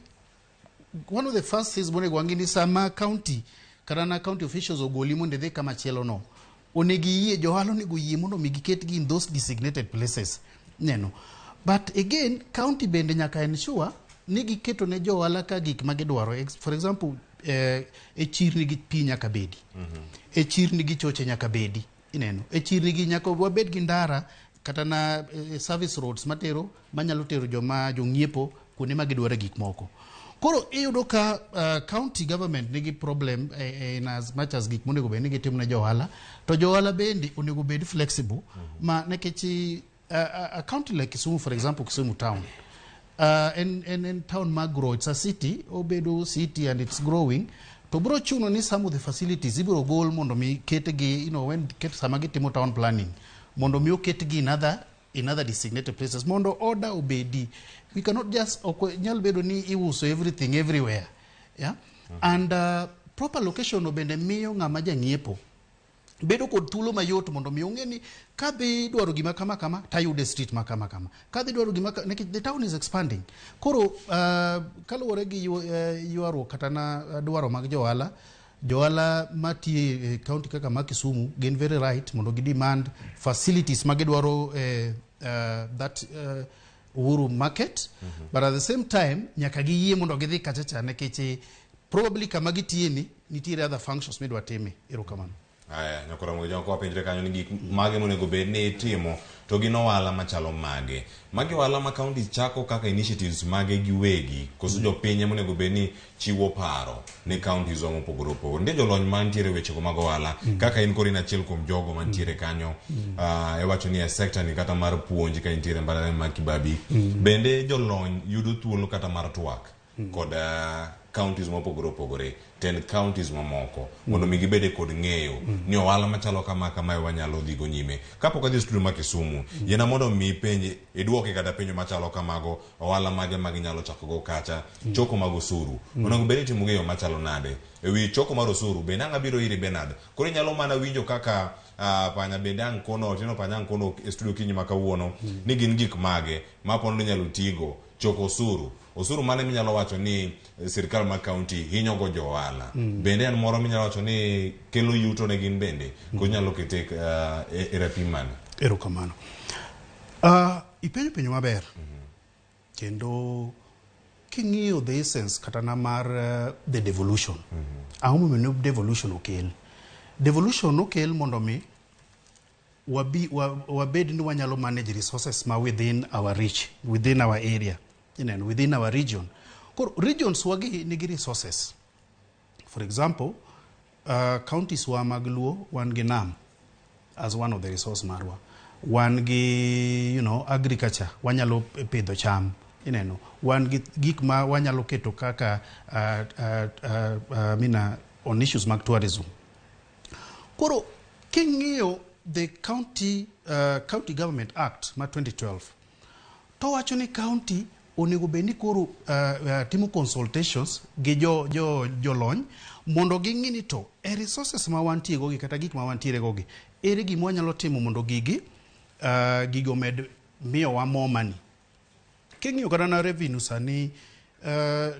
one of the first things monego wang'i ni sama county kata na county officials ogoli mondo dhi kama chielo no, onegi yie johala onego yie mondo migiketgi in those designated places neno. But again, county bende nyaka ensure ni giketo ne johala ka gik magidwaro. For example, e chirni gi pi nyaka bedi, e chirni gi choche nyaka bedi, ineno, e chirni gi nyaka wabed gi ndara kata na service roads matero manyalo tero jong'iepo kuonde ma gidwaro gik moko. Koro iyudo ka county government nigi problem in as much as gik monego bed ni gitimo ne johala, to johala bende onego bed flexible ma nekech a county like Kisumu, for example, Kisumu town, and town magro, it's a city, obedo city, and it's growing. To bro chuno ni some of the facilities ibro goal mondo mi ketegi, you know, when ket samagi timo town planning, mondo mi ketegi in other designated places, mondo order obedi. We cannot just nyal bedo ni iuso everything everywhere, yeah. And proper location obende miyo ng'ama jang'iepo bedo kod thuolo mayot mondo mi ong'eni ka dhi dwaro gima kama tayude street ma kama ka dhi dwaro gima the town is expanding. Koro kaluwore gi ywaruok kata na dwaro mag johala matie county kaka ma Kisumu gin very right mondo gi demand facilities ma gidwaro that Uhuru market, but at the same time nyaka gi yie mondo gidhi kachacha nekech probably kama gitie ni nitiere other functions midwa time. Erokamano. Aya, nyakora mo jonko apenjre kanyo ni gik mage monego bed ni itimo to gin ohala machalo mage. Magi ohala ma county chako kaka initiatives mage giwegi, koso jopiny monego bed ni chiwo paro ne counties mopogore opogore. Nde jolony mantiere weche go mag ohala kaka in kori na achiel kuom jogo mantiere kanyo e wacho ni e sector ni kata mar puonj ka intiere mbalariany ma Kibabi. Bende jolony yudo thuolo kata mar twak kod counties mopogore opogore, 10 counties mamoko mondo mi gibede kod ng'eyo ni ohala machalo kama wanyalo dhigo nyime. Kapok adhi studio ma Kisumu, yena mondo mi penje idwoke kata penjo machalo kamago, ohala mage maginyalo chakogo kacha, choko mag osuru onego bed ni timo ng'eyo machalo nade ewi choko mar osuru. Bende ang' abiro iri Bernard, koro inyalo mana winjo kaka panya bende ang' kono tino panya ang' kono e studio kinyi ma kawuono ni gin gik mage ma pondo nyalo tigo choko osuru mane minyalo wacho ni sirkal ma county hinyogo johala. Bende en moro minyalo wacho ni kelo yuto ne gin bende ko nyalo kete e rapim mane. Erokamano. Ipenjo maber. Kendo king'iyo the essence kata na mar the devolution. Ang'o momiyo devolution okel? Devolution okel mondo mi wabed ni wanyalo manage resources ma within our reach, within our area, within our region. Regions wagi nigi resources. For example, counties wa magluo wan gi nam as one of the resource marwa. Wan gi, agriculture, wanyalo pidho cham, wan gi gik ma wanyalo keto kaka on issues mag tourism. Koro king'iyo the County Government Act ma 2012 to wacho ni county onego bed ni koro timo consultations gi jolony mondo ging'i ni to resources ma wantie gogi kata gik ma wantiere gogi ere gima wanyalo timo mondo gigo med miyowa more money. King'iyo kata na revenue sani,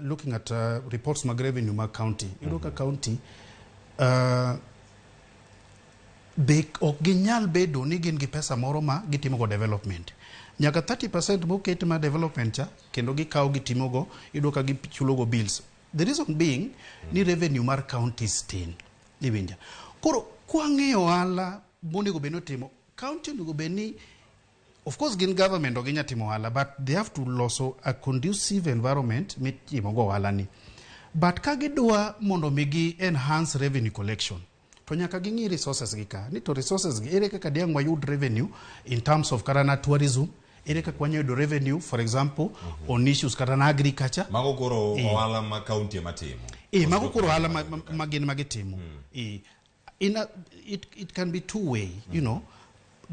looking at reports mag revenue mag county, ka county ok ginyal bedo ni gin gi pesa moro ma gitimo go development. Nyaka 30% moket ma development cha kendo gikawo gitimogo, iyudo ka gichulogo bills. The reason being ni revenue mar counties tin. Iwinja. Koro kwang'iyo ohala monego bed ni otimo, county onego bed ni, of course gin government ok ginya timo ohala, but they have to loso a conducive environment mitimogo ohala ni. But ka gidwa mondo migi enhance revenue collection, to nyaka gingi resources gi ka ni to resources gi ere kaka diang wayud revenue in terms of karana tourism ere kaka wanyodo revenue for example on issues karana agriculture mago koro ohala ma county matimo mago koro ohala magin magitimo it can be two way you know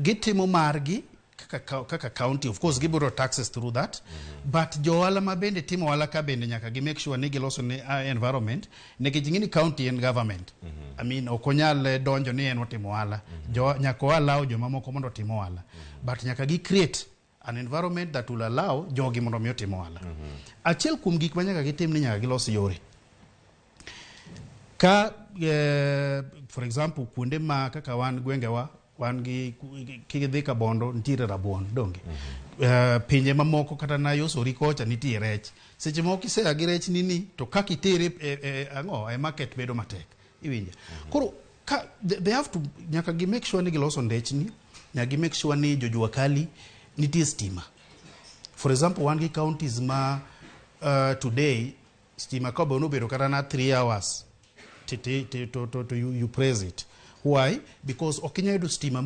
gitimo margi kaka county of course gibiro taxes through that but jo ohala mabende timo ohala ka bende nyaka gi make sure ni giloso ne environment nikech ngini county and government I mean okonyal donjo ni en otimo ohala jo nyaka ohala jo mamoko mondo timo ohala but nyaka gi create an environment that will allow jogi mondo mi otimo ohala achiel kuom gik manyaka gitim ni nyaka gilos yore ka for example kuonde ma kaka wan gwengewa wan gi kidhi ka bondo ntiere rabuon donge pinje mamoko kata na yosori kocha nitie rech seche moko kisea gi rech nini to kaka itere ango e market bedo matek iwinja koro they have to nyaka gi make sure ni giloso ndechni nyaka gi make sure ni jojua kali nitie stima for example wan gi counties ma today stima ka bono bedo kata na 3 hours you praise it. Why? Because okinya do stima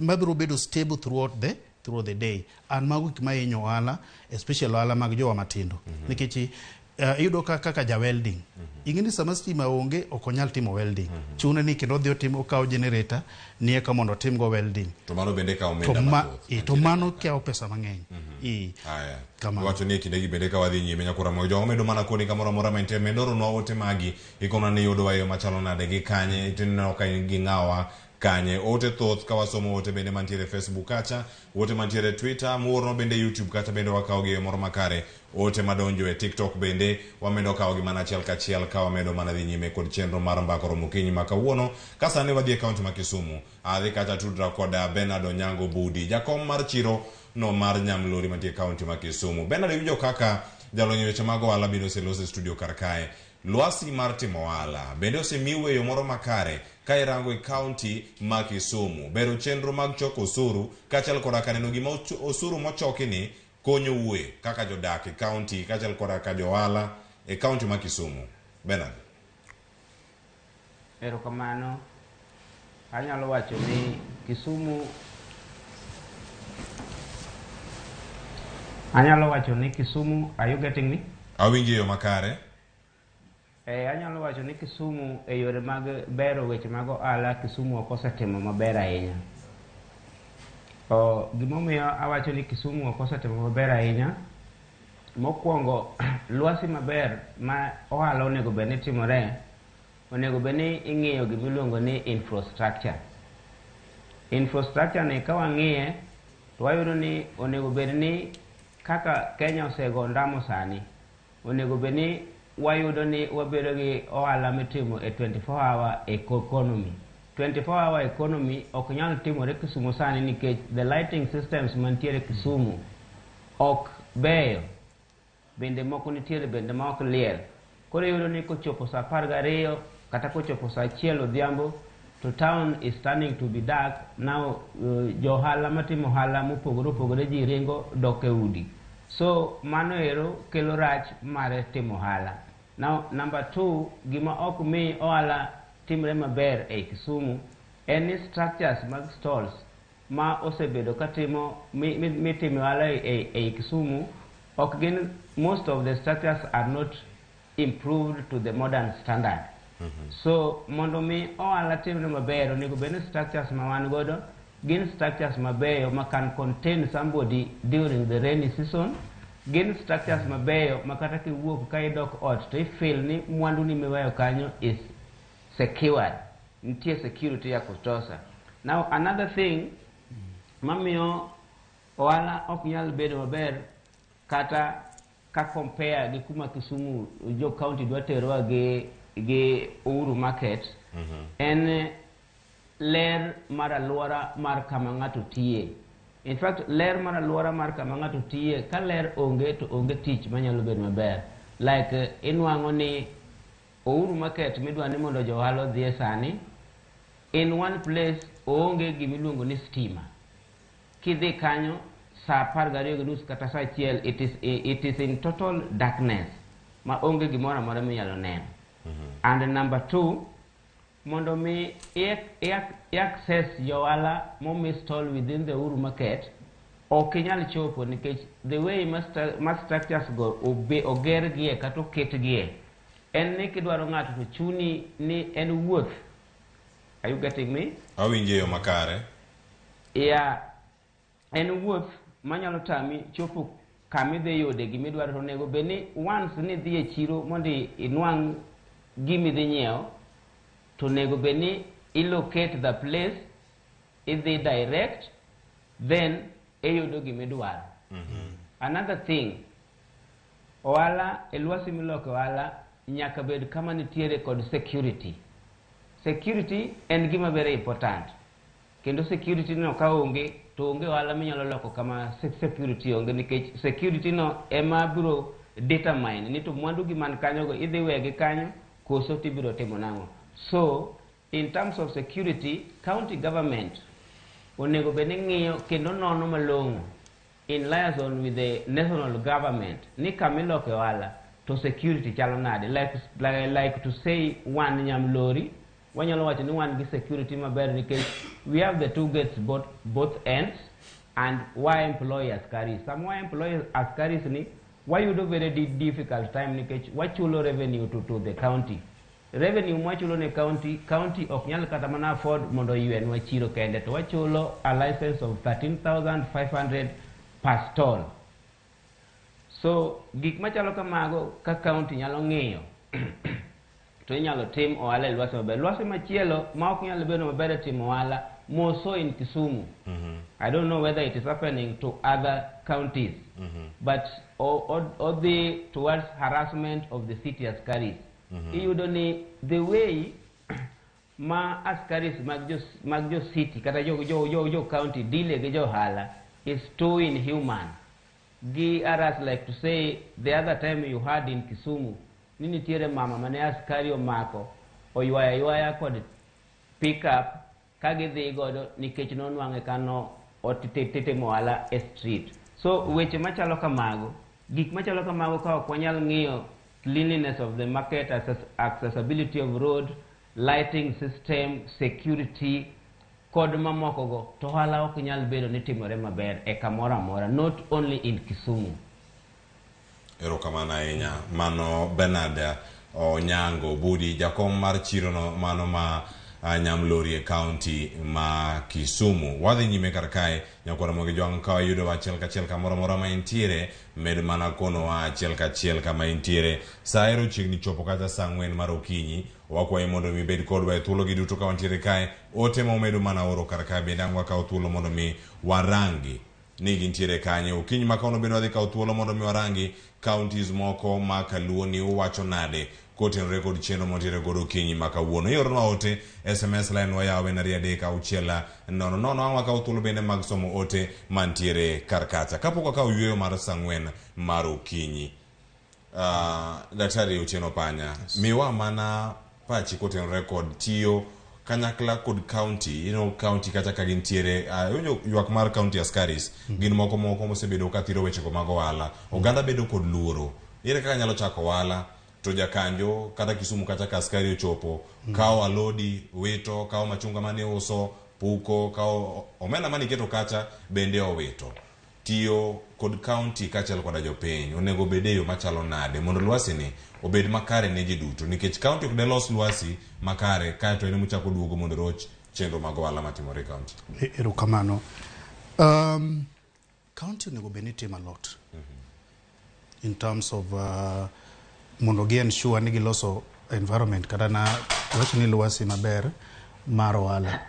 mabiro bedo stable throughout the day and magu kima yenyo ala especially ala mag jowa matindo nikech iyudo kaka ja welding ingini sama stima onge okonyal timo welding chune ni kendo dhi timo kawo generator nie ka mondo tim go welding to mano bende ka omenda to mano kawo pesa mang'eny kama wacho ni kinde gi bende ka wadhi nyime nyakura mo jogo medo mana koni kamoro mora mente medoro no ote magi ikona ni yudo wayo machalo nade gi kanye tinno ka gi ngawa kanye ote thoth ka wasomo ote bende mantiere Facebook kacha ote mantiere Twitter muorno bende YouTube kacha bende wakawo gi moro makare ote madonjo e TikTok bende wamedo kawo gi mana achiel kachiel ka wamedo mana dhi nyime kod chenro mar mbako romo kinyi makawuono kasa ne wadhi e kaunti ma Kisumu adhi kacha tudra kod Bernard Onyango Budi jakom mar chiro no mar Nyamlori mantie kaunti ma Kisumu Bernard winjo kaka jalonyo weche mag ohala bino selose studio karkae Luasi mar timo ohala bende osemiwe yo moro makare ka irango e kaunti ma Kisumu bero chenro mag choko osuru kachal koda kaneno gima osuru mochoki ni konyo uwe kaka jodak e kaunti kachal koda ka johala e kaunti ma Kisumu Bernard Erokamano anyalo wacho ni Kisumu are you getting me awinji yo makare anyalo wacho ni Kisumu e yore mag bero weche mag ohala Kisumu okosetimo maber ahinya gimomiyo awacho ni Kisumu okosetimo maber ahinya mokwongo lwasi maber ma ohala onego bed ni timore onego bed ni ing'iyo gimiluongo ni infrastructure ni ka wang'iye to wayudo ni onego bed ni kaka Kenya osego ndamo sani onego bed ni wayudo ni wabedo gi ohala mitimo e 24-hour economy 24-hour economy ok nyal timore Kisumu sani nikech the lighting systems mantiere Kisumu ok beyo bende moko nitiere bende ma ok liel koro yudo ni kochopo saa 12 kata kochopo saa 1 odhiambo to town is turning to be dark now jo ohala matimo ohala mopogore ji ringo dok e udi so mano ero kelo rach mar timo ohala now number 2 gima ok mi ohala timre maber e Kisumu en structures mag stalls ma osebedo katimo mitimo ohala e Kisumu ok gin most of the structures are not improved to the modern standard so mondo mi ohala timre maber onego bed ni structures ma wan godo gin structures mabeyo ma can contain somebody during the rainy season gin structures mabeyo makata kiwuok ka idok ot to ifeel ni mwandu ni miweyo kanyo is secured nitie security ya kutosha now another thing mamiyo ohala ok nyal bedo maber kata ka compare gi kuma Kisumu jo county dwa terowa gi Uhuru market en ler mar aluora mar kama ng'ato tiye in fact ler mar aluora mar kama ng'ato tiye ka ler onge to onge tich manyalo bedo maber like inwang'o ni Uhuru market midwa ni mondo jo ohala odhiye sani in one place onge gimiluongo ni stima kidhi kanyo saa 12:30 kata saa 1 it is in total darkness ma onge gimoro amora minyalo neno and number 2 mondo mi access joala mo stall within the Uru market okinyal chopo nikech the way mass structures go oger gie kata oket gie en ni kidwaro ng'ato to chuni ni en wuoth. Are you getting me? Awinje yo makare. Yeah, en wuoth manyalo tami chopo kamidhi yude gimidwaro to nego beni once ni dhi e chiro mondi inwang' gimidhi nyiewo to nego beni locate the place idhi direct then eyudo gimidwaro. Another thing, ohala elwasi miloko ohala nyaka bed kama nitiere kod security. Security en gima very important. Kendo security no ka onge to onge ohala minyalo loko kama security onge nikech security no ema biro determine ni to mwandu gi man kanyo go idhi wegi kanyo koso tibiro timo nang'o. So in terms of security, county government onego bed ni ng'iyo kendo nono malong'o in liaison with the national government ni kamiloke ohala to security chalo nade, like to say one Nyamlori wanyalo wacho ni one gi security maber nikech we have the two gates both ends and why employ askaris. Some why employ askaris ni wayudo very difficult time nikech wachulo revenue to the county. Revenue mwachulo ne county ok nyal kata mana afford mondo yuen wachiro kende to wachulo a license of 13,500 per stall. So gik machalo kamago ka county nyalo ng'iyo to inyalo tim ohala e lwasi maber. Lwasi machielo ma ok nyalo bedo maber timo ohala moso in Kisumu. I don't know whether it is happening to other counties, but or the towards harassment of the city askaris. Iyudo ni the way ma askaris mag jo city kata jo county deal gi jo hala is too inhuman. Gi aras like to say the other time you had in Kisumu nini tiere mama mane askari omako oyuaya kod pick up kagi dhi godo nikech nonwang'e kano otitete mohala e street. So weche machalo kamago, gik machalo kamago ka ok wanyal ng'iyo cleanliness of the market, accessibility of road, lighting system, security, kod mamoko go, to ohala ok nyal bedo ni timore maber e kamoro amora, not only in Kisumu. Erokamano ahinya. Mano Bernard Onyango Budi, jakom mar chirono mano ma Nyamlori e county ma Kisumu. Wadhi nyime kar kae nyakwara mogi jwang' ka yudo achiel kachiel kamoro moro ma intiere med mana kono wa achiel kachiel kama intiere. Sa ero chiegni chopo kata sa 4 mar okinyi. Wakwayi mondo mi bed kodwa e thuolo gi duto ka wantiere kae. Ote ma umedo mana oro kar kae bende ang' wakawo thuolo mondo mi warangi ni gintiere kanye. Okinyi ma kono bende wadhi kawo thuolo mondo mi warangi counties moko ma kaluo ni uwacho nade kotenore kod chenro montiere godo okinyi ma kawuono. Iornwa ote SMS line wayawe na 3 nono ang' wakawo thuolo bende mag somo ote mantiere kar kacha kapok wakawo yweyo mar sa 4 mar okinyi. Daktari Otieno Panya, miwa mana pachi kotenore kod tiyo kanyakla kod county, county kata ka gintiere ywak mar county askaris gin moko mosebedo kathiro weche go mag ohala. Oganda bedo kod luoro. Ere kaka nyalo chako ohala to jakanjo kata Kisumu kata ka askari ochopo kawo alodi wito, kawo machunga mane uso puko, kawo omena mane iketo kacha bende owito. Tiyo kod county kachal kod jopiny onego bede yo machalo nade mondo lwasi ni obed makare ne ji duto nikech county ok de los lwasi makare kae to ene muchako duogo mondo roch chenro mag ohala matimore county. Erokamano. County onego bed ni timo a lot in terms of mondo gi ensure ni giloso environment kata na wacho ni lwasi maber mar ohala.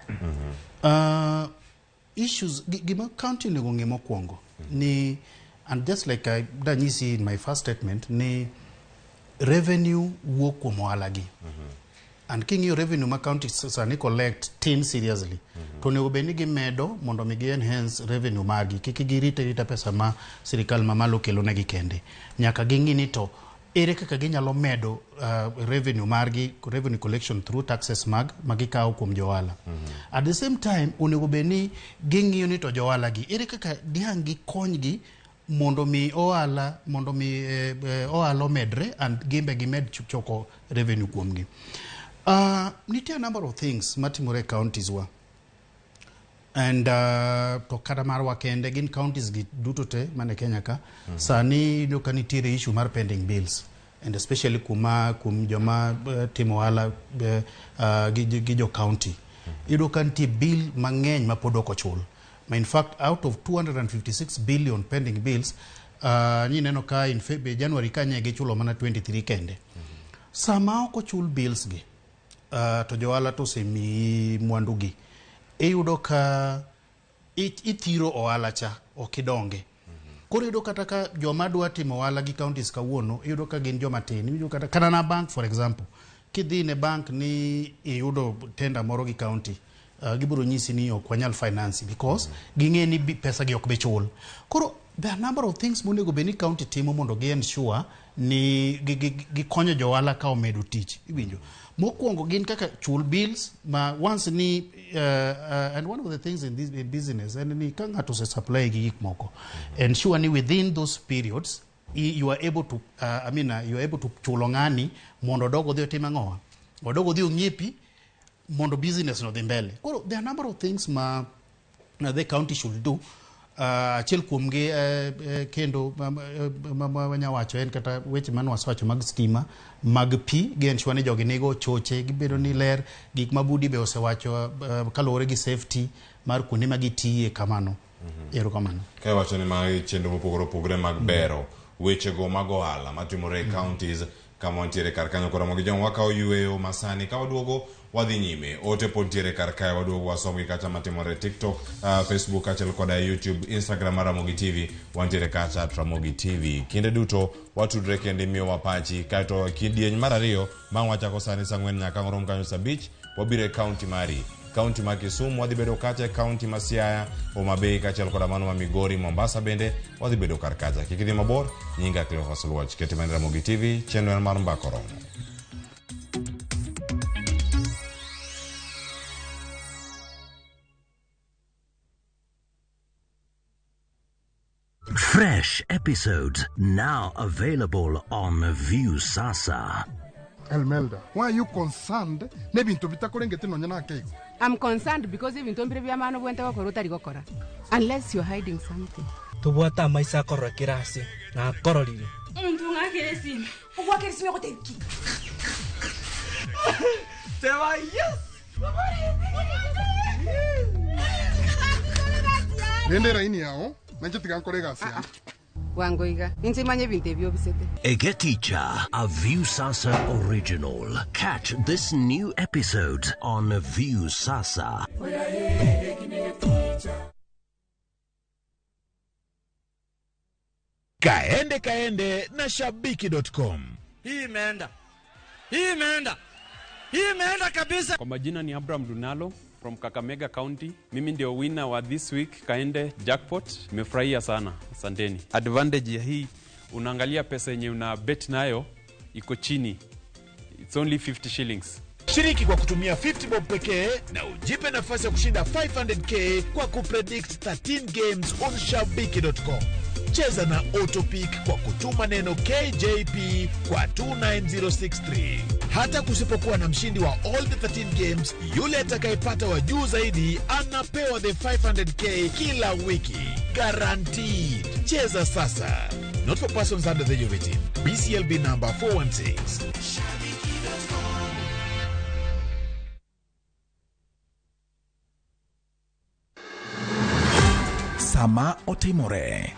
Issues gima county onego ng'e mokwongo ni, and just like I danyisi in my first statement, ni revenue wuok kuom ohala gi. And king'iyo revenue ma county sani collect tin seriously to onego bed ni gimedo mondo mi gi enhance revenue magi, kik girita pesa ma sirikal mamalo kelo negi kende. Nyaka ging'i ni to ere kaka ginyalo medo revenue margi, revenue collection through taxes magikawo kuom johala. At the same time onego bed ni ging'iyo ni to johala gi ere kaka diang' gikonygi mondo mi ohala omedre and gimbe gimed choko revenue kuomgi. Nitie a number of things matimore counties wa. And to kata marwa kende gin counties gi duto te mane Kenya ka. Sani no kanitire issue mar pending bills. And especially kum joma timo ohala gi jo county. Ido kanti bill mang'eny ma pod ok ochul. In fact, out of 256 billion pending bills, ni neno ka in January ka nyege chulo mana 23 kende. Sama ok ochul bills gi, to jo ohala to semi mwandu gi. Iyudo ka itiro ohala cha okidonge. Koro iyudo kata ka joma dwa timo ohala gi counties kawuono, iyudo ka gin joma tin. Iyudo kata Kanana Bank for example, kidhi ne bank ni iyudo tender moro gi county, gibiro nyisi ni ok wanyal finance because ging'e ni pesa gi ok be chul. Koro there are a number of things monego beni county timo mondo gi ensure ni gikonyo jo ohala ka omedo tich. Iwinjo. Mokwongo gin kaka chul bills ma once ni and one of the things in this business and ni ka ng'ato se supply gi gik moko, ensure ni within those periods you are able to you are able to chulo ng'ani mondo dogo dhi otim ang'owa, odogo dhi ong'iepi mondo business no dhi mbele. Koro there are a number of things ma the county should do. Achiel kuom gi kendo wanyawacho en kata weche mane wasewacho mag stima, mag pi, gi ensure ni jogi nigo choche, gibedo ni ler, gik mabudi be osewacho kaluwore gi safety mar kuonde ma gitiye kamano. Erokamano. Ka wacho ni ma chenro mopogore opogore mag bero weche go mag ohala matimore counties kama ntiere kar kanyo kora mogi joma wakawo yueyo masani ka waduogo wadhi nyime ote pontiere kar kae waduogo wasomi kacha matimore TikTok, Facebook achel koda YouTube, Instagram Ramogi TV, wantiere kacha Ramogi TV. Kinde duto watudre kende miyo wapachi kaito kidieny mar ariyo bang' wachako sani sang'wen nyaka rom kanyo sabich wabire county mari. County ma Kisumu wadhi bedo kacha, county ma Siaya, Homa Bay kachel koda mano ma Migori, Mombasa bende wadhi bedo kar kacha. Kikidhi mabor, nyinga Cleophas Luoch, keti man Ramogi TV, chenro mar mbako romo. Fresh episodes now available on View Sasa. Elmelda, why are you concerned? Maybe into Vitakorengeti no nyana kego. I'm concerned because even to mbere mano bwente bakorota rigokora. Unless you're hiding something. Tubwata maisa korokirasi na kororire. Umuntu ngakeresi. Ukwakeresi ngoteki. Teva yes. Rendera ini yao, nanjetiga koregasi. Wangoiga, intimanye binte byo bisete. Egeticha, a View Sasa original. Catch this new episode on View Sasa. Kaende na shabiki.com. Hii imeenda kabisa. Kwa majina ni Abraham Dunalo from Kakamega County. Mimi ndio winner wa this week Kaende jackpot. Nimefurahia sana. Asanteni. Advantage ya hii, unaangalia pesa yenye una bet nayo iko chini. It's only 50 shillings. Shiriki kwa kutumia 50 bob pekee na ujipe nafasi ya kushinda 500k kwa kupredict 13 games on shabiki.com. Cheza na autopick kwa kutuma neno KJP kwa 29063. Hata kusipokuwa na mshindi wa all the 13 games, yule atakayepata wa juu zaidi anapewa the 500k kila wiki. Guaranteed. Cheza sasa. Not for persons under the age of 18. BCLB number 416. Sama otimore.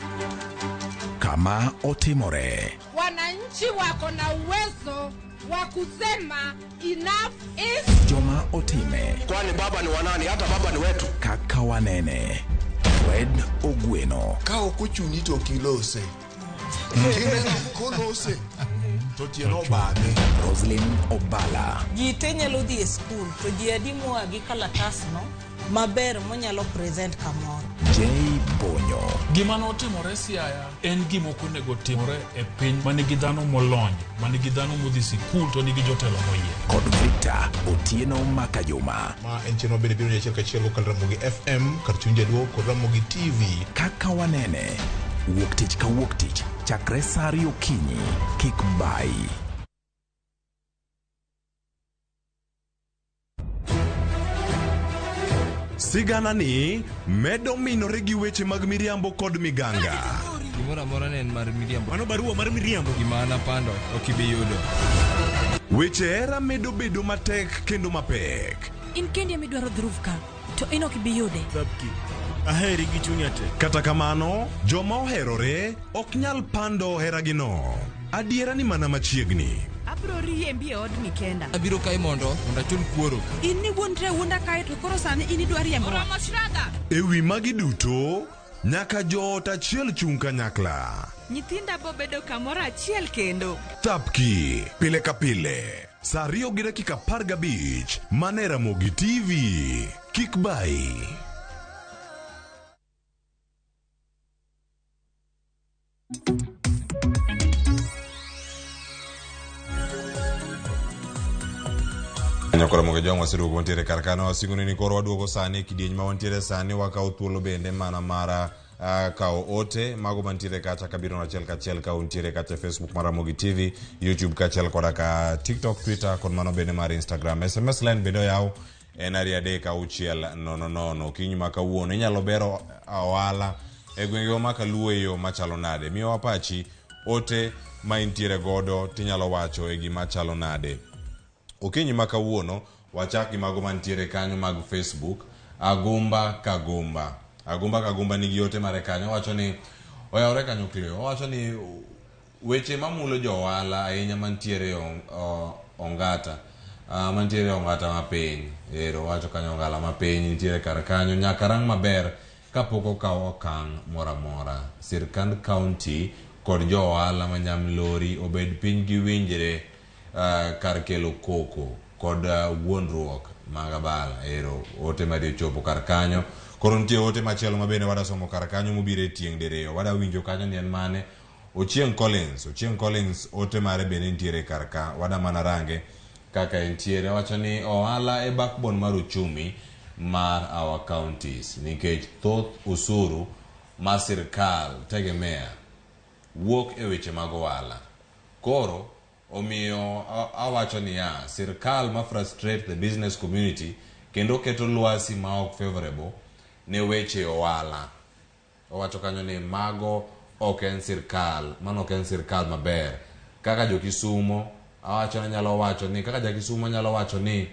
Kama otimore. Wananchi wako na uwezo wa kusema enough is. Joma otime. Kwani baba ni wanani? Hata baba ni wetu. Kaka wanene. Fred Ogweno. Kao kuchuni to kilose. Kile kolose. Totieno bane. Roslyn Obala. Jitenye ludi e school to jiadimu agi kalatas no maber monyalo present kamoro. Jay Bonyo. Gima notimore Siaya en gima ok onego timore e piny manigi dhano molony, manigi dhano modhi sikul to nigi jotelo moyie. Kod Victor Otieno Makajuma. Ma en cheno bende biro nyachiel kachiel kokal Ramogi FM, kar chunje duo kod Ramogi TV. Kaka wanene. Wuok tich ka wuok tich. Chakre saa 2 okinyi. Kik bai. Sigana ni medo minore gi weche mag miriambo kod miganga. Gimoro amora ne en mar miriambo. Mano barua mar miriambo. Gimana pando ok ibi yudo. Weche era medo bedo matek kendo mapek. In kendi midwaro dhuruf ka to in ok ibi yude. Aheri gi chunya te. Kata kamano, joma oherore ok nyal pando heragino. Adiera ni mana machiegni. Abro riembi e od Mikenda. Abiro kai mondo achul kuoro. In ni wuondre wuonda kae to koro sani in idwa riembo. Ewi magi duto, nyaka joot achiel chung kanyakla. Nyithinda bo bedo kamoro achiel kendo. Thapki, pile ka pile. Saa 2:15 mane Ramogi TV. Kik bai. Nyakora moge jong wasirugo wantiere karkano wasiguni ni koro waduogo sani kidieny ma wantiere sani wakao thuolo bende mana mara kao ote mago mantiere kacha kabiro na chel kachiel ka untiere kacha Facebook mara Ramogi TV, YouTube kachiel koda ka TikTok, Twitter kod mano bende mar Instagram. SMS line bende yaw en ari adek auchiel nono kinyi ma kawuono inyalo bero awala e gwenge ma kaluo yo machalo nade. Miyo wapachi ote ma intiere godo tinyalo wacho e gima chalo nade. Okinyi ma kawuono wachak gi mago mantiere kanyo mag Facebook. Agumba Kagumba nigi ote mare kanyo wacho ni oyawre kanyo klio. Wacho ni weche mamulo jo ohala ahinya mantiere ongata mantiere ongata mapiny. Ero wacho kanyo ngala mapiny nitiere kar kanyo nyaka rang maber kapok okawo okang' moramora. Sirkand county kod jo ohala manyamlori obed piny gi winjre kar kelo koko kod wuonruok magabala. Ero ote mari chopo kar kanyo. Koro nitie ote machielo mabende wada somo kar kanyo mobire tieng' dereyo. Wada winjo kanyo ni en mane Ochieng Collins ote mare bende nitiere kar ka. Wada mana range kaka entiere. Wacho ni ohala e backbone mar uchumi mar our counties nikech thoth usuru ma sirkal tegemea wuok e weche mag ohala. Koro omiyo awacho ni sirkal ma frustrate the business community kendo keto lwasi ma ok favorable ne weche ohala. Owacho kanyo ni mago ok en sirkal, mano ok en sirkal maber. Kaka jo Kisumo nyalo wacho ni kaka ja Kisumo nyalo wacho ni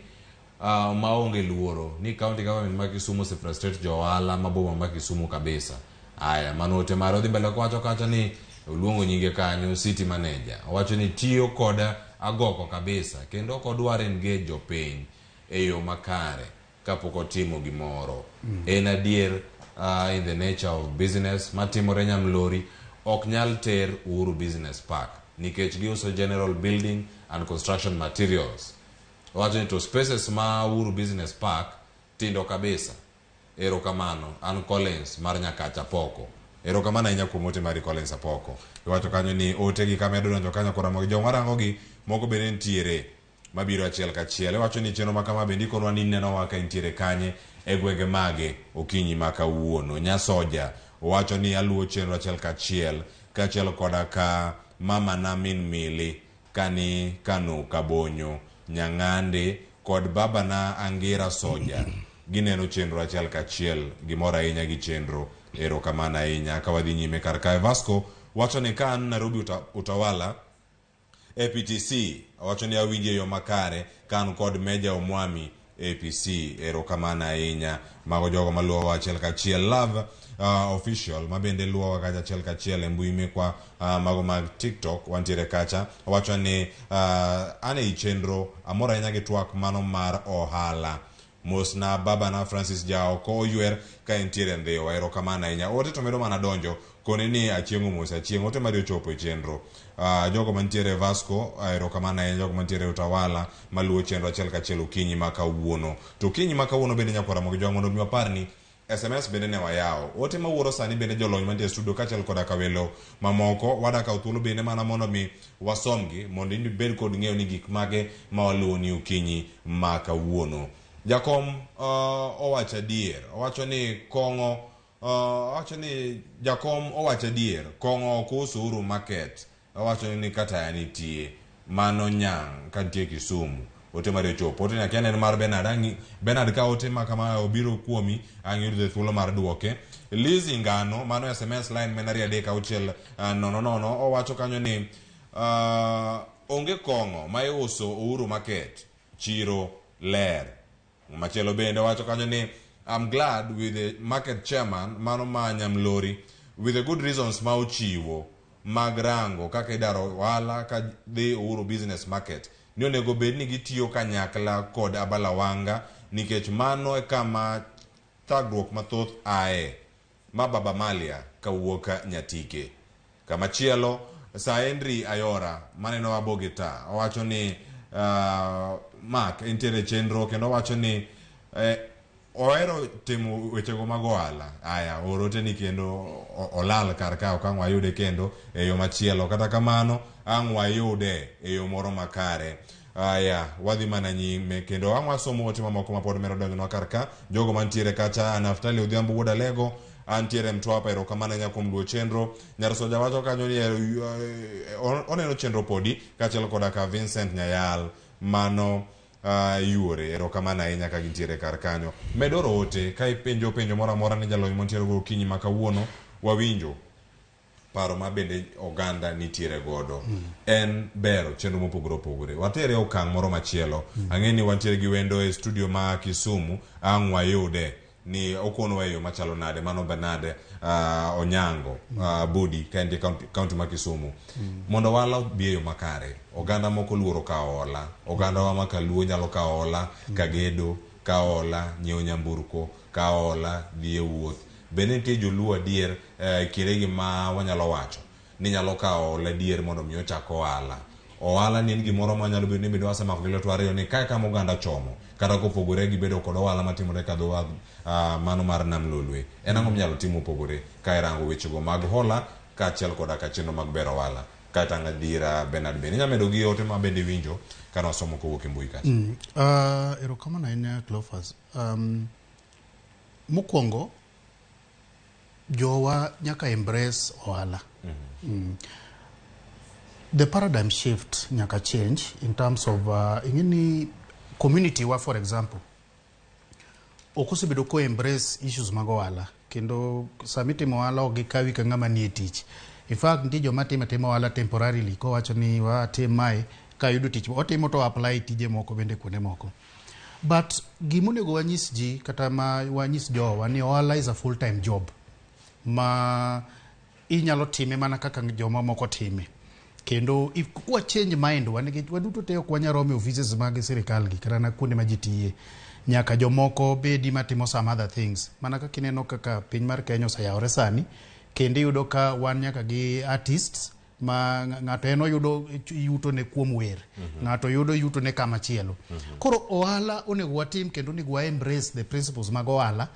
maonge luoro ni county government ma Kisumo se frustrate jo ohala maboma ma Kisumo kabisa. Aya manote maro dhi mbele ko wacho kacha ni luongo nyinge kanyo city manager. Wacho ni tiyo koda agoko kabisa kendo kodwar engage jopiny e yo makare kapok otimo gimoro. En adier in the nature of business matimore Nyamlori ok nyal ter Uhuru Business Park nikech giuso general building and construction materials. Wacho ni to spaces ma Uhuru Business Park tindo kabisa. Ero kamano an Collins mar Nyakacha Poko. Ero kamano ahinya kuom ote mari Collins Apoko. Wacho kanyo ni ote gi kamedo donjo kanyo kora mag joma rango gi moko bende ntiere mabiro achiel kachiel. Wacho ni chenro makama bende ikonwa ni neno waka ntiere kanye e gwenge mage okinyi ma kawuono. Nyasoja wacho ni aluo chenro achiel kachiel koda ka mama na min mili kani Kano Kabonyo Nyang'ande kod baba na Angira Soja gineno chenro achiel kachiel gimoro ahinya gi chenro. Ero kamano ahinya ka wadhi nyime kar kae. Vasco wacho ni kan Nairobi utawala APTC wacho ni awinje yo makare kan kod Meja Omwami APC. Ero kamano ahinya mago jogo maluwo achiel kachiel. Love official mabende luwo kacha achiel kachiel e mbui mekwa mago mag TikTok wantiere kacha. Wacho ni ane i chenro amora ahinya gi twak mano mar ohala. Mosna baba na Francis Jao ko oywer ka entiere ndhiwa. Ero kamano ahinya. Ote to medo mana donjo kone ni achiengo mos achieng' ote mari ochopo e chenro. Jogo mantiere Vasco ero kamano ahinya. Jogo mantiere utawala maluwo chenro achiel kachiel okinyi ma kawuono. To okinyi ma kawuono bende nyakora mogo jogo mondo mi waparni SMS bende ne wayawo. Ote mawuoro sani bende jolony mantie studio kachiel koda kawelo mamoko wada ka thuolo bende mana mondo mi wasomgi mondo indi bed kod ng'eyo ni gik mage ma waluwo ni okinyi ma kawuono. Jakom owacho adier. Owacho ni kong'o jakom owacho adier kong'o ok uso market. Owacho ni kata nitie mano nyang' kantie Kisumu ote mari chopo ote nyaki anen mar Bernard ka ote ma kama obiro kuomi ang'iyudo thuolo mar duoke. Lizi Ngano mano SMS line menari adeka uchiel nono owacho kanyo ni onge kongo ma iuso Uhuru Market chiro ler. Machielo bende wacho kanyo ni I'm glad with the market chairman mano ma Nyamlori with the good reasons ma ochiwo mag rango kaka idaro wala ka dhi Uhuru Business Market ni onego bed ni gitiyo kanyakla kod Abalawanga nikech mano e kama thagruok mathoth ae ma Baba Malia kawuoka Nyatike. Kama chielo Saendri Ayora maneno Abogeta owacho ni Mark entiere chenro kendo wacho ni oero timo wechego mag ohala. Aya orote ni kendo olal kar ka ok ang'wa yude kendo e yo machielo kata kamano ang'wa yude e yo moro makare. Aya wadhi mana nyime kendo ang'wa somo ote mamoko ma pod mero donjnwa kar ka jogo mantiere kacha Naftali Odhiambo Wuoda Lego antiere Mtwapa erokamano nyakuom luo chenro Nyarsoja wacho kanyo ni oneno chenro podi kachiel koda ka Vincent Nyayal mano yuore erokamano ahinya ka gintiere kar kanyo. Medoro ote ka ipenjo moro amora ni jalony montiere go okinyi ma kawuono wawinjo paro ma bende oganda nitiere godo. En bero chenro mopogore opogore. Watere okang' moro machielo. Ang'e ni wantiere gi wendo e studio ma Kisumu ang'wa yude ni okono eyo machalo nade mano Bernard Onyango Budi kendi county ma Kisumu mondo wala bieyo makare. Oganda moko luoro ka ola, oganda wa makaluo nyalo ka ola, kagedo ka ola, nyiewo nyamburko ka ola, dhie wuoth. Bende nitie joluo adier kiregi ma wanyalo wacho ni nyalo ka ola dier mondo mi ochak ohala. Ohala ni en gimoro ma nyalo bedo ni bedo asemako gi lwetwa ariyo ni kae kama oganda chomo kata kopogore gi bedo kod ohala matimore ka dho mano mar Nam Lolwe. En ang'o mnyalo timo opogore ka irango wechego mag hola kaachiel koda ka chenro mag bero ohala. Kata ngadira Bernard bende nyamedo gi ote ma bende winjo kana wasomo kowuok e mbui kacha. Erokamano ahinya Cleophas. Mokwongo jowa nyaka embrace ohala. The paradigm shift nyaka change in terms of ingini community wa for example okosebedo ko embrace issues mag ohala kendo samitimo ohala ok gikawi ka ng'ama nie tich. In fact nitie joma timo ohala temporarily ko wacho ni watim mae ka yudo tich otimo to apply tije moko bende kuonde moko. But gimonego wanyis ji kata ma wanyis jowa ni ohala is a full time job ma inyalo time mana kaka joma moko time. Kendo if kwa change mind waduto te ok wanyarome offices mag sirikal gi kata na kuonde ma ji tiye nyaka jomoko bedi matimo some other things mana ka kineno kaka piny mar Kenya osayawore sani kendo yudo ka wan nyaka gi artists ma ng'ato en oyudo yuto ne kuom wer ng'ato yudo yuto ne kama chielo. Koro ohala onego watim kendo onego wa embrace the principles mag ohala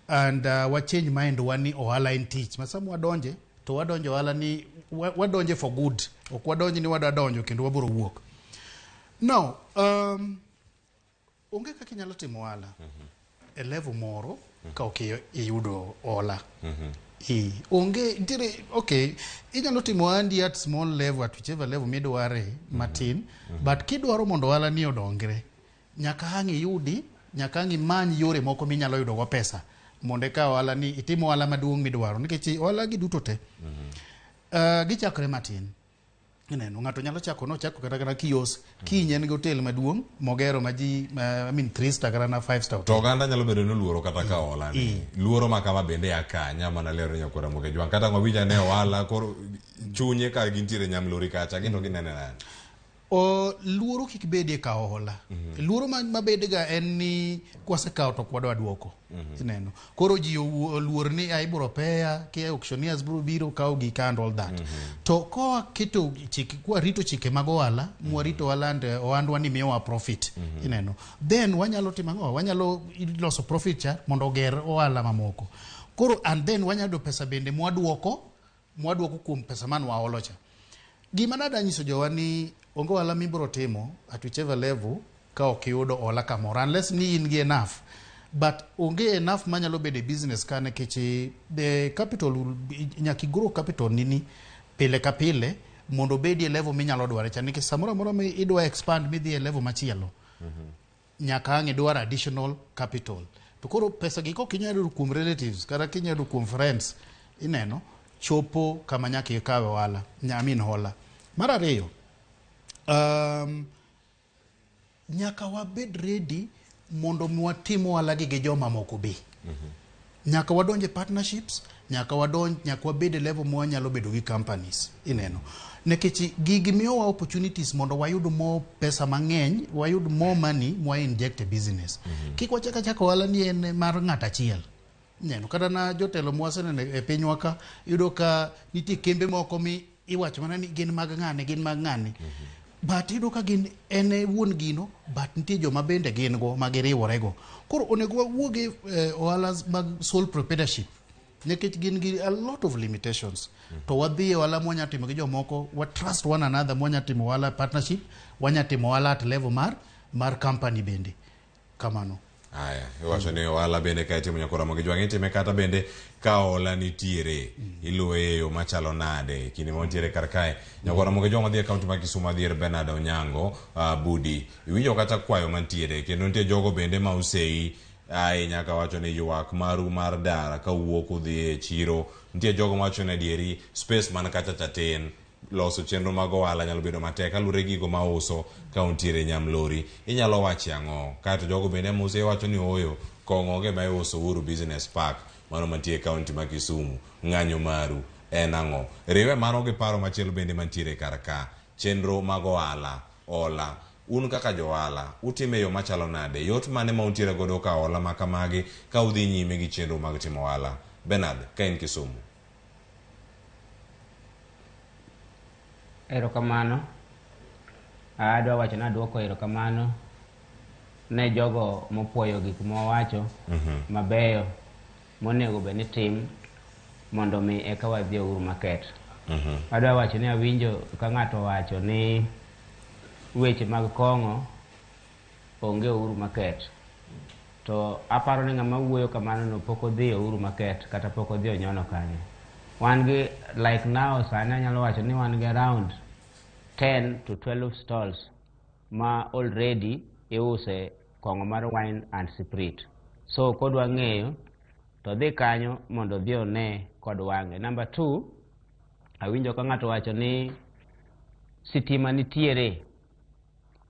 and wa change mind wani ohala en tich masamu wadonje to wadonjo ohala ni wadonje for good ok wadonje ni wadonjo kendo wabiro wuok. Now onge kaka inyalo timo ohala e level moro ka ok iyudo ohala. Onge dire okay inyalo timo ohandi at small level at whichever level midware matin but kidwaro mondo ohala ni odongre nyaka hangi yudi nyaka hangi many yore moko minyalo yudo go pesa mondo ka ohala ni itimo ohala maduong' midwaro nikech ohala gi duto te gichakre matin. Ineno ng'ato nyalo chako kata kios kinyen gi hotel maduong' mogero ma ji 3 star kata na 5 star. To oganda nyalo bedo ni luoro kata ka ohala ni luoro makama bende akanya mana lero nyakora moke jwang kata ng'wija ne ohala koro chunye ka gintiere Nyamlori kacha gindo ginene nani. Luoro kik bedie ka ohala. Luoro mabedga en ni kwasekawo to kwadwa duoko. Ineno koro ji luor ni ibiro peya ke auctioneers biro kawo gi and all that. To ko keto chike kwa rito chike mag ohala mwarito ohandwa ni miyowa profit. Ineno then wanyalo timo ang'o wanyalo loso profit cha mondo oger ohala mamoko. Koro and then wanyalo pesa bende mwaduoko kuom pesa man waholo cha. Gima nada nyiso jowa ni ongo ohala mibiro timo at whichever level ka ok yudo ohala kamoro unless ni in gi enough but onge enough manyalo bedo business ka nikech the capital nyaki grow capital nini pile ka pile mondo bedie level minyalo dware cha nikech samoro moro idwa expand midhi e level machielo nyaka ang' idwaro additional capital. To koro pesa gi kok inyalo yudo kuom relatives kata kinyalo yudo kuom friends, ineno chopo kama nyaka ikawe ohala, hola. Mar ariyo, nyaka wabed ready mondo watim ohala gi joma moko be. Nyaka wadonje partnerships, nyaka wabed e level mwanyalo bedo gi companies, ineno. Nekech gigi miyowa opportunities mondo wayud more pesa mang'eny, wayud more money mwa inject e business. Kik wachaka ohala ni en mar ng'at achiel. Neno kata na jotelo mwaseneno e pinywa ka yudo ka nitie kembe moko mi iwacho mana ni gin mag ng'ane. But yudo ka gin en wuon gino, but nitie joma bende gin go magiriworego. Koro onego wawuog e ohala mag sole proprietorship. Nekech gin gi a lot of limitations. To wadhi e ohala mwanya timo gi jomoko, wa trust one another, mwanya timo ohala partnership, wanya timo ohala at level mar company bende. Kamano. Aya, iwacho ni ohala bende ka itimo nyakora mogi jwang'e time kata bende ka ohala nitiere iluwe e yo machalo nade kinde montiere kar kae nyakora mogi jwang'e dhi e kaunti ma Kisumu adhier Bernard Onyango Budi iwinjo kata kwayo mantiere kendo nitie jogo bende ma usei nyaka wacho ni ywak maru mar dara ka wuok udhi e chiro nitie jogo mawacho ni adieri space man kacha chatin loso chenro mag ohala nyalo bedo matek alure gigo ma uso ka untiere Nyamlori inyalo wache ang'o kato jogo bende muse wacho ni oyo kong'o ge ma iuso Uhuru Business Park mano mantie kaunti ma Kisumu ng'anyo maru en ang'o riwe mano gi paro machielo bende mantiere kar ka chenro mag ohala ola un kaka johala utime yo machalo nade yot mane ma untiere godo ka ohala makamagi ka udhi nyime gi chenro mag timo ohala Bernard ka in Kisumu. Erokamano. Adwa wacho na duoko erokamano ne jogo mopuoyo gik mwawacho mabeyo monego be ni tim mondo mi eka wadhi Uhuru Market. Adwa wacho ni awinjo ka ng'ato wacho ni weche mag kong'o onge Uhuru Market. To aparo ni ng'ama wuoyo kamano no pok odhi Uhuru Market kata pok odhi onyono kanyo. Wan gi like now sani anyalo wacho ni wan gi around 10 to 12 stalls ma already iuse kong'o mar wine and spirit. So kodwa ng'eyo to dhi kanyo mondo dhi one kod wang'e. Number 2, awinjo ka ng'ato wacho ni sitima nitiere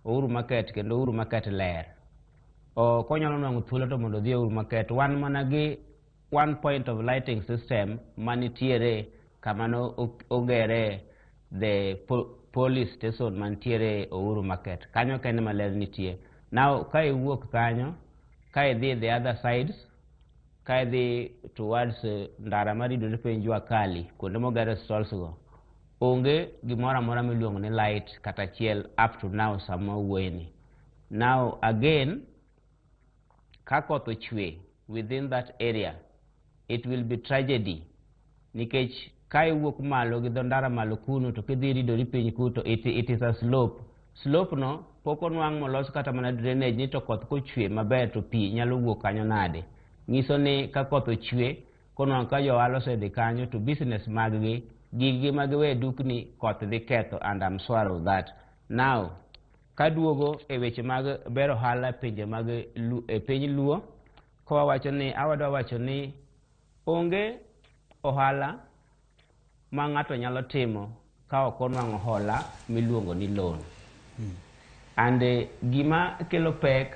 Uhuru Market kendo Uhuru Market ler. Konyalo nwang'o thuolo to mondo dhi Uhuru Market wan mana gi one point of lighting system manitiere kamano ogere the police station mantiere Uhuru Market. Kanyo kende maler nitie. Now ka iwuok kanyo, ka idhi the other sides, ka idhi towards ndara maridore piny Jua Kali, kuonde mogere stalls go, onge gimoro amora miluongo ni light kata chiel up to now sama wuoyeni. Now again, ka koth ochwe within that area, it will be tragedy. Nikech ka iwuok malo gi dho ndara malo kuno to kidhi ridori piny kuto, it is a slope. Slope no pok onwang' molos kata mana drainage ni to koth kochwe maber to pi nyalo wuok kanyo nade. Nyiso ni ka koth ochwe konwang' ka johala osedhi kanyo to business mag gigi magiwe dukni koth dhi ketho, and I'm sure of that. Now kaduogo e weche mag bero ohala pinje mag piny Luo, kwa awadwa wacho ni onge ohala ma ng'ato nyalo timo ka ok onwang'o hola miluongo ni loan. And gima kelo pek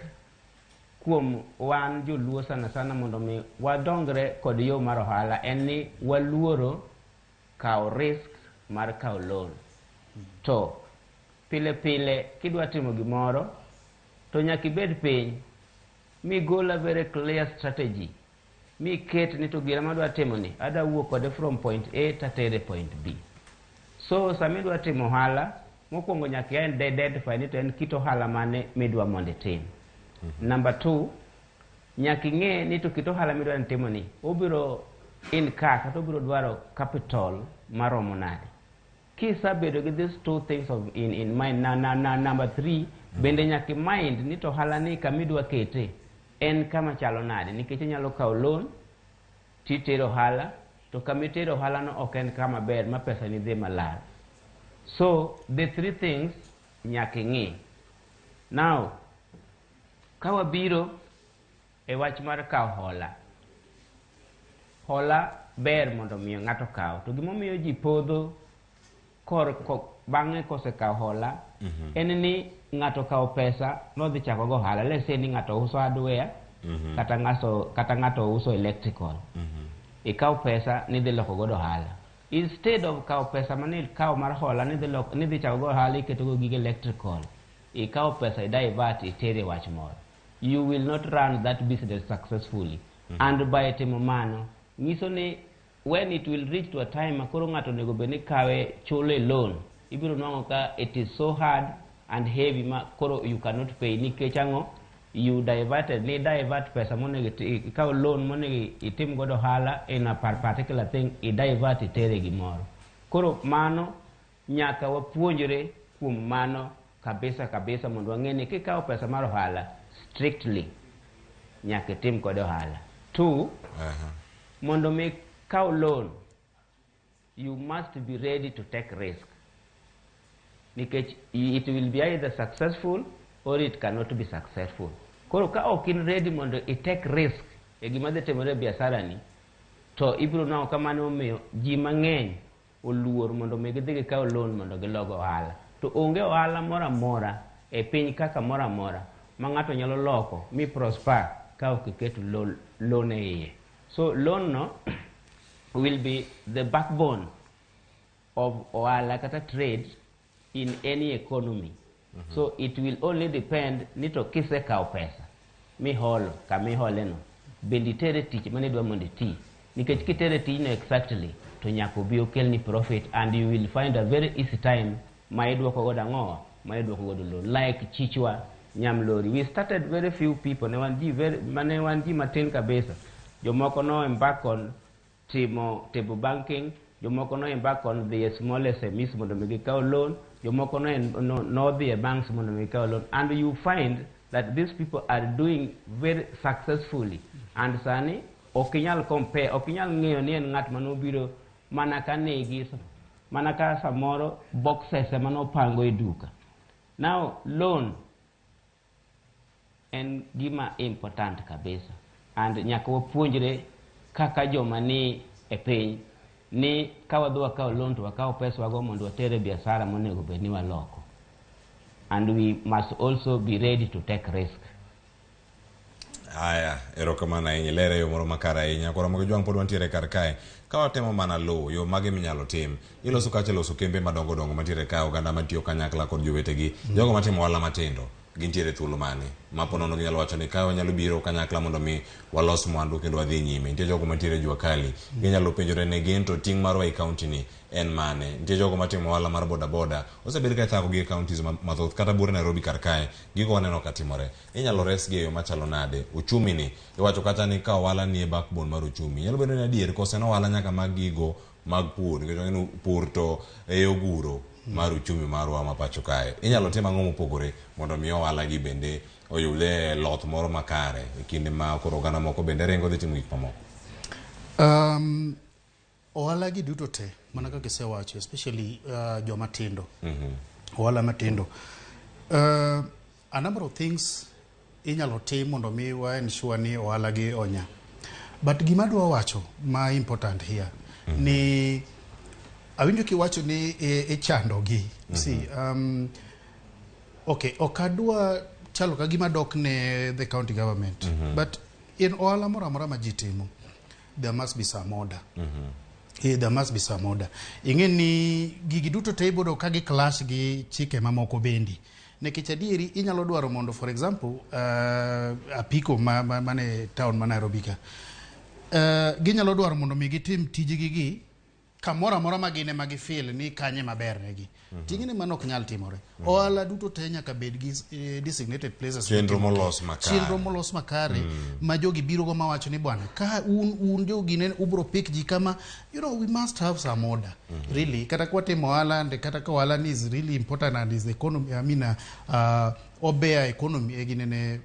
kuom wan joluo sana sana mondo mi wadongre kod yo mar ohala en ni waluoro kao risk mar kao loan. To pile pile kidwa timo gimoro to nyaka ibed piny migol a very clear strategy, miket ni to gira madwa timo ni adwa wuok kode from point A tatere point B. So sami dwa timo ohala mokwongo nyaka en identify ni to en kit ohala mane midwa mondo itim. Number 2, nyaka ing'e ni to kit ohala midwa timo ni obiro incur kata obiro dwaro capital maromo nade. Kisabedo gi these two things in mind. Number 3, bende nyaka mind ni to ohala ni kamidwa kete en kama chalo nade, nikech inyalo kao loan titero ohala to kamitero ohala no ok en kama ber ma pesa ni dhi malal. So the 3 things nyaka ing'e. Now Kawa biro e wach mar kaw hola. Hola ber mondo miyo ng'ato kaw. To gimomiyo ji podho bang'e kosekaw hola en ni ng'ato kaw pesa nodhi chako go hola. Let's say ni ng'ato uso hardware kata ng'ato uso electrical. Ikaw pesa nidhi loko godo hola. Instead of kaw pesa mane kaw mar hola nidhi chako go hola iketo go gige electrical. Ikaw pesa idivert itere wach moro. You will not run that business successfully. And by timo mano nyiso ni when it will reach to a time makoro ng'ato nego beni kawe chule loan, ibiro nwango ka it is so hard and heavy makoro you cannot pay nikech ang'o you divert pesa monego ikaw loan monego itim godo hala in a particular thing divert itere gimoro. Koro mano nyaka wapuonjore kuom mano kabisa mondo wang'eni kikaw pesa mar hala strictly nyaka itim godo hala. 2 mondo me kaw loan you must be ready to take risk nikech it will be either successful or it cannot be successful. Koro ka ok in ready mondo I take risk e gima dhi timore biashara ni to ibiro nao kamano omiyo ji mang'eny oluor mondo me gidhi gikaw loan mondo gilogo ohala. To onge ohala moro amora e piny kaka moro amora ma ng'ato nyalo loko mi prosper ka ok iketo loan e iye. So loan no will be the backbone of ohala kata trade in any economy. So it will only depend ni to kise kaw pesa mi holo ka mi hole no bendi tere tich mane dwa mondo ti nikech kitere tich no exactly to nyaka bi okelni profit and you will find a very easy time ma idwoko godo ang'o ma idwoko godo loan like Chichwa Nyamlori. We started very few people ne wan ji matin kabisa. Jomoko no embark on table banking, jomoko no embark on the small SMEs mondo me gikaw loan, jomoko no the banks mondo me gikaw loan, and you find that these people are doing very successfully. And sani okinyal compare, okinyal ng'eyo ni en ng'at manobiro mana ka negi mana ka samoro boxes mano pango e duka. Now loan en gima important kabisa and nyaka wapuonjre kaka joma ni e piny ni ka wadwa kaw loan to wakaw pesa wago mondo watere biashara monego bed ni waloko. And we must also be ready to take risk. Aya, erokamano ahinya, lere yo moro makare ahinya. Koro Ramogi Jwang pod wantiere kar kae. Ka watemo mana lo, yo mage minyalo tim. Iloso kacha loso kembe madongo dongo mantiere kae, oganda matiyo kanyakla kod jowetegi. Jogo matimo ohala matindo gintiere thuolo mane mapo nono ginyalo wacho ni kae wanyalo biro kanyakla mondo mi walos mwandu kendo wadhi nyime. Nitie jogo mantiere Jua Kali ginyalo penjore ne gin to ting' mar Wai County ni en mane. Nitie jogo matimo ohala mar boda boda osebed ka thako gi counties mathoth kata bur Nairobi kar kae gigo waneno katimore. Inyalo resgi e yo machalo nade. Uchumi ni iwacho kata ni ka ohala ni e backbone mar uchumi. Nyalo bedo ni adier kose no ohala nyaka mag gigo mag pur nikech pur to e oguro mar uchumi marwa ma pacho kae. Inyalo tim ang'o mopogore mondo mi ohala gi bende oyude loth moro makare e kinde ma koro oganda moko bende ringo dhi timo gik mamoko. Ohala gi duto te mana kaka isewacho especially joma tindo. Ohala matindo. A number of things inyalo tim mondo mi wa ensure ni ohala gi onya. But gima dwa wacho ma important here ni awinjo kiwacho ni chando gi. See, okay, okadwa chalo ka gima dok ne the county government. But in ohala mora mora ma jitimo, there must be some order. There must be some order. Ing'e ni gigi duto te ibodo ka gi clash gi chike mamoko bendi. Nikech adieri inyalo dwaro mondo for example apiko mane town ma Nairobi ka. Ginyalo dwaro mondo mi gitim tijigi gi kamora mora magine magifeel ni kanye maber negi. Tingine manok nyal timore. Ohala duto te nyaka bed gi designated places. Chenro molos makare. Chenro molos makare ma jogi biro go mawacho ni bwana ka un jogi ne ubro pick ji kama you know we must have some order. Really kata kwa timo ohala and kata kwa ohala is really important and is the economy I mean obea economy eginene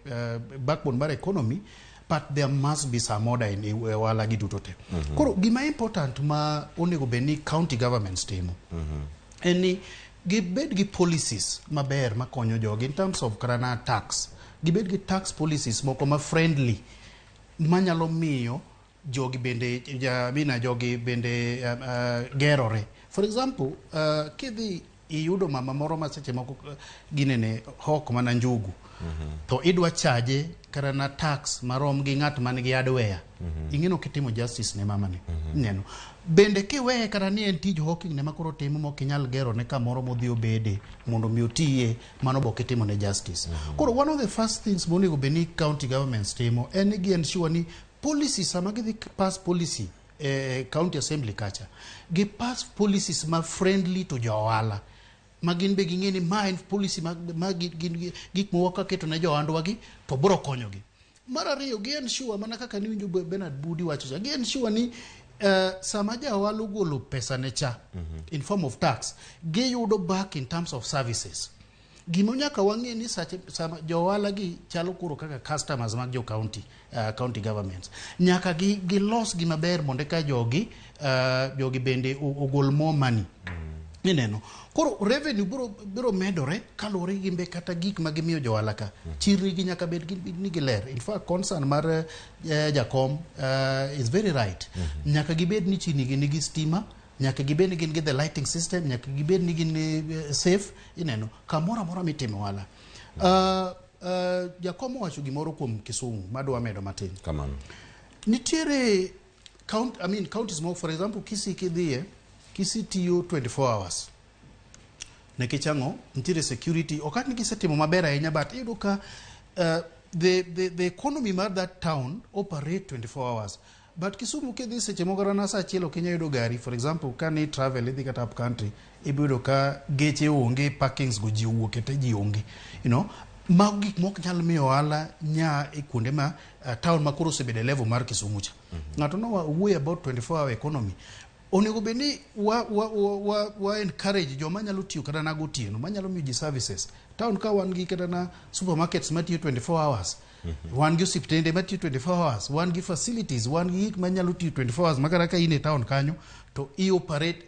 backbone bar economy. But there must be some order in ohala gi duto te. Koro gima important ma onego beni county governments timo. Eni gibed gi policies maber makonyo jogi in terms of karana tax gibed gi tax policies moko ma friendly manyalo miyo jogi bende jogi bende gerore. For example, kidhi iyudo mama moro ma seche moko ginene hok mana njugu to idwa chaje kata na tax marom gi ng'at man gi hardware ing'eno kitimo justice ne mama ne neno bende kiweye kata ni en tij hawking ne makoro timo mok inyal gero ne kamoro modhi obede mondo mi otiye mano bok itimo ne justice. Koro one of the first things monego beni county governments timo en gi ensure ni policy sama gidhi pass policy county assembly kacha gi pass policies ma friendly to johala magin be ging'eni ma en policy gik mowaka keto ne johandwa gi to bro konyogi. Mar ariyo gi ensure mana kaka ni winjo Bernard Budi wacho gi ensure ni sama jawalo golo pesa ne cha in form of tax giyudo back in terms of services. Gimo nyaka wang'e ni sama jowala gi chalo kuro kaka customers mag jo county county governments nyaka gi los gi maber mondo ka jogi bende ogol more money ineno. Koro revenue biro medore kalore gi mbe kata gik ma gimiyo jowala ka chirri gi nyaka bed ni giler. In fact concern mar jakom is very right. Nyaka gibed ni chini gi nigi stima, nyaka gibed ni gin gi the lighting system, nyaka gibed ni gin safe ineno kamora mora mitimo wala. Jakom wacho gimoro kuom Kisumu madwa medo matin. Kamano. Nitiere counties more, for example Kisi tiyo 24 hours. Nekichango nitiere security okat ni kisetimo maber ahinya but iyudo ka the economy mar that town operate 24 hours. But Kisumu kidhi seche moko na saa achiel ok inyal yudo gari. For example kani travel idhi kata up country ibiro ka geche onge, parkings go ji wuok te ji onge, you know. Mag gik mok nyal miyo ohala nya e kuonde ma town makoro osebede level mar Kisumu cha. Ng'ato no wuoy about 24 hour economy. Onego beni wa encourage joma nyalo tiyo kata na gotieno manyalo miyo ji services. Town ka wan gi kata na supermarkets matiyo 24 hours. Wan gi osiptende matiyo 24 hours. Wan gi facilities, wan gi gik manyalo tiyo 24 hours. Makara ka in e town kanyo to operate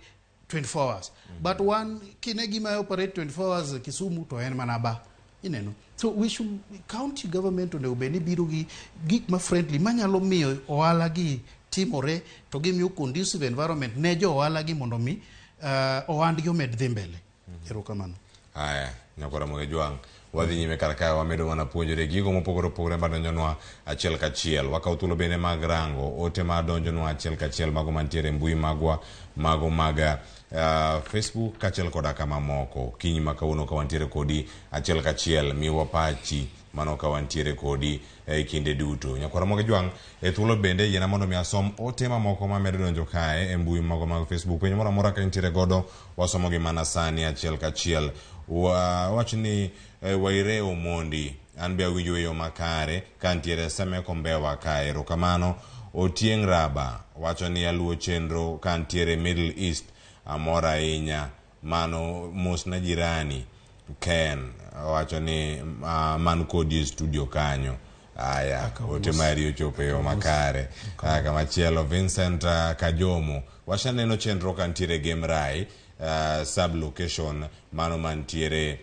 24 hours. But one kinegi ma operate 24 hours Kisumu to en manaba. Ineno. So we should county government onego beni biro gi gik ma friendly manyalo miyo ohala gi timore to gimiyo conducive environment ne jo ohala gi mondo mi ohand gi omed dhi mbele. Erokamano. Aya, nyakora moge jwang. Wadhi nyime karaka wamedo mana puonjore gigo mopogore opogore madonjonwa achiel kachiel. Wakaw thuolo bende mag rango ote madonjonwa achiel kachiel mago mantiere mbui magwa mago maga Facebook kachiel koda kama moko. Kiny makauno ka wantiere kodi achiel kachiel miwa pachi mano ka wantiere kodi kinde duto. Nyakora moge jwang thuolo bende yena mondo mi asom ote mamoko mamedo donjo kae mbui mago mag Facebook. Penyo mora mora ka ntiere godo wasomo gi mana sani achiel kachiel. Wacho ni Waire Omondi an be awinjo yo makare kantiere Seme Kombewa kae. Erokamano. Otieng Raba wacho ni aluo chenro kantiere Middle East amora inya mano mos na jirani Ken wacho ni man kodi studio kanyo. Aya ote mari ochope yo makare. Kama chielo Vincent Kajomo wacho neno chenro kantiere Gemrai sub location mano mantiere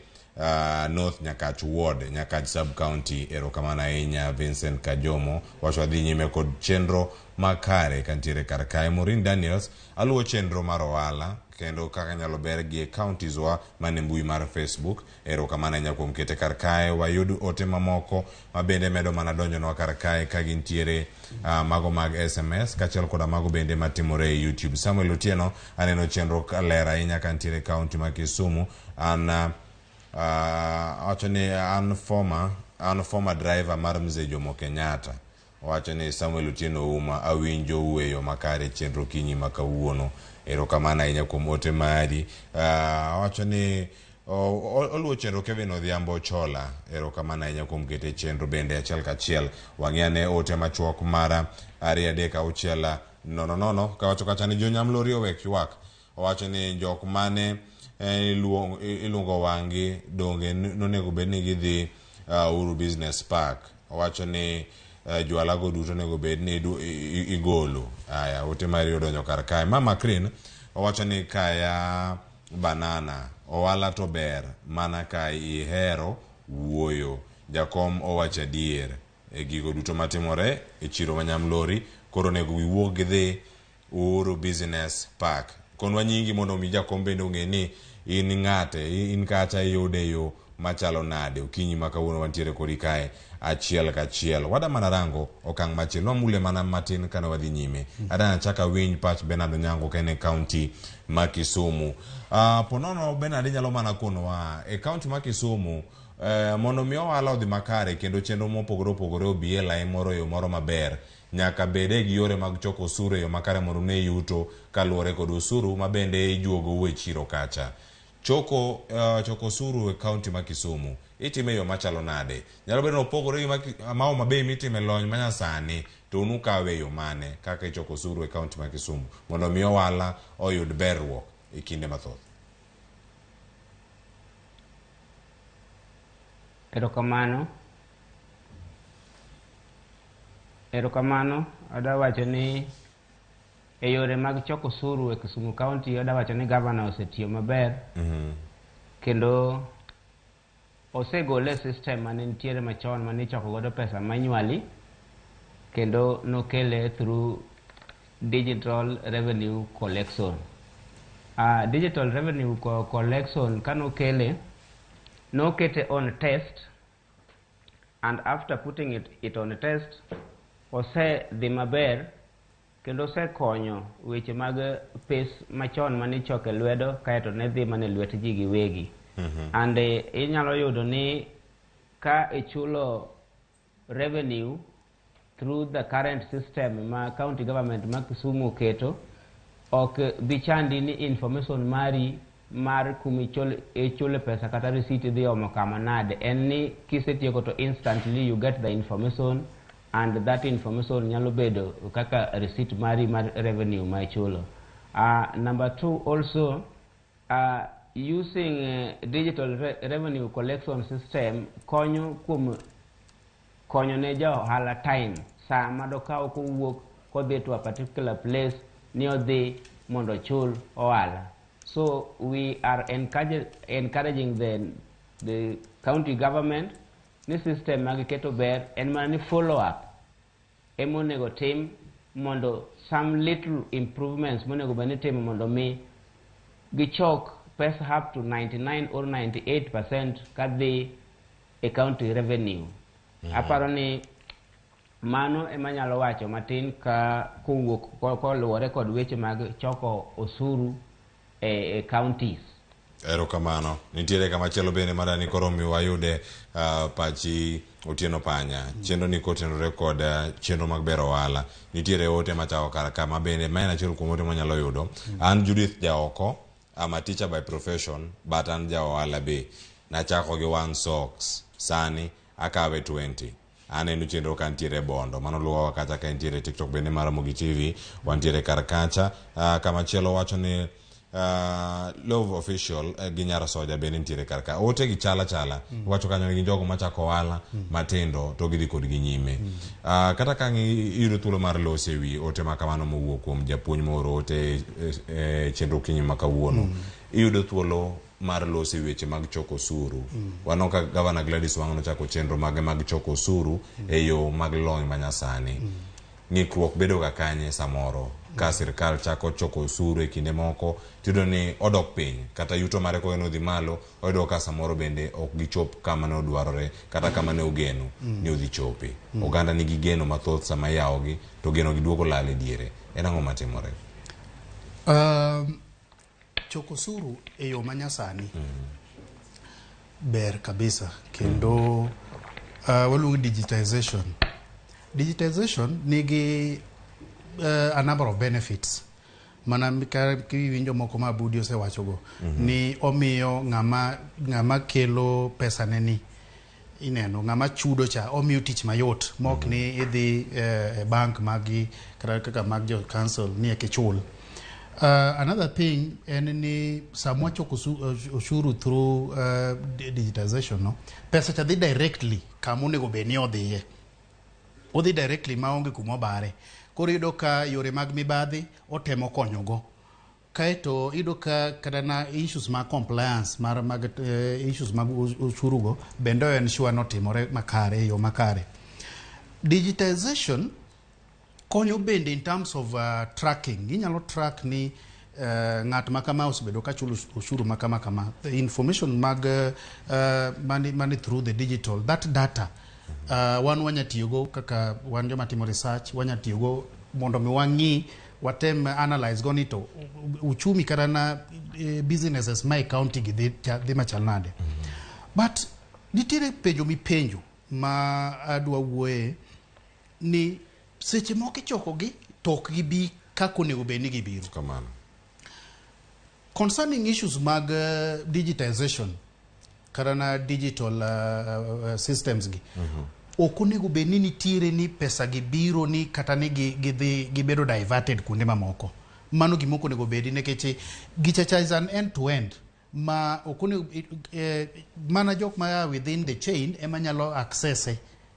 North Nyakach Ward, Nyakach Sub County. Erokamano ahinya Vincent Kajomo. Wacho dhi nyime kod chenro makare kantiere karkae. Maureen Daniels aluo chenro mar ohala kendo kaka nyalo ber gi counties wa mane mbui mar Facebook. Erokamano ahinya kuom kete karkae. Wayud ote mamoko mabende medo mana donjonwa karkae ka gintiere mago mag SMS kachiel koda mago bende matimore e YouTube. Samuel Otieno aneno chenro kalera ahinya kantiere county ma Kisumu. Wacho ni an former driver mar Mzee Jomo Kenyatta. Wacho ni Samuel Otieno uma awinjo uweyo makare chenro kinyi makawuono. Erokamano ahinya kuom ote mari. Wacho ni oluo chenro Kevin Odhiambo Chola. Erokamano ahinya kuom kete chenro bende achiel kachiel. Wang'ane ote machuok mara 2-3-6 nono kawacho kacha ni jonyamlori owek ywak. Wacho ni jok mane ilungo wangi donge nonego bedni gidhi Uru Business Park. Wacho ni jwala go duto nego bedni igolo. Aya ote mari odonjo karkae. Mama Clean wacho ni kaya banana owala to ber mana ka ihero wuoyo. jakom owacho adier e gigo duto matimore e chiro manyamlori koro nego wiwuog gidhi Uhuru Business Park. Konwa nyingi mondo mi jakom bende ong'e ni in ng'ate, in kacha iyude yo machalo nade. Okinyi ma kawuono wantiere kodi kae achiel kachiel. Wada mana rango okang' machielo. Nwamule mana matin kana wadhi nyime. Adana chaka winj pach Bernard Onyango kene county ma Kisumu. Ponono Bernard nyalo mana konwa e county ma Kisumu mondo mi ohala odhi makare kendo chenro mopogore opogore obi e lai moro yo moro maber. Nyaka bede gi yore mag choko osuru e yo makare mondo ne yuto kaluwore kod osuru ma bende ijuogo e chiro kacha. Choko osuru e county ma Kisumu itime yo machalo nade. Nyalo bedo opogore gi mao mabe mitime lony manyasani to unu kawe yo mane kaka ichoko osuru e county ma Kisumu mondo mi ohala oyud berruok e kinde mathoth. Erokamano ada wacho ni e yore mag choko osuru e Kisumu County ada wacho ni governor osetiyo maber kendo osegole system mane nitiere machon mane ichoko godo pesa manually kendo nokele through digital revenue collection. Digital revenue collection kanokele nokete on test, and after putting it on a test ose dhi maber kendo ose konyo weche mag pes machon mane choke lwedo kaeto ne dhi mane lwet ji giwegi. And inyalo yudo ni ka ichulo revenue through the current system ma county government ma Kisumu keto, ok bichandi ni information mari mar kumi chule pesa kata receipt dhi omo kama nade. En ni kisetieko to instantly you get the information, and that information nyalo bedo kaka receipt mari mar revenue ma ichulo. Number 2 also using digital revenue collection system konyo ne jo ohala time saa madokaw kowuok kodhi to a particular place ni odhi mondo chul ohala. So we are encouraging the county government ni system magiketo ber en mana ni follow up emonego tim mondo some little improvements monego bani timo mondo mi gichok pesa up to 99 or 98% kadhi e county revenue. Aparo ni mano emanyalo wacho matin ka kowuok koluwore kod weche mag choko osuru e counties. Erokamano. Nitiere kama chielo bende madani koro mi wayude pachi Otieno Panya. Chenro ni kotenore kod chenro mag bero ohala. Nitiere ote machao kar kama bende maena achiel kuom ote manyalo yudo. An Judith Jaoko, I'm a teacher by profession, but an ja ohala be. Nachako gi 1 socks. Sani akawe 20. Aneno chenro kantiere Bondo. Mano luwa kacha ka ntiere TikTok bende mar Ramogi TV. Wantiere kar kacha. Kama chielo wacho ni Love Official Ginyara Soja bende ntiere karka. Ote gi chala wacho kanyo gi jogo machako ohala matindo to gidhi kod gi nyime. Kata ka iyudo thuolo mar lose wi ote makamano mowuok kuom japuonj moro ote chenro kinyi makawuono. Iyudo thuolo mar lose weche mag choko osuru. Wano ka Governor Gladys Wanga nochako chenro mag choko osuru e yo mag lony manyasani. Ng'ikruok bedo ga kanye samoro ka sirkal chako choko osuru e kinde moko tido ni odok piny kata yuto mare ko eno dhi malo oyudo ka samoro bende ok gichop kama ne odwarore kata kama ne ogeno ni odhi chope. Oganda nigi geno mathoth sama yawogi to geno gi duogo lal e diere. En ang'o matimore? Choko osuru e yo manyasani ber kabisa kendo waluongo digitization. Digitization nigi a number of benefits. Mana kiwinjo moko ma Budi osewachogo ni omiyo ng'ama kelo pesa neni ineno ng'ama chudo cha omiyo tich mayot mok ni idhi e bank magi kaka mag jo council ni ekechul. Another thing en ni samwa choko ushuru through digitization, no, pesa cha dhi directly kama onego bed ni odhiye. Odhi directly maonge kuma obare. Koro yudo ka yore mag mibadhi otemo konyogo. kaeto iyudo ka kata na issues mag compliance mag issues mag ushuru go bende en sure notimore makare yo makare. Digitization konyo bende in terms of tracking. Inyalo track ni ng'at makama osebedo ka chulo ushuru makama. The information mag money through the digital, that data wan wanyatiyogo kaka wan joma timo research wanyatiyogo mondo mi wang'i watem analyze go nito uchumi kata na businesses my county gi dhi machal nade. But nitiere penjo mipenjo ma adwa wuoye ni seche moko ichoko gi tok gi bi kako nego beni gi biro. Kamano. Concerning issues mag digitization kata na digital systems gi okonego beni nitiere ni pesa gi biro ni kata ni gibedo diverted kuonde mamoko. Mano gimoko nego bedi nekech gichacha is an end to end ma okonego mana jok ma within the chain ema nyalo access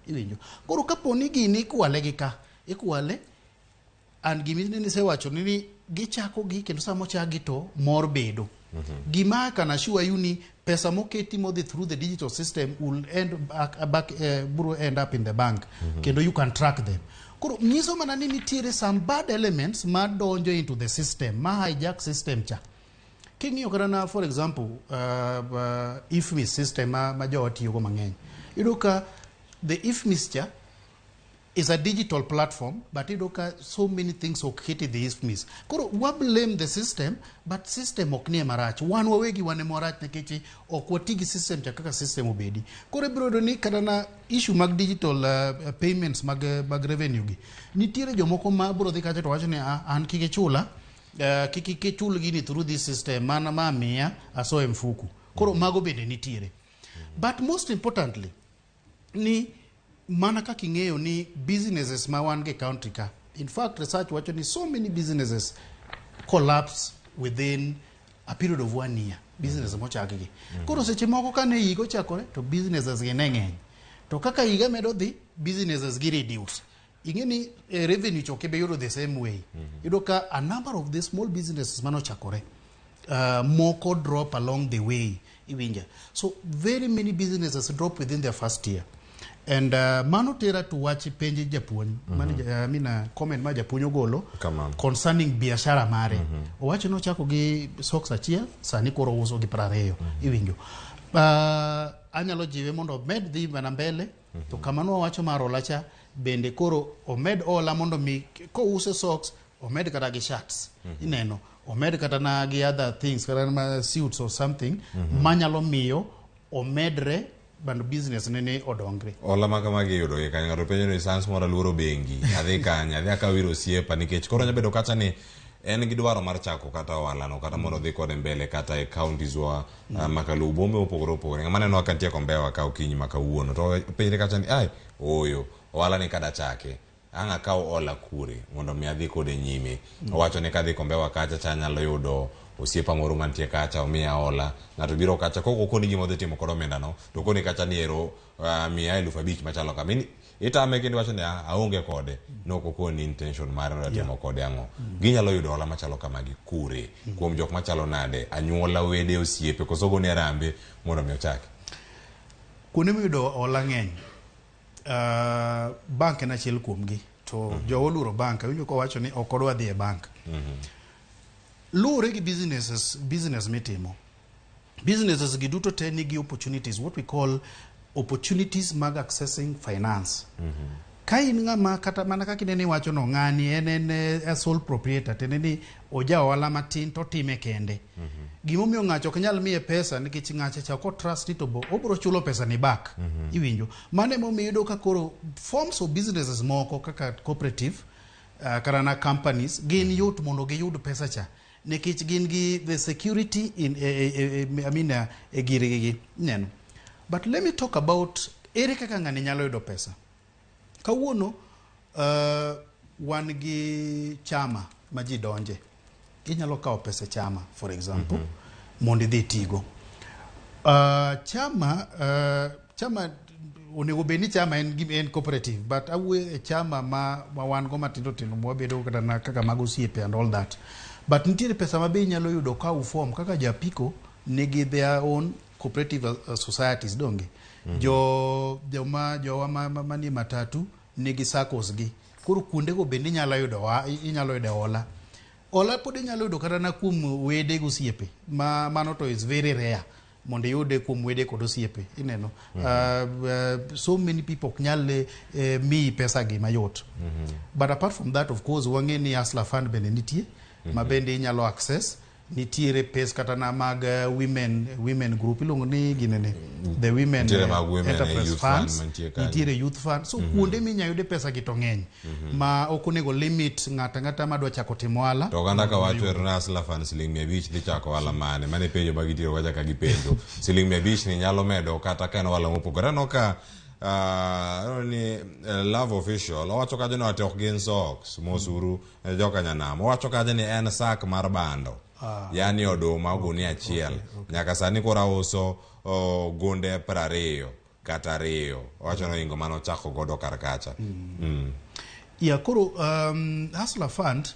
iwinjo. Koro kaponi gini kwale gi ka ikwale an gimi ni sewacho ni gichako gi kendo samo chagi to mor bedo. Gima kana sure you ni pesa moketi modhi through the digital system will end end up in the bank. Kendo you can track them. Koro nyiso mana ni nitiere some bad elements ma donjo into the system ma hijack system cha. King'iyo kata na for example IFMIS system ma jo tiyo go mang'eny. Iyudo ka the IFMIS cha is a digital platform, but so many things oketi the IFMIS. Koro we blame the system, but system oknie marach. Wan wawegi wane marach nekechi okwatigi system cha kaka system obedi. Koro biro ni kada na issue mag digital payments mag revenue gi. Nitiere jomoko ma biro dhi kacha to wacho ni an kike chula kike chul gini through this system mana ma miya aso mfuku. Koro mago bende nitiere. But most importantly ni mana kaka ing'eyo ni businesses ma wan ge country ka. In fact, research wacho ni so many businesses collapse within a period of 1 year. Business mochaki gi. Koro seche moko kane higo chakore to businesses gi ng'eny. To kaka higa medo dhi businesses gi reduce. Ingeni revenue choke be yudo the same way. Yudo ka a number of the small businesses mano chakore moko drop along the way. Iwinja. So very many businesses drop within their first year. And mano tera to watch penji japuonj mina comment ma japuonj ogolo concerning biashara mare. Owacho no chako gi socks achiel sani koro uso gi 20 iwinjo. Anyalo jiwe mondo med dhi mana mbele to kamano wacho maro lacha bende koro omed ola mondo mi ko use socks omed kata gi shirts ineno omed kata na gi other things kata na suits or something manyalo miyo omedre bando business nene odongre. Ola makamagi yudo ge kanyo to penyo ni sans mora luoro bengi adhi kanya adhi akawiro siepa nikech koro nya bedo kata ni en gi dwaro mar chako kata wala no kata mondo dhi kode mbele kata e counties wa makalu bombe opogore ngama neno akantie kombewa ka okinyi makawuono to penjre kata ni ai oyo wala ni kada chake anga kaw ola kure mondo mi adhi kode nyime. Owacho ni kadhi kombewa kacha chanyalo yudo osiepa moro mantie kacha omiya ola ngato biro kacha koko koni gimo dhi timo kod omenda no to koni kacha ni ero 5,000 machalo kamini itame kendo wacho ni aonge kode no kokoni intention mar timo kode ang'o. Ginyalo yudo ola machalo kamagi kure kuom jok machalo nade anyuola wede osiepe koso goni arambe mondo mi ochake. Kuonde miyudo ola ng'eny bank en achiel kuomgi to jo oluro bank winjo ko wacho ni ok odwa dhi e bank. Luore gi business mitimo. Businesses gi duto te nigi opportunities, what we call opportunities mag accessing finance. Ka in ng'ama kata mana kaka inene wacho no ng'ani en a sole proprietor teneni oja ohala matin to time kende. Gimomiyo ng'acho ok nyal miye pesa nikech ng'acho cha ko trust ni to obro chulo pesa ni back. Iwinjo. Mane momiyo yudo ka koro forms of businesses moko kaka cooperative kata na companies gin yot mondo giyud pesa cha. Nekich gin gi the security in girigi neno. But let me talk about ere kaka ng'ani nyalo yudo pesa. Kawuono wan gi chama ma ji donje. Inyalo kawo pesa chama for example mondo idhi tigo. Chama onego beni chama en cooperative but awuoyo chama ma wan go matindo tindo mwabedo kata kaka mag osiepe and all that. but nitiere pesa mabe inyalo yudo ka uform kaka japiko nigi their own cooperative societies donge jo mani matatu nigi SACCOs gi koro kuonde go bende inyalo yudo ola pod inyalo yudo kata na kuom wede go siepe mano to is very rare mondo yude kuom wede kod osiepe ineno so many people nyal mi pesa gi mayot but apart from that of course wangeni Hustler Fund bende nitie mabende inyalo access nitiere pes kata na mag women group ilongo ni ginene the women enterprise funds nitiere youth fund so kuonde minya yude pesa gi to ngeny ma okonego limit ngata madwa chako timoala to ganda ka wacho Hustler Fund siling 500 dhi chako wala mane penjo magitiro wacha ka gipenjo siling 500 ni nyalo medo kata kana wala mopogore no ka ni love official wacho ka jeno atok gin socks mosuru joka nyanamo wacho ka jeni en sak mar bando yani oduma oguni achiel nyaka sani kora uso gunde 20 kata 2 wacho no ingo mano chako godo karkacha ya koro Hustler Fund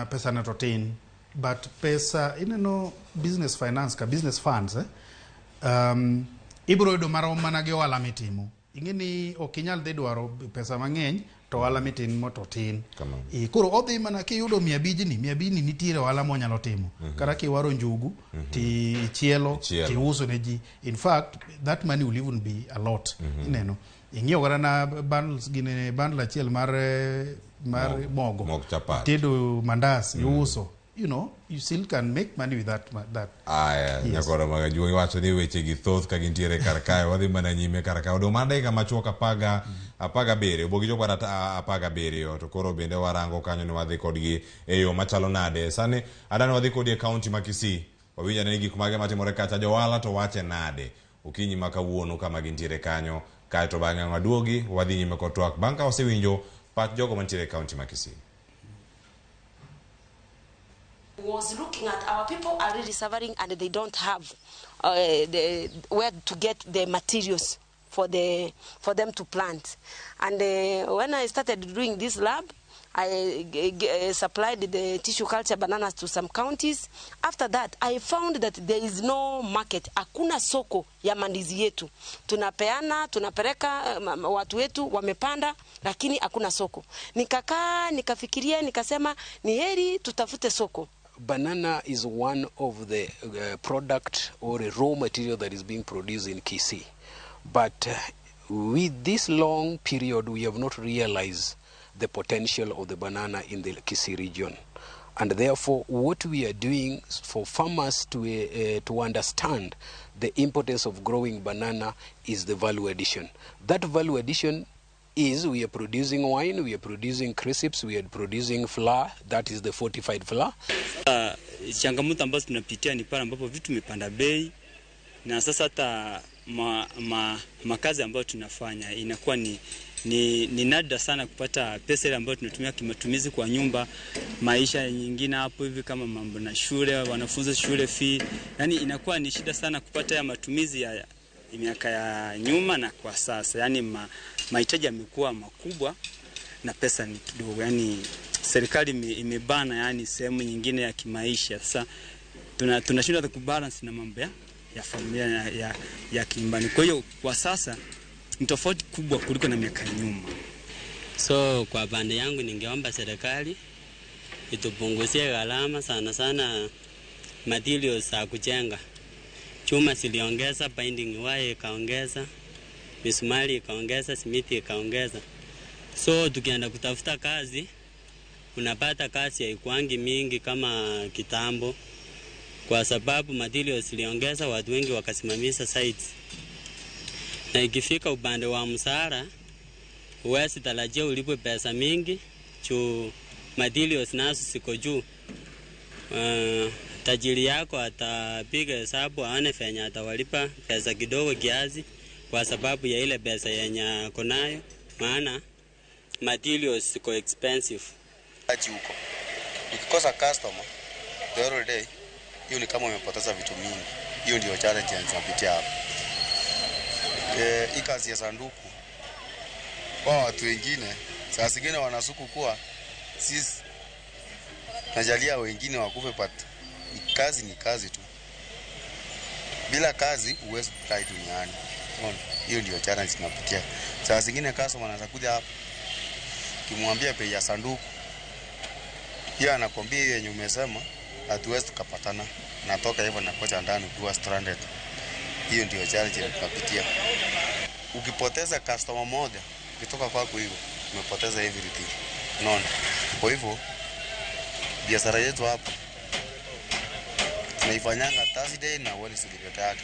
pesa na totin but pesa ineno business finance ka business funds ibro yudo marom mana gi ohala mitimo ingeni okinyal dhi dwaro pesa mangeny to ohala mitimo to tin koro odhi mana kiyudo 500 nitiere ohala monyalo timo kata kiwaro njugu ti chielo ti uso ne ji in fact that money will even be a lot ineno ingio gara na bundles gine bundle achiel mar mogo tedo mandas uso you know you still can make money with that nyakoro magajuo wacho ni weche gi thoth ka gintiere karkae wadhi mana nyime karkae odo mande ka machuok apaga bere obogi jo kwara apaga bere to koro bende warango kanyo ni wadhi kodgi e yo machalo nade sani adani wadhi kodgi e county ma Kisii wawinja ne gik mage matimore kacha jowala to wache nade ukinyi makawuono kama gintiere kanyo kae to bang'e waduogi wadhi nyime kotwak banka wasewinjo pat jogo mantiere county ma Kisii was looking at our people are really suffering and they don't have where to get the materials for them to plant. And when I started doing this lab, I supplied the tissue culture bananas to some counties. After that, I found that there is no market. Hakuna soko ya mandizi yetu. Tunapeana, tunapeleka watu wetu wamepanda, lakini hakuna soko. Nikakaa, nikafikiria, nikasema ni heri tutafute soko. Banana is one of the product or a raw material that is being produced in Kisii. But with this long period, we have not realized the potential of the banana in the Kisii region. And therefore, what we are doing for farmers to understand the importance of growing banana is the value addition. That value addition is we are producing wine, we are producing crisps, we are producing flour, that is the fortified flour. Changamoto ambazo tunapitia ni pale ambapo vitu vimepanda bei na sasa hata makazi ambayo tunafanya inakuwa ni nadra sana kupata pesa ile ambayo tunatumia kimatumizi kwa nyumba, maisha nyingine hapo hivi kama mambo na shule, wanafunzi shule fee, yani inakuwa ni shida sana kupata ya matumizi ya miaka ya nyuma na kwa sasa. Yani mahitaji yamekuwa makubwa na pesa ni kidogo. Yani serikali imebana yani sehemu nyingine ya kimaisha. Sasa tunashindwa kubalance na mambo ya familia ya kimbani. Kwa hiyo kwa sasa ni tofauti kubwa kuliko na miaka nyuma. So kwa pande yangu ningeomba serikali itupunguzie gharama sana materials za kujenga. Chuma ziliongeza, binding wire ikaongeza, misumari ikaongeza, simiti ikaongeza. So tukienda kutafuta kazi, unapata kazi haikuangi mingi kama kitambo. Kwa sababu materials ziliongeza, watu wengi wakasimamisha sites. Na ikifika upande wa msara, huwezi tarajia ulipwe pesa mingi, juu materials nazo ziko juu. Tajiri yako atapiga hesabu aone fenya atawalipa pesa kidogo kiasi kwa sababu ya ile pesa yenye ako nayo, maana materials ziko expensive. Huko ukikosa customer the whole day, hiyo ni kama umepoteza vitu mingi. Hiyo ndio challenge tunapitia hapa. Hii kazi ya sanduku kwa watu wengine saa zingine wanasuku kuwa sisi najalia wengine wakufe, but kazi ni kazi tu. Bila kazi huwezi kukaa duniani. Hiyo ndio challenge tunapitia. Saa zingine customer anaanza kuja hapa, kimwambia bei ya sanduku, yeye anakwambia hiyo yenye umesema hatuwezi tukapatana, natoka hivyo nakocha ndani kuwa stranded. Hiyo ndio challenge tunapitia. Ukipoteza customer moja ukitoka kwako hivyo umepoteza everything. Unaona? Kwa hivyo biashara yetu hapa tunaifanyanga Thursday na Wednesday peke yake.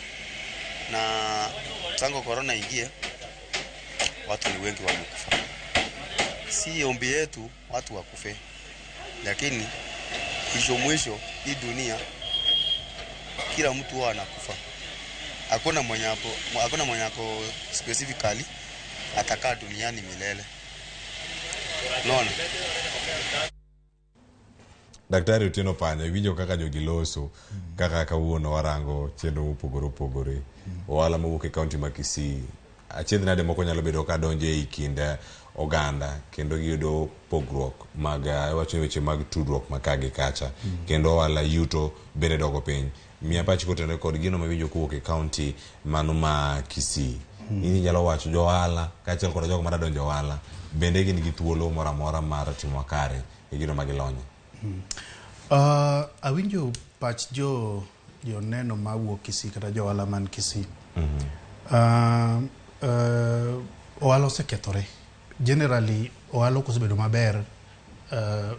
Na tangu corona ingie watu ni wengi wamekufa. Si ombi yetu watu wakufe, lakini mwisho hii dunia kila mtu huwa anakufa. Hakuna mwenye ako specifically atakaa duniani milele. Unaona? Daktari Otieno Panya, winjo kaka jogiloso kaka kawuono warango chenro opogore ohala mowuok e kaunti ma Kisii. Achiedh nade moko nyalo bedo ka donjo e kinde oganda kendo giyudo pogruok mag wacho weche mag tudruok makagi kacha kendo ohala yuto bende dogo piny. Mia pach kotene kod gino mawinjo kowuok e kaunti mano ma Kisii. Ini nyalo wacho jo ohala kaachiel kod jogo madonjo ohala bende gin gi thuolo moro amora mar timo kare e gino magilonyo. Awinjo pach jo neno mawuok Kisii kata jo ohala man Kisii. Ohala osekethore. Generally ohala osebedo maber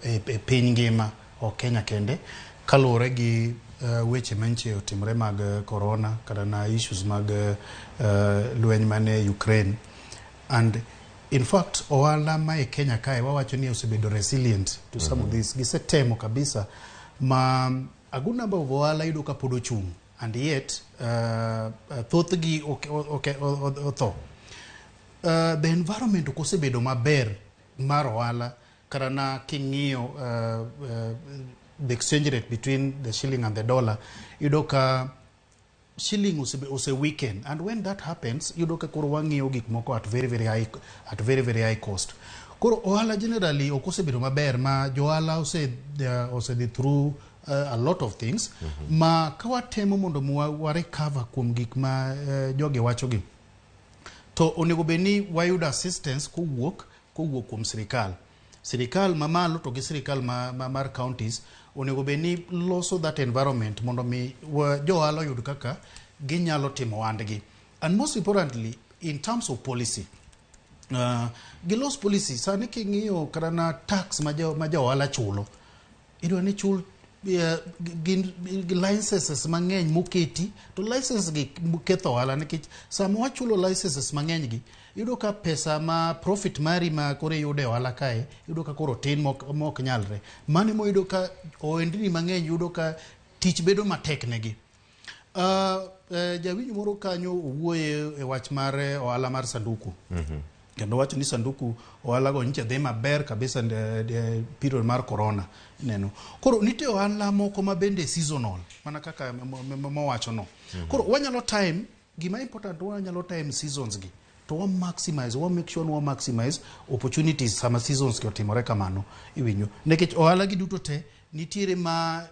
e piny ngima o Kenya kende kaluwore gi weche manche otimore mag corona kata na issues mag lweny mane Ukraine. And in fact ohala ma e Kenya kae wawacho ni osebedo resilient to some of this. Gisetemo kabisa ma a good number of ohala yudo ka pod ochung' and yet thothgi otho. The environment osebedo maber mar ohala kata na king'iyo the exchange rate between the shilling and the dollar, yudo ka shilling ose weaken, and when that happens yudo ka koro wang'iyo gik moko at very high cost. Koro ohala generally okosebedo maber ma jo ohala ose dhi through a lot of things ma kawatemo mondo wa recover kuom gik ma joge wachogi to onego beni wayudo assistance kowuok kuom sirikal mamalo to gi sirikal mar counties onego beni loso that environment mondo mi jo ohala yud kaka ginyalo timo wandgi. And most importantly in terms of policy, gilos policy sani king'iyo kata na tax ma jo ohala chulo, idwa ni chul licenses mang'eny moketi, to license gi ketho ohala nikech sama wachulo licenses mang'eny gi yudo ka pesa ma profit mari ma kore yude ohala kae yudo ka koro tin mok nyalre. Mane mo yudo ka ohendni mang'eny yudo ka tich bedo matek negi. Jawinjo moro kanyo owuoye e wach mar ohala mar sanduku. Kendo wacho ni sanduku ohala go nyicha dhi maber kabisa period mar corona neno. Koro nitie ohala moko ma bende seasonal mana kaka mowacho no. Koro wanyalo time gima important wanyalo time seasons gi to wa make sure wa maximize opportunities sama seasons ki otimore kamano iwinjo. Nekech ohala gi duto te nitiere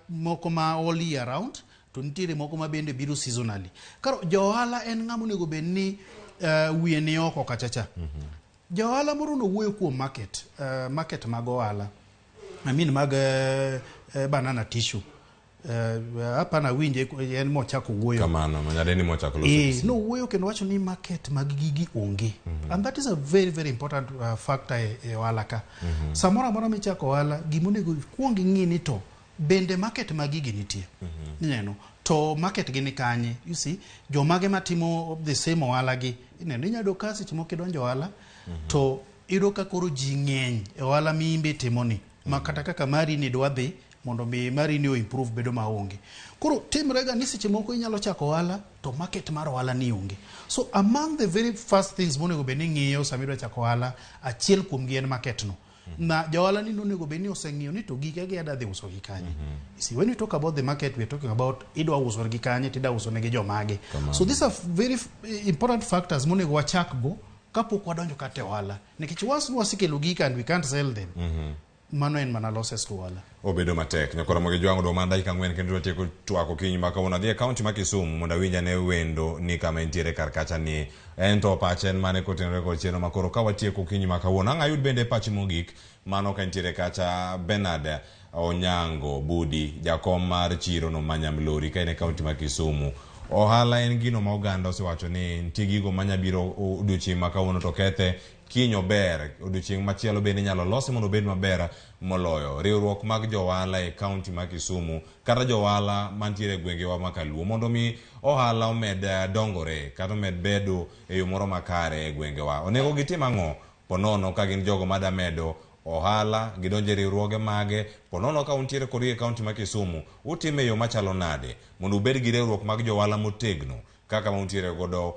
moko ma all year round to nitiere moko ma bende biro seasonally. Karo jo ohala en ng'amo nego benni wiye ni oko kachacha. Jo ohala moro no wuoyo kuom market mag ohala. I mean mag banana tissue. Hapa na winje en mochako wuoyo kamano manyadeni mochako loso no wuoyo kendo wacho ni market mag gigi onge. And that is a very important factor e ohala ka. Samora mora michako ohala gimonego kuongi ng'ini to bende market mag gigi nitie. Neno to market gini kanye, you see, jo mage matimo the same ohala gi neno inyado kasi chimo kidonjo ohala to iro ka koro ji ng'eny e ohala miimbe timoni makata kaka mari ni dwa dhi mondo mi mari ni o improve bedo maonge. Koro timrega ni seche moko inyalo chako ohala to market mar ohala ni onge. So among the very first things monego beni ng'iyo samidwa chako ohala, achiel kuom gi en market no. Na jawala ni nonego beni oseng'iyo ni to gike gi ada dhi uso gi kanye. See, when we talk about the market, we are talking about idwa uso gi kanye, tida uso ne gi jomage. So these are very important factors monego wachak go kapok wadonjo kate ohala. Nikech once wasikelo gika and we can't sell them, mano en mana loses kuwala obedo matek nyakora mogi jwango do manda ikangwen kendo tieko twako kinyi maka una dhie county ma Kisumu mondo winja ne wendo ni kama entiere karkacha ni ento pachen mane kotenore kod cheno makoro ka watieko kinyi maka wona ngayud bende pachi mogik mano ka entiere kacha Bernard Onyango Budi jakom mar chiro no Manyamlori ka ine county ma Kisumu ohala en gino ma oganda osewacho ni nitie gigo manyabiro odiochieng' maka wono to kethe kinyo ber odiochieng' machielo bende nyalo losi mondo obed maber moloyo riwruok mag johala e county ma Kisumu kata johala mantiere e gwengewa ma Kaluo mondo mi ohala omed dongore kata omed bedo e yo moro makare e gwengewa onego gitim ang'o ponono ka gin jogo mada medo ohala gidonje riwruoge mage ponono ka untiere kodi e county ma Kisumu utime yo machalo nade mondo ubed gi riwruok mag johala motegno kaka mauntiere godo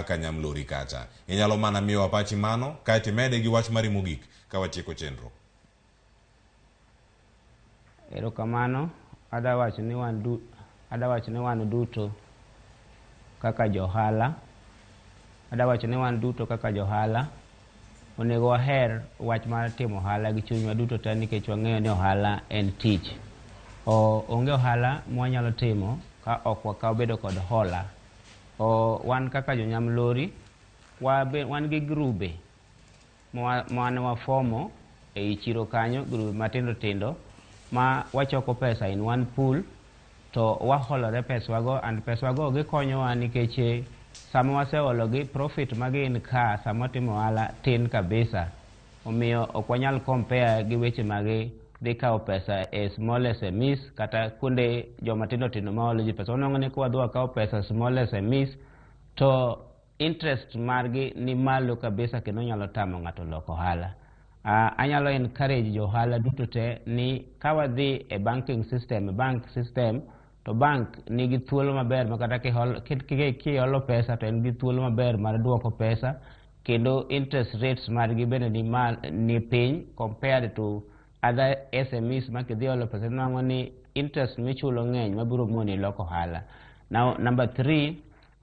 Kanyamlori kacha inyalo mana miyo apachi mano kaeti mede gi wach mari mogik ka watieko chenro erokamano adawacho ni wan duto kaka johala onego waher wach mar timo ohala gi chunywa duto te nikech wang'eyo ni ohala en tich onge ohala mwanyalo timo ka ok wakaw bedo kod hola wan kaka jonyamlori wan gi grube mane wafomo e chiro kanyo grube matindo tindo ma wachoko pesa in one pool to waholore peswago and peswago gikonyowa nikech sama wasehologi profit magin ka sama timo ohala tin kabisa omiyo ok wanyal compare gi weche magi dhi kawo pesa e small SMEs kata kuonde joma tindo tindo ma holo ji pesa onong'o ni kwa dwa kawo pesa small SMEs to interest margi ni malo kabisa kendo nyalo tamo ng'ato loko ohala anyalo encourage jo ohala duto te ni kawa dhi e banking system to bank nigi thuolo maber makata kiholo pesa to en gi thuolo maber mar duoko pesa kendo interest rates margi bende ni piny compared to other SMEs ma kidhi holo pesa nang'o ni interest michulo ng'eny mabiro moni loko ohala. Now number 3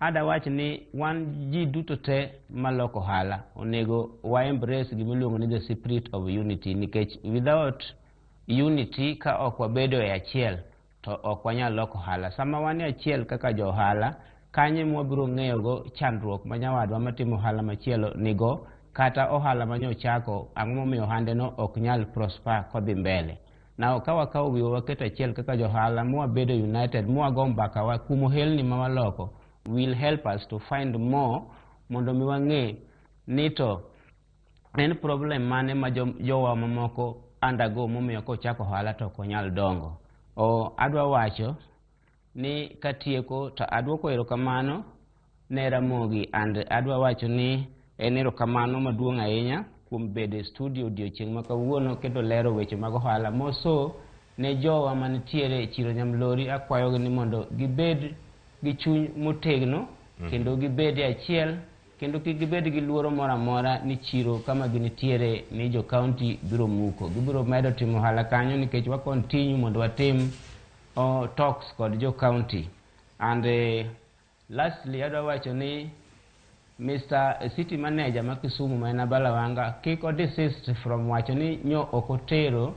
adawach ni wan ji duto te maloko ohala onego wa embrace gimiluongo ni the spirit of unity nikech without unity ka ok wabedo e achiel to ok wanyal loko ohala sama wan e achiel kaka jo ohala kanye mwabiro ng'eyogo chandruok ma nyawadwa matimo ohala machielo nigo kata ohala manyochako ang'o momiyo ohandeno ok nyal prosper kodhi mbele na ka wakawo wiwa waketo achiel kaka jo ohala mwabedo united mwago mbaka wa kumo helni ma waloko will help us to find more mondo mi wang'e ni to en problem mane ma jowa mamoko undergo momiyo kochako ohala to konyal dongo adwa wacho ni katieko to adwoko erokamano ne Ramogi and adwa wacho ni en erokamano maduong' ahinya kuom bedo e studio odiochieng' ma kawuono kendo lero weche mag ohala moso ne jowa manitiere e chiro Nyamlori akwayogi ni mondo gibed gi chuny motegno kendo gibed e achiel kendo kik gibed gi luoro moro amora ni chiro kama ginitiere ni jo county biro muko gibiro medo timo ohala kanyo nikech wa continue mondo watim talks kod jo county and lastly adwa wacho ni Mr. City Manager ma Kisumu ma en Abalawanga kik o desist from wacho ni nyo okotero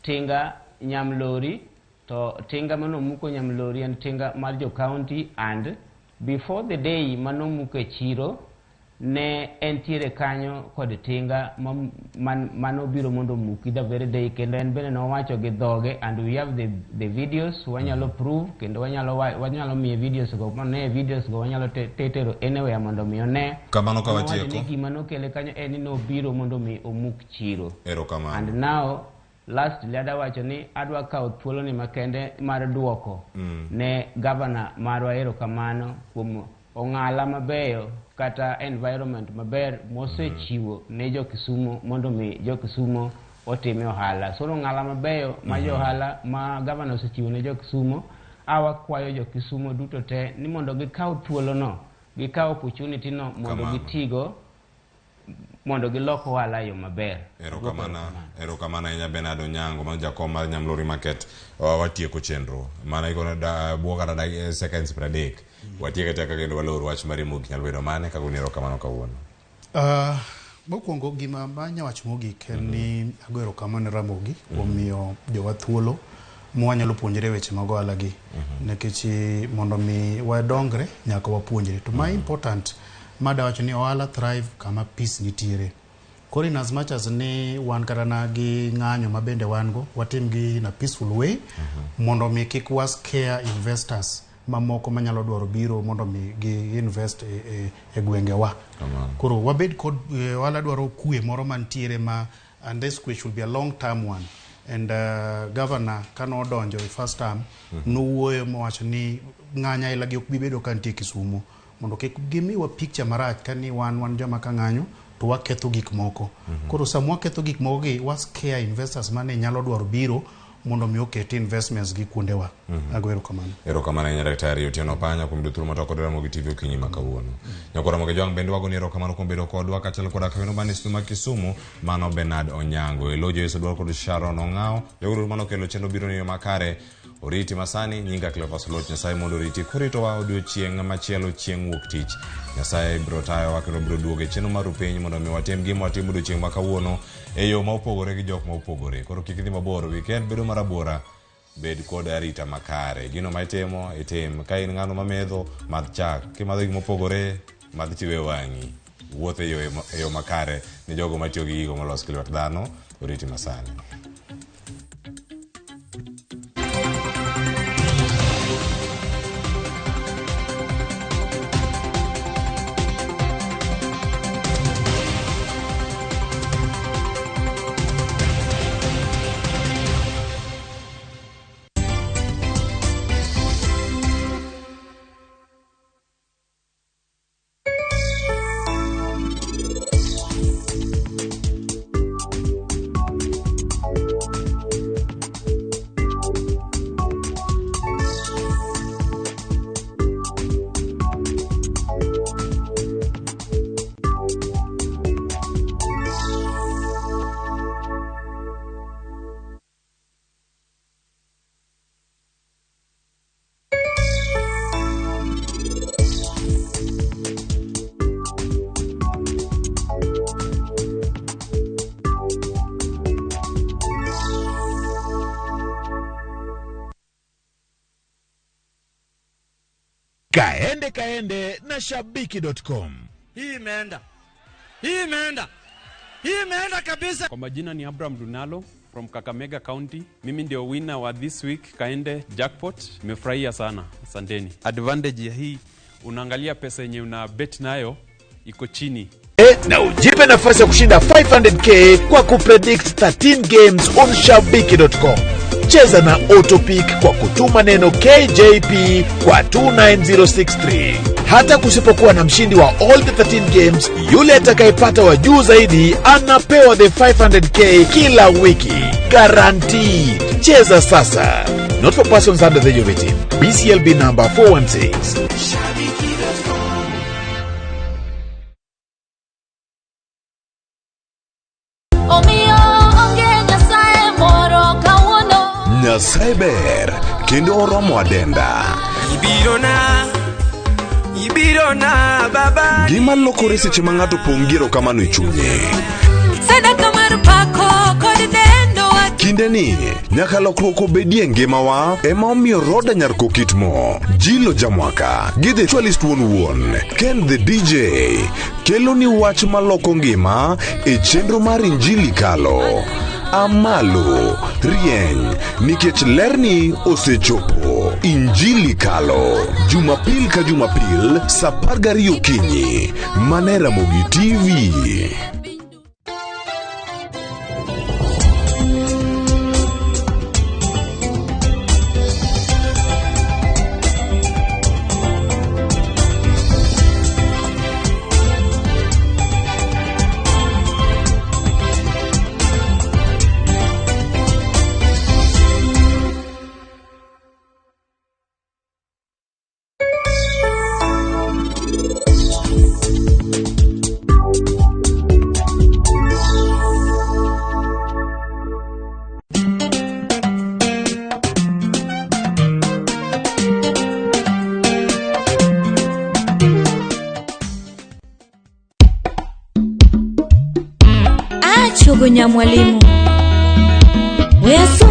tinga Nyamlori to tinga mano muko Nyamlori en tinga mar jo county and before the day mano muke chiro ne entiere kanyo kod tinga mano biro mondo muki the very day kendo en bene no wacho gi dhoge and we have the videos wanyalo prove kendo wanyalo miye videos go ne videos go wanyalo tetero anywhere mondo mi one kamano ka watieko ni gima no kele kanyo en no biro mondo mi omuk chiro erokamano and now last lada wacho ni adwa kawo thuolo ni makende mar duoko ne governor marwa erokamano kuom ong'ala mabeyo kata environment maber mosechiwo ne jo Kisumu mondo mi jo Kisumu otime ohala soro ng'ala mabeyo ma jo ohala ma governor osechiwo ne jo Kisumu awakwayo jo Kisumu duto te ni mondo gikaw thuolo no gikaw opportunity no mondo gitigo mondo giloko ohala yo maber erokamano ahinya Bernard Onyango ma jakom mar Nyamlori market watieko chenro mana iko buo kata seconds 30 watieko teka kendo waloro wach mari Ramogi nyalo bedo mane ka gunero kamano kawuono Mokwongo gima banya wach mogik en ni agwero kama ne Ramogi kuom miyo jowa thuolo mwanyalo puonjre weche mag ohala gi nikech mondo mi wadongre nyaka wapuonjre to my important mada wacho ni ohala thrive kama peace nitiere. Koro in as much as ni wan kata na gi ng'anyo mabende wan go watim gi in a peaceful way mondo mi kik was scare investors mamoko manyalo dwaro biro mondo mi gi invest e gwenge wa. Koro wabed kod wala dwaro kue moro mantiere ma and this kue should be a long term one and governor kano donjo e first term no wuoyo mowacho ni ng'anya ila gi ok bibedo kantie Kisumu mondo kik gimiwa picture marach kani wan joma ka ng'anyo to waketho gik moko. Koro samwa ketho gik moko gi was care investors mane nyalo dwaro biro mondo mi oket investments gi kuonde wa. Agwero kamano. Ero kamano nya daktari Otieno Panya kuom duthuro matoko dera Ramogi TV Okinyi makawuono. Nyakora Ramogi jwang bende wago ni ero kamano kuom bedo kodwa kaachiel koda kaweno bani Suma Kisumu mano Bernard Onyango Elojo Yeso dwaro kod Sharon Ong'ao jogoro mano kelo chenro biro ni makare oriti masani nyinga Cleophas Loch Nyasaye mondo oriti kurito wa odiochieng' machielo chieng' wuok tich Nyasaye biro tayo wa kendo biro duoge chenro mar piny mondo mi watim gima watimo odiochieng' makawuono e yo ma opogore gi jok ma opogore. Koro kik idhi mabor, weekend bedo marabora bed kod arita makare gino ma itimo itim ka in ng'ano mamedho madh chak kimadho gima opogore madh chiwe wang'i wuotho e yo makare ni jogo matiyo gi gigo molos gi lwet dhano oriti masani. Kaende na shabiki.com. Hii imeenda kabisa. Kwa majina ni Abraham Dunalo from Kakamega County. Mimi ndio winner wa this week Kaende jackpot. Nimefurahia sana. Asanteni. Advantage ya hii unaangalia pesa yenye una bet nayo iko chini. Na ujipe nafasi ya kushinda 500k kwa kupredict 13 games on shabiki.com. Cheza na Autopic kwa kutuma neno KJP kwa 29063. Hata kusipokuwa na mshindi wa all the 13 games, yule atakayepata wa juu zaidi anapewa the 500k kila wiki. Guaranteed. Cheza sasa. Not for persons under the age of 18. BCLB number 416. Nyasaye ber kendo oromo adenda. Ibirona baba. Gima lokore seche ma ng'ato pongiro kamano e chunye. Sadaka mar pako kod dendo. Kinde ni nyaka lokruok obedie ngimawa ema omiyo Roda Nyarko Kitmo Jilo Jamwaka gi the Chwalist wuon Ken the DJ kelo ni wach maloko ngima e chenro mar Injili Kalo Amalo rieny nikech lerni osechopo. Injili Kalo Jumapil ka Jumapil saa 12 okinyi mane Ramogi TV. chogo nya mwalimu. We asunge